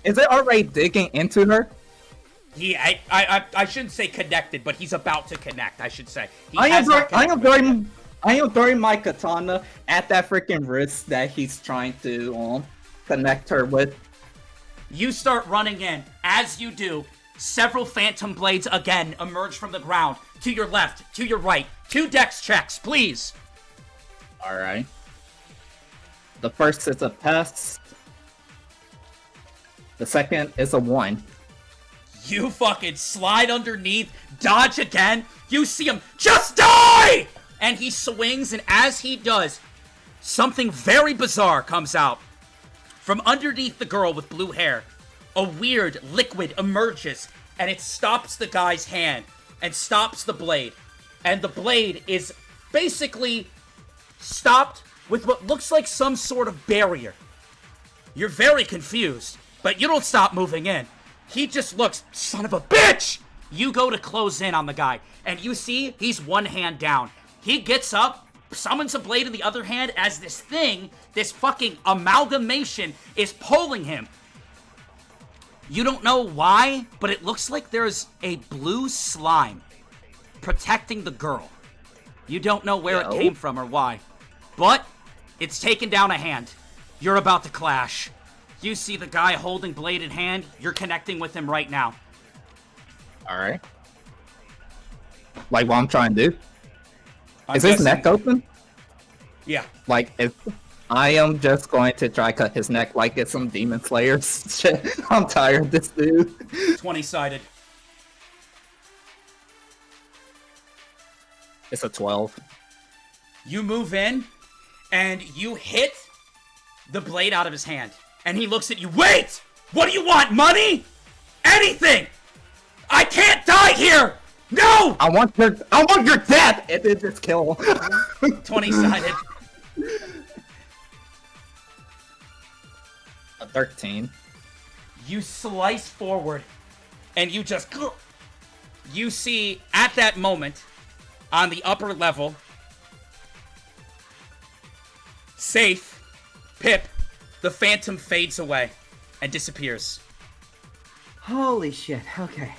Is it already digging into her? I shouldn't say connected, but he's about to connect, I should say. I am throwing my katana at that freaking wrist that he's trying to connect her with. You start running in. As you do, several Phantom Blades again emerge from the ground. To your left, to your right. 2 dex checks, please. Alright. The first is a pass. The second is a 1. You fucking slide underneath, dodge again. You see him, just die! And he swings, and as he does, something very bizarre comes out. From underneath the girl with blue hair, a weird liquid emerges, and it stops the guy's hand, and stops the blade. And the blade is basically stopped with what looks like some sort of barrier. You're very confused, but you don't stop moving in. He just looks, son of a bitch! You go to close in on the guy, and you see he's one hand down. He gets up, summons a blade in the other hand as this thing, this fucking amalgamation, is pulling him. You don't know why, but it looks like there's a blue slime protecting the girl. You don't know where it came from or why, but it's taken down a hand. You're about to clash. You see the guy holding blade in hand. You're connecting with him right now. Alright. Like what I'm trying to do? Is his neck open? Yeah. Like, I am just going to try cut his neck like it's some Demon Slayer shit. I'm tired of this dude. 20-sided. It's a 12. You move in, and you hit the blade out of his hand. And he looks at you. Wait! What do you want? Money? Anything! I can't die here! No! I want your death! And then just kill him. 20-sided. A 13. You slice forward, and you just... You see, at that moment, on the upper level, Safe, Pip, the phantom fades away and disappears. Holy shit. Okay.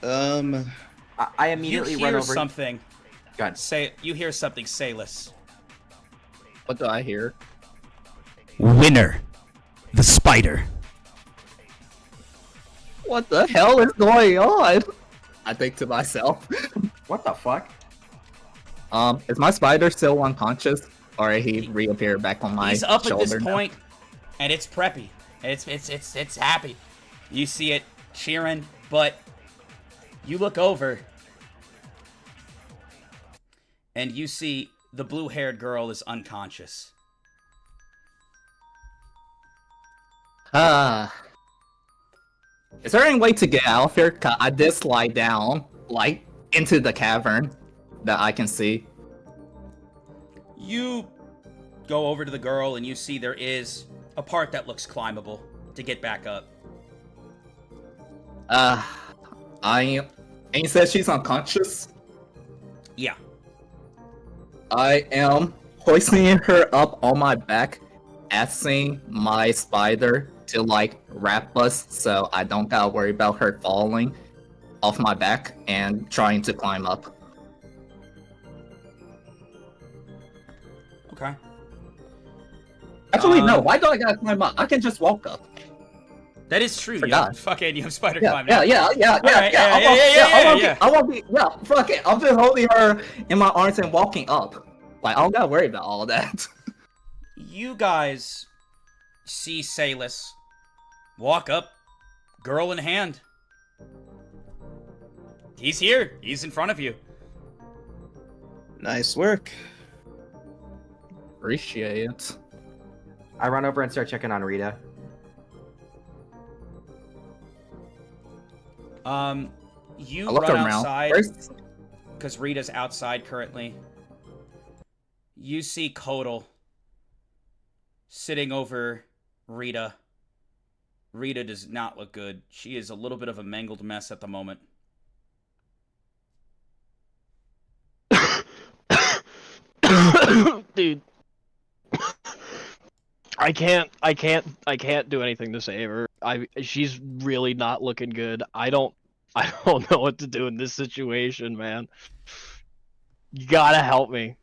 Alright. I immediately You run hear over. something. God. You hear something Sayless. What do I hear? Winner. The spider. What the hell is going on? I think to myself. What the fuck? Is my spider still unconscious? Or he reappeared back on my He's up shoulder at this now? point, and it's preppy. It's happy. You see it cheering, but you look over, and you see the blue-haired girl is unconscious. Is there any way to get out of here? 'Cause I did slide down, like, into the cavern that I can see. You go over to the girl, and you see there is a part that looks climbable to get back up. And you said she's unconscious? Yeah. I am hoisting her up on my back, asking my spider to, like, wrap us so I don't gotta worry about her falling off my back and trying to climb up. Okay. Actually, no, why do I gotta climb up? I can just walk up. That is true. You Forgot. have spider Yeah, climbing. yeah, up. yeah, yeah, All right, yeah, yeah. I won't be, yeah, fuck it. I'm just holding her in my arms and walking up. Like, I don't gotta worry about all that. You guys see Sayless walk up, girl in hand. He's here. He's in front of you. Nice work. Appreciate it. I run over and start checking on Rita. You I look run around. outside Where's... because Rita's outside currently. You see Kodal sitting over Rita. Rita does not look good. She is a little bit of a mangled mess at the moment. Dude. I can't do anything to save her. She's really not looking good. I don't know what to do in this situation, man. You gotta help me.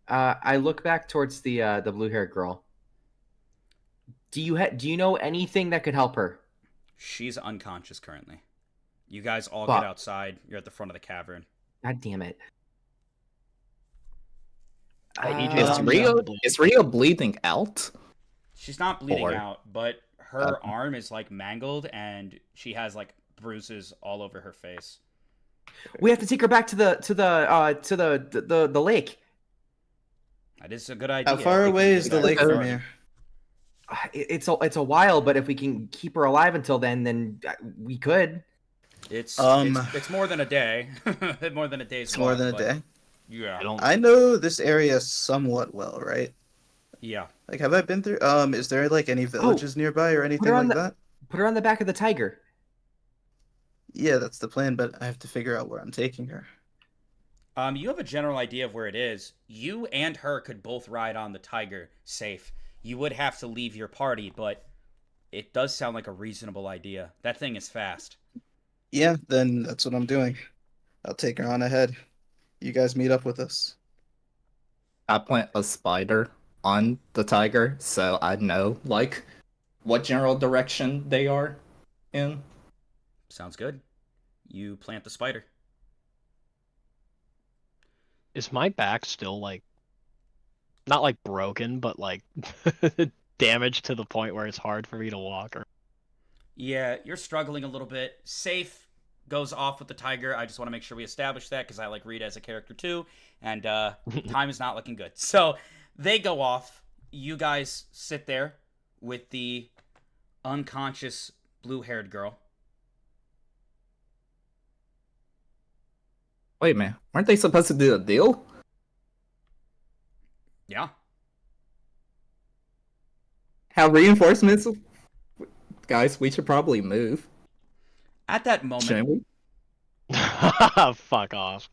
I look back towards the blue-haired girl. Do you know anything that could help her? She's unconscious currently. You guys all Fuck. get outside. You're at the front of the cavern. God damn it. I need you to Is Rio bleeding out? She's not bleeding Or- out, but her arm is like mangled and she has like bruises all over her face. We have to take her back to the lake. That is a good idea. How far If away you is do the that. lake from here? It's a while, but if we can keep her alive until then we could. It's Um, it's more than a day. More than a day's It's more walk, than a but day. Yeah. I know this area somewhat well, right? Yeah. Like, have I been through? Is there like any villages nearby or anything on like the- that? Put her on the back of the tiger. Yeah, that's the plan, but I have to figure out where I'm taking her. You have a general idea of where it is. You and her could both ride on the tiger safe. You would have to leave your party, but it does sound like a reasonable idea. That thing is fast. Yeah, then that's what I'm doing. I'll take her on ahead. You guys meet up with us. I plant a spider on the tiger so I know, like, what general direction they are in. Sounds good. You plant the spider. Is my back still like not like broken, but like damaged to the point where it's hard for me to walk? Or Yeah, you're struggling a little bit. Safe goes off with the tiger. I just want to make sure we establish that because I like Rita as a character too, and time is not looking good. So they go off. You guys sit there with the unconscious blue-haired girl. Wait, man, weren't they supposed to do a deal? Yeah. have reinforcements. Guys, we should probably move. At that moment, Shouldn't we? Fuck off.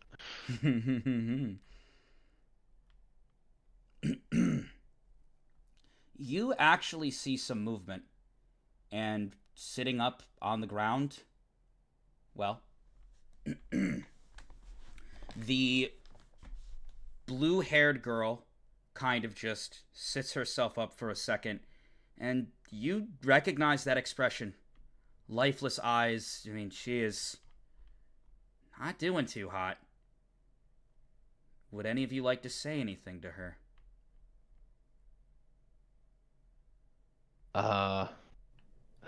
you actually see some movement, and sitting up on the ground, well, the blue-haired girl kind of just sits herself up for a second, and you recognize that expression. Lifeless eyes. I mean, she is not doing too hot. Would any of you like to say anything to her?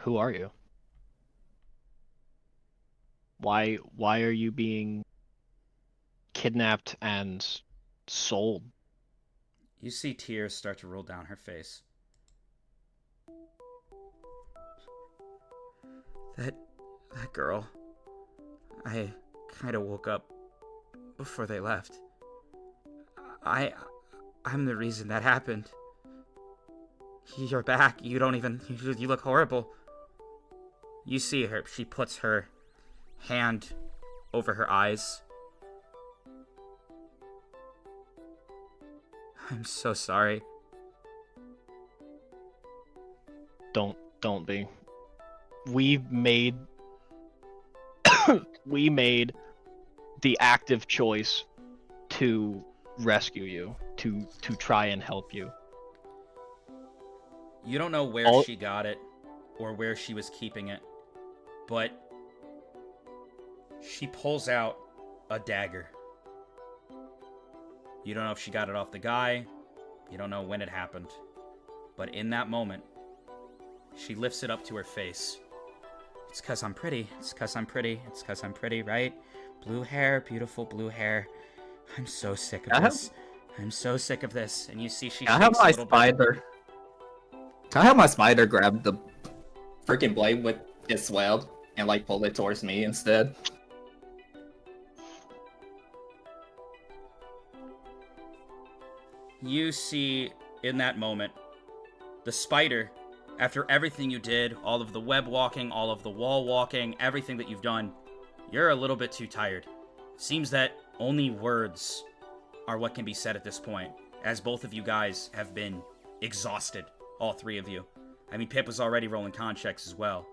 Who are you? Why are you being kidnapped and sold? You see tears start to roll down her face. That girl, I kind of woke up before they left. I'm the reason that happened. You're back. You don't even, you look horrible. You see her, she puts her hand over her eyes. I'm so sorry. Don't be. We made the active choice to rescue you, to try and help you. You don't know where she got it or where she was keeping it, but she pulls out a dagger. You don't know if she got it off the guy. You don't know when it happened. But in that moment, she lifts it up to her face. It's 'cause I'm pretty. It's 'cause I'm pretty. It's 'cause I'm pretty, right? Blue hair, beautiful blue hair. I'm so sick of this. I'm so sick of this. And you see she Can I have shakes a my little bit. spider? Can I have my spider grab the freaking blade with its web and like pull it towards me instead? You see, in that moment, the spider, after everything you did, all of the web walking, all of the wall walking, everything that you've done, you're a little bit too tired. Seems that only words are what can be said at this point, as both of you guys have been exhausted, all three of you. I mean, Pip was already rolling con checks as well.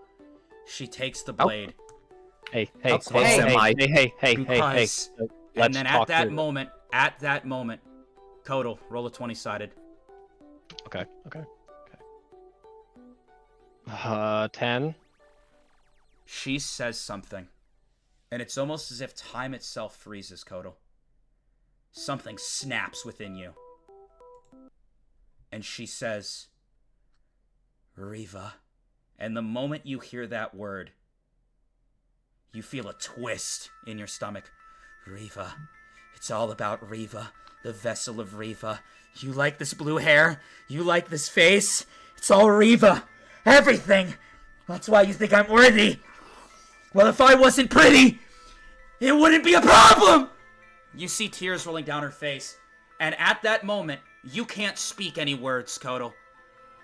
She takes the blade. Hey. How close am I? Hey. Because- Let's And then talk at that through moment, Kodal, roll a 20-sided. Okay. 10. She says something, and it's almost as if time itself freezes, Kodal. Something snaps within you. And she says, Riva. And the moment you hear that word, you feel a twist in your stomach. Riva. It's all about Riva, the vessel of Riva. You like this blue hair? You like this face? It's all Riva. Everything. That's why you think I'm worthy. Well, if I wasn't pretty, it wouldn't be a problem. You see tears rolling down her face. And at that moment, you can't speak any words, Kodal.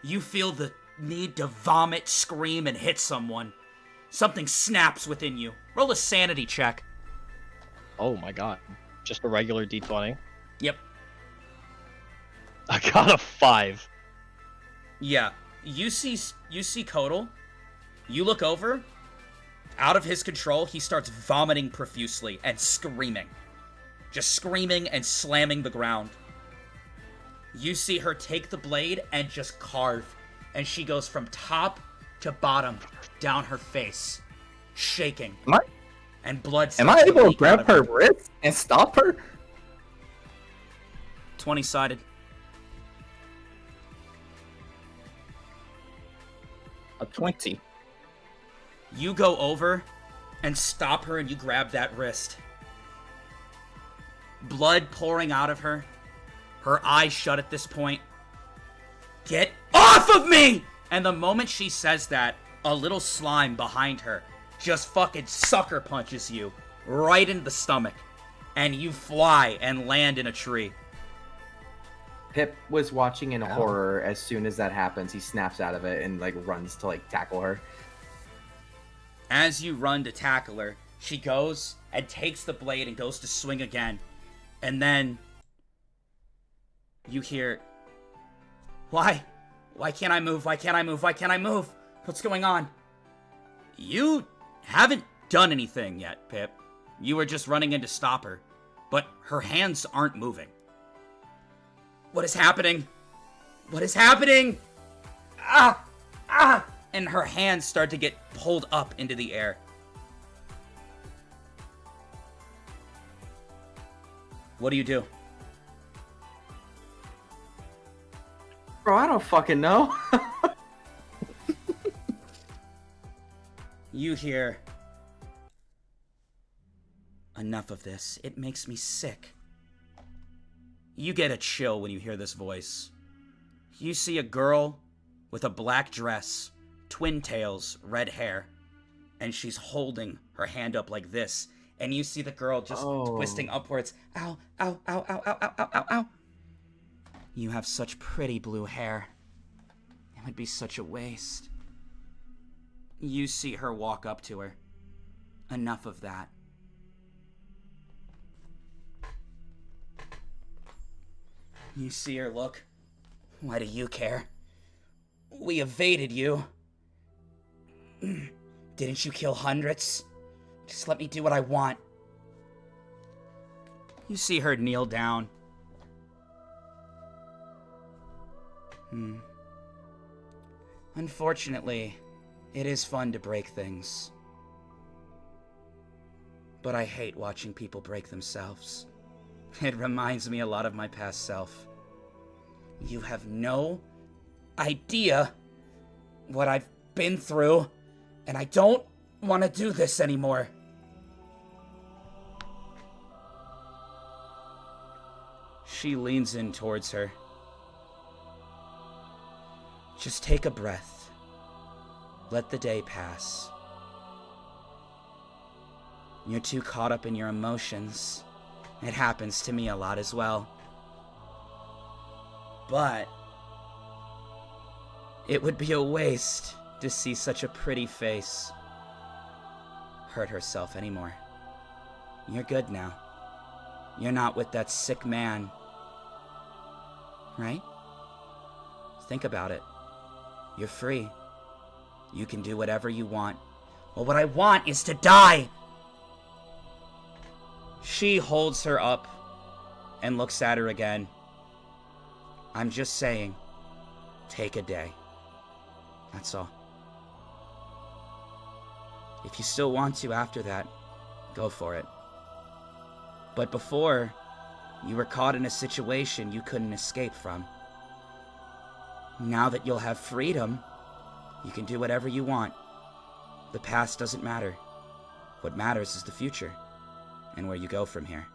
You feel the need to vomit, scream, and hit someone. Something snaps within you. Roll a sanity check. Oh my god. Just a regular D20. Yep. I got a 5. Yeah. You see Kodal. You look over. Out of his control, he starts vomiting profusely and screaming. Just screaming and slamming the ground. You see her take the blade and just carve. And she goes from top to bottom down her face. Shaking. And blood Am I starts able to leak out grab of her wrist and stop her? 20-sided. A 20. You go over and stop her and you grab that wrist. Blood pouring out of her. Her eyes shut at this point. Get off of me! And the moment she says that, a little slime behind her just fucking sucker punches you right in the stomach. And you fly and land in a tree. Pip was watching in horror. As soon as that happens, he snaps out of it and like runs to like tackle her. As you run to tackle her, she goes and takes the blade and goes to swing again. And then you hear, Why? Why can't I move? Why can't I move? Why can't I move? What's going on? You haven't done anything yet, Pip. You were just running in to stop her. But her hands aren't moving. What is happening? What is happening? Ah! Ah! And her hands start to get pulled up into the air. What do you do? Bro, I don't fucking know. You hear, enough of this. It makes me sick. You get a chill when you hear this voice. You see a girl with a black dress, twin tails, red hair, and she's holding her hand up like this. And you see the girl just twisting upwards. Ow, ow, ow, ow, ow, ow, ow, ow, ow. You have such pretty blue hair. It would be such a waste. You see her walk up to her. Enough of that. You see her look. Why do you care? We evaded you. Didn't you kill hundreds? Just let me do what I want. You see her kneel down. Unfortunately, it is fun to break things. But I hate watching people break themselves. It reminds me a lot of my past self. You have no idea what I've been through, and I don't want to do this anymore. She leans in towards her. Just take a breath. Let the day pass. You're too caught up in your emotions. It happens to me a lot as well. But it would be a waste to see such a pretty face hurt herself anymore. You're good now. You're not with that sick man. Right? Think about it. You're free. You can do whatever you want. Well, what I want is to die! She holds her up and looks at her again. I'm just saying, take a day. That's all. If you still want to after that, go for it. But before, you were caught in a situation you couldn't escape from. Now that you'll have freedom, you can do whatever you want. The past doesn't matter. What matters is the future, and where you go from here.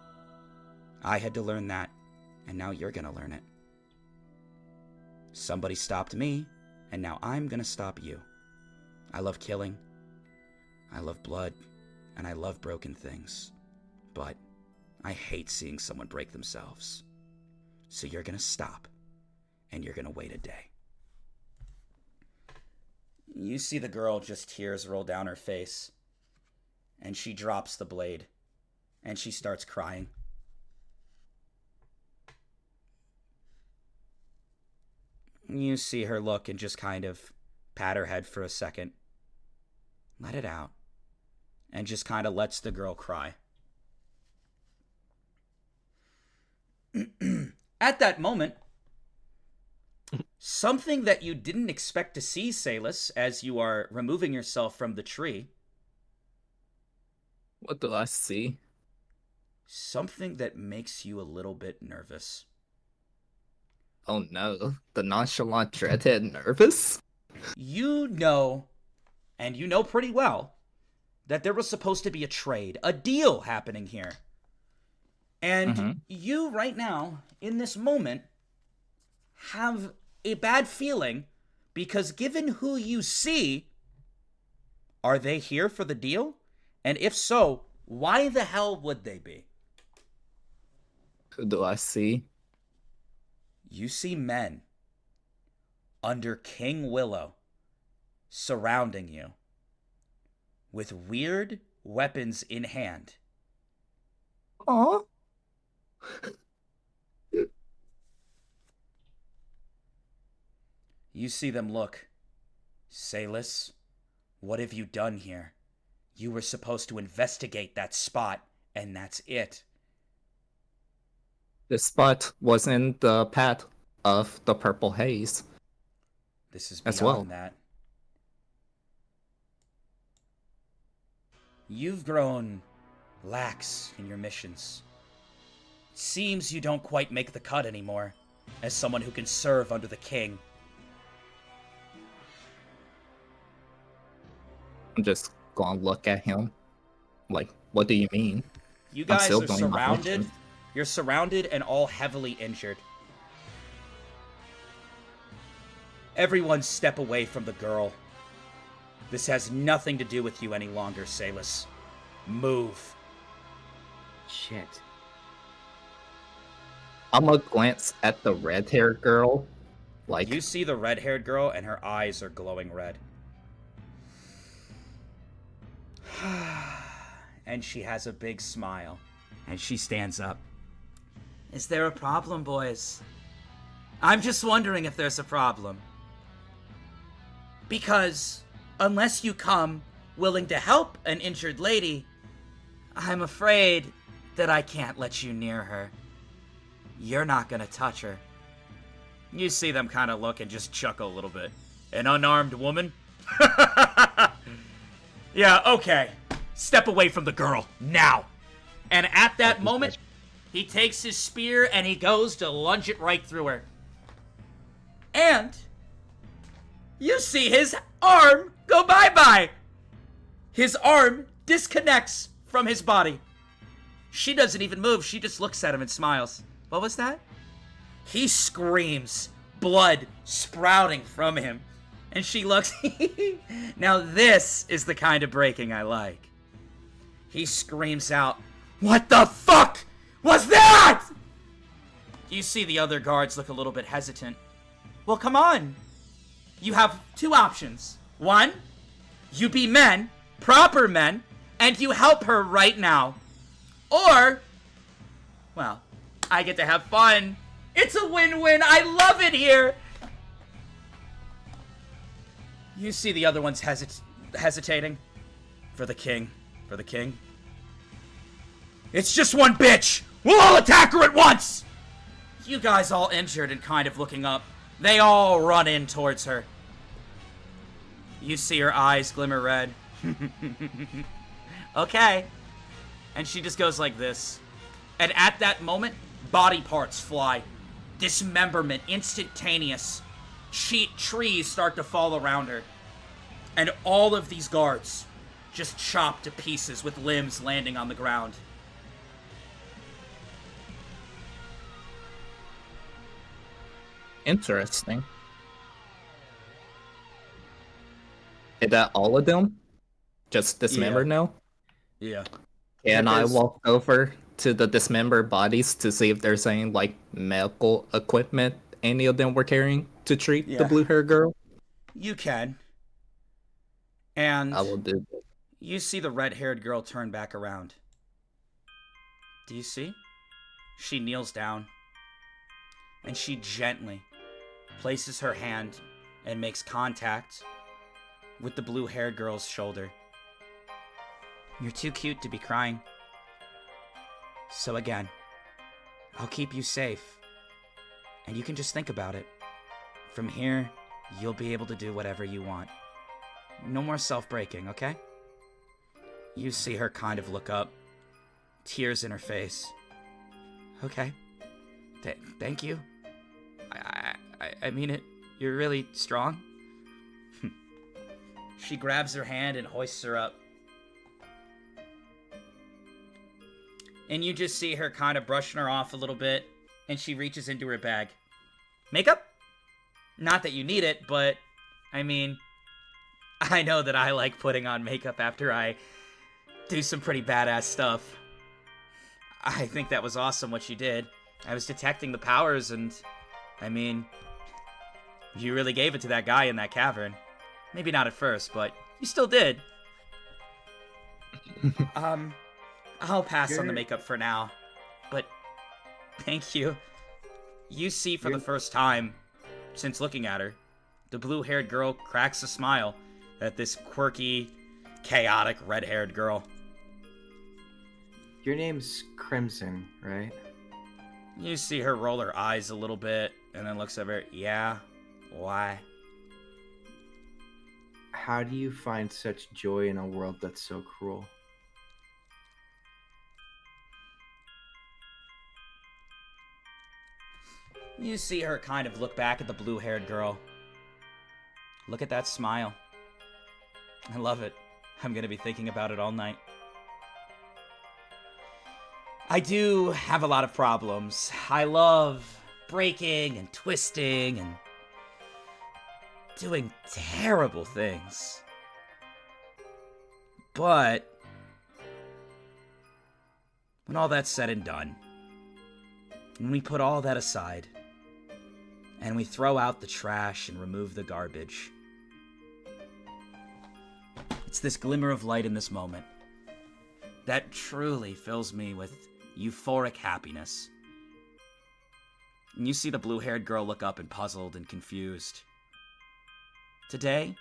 I had to learn that, and now you're gonna learn it. Somebody stopped me, and now I'm gonna stop you. I love killing, I love blood, and I love broken things. But I hate seeing someone break themselves. So you're gonna stop, and you're gonna wait a day. You see the girl, just tears roll down her face, and she drops the blade, and she starts crying. You see her look and just kind of pat her head for a second, let it out, and just kind of lets the girl cry. At that moment, something that you didn't expect to see, Salus, as you are removing yourself from the tree. What do I see? Something that makes you a little bit nervous. Oh no, the nonchalant redhead nervous? You know, and you know pretty well, that there was supposed to be a trade, a deal happening here. And you, right now, in this moment, have a bad feeling because given who you see, are they here for the deal? And if so, why the hell would they be? Who do I see? You see men under King Willow surrounding you with weird weapons in hand. Aww. You see them look. Salis, what have you done here? You were supposed to investigate that spot, and that's it. This spot was in the path of the purple haze. This is as beyond well. that. You've grown lax in your missions. Seems you don't quite make the cut anymore, as someone who can serve under the king. I'm just gonna look at him. Like, what do you mean? You I'm guys still are doing my surrounded. mission. You're surrounded and all heavily injured. Everyone step away from the girl. This has nothing to do with you any longer, Salis. Move. Shit. I'm gonna glance at the red-haired girl. Like, You see the red-haired girl, and her eyes are glowing red. And she has a big smile. And she stands up. Is there a problem, boys? I'm just wondering if there's a problem. Because, unless you come willing to help an injured lady, I'm afraid that I can't let you near her. You're not gonna touch her. You see them kind of look and just chuckle a little bit. An unarmed woman? Yeah, okay. Step away from the girl, now. And at that moment, he takes his spear and he goes to lunge it right through her. And you see his arm go bye-bye. His arm disconnects from his body. She doesn't even move. She just looks at him and smiles. What was that? He screams, blood sprouting from him. And she looks. Now this is the kind of breaking I like. He screams out, "What the fuck was that?" You see the other guards look a little bit hesitant. Well, come on. You have two options. One, you be men, proper men, and you help her right now. Or, well, I get to have fun. It's a win-win. I love it here. You see the other ones hesitating. For the king. For the king. It's just one bitch. We'll all attack her at once. You guys all injured and kind of looking up. They all run in towards her. You see her eyes glimmer red. Okay. And she just goes like this. And at that moment, body parts fly. Dismemberment, instantaneous. Trees start to fall around her. And all of these guards just chopped to pieces with limbs landing on the ground. interesting. Is that all of them? Just dismembered now? Yeah. And There I is- walked over to the dismembered bodies to see if there's any like medical equipment any of them were carrying to treat the Yeah. blue-haired girl. You can. And I will do that. you see the red-haired girl turn back around. Do you see? She kneels down. And she gently places her hand and makes contact with the blue-haired girl's shoulder. You're too cute to be crying. So again, I'll keep you safe. And you can just think about it. From here, you'll be able to do whatever you want. No more self-breaking, okay? You see her kind of look up. Tears in her face. Okay. Thank you. I mean it. You're really strong. She grabs her hand and hoists her up. And you just see her kind of brushing her off a little bit, and she reaches into her bag. Makeup? Not that you need it, but, I mean, I know that I like putting on makeup after I do some pretty badass stuff. I think that was awesome what you did. I was detecting the powers, and I mean, you really gave it to that guy in that cavern. Maybe not at first, but you still did. I'll pass on the makeup for now. But thank you. You see for the first time since looking at her, the blue-haired girl cracks a smile at this quirky, chaotic, red-haired girl. Your name's Crimson, right? You see her roll her eyes a little bit, and then looks over. Yeah? Why? How do you find such joy in a world that's so cruel? You see her kind of look back at the blue-haired girl. Look at that smile. I love it. I'm gonna be thinking about it all night. I do have a lot of problems. I love breaking and twisting and doing terrible things. But when all that's said and done, when we put all that aside, and we throw out the trash and remove the garbage, it's this glimmer of light in this moment that truly fills me with euphoric happiness. And you see the blue-haired girl look up and puzzled and confused. Today,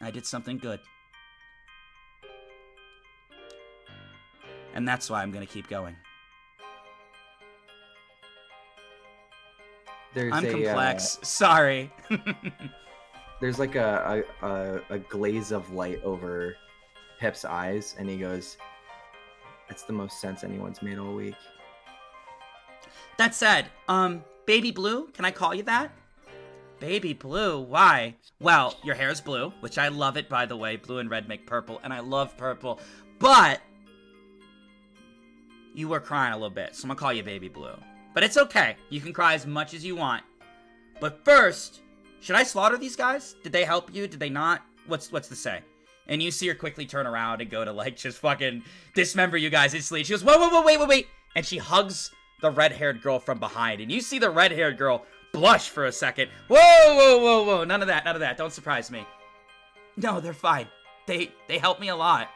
I did something good. And that's why I'm gonna keep going. I'm complex. Sorry. There's like a glaze of light over Pip's eyes, and he goes, "That's the most sense anyone's made all week." That said, Baby Blue, can I call you that? Baby Blue, why? Well, your hair is blue, which I love it, by the way. Blue and red make purple, and I love purple. But you were crying a little bit, so I'm gonna call you Baby Blue. But it's okay. You can cry as much as you want. But first, should I slaughter these guys? Did they help you? Did they not? What's the say? And you see her quickly turn around and go to, like, just fucking dismember you guys instantly. She goes, whoa, wait. And she hugs the red-haired girl from behind. And you see the red-haired girl blush for a second. Whoa. None of that. Don't surprise me. No, they're fine. They help me a lot.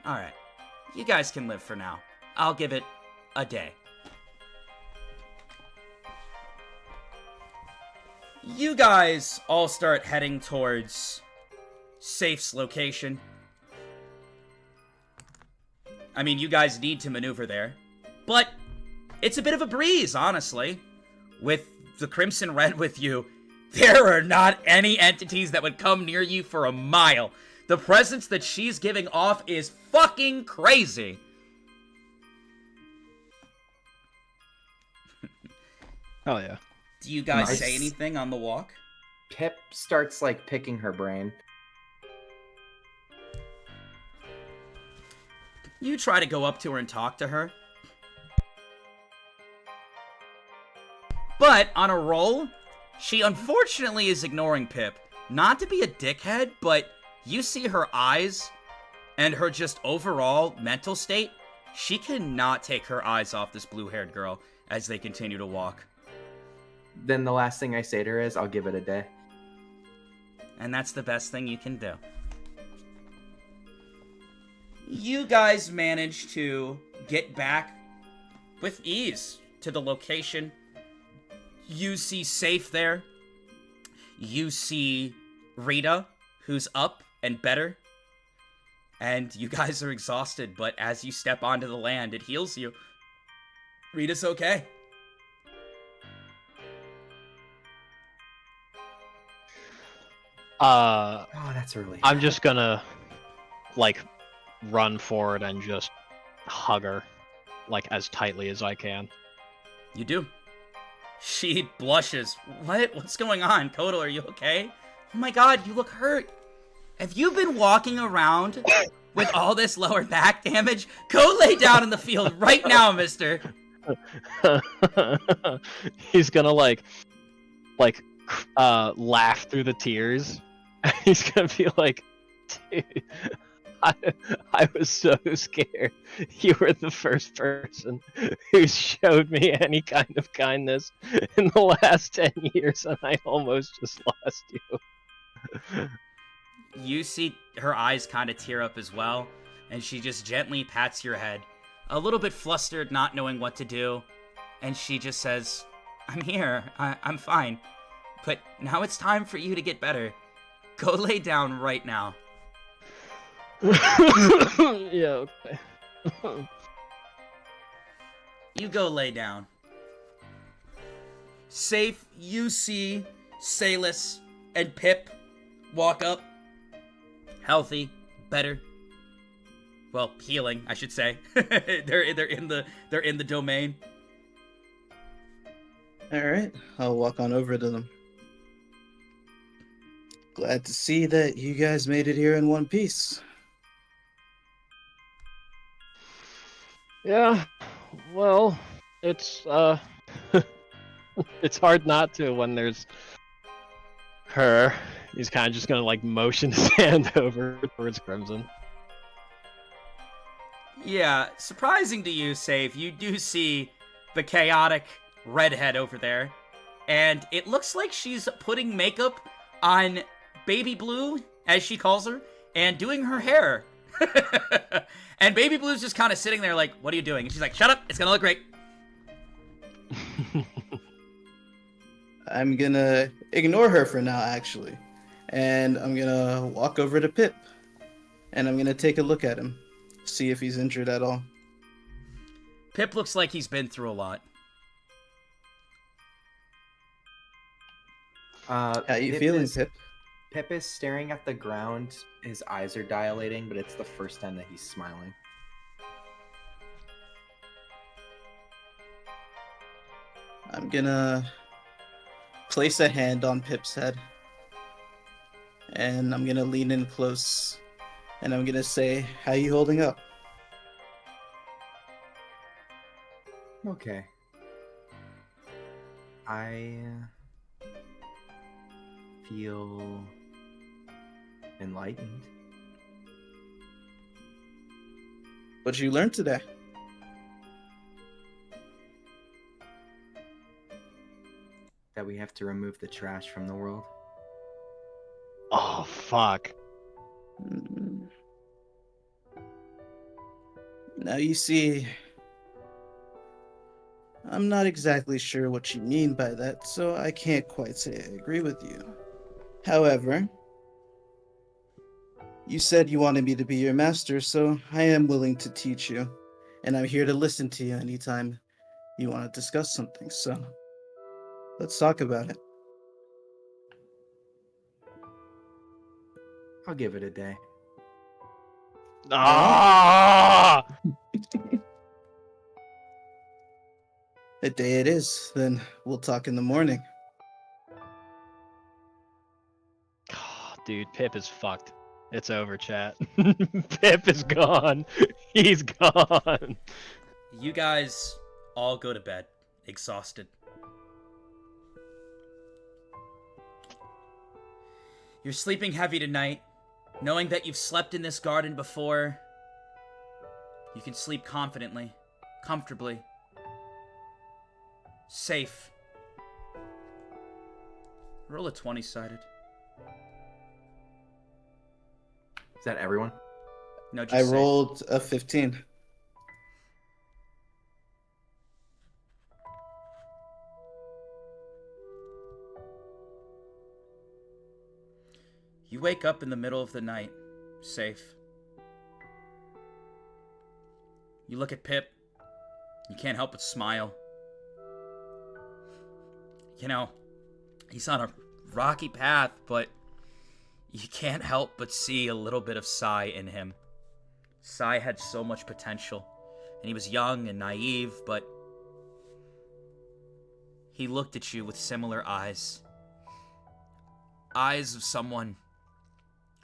Alright. You guys can live for now. I'll give it a day. You guys all start heading towards Safe's location. I mean, you guys need to maneuver there, but it's a bit of a breeze, honestly. With the Crimson Red with you, there are not any entities that would come near you for a mile. The presence that she's giving off is fucking crazy. Oh yeah. Do you guys Nice. say anything on the walk? Pip starts like picking her brain. You try to go up to her and talk to her. But on a roll, she unfortunately is ignoring Pip. Not to be a dickhead, but you see her eyes and her just overall mental state. She cannot take her eyes off this blue-haired girl as they continue to walk. Then the last thing I say to her is, "I'll give it a day." And that's the best thing you can do. You guys manage to get back with ease to the location. You see Safe there. You see Rita, who's up and better. And you guys are exhausted, but as you step onto the land, it heals you. Rita's okay. Oh, that's early. I'm just gonna, like, run forward and just hug her, like, as tightly as I can. You do. She blushes. What? What's going on? Kotal, are you okay? Oh my god, you look hurt. Have you been walking around with all this lower back damage? Go lay down in the field right now, mister. He's gonna, laugh through the tears. He's gonna be like, dude, I was so scared. You were the first person who showed me any kind of kindness in the last 10 years, and I almost just lost you. You see her eyes kind of tear up as well, and she just gently pats your head, a little bit flustered, not knowing what to do, and she just says, I'm here, I'm fine, but now it's time for you to get better. Go lay down right now. Yeah, okay. You go lay down. Safe, you see Salus and Pip walk up. Healthy, better. Well, healing, I should say. they're in the domain. All right, I'll walk on over to them. Glad to see that you guys made it here in one piece. Yeah, well, it's it's hard not to when there's her. He's kind of just gonna like motion his hand over towards Crimson. Yeah, surprising to you, Safe, you do see the chaotic redhead over there, and it looks like she's putting makeup on Baby Blue, as she calls her, and doing her hair. And Baby Blue's just kind of sitting there like, what are you doing? And she's like, shut up, it's gonna look great. I'm gonna ignore her for now, actually. And I'm gonna walk over to Pip. And I'm gonna take a look at him. See if he's injured at all. Pip looks like he's been through a lot. How you feeling, Pip? Pip is staring at the ground. His eyes are dilating, but it's the first time that he's smiling. I'm gonna place a hand on Pip's head. And I'm gonna lean in close. And I'm gonna say, how you holding up? Okay. I feel enlightened. What'd you learn today? That we have to remove the trash from the world. Oh fuck. Now you see, I'm not exactly sure what you mean by that, so I can't quite say I agree with you. However, you said you wanted me to be your master, so I am willing to teach you, and I'm here to listen to you anytime you want to discuss something, so let's talk about it. I'll give it a day. Ah! The day it is, then we'll talk in the morning. Oh, dude, Pip is fucked. It's over, chat. Pip is gone. He's gone. You guys all go to bed, exhausted. You're sleeping heavy tonight, knowing that you've slept in this garden before. You can sleep confidently, comfortably, safe. Roll a 20-sided. Is that everyone? No, just I safe. rolled a 15. You wake up in the middle of the night, safe. You look at Pip. You can't help but smile. You know, he's on a rocky path, but you can't help but see a little bit of Sai in him. Sai had so much potential, and he was young and naive, but he looked at you with similar eyes. Eyes of someone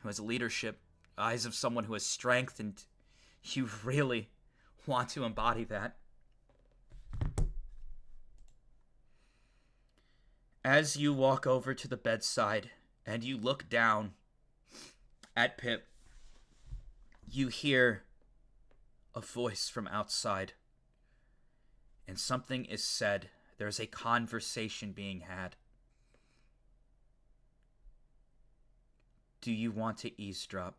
who has leadership, eyes of someone who has strength, and you really want to embody that. As you walk over to the bedside and you look down at Pip, You hear a voice from outside, and something is said. There's a conversation being had. Do you want to eavesdrop?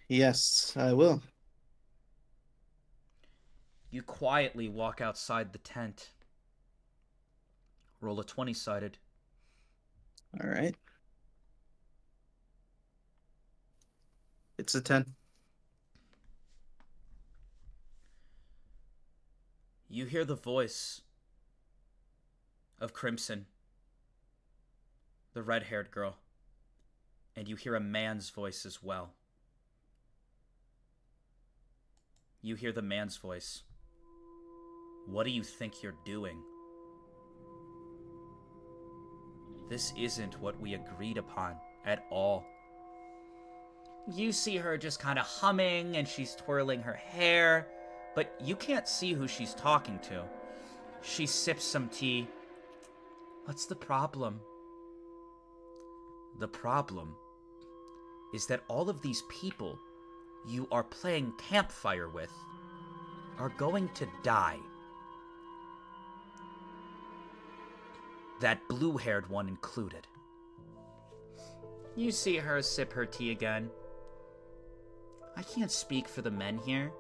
Yes, I will. You quietly walk outside the tent. Roll a 20-sided. All right. It's a 10. You hear the voice of Crimson, the red-haired girl, and you hear a man's voice as well. You hear the man's voice. What do you think you're doing? This isn't what we agreed upon at all. You see her just kind of humming, and she's twirling her hair, but you can't see who she's talking to. She sips some tea. What's the problem? The problem is that all of these people you are playing campfire with are going to die. That blue-haired one included. You see her sip her tea again. I can't speak for the men here,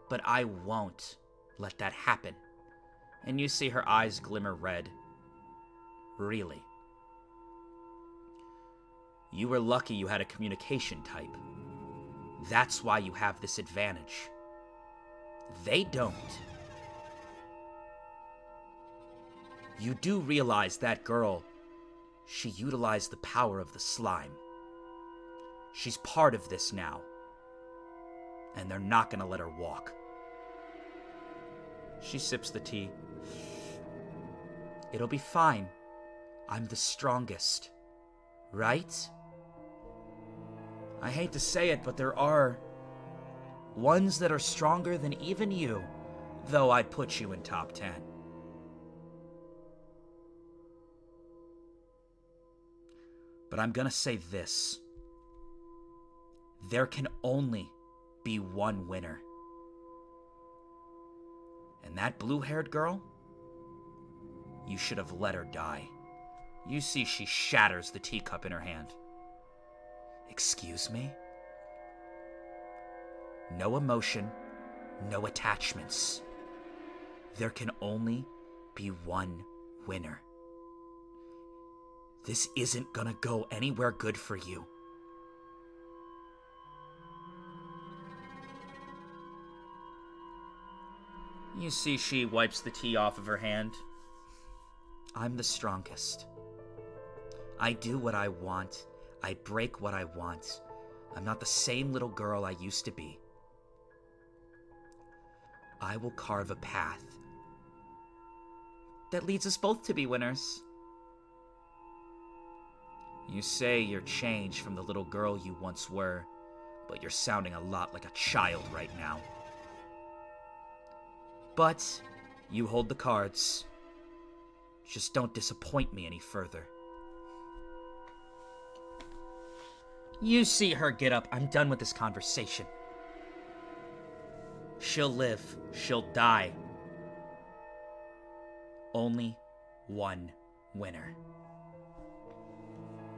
but I won't let that happen. And you see her eyes glimmer red. Really. You were lucky you had a communication type. That's why you have this advantage. They don't. You do realize that girl, she utilized the power of the slime. She's part of this now. And they're not gonna let her walk. She sips the tea. It'll be fine. I'm the strongest. Right? I hate to say it, but there are ones that are stronger than even you, though I'd put you in top 10. But I'm gonna say this. There can only be one winner. And that blue-haired girl, you should have let her die. You see she shatters the teacup in her hand. Excuse me? No emotion, no attachments. There can only be one winner. This isn't gonna go anywhere good for you. You see she wipes the tea off of her hand. I'm the strongest. I do what I want. I break what I want. I'm not the same little girl I used to be. I will carve a path that leads us both to be winners. You say you're changed from the little girl you once were, but you're sounding a lot like a child right now. But you hold the cards. Just don't disappoint me any further. You see her get up. I'm done with this conversation. She'll live. She'll die. Only one winner.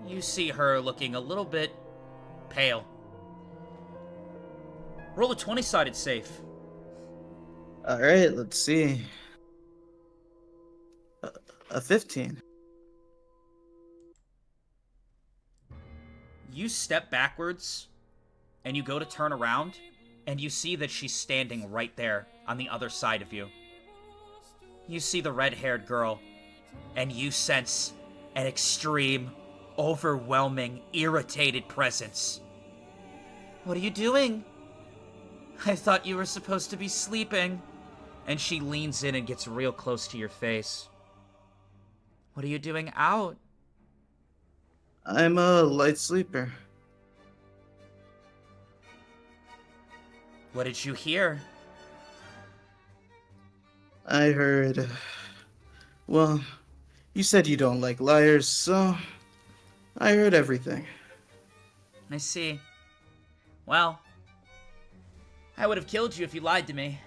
You see her looking a little bit pale. Roll a 20-sided safe. All right, let's see. A 15. You step backwards, and you go to turn around, and you see that she's standing right there on the other side of you. You see the red-haired girl, and you sense an extreme, overwhelming, irritated presence. What are you doing? I thought you were supposed to be sleeping. And she leans in and gets real close to your face. What are you doing out? I'm a light sleeper. What did you hear? I heard... Well, you said you don't like liars, so I heard everything. I see. Well, I would have killed you if you lied to me.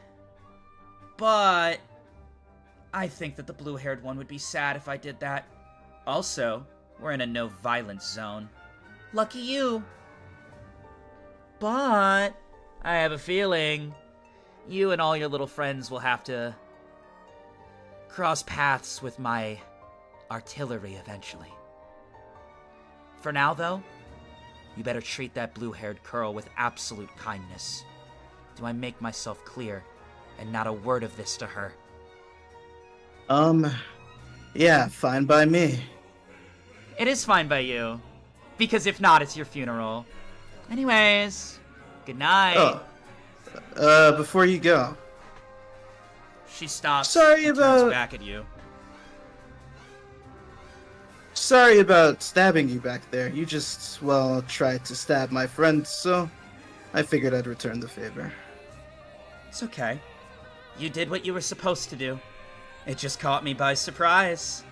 But I think that the blue-haired one would be sad if I did that. Also, we're in a no-violence zone. Lucky you. But I have a feeling you and all your little friends will have to cross paths with my artillery eventually. For now, though, you better treat that blue-haired curl with absolute kindness. Do I make myself clear, and not a word of this to her? Yeah, fine by me. It is fine by you. Because if not, it's your funeral. Anyways, good night. Before you go. She stops. Sorry and about- turns back at you. Sorry about stabbing you back there. You just, well, tried to stab my friend, so I figured I'd return the favor. It's okay. You did what you were supposed to do. It just caught me by surprise.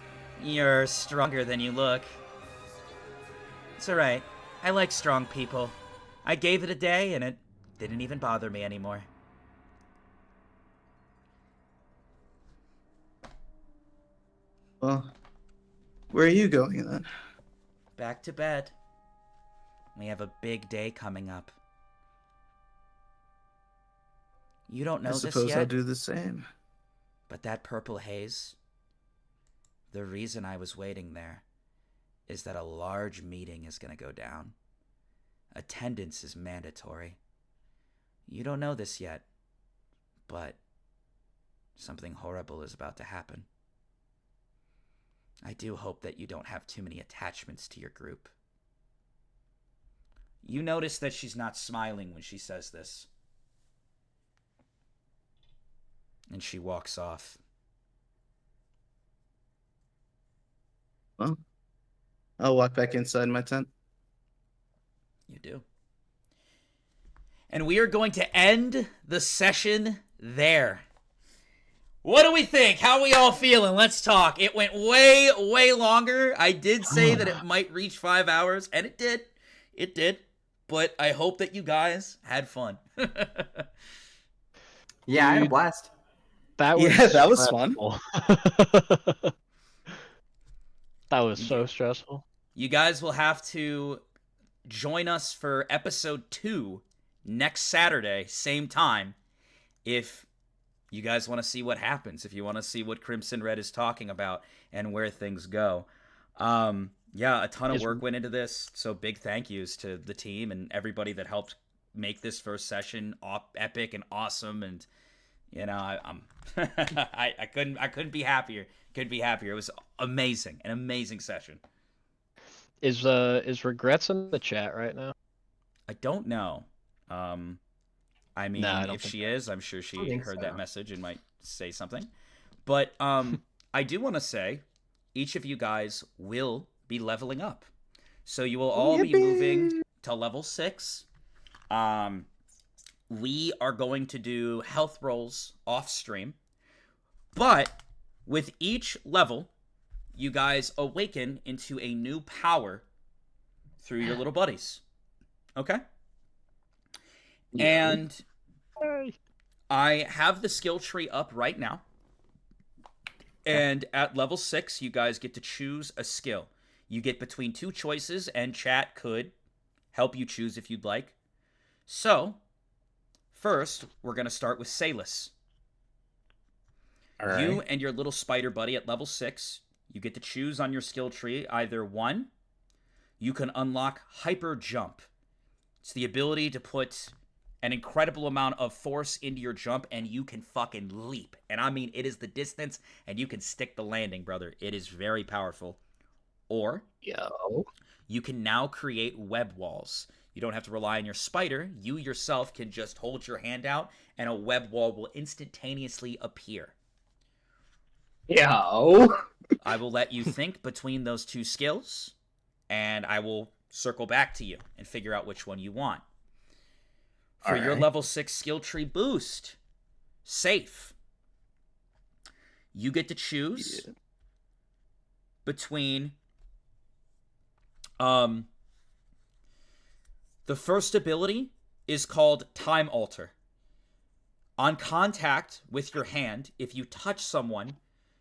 You're stronger than you look. It's alright. I like strong people. I gave it a day and it didn't even bother me anymore. Well, where are you going then? Back to bed. We have a big day coming up. You don't know I this suppose yet, I'll do the same. but that purple haze, the reason I was waiting there is that a large meeting is going to go down. Attendance is mandatory. You don't know this yet, but something horrible is about to happen. I do hope that you don't have too many attachments to your group. You notice that she's not smiling when she says this. And she walks off. Well, I'll walk back inside my tent. You do. And we are going to end the session there. What do we think? How are we all feeling? Let's talk. It went way, way longer. I did say that it might reach 5 hours, and it did. It did. But I hope that you guys had fun. Yeah, I had a blast. That was Yeah, that was fun. stressful. That was so stressful. You guys will have to join us for episode 2 next Saturday, same time, if you guys want to see what happens, if you want to see what Crimson Red is talking about and where things go. Yeah, a ton of work went into this, so big thank yous to the team and everybody that helped make this first session epic and awesome. And you know, I couldn't be happier. Couldn't be happier. It was amazing, an amazing session. Is Regrets in the chat right now? I don't know. I mean, No, I don't if think she so. is, I'm sure she think heard so. that message and might say something. But I do want to say, each of you guys will be leveling up. So you will all be moving to level 6. We are going to do health rolls off stream. But with each level, you guys awaken into a new power through your little buddies. Okay? Yeah. And I have the skill tree up right now. And at level 6, you guys get to choose a skill. You get between 2 choices, and chat could help you choose if you'd like. So, first, we're going to start with Salus. All right. You and your little spider buddy at level 6, you get to choose on your skill tree either 1, you can unlock Hyper Jump. It's the ability to put an incredible amount of force into your jump, and you can fucking leap. And I mean, it is the distance, and you can stick the landing, brother. It is very powerful. Or, you can now create web walls. You don't have to rely on your spider. You yourself can just hold your hand out, and a web wall will instantaneously appear. I will let you think between those 2 skills, and I will circle back to you and figure out which one you want. For your level 6 skill tree boost, safe, you get to choose between The first ability is called Time Alter. On contact with your hand, if you touch someone,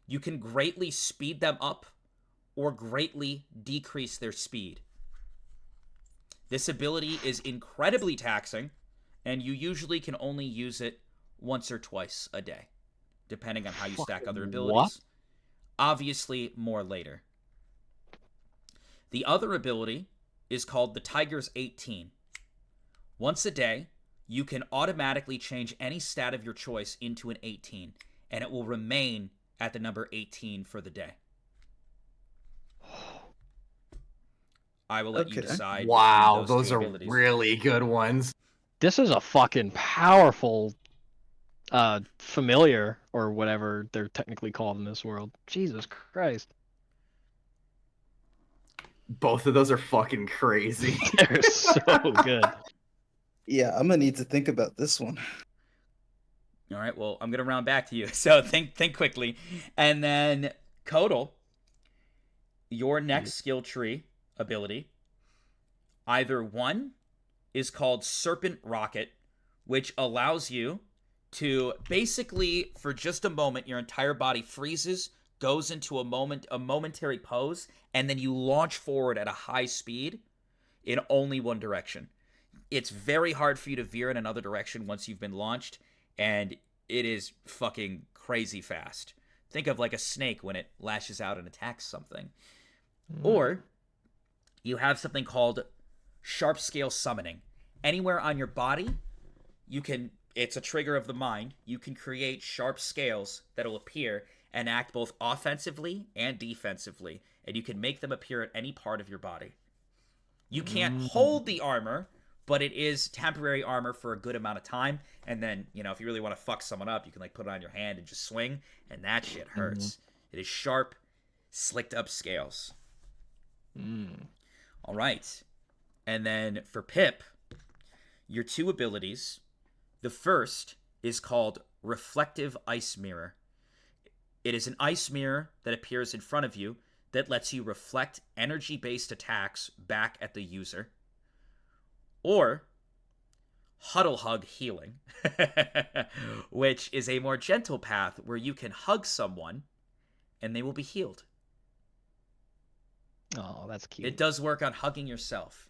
you can greatly speed them up or greatly decrease their speed. This ability is incredibly taxing, and you usually can only use it once or twice a day, depending on how you stack other abilities. What? Obviously, more later. The other ability is called the Tiger's 18. Once a day, you can automatically change any stat of your choice into an 18, and it will remain at the number 18 for the day. I will let you Okay. decide. Wow, between those two are abilities. really good ones. This is a fucking powerful familiar, or whatever they're technically called in this world. Jesus Christ. Both of those are fucking crazy. They're so good. Yeah, I'm gonna need to think about this one. All right, well, I'm going to round back to you. So think quickly. And then, Kodal, your next skill tree ability, either one is called Serpent Rocket, which allows you to basically, for just a moment, your entire body freezes, goes into a momentary pose, and then you launch forward at a high speed in only one direction. It's very hard for you to veer in another direction once you've been launched, and it is fucking crazy fast. Think of like a snake when it lashes out and attacks something. Or you have something called Sharp Scale Summoning. Anywhere on your body, you can, it's a trigger of the mind, you can create sharp scales that will appear and act both offensively and defensively, and you can make them appear at any part of your body. You can't hold the armor, but it is temporary armor for a good amount of time, and then, you know, if you really want to fuck someone up, you can like put it on your hand and just swing, and that shit hurts. It is sharp, slicked up scales. All right. And then for Pip, your two abilities, the first is called Reflective Ice Mirror. It is an ice mirror that appears in front of you that lets you reflect energy-based attacks back at the user. Or Huddle Hug Healing, which is a more gentle path where you can hug someone and they will be healed. Oh, that's cute. It does work on hugging yourself.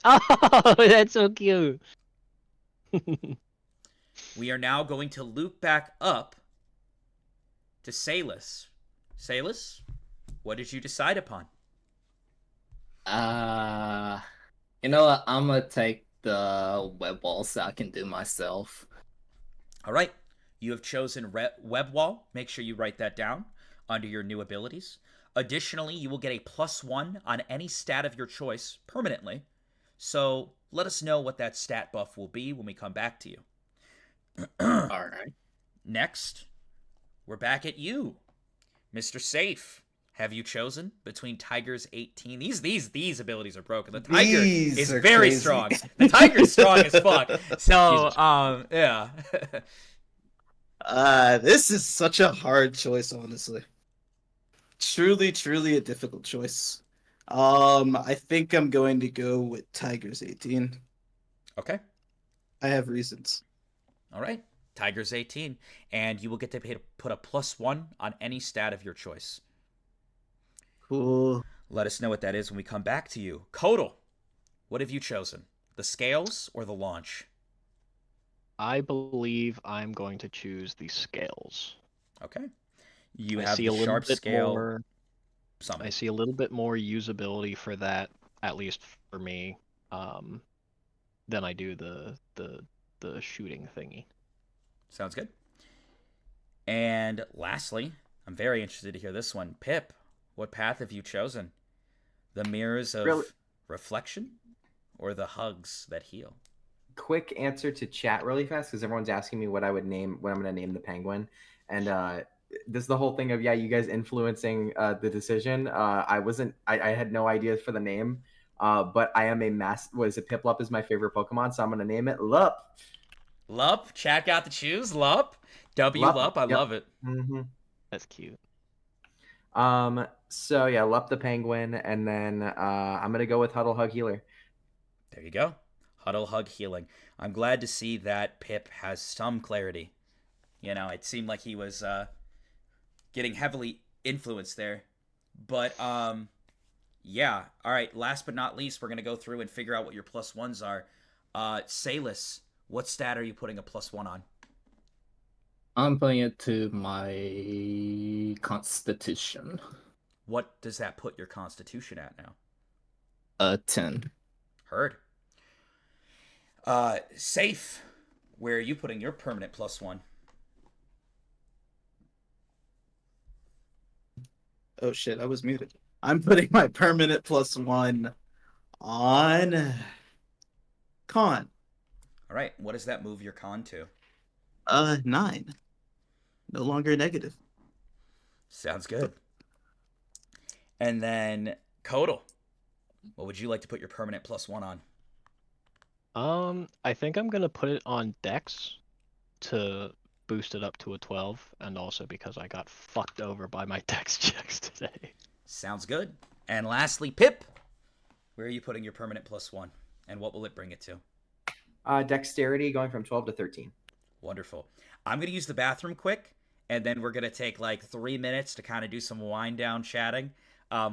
Oh, that's so cute. We are now going to loop back up to Salus. Salus, what did you decide upon? You know what? I'm gonna take the web wall so I can do myself. All right. You have chosen Web Wall. Make sure you write that down under your new abilities. Additionally, you will get a +1 on any stat of your choice permanently. So let us know what that stat buff will be when we come back to you. All right. Next, we're back at you, Mr. Safe. Have you chosen between Tiger's 18? These abilities are broken. The Tiger These is are very crazy. strong. The Tiger's strong as fuck. So, yeah. This is such a hard choice, honestly. Truly, truly a difficult choice. I think I'm going to go with Tiger's 18. Okay. I have reasons. All right. Tiger's 18. And you will get to put a +1 on any stat of your choice. Cool. Let us know what that is when we come back to you. Kodal, what have you chosen? The scales or the launch? I believe I'm going to choose the scales. Okay. You I have see the a little sharp bit scale more. summon. I see a little bit more usability for that, at least for me, than I do the shooting thingy. Sounds good. And lastly, I'm very interested to hear this one. Pip, what path have you chosen? The mirrors of reflection or the hugs that heal? Quick answer to chat really fast because everyone's asking me what I'm going to name the penguin. And this is the whole thing of, yeah, you guys influencing the decision. I had no idea for the name, but I am Piplup is my favorite Pokemon, so I'm going to name it Lup. Lup, chat got to choose. Lup. Lup, I love it. Mm-hmm. That's cute. So yeah, Lup the penguin, and then I'm gonna go with Huddle Hug Healer. There you go. Huddle, hug, healing. I'm glad to see that Pip has some clarity. You know, it seemed like he was getting heavily influenced there. But, yeah. All right, last but not least, we're going to go through and figure out what your +1s are. Salus, what stat are you putting a +1 on? I'm putting it to my constitution. What does that put your constitution at now? 10. Heard. Safe, where are you putting your permanent +1? Oh shit, I was muted. I'm putting my permanent +1 on con. All right, what does that move your con to? 9. No longer negative. Sounds good. And then Kodal, what would you like to put your permanent +1 on? I think I'm gonna put it on Dex to boost it up to a 12, and also because I got fucked over by my Dex checks today. Sounds good. And lastly, Pip, where are you putting your permanent +1, and what will it bring it to? Dexterity going from 12 to 13. Wonderful. I'm going to use the bathroom quick, and then we're going to take like 3 minutes to kind of do some wind down chatting.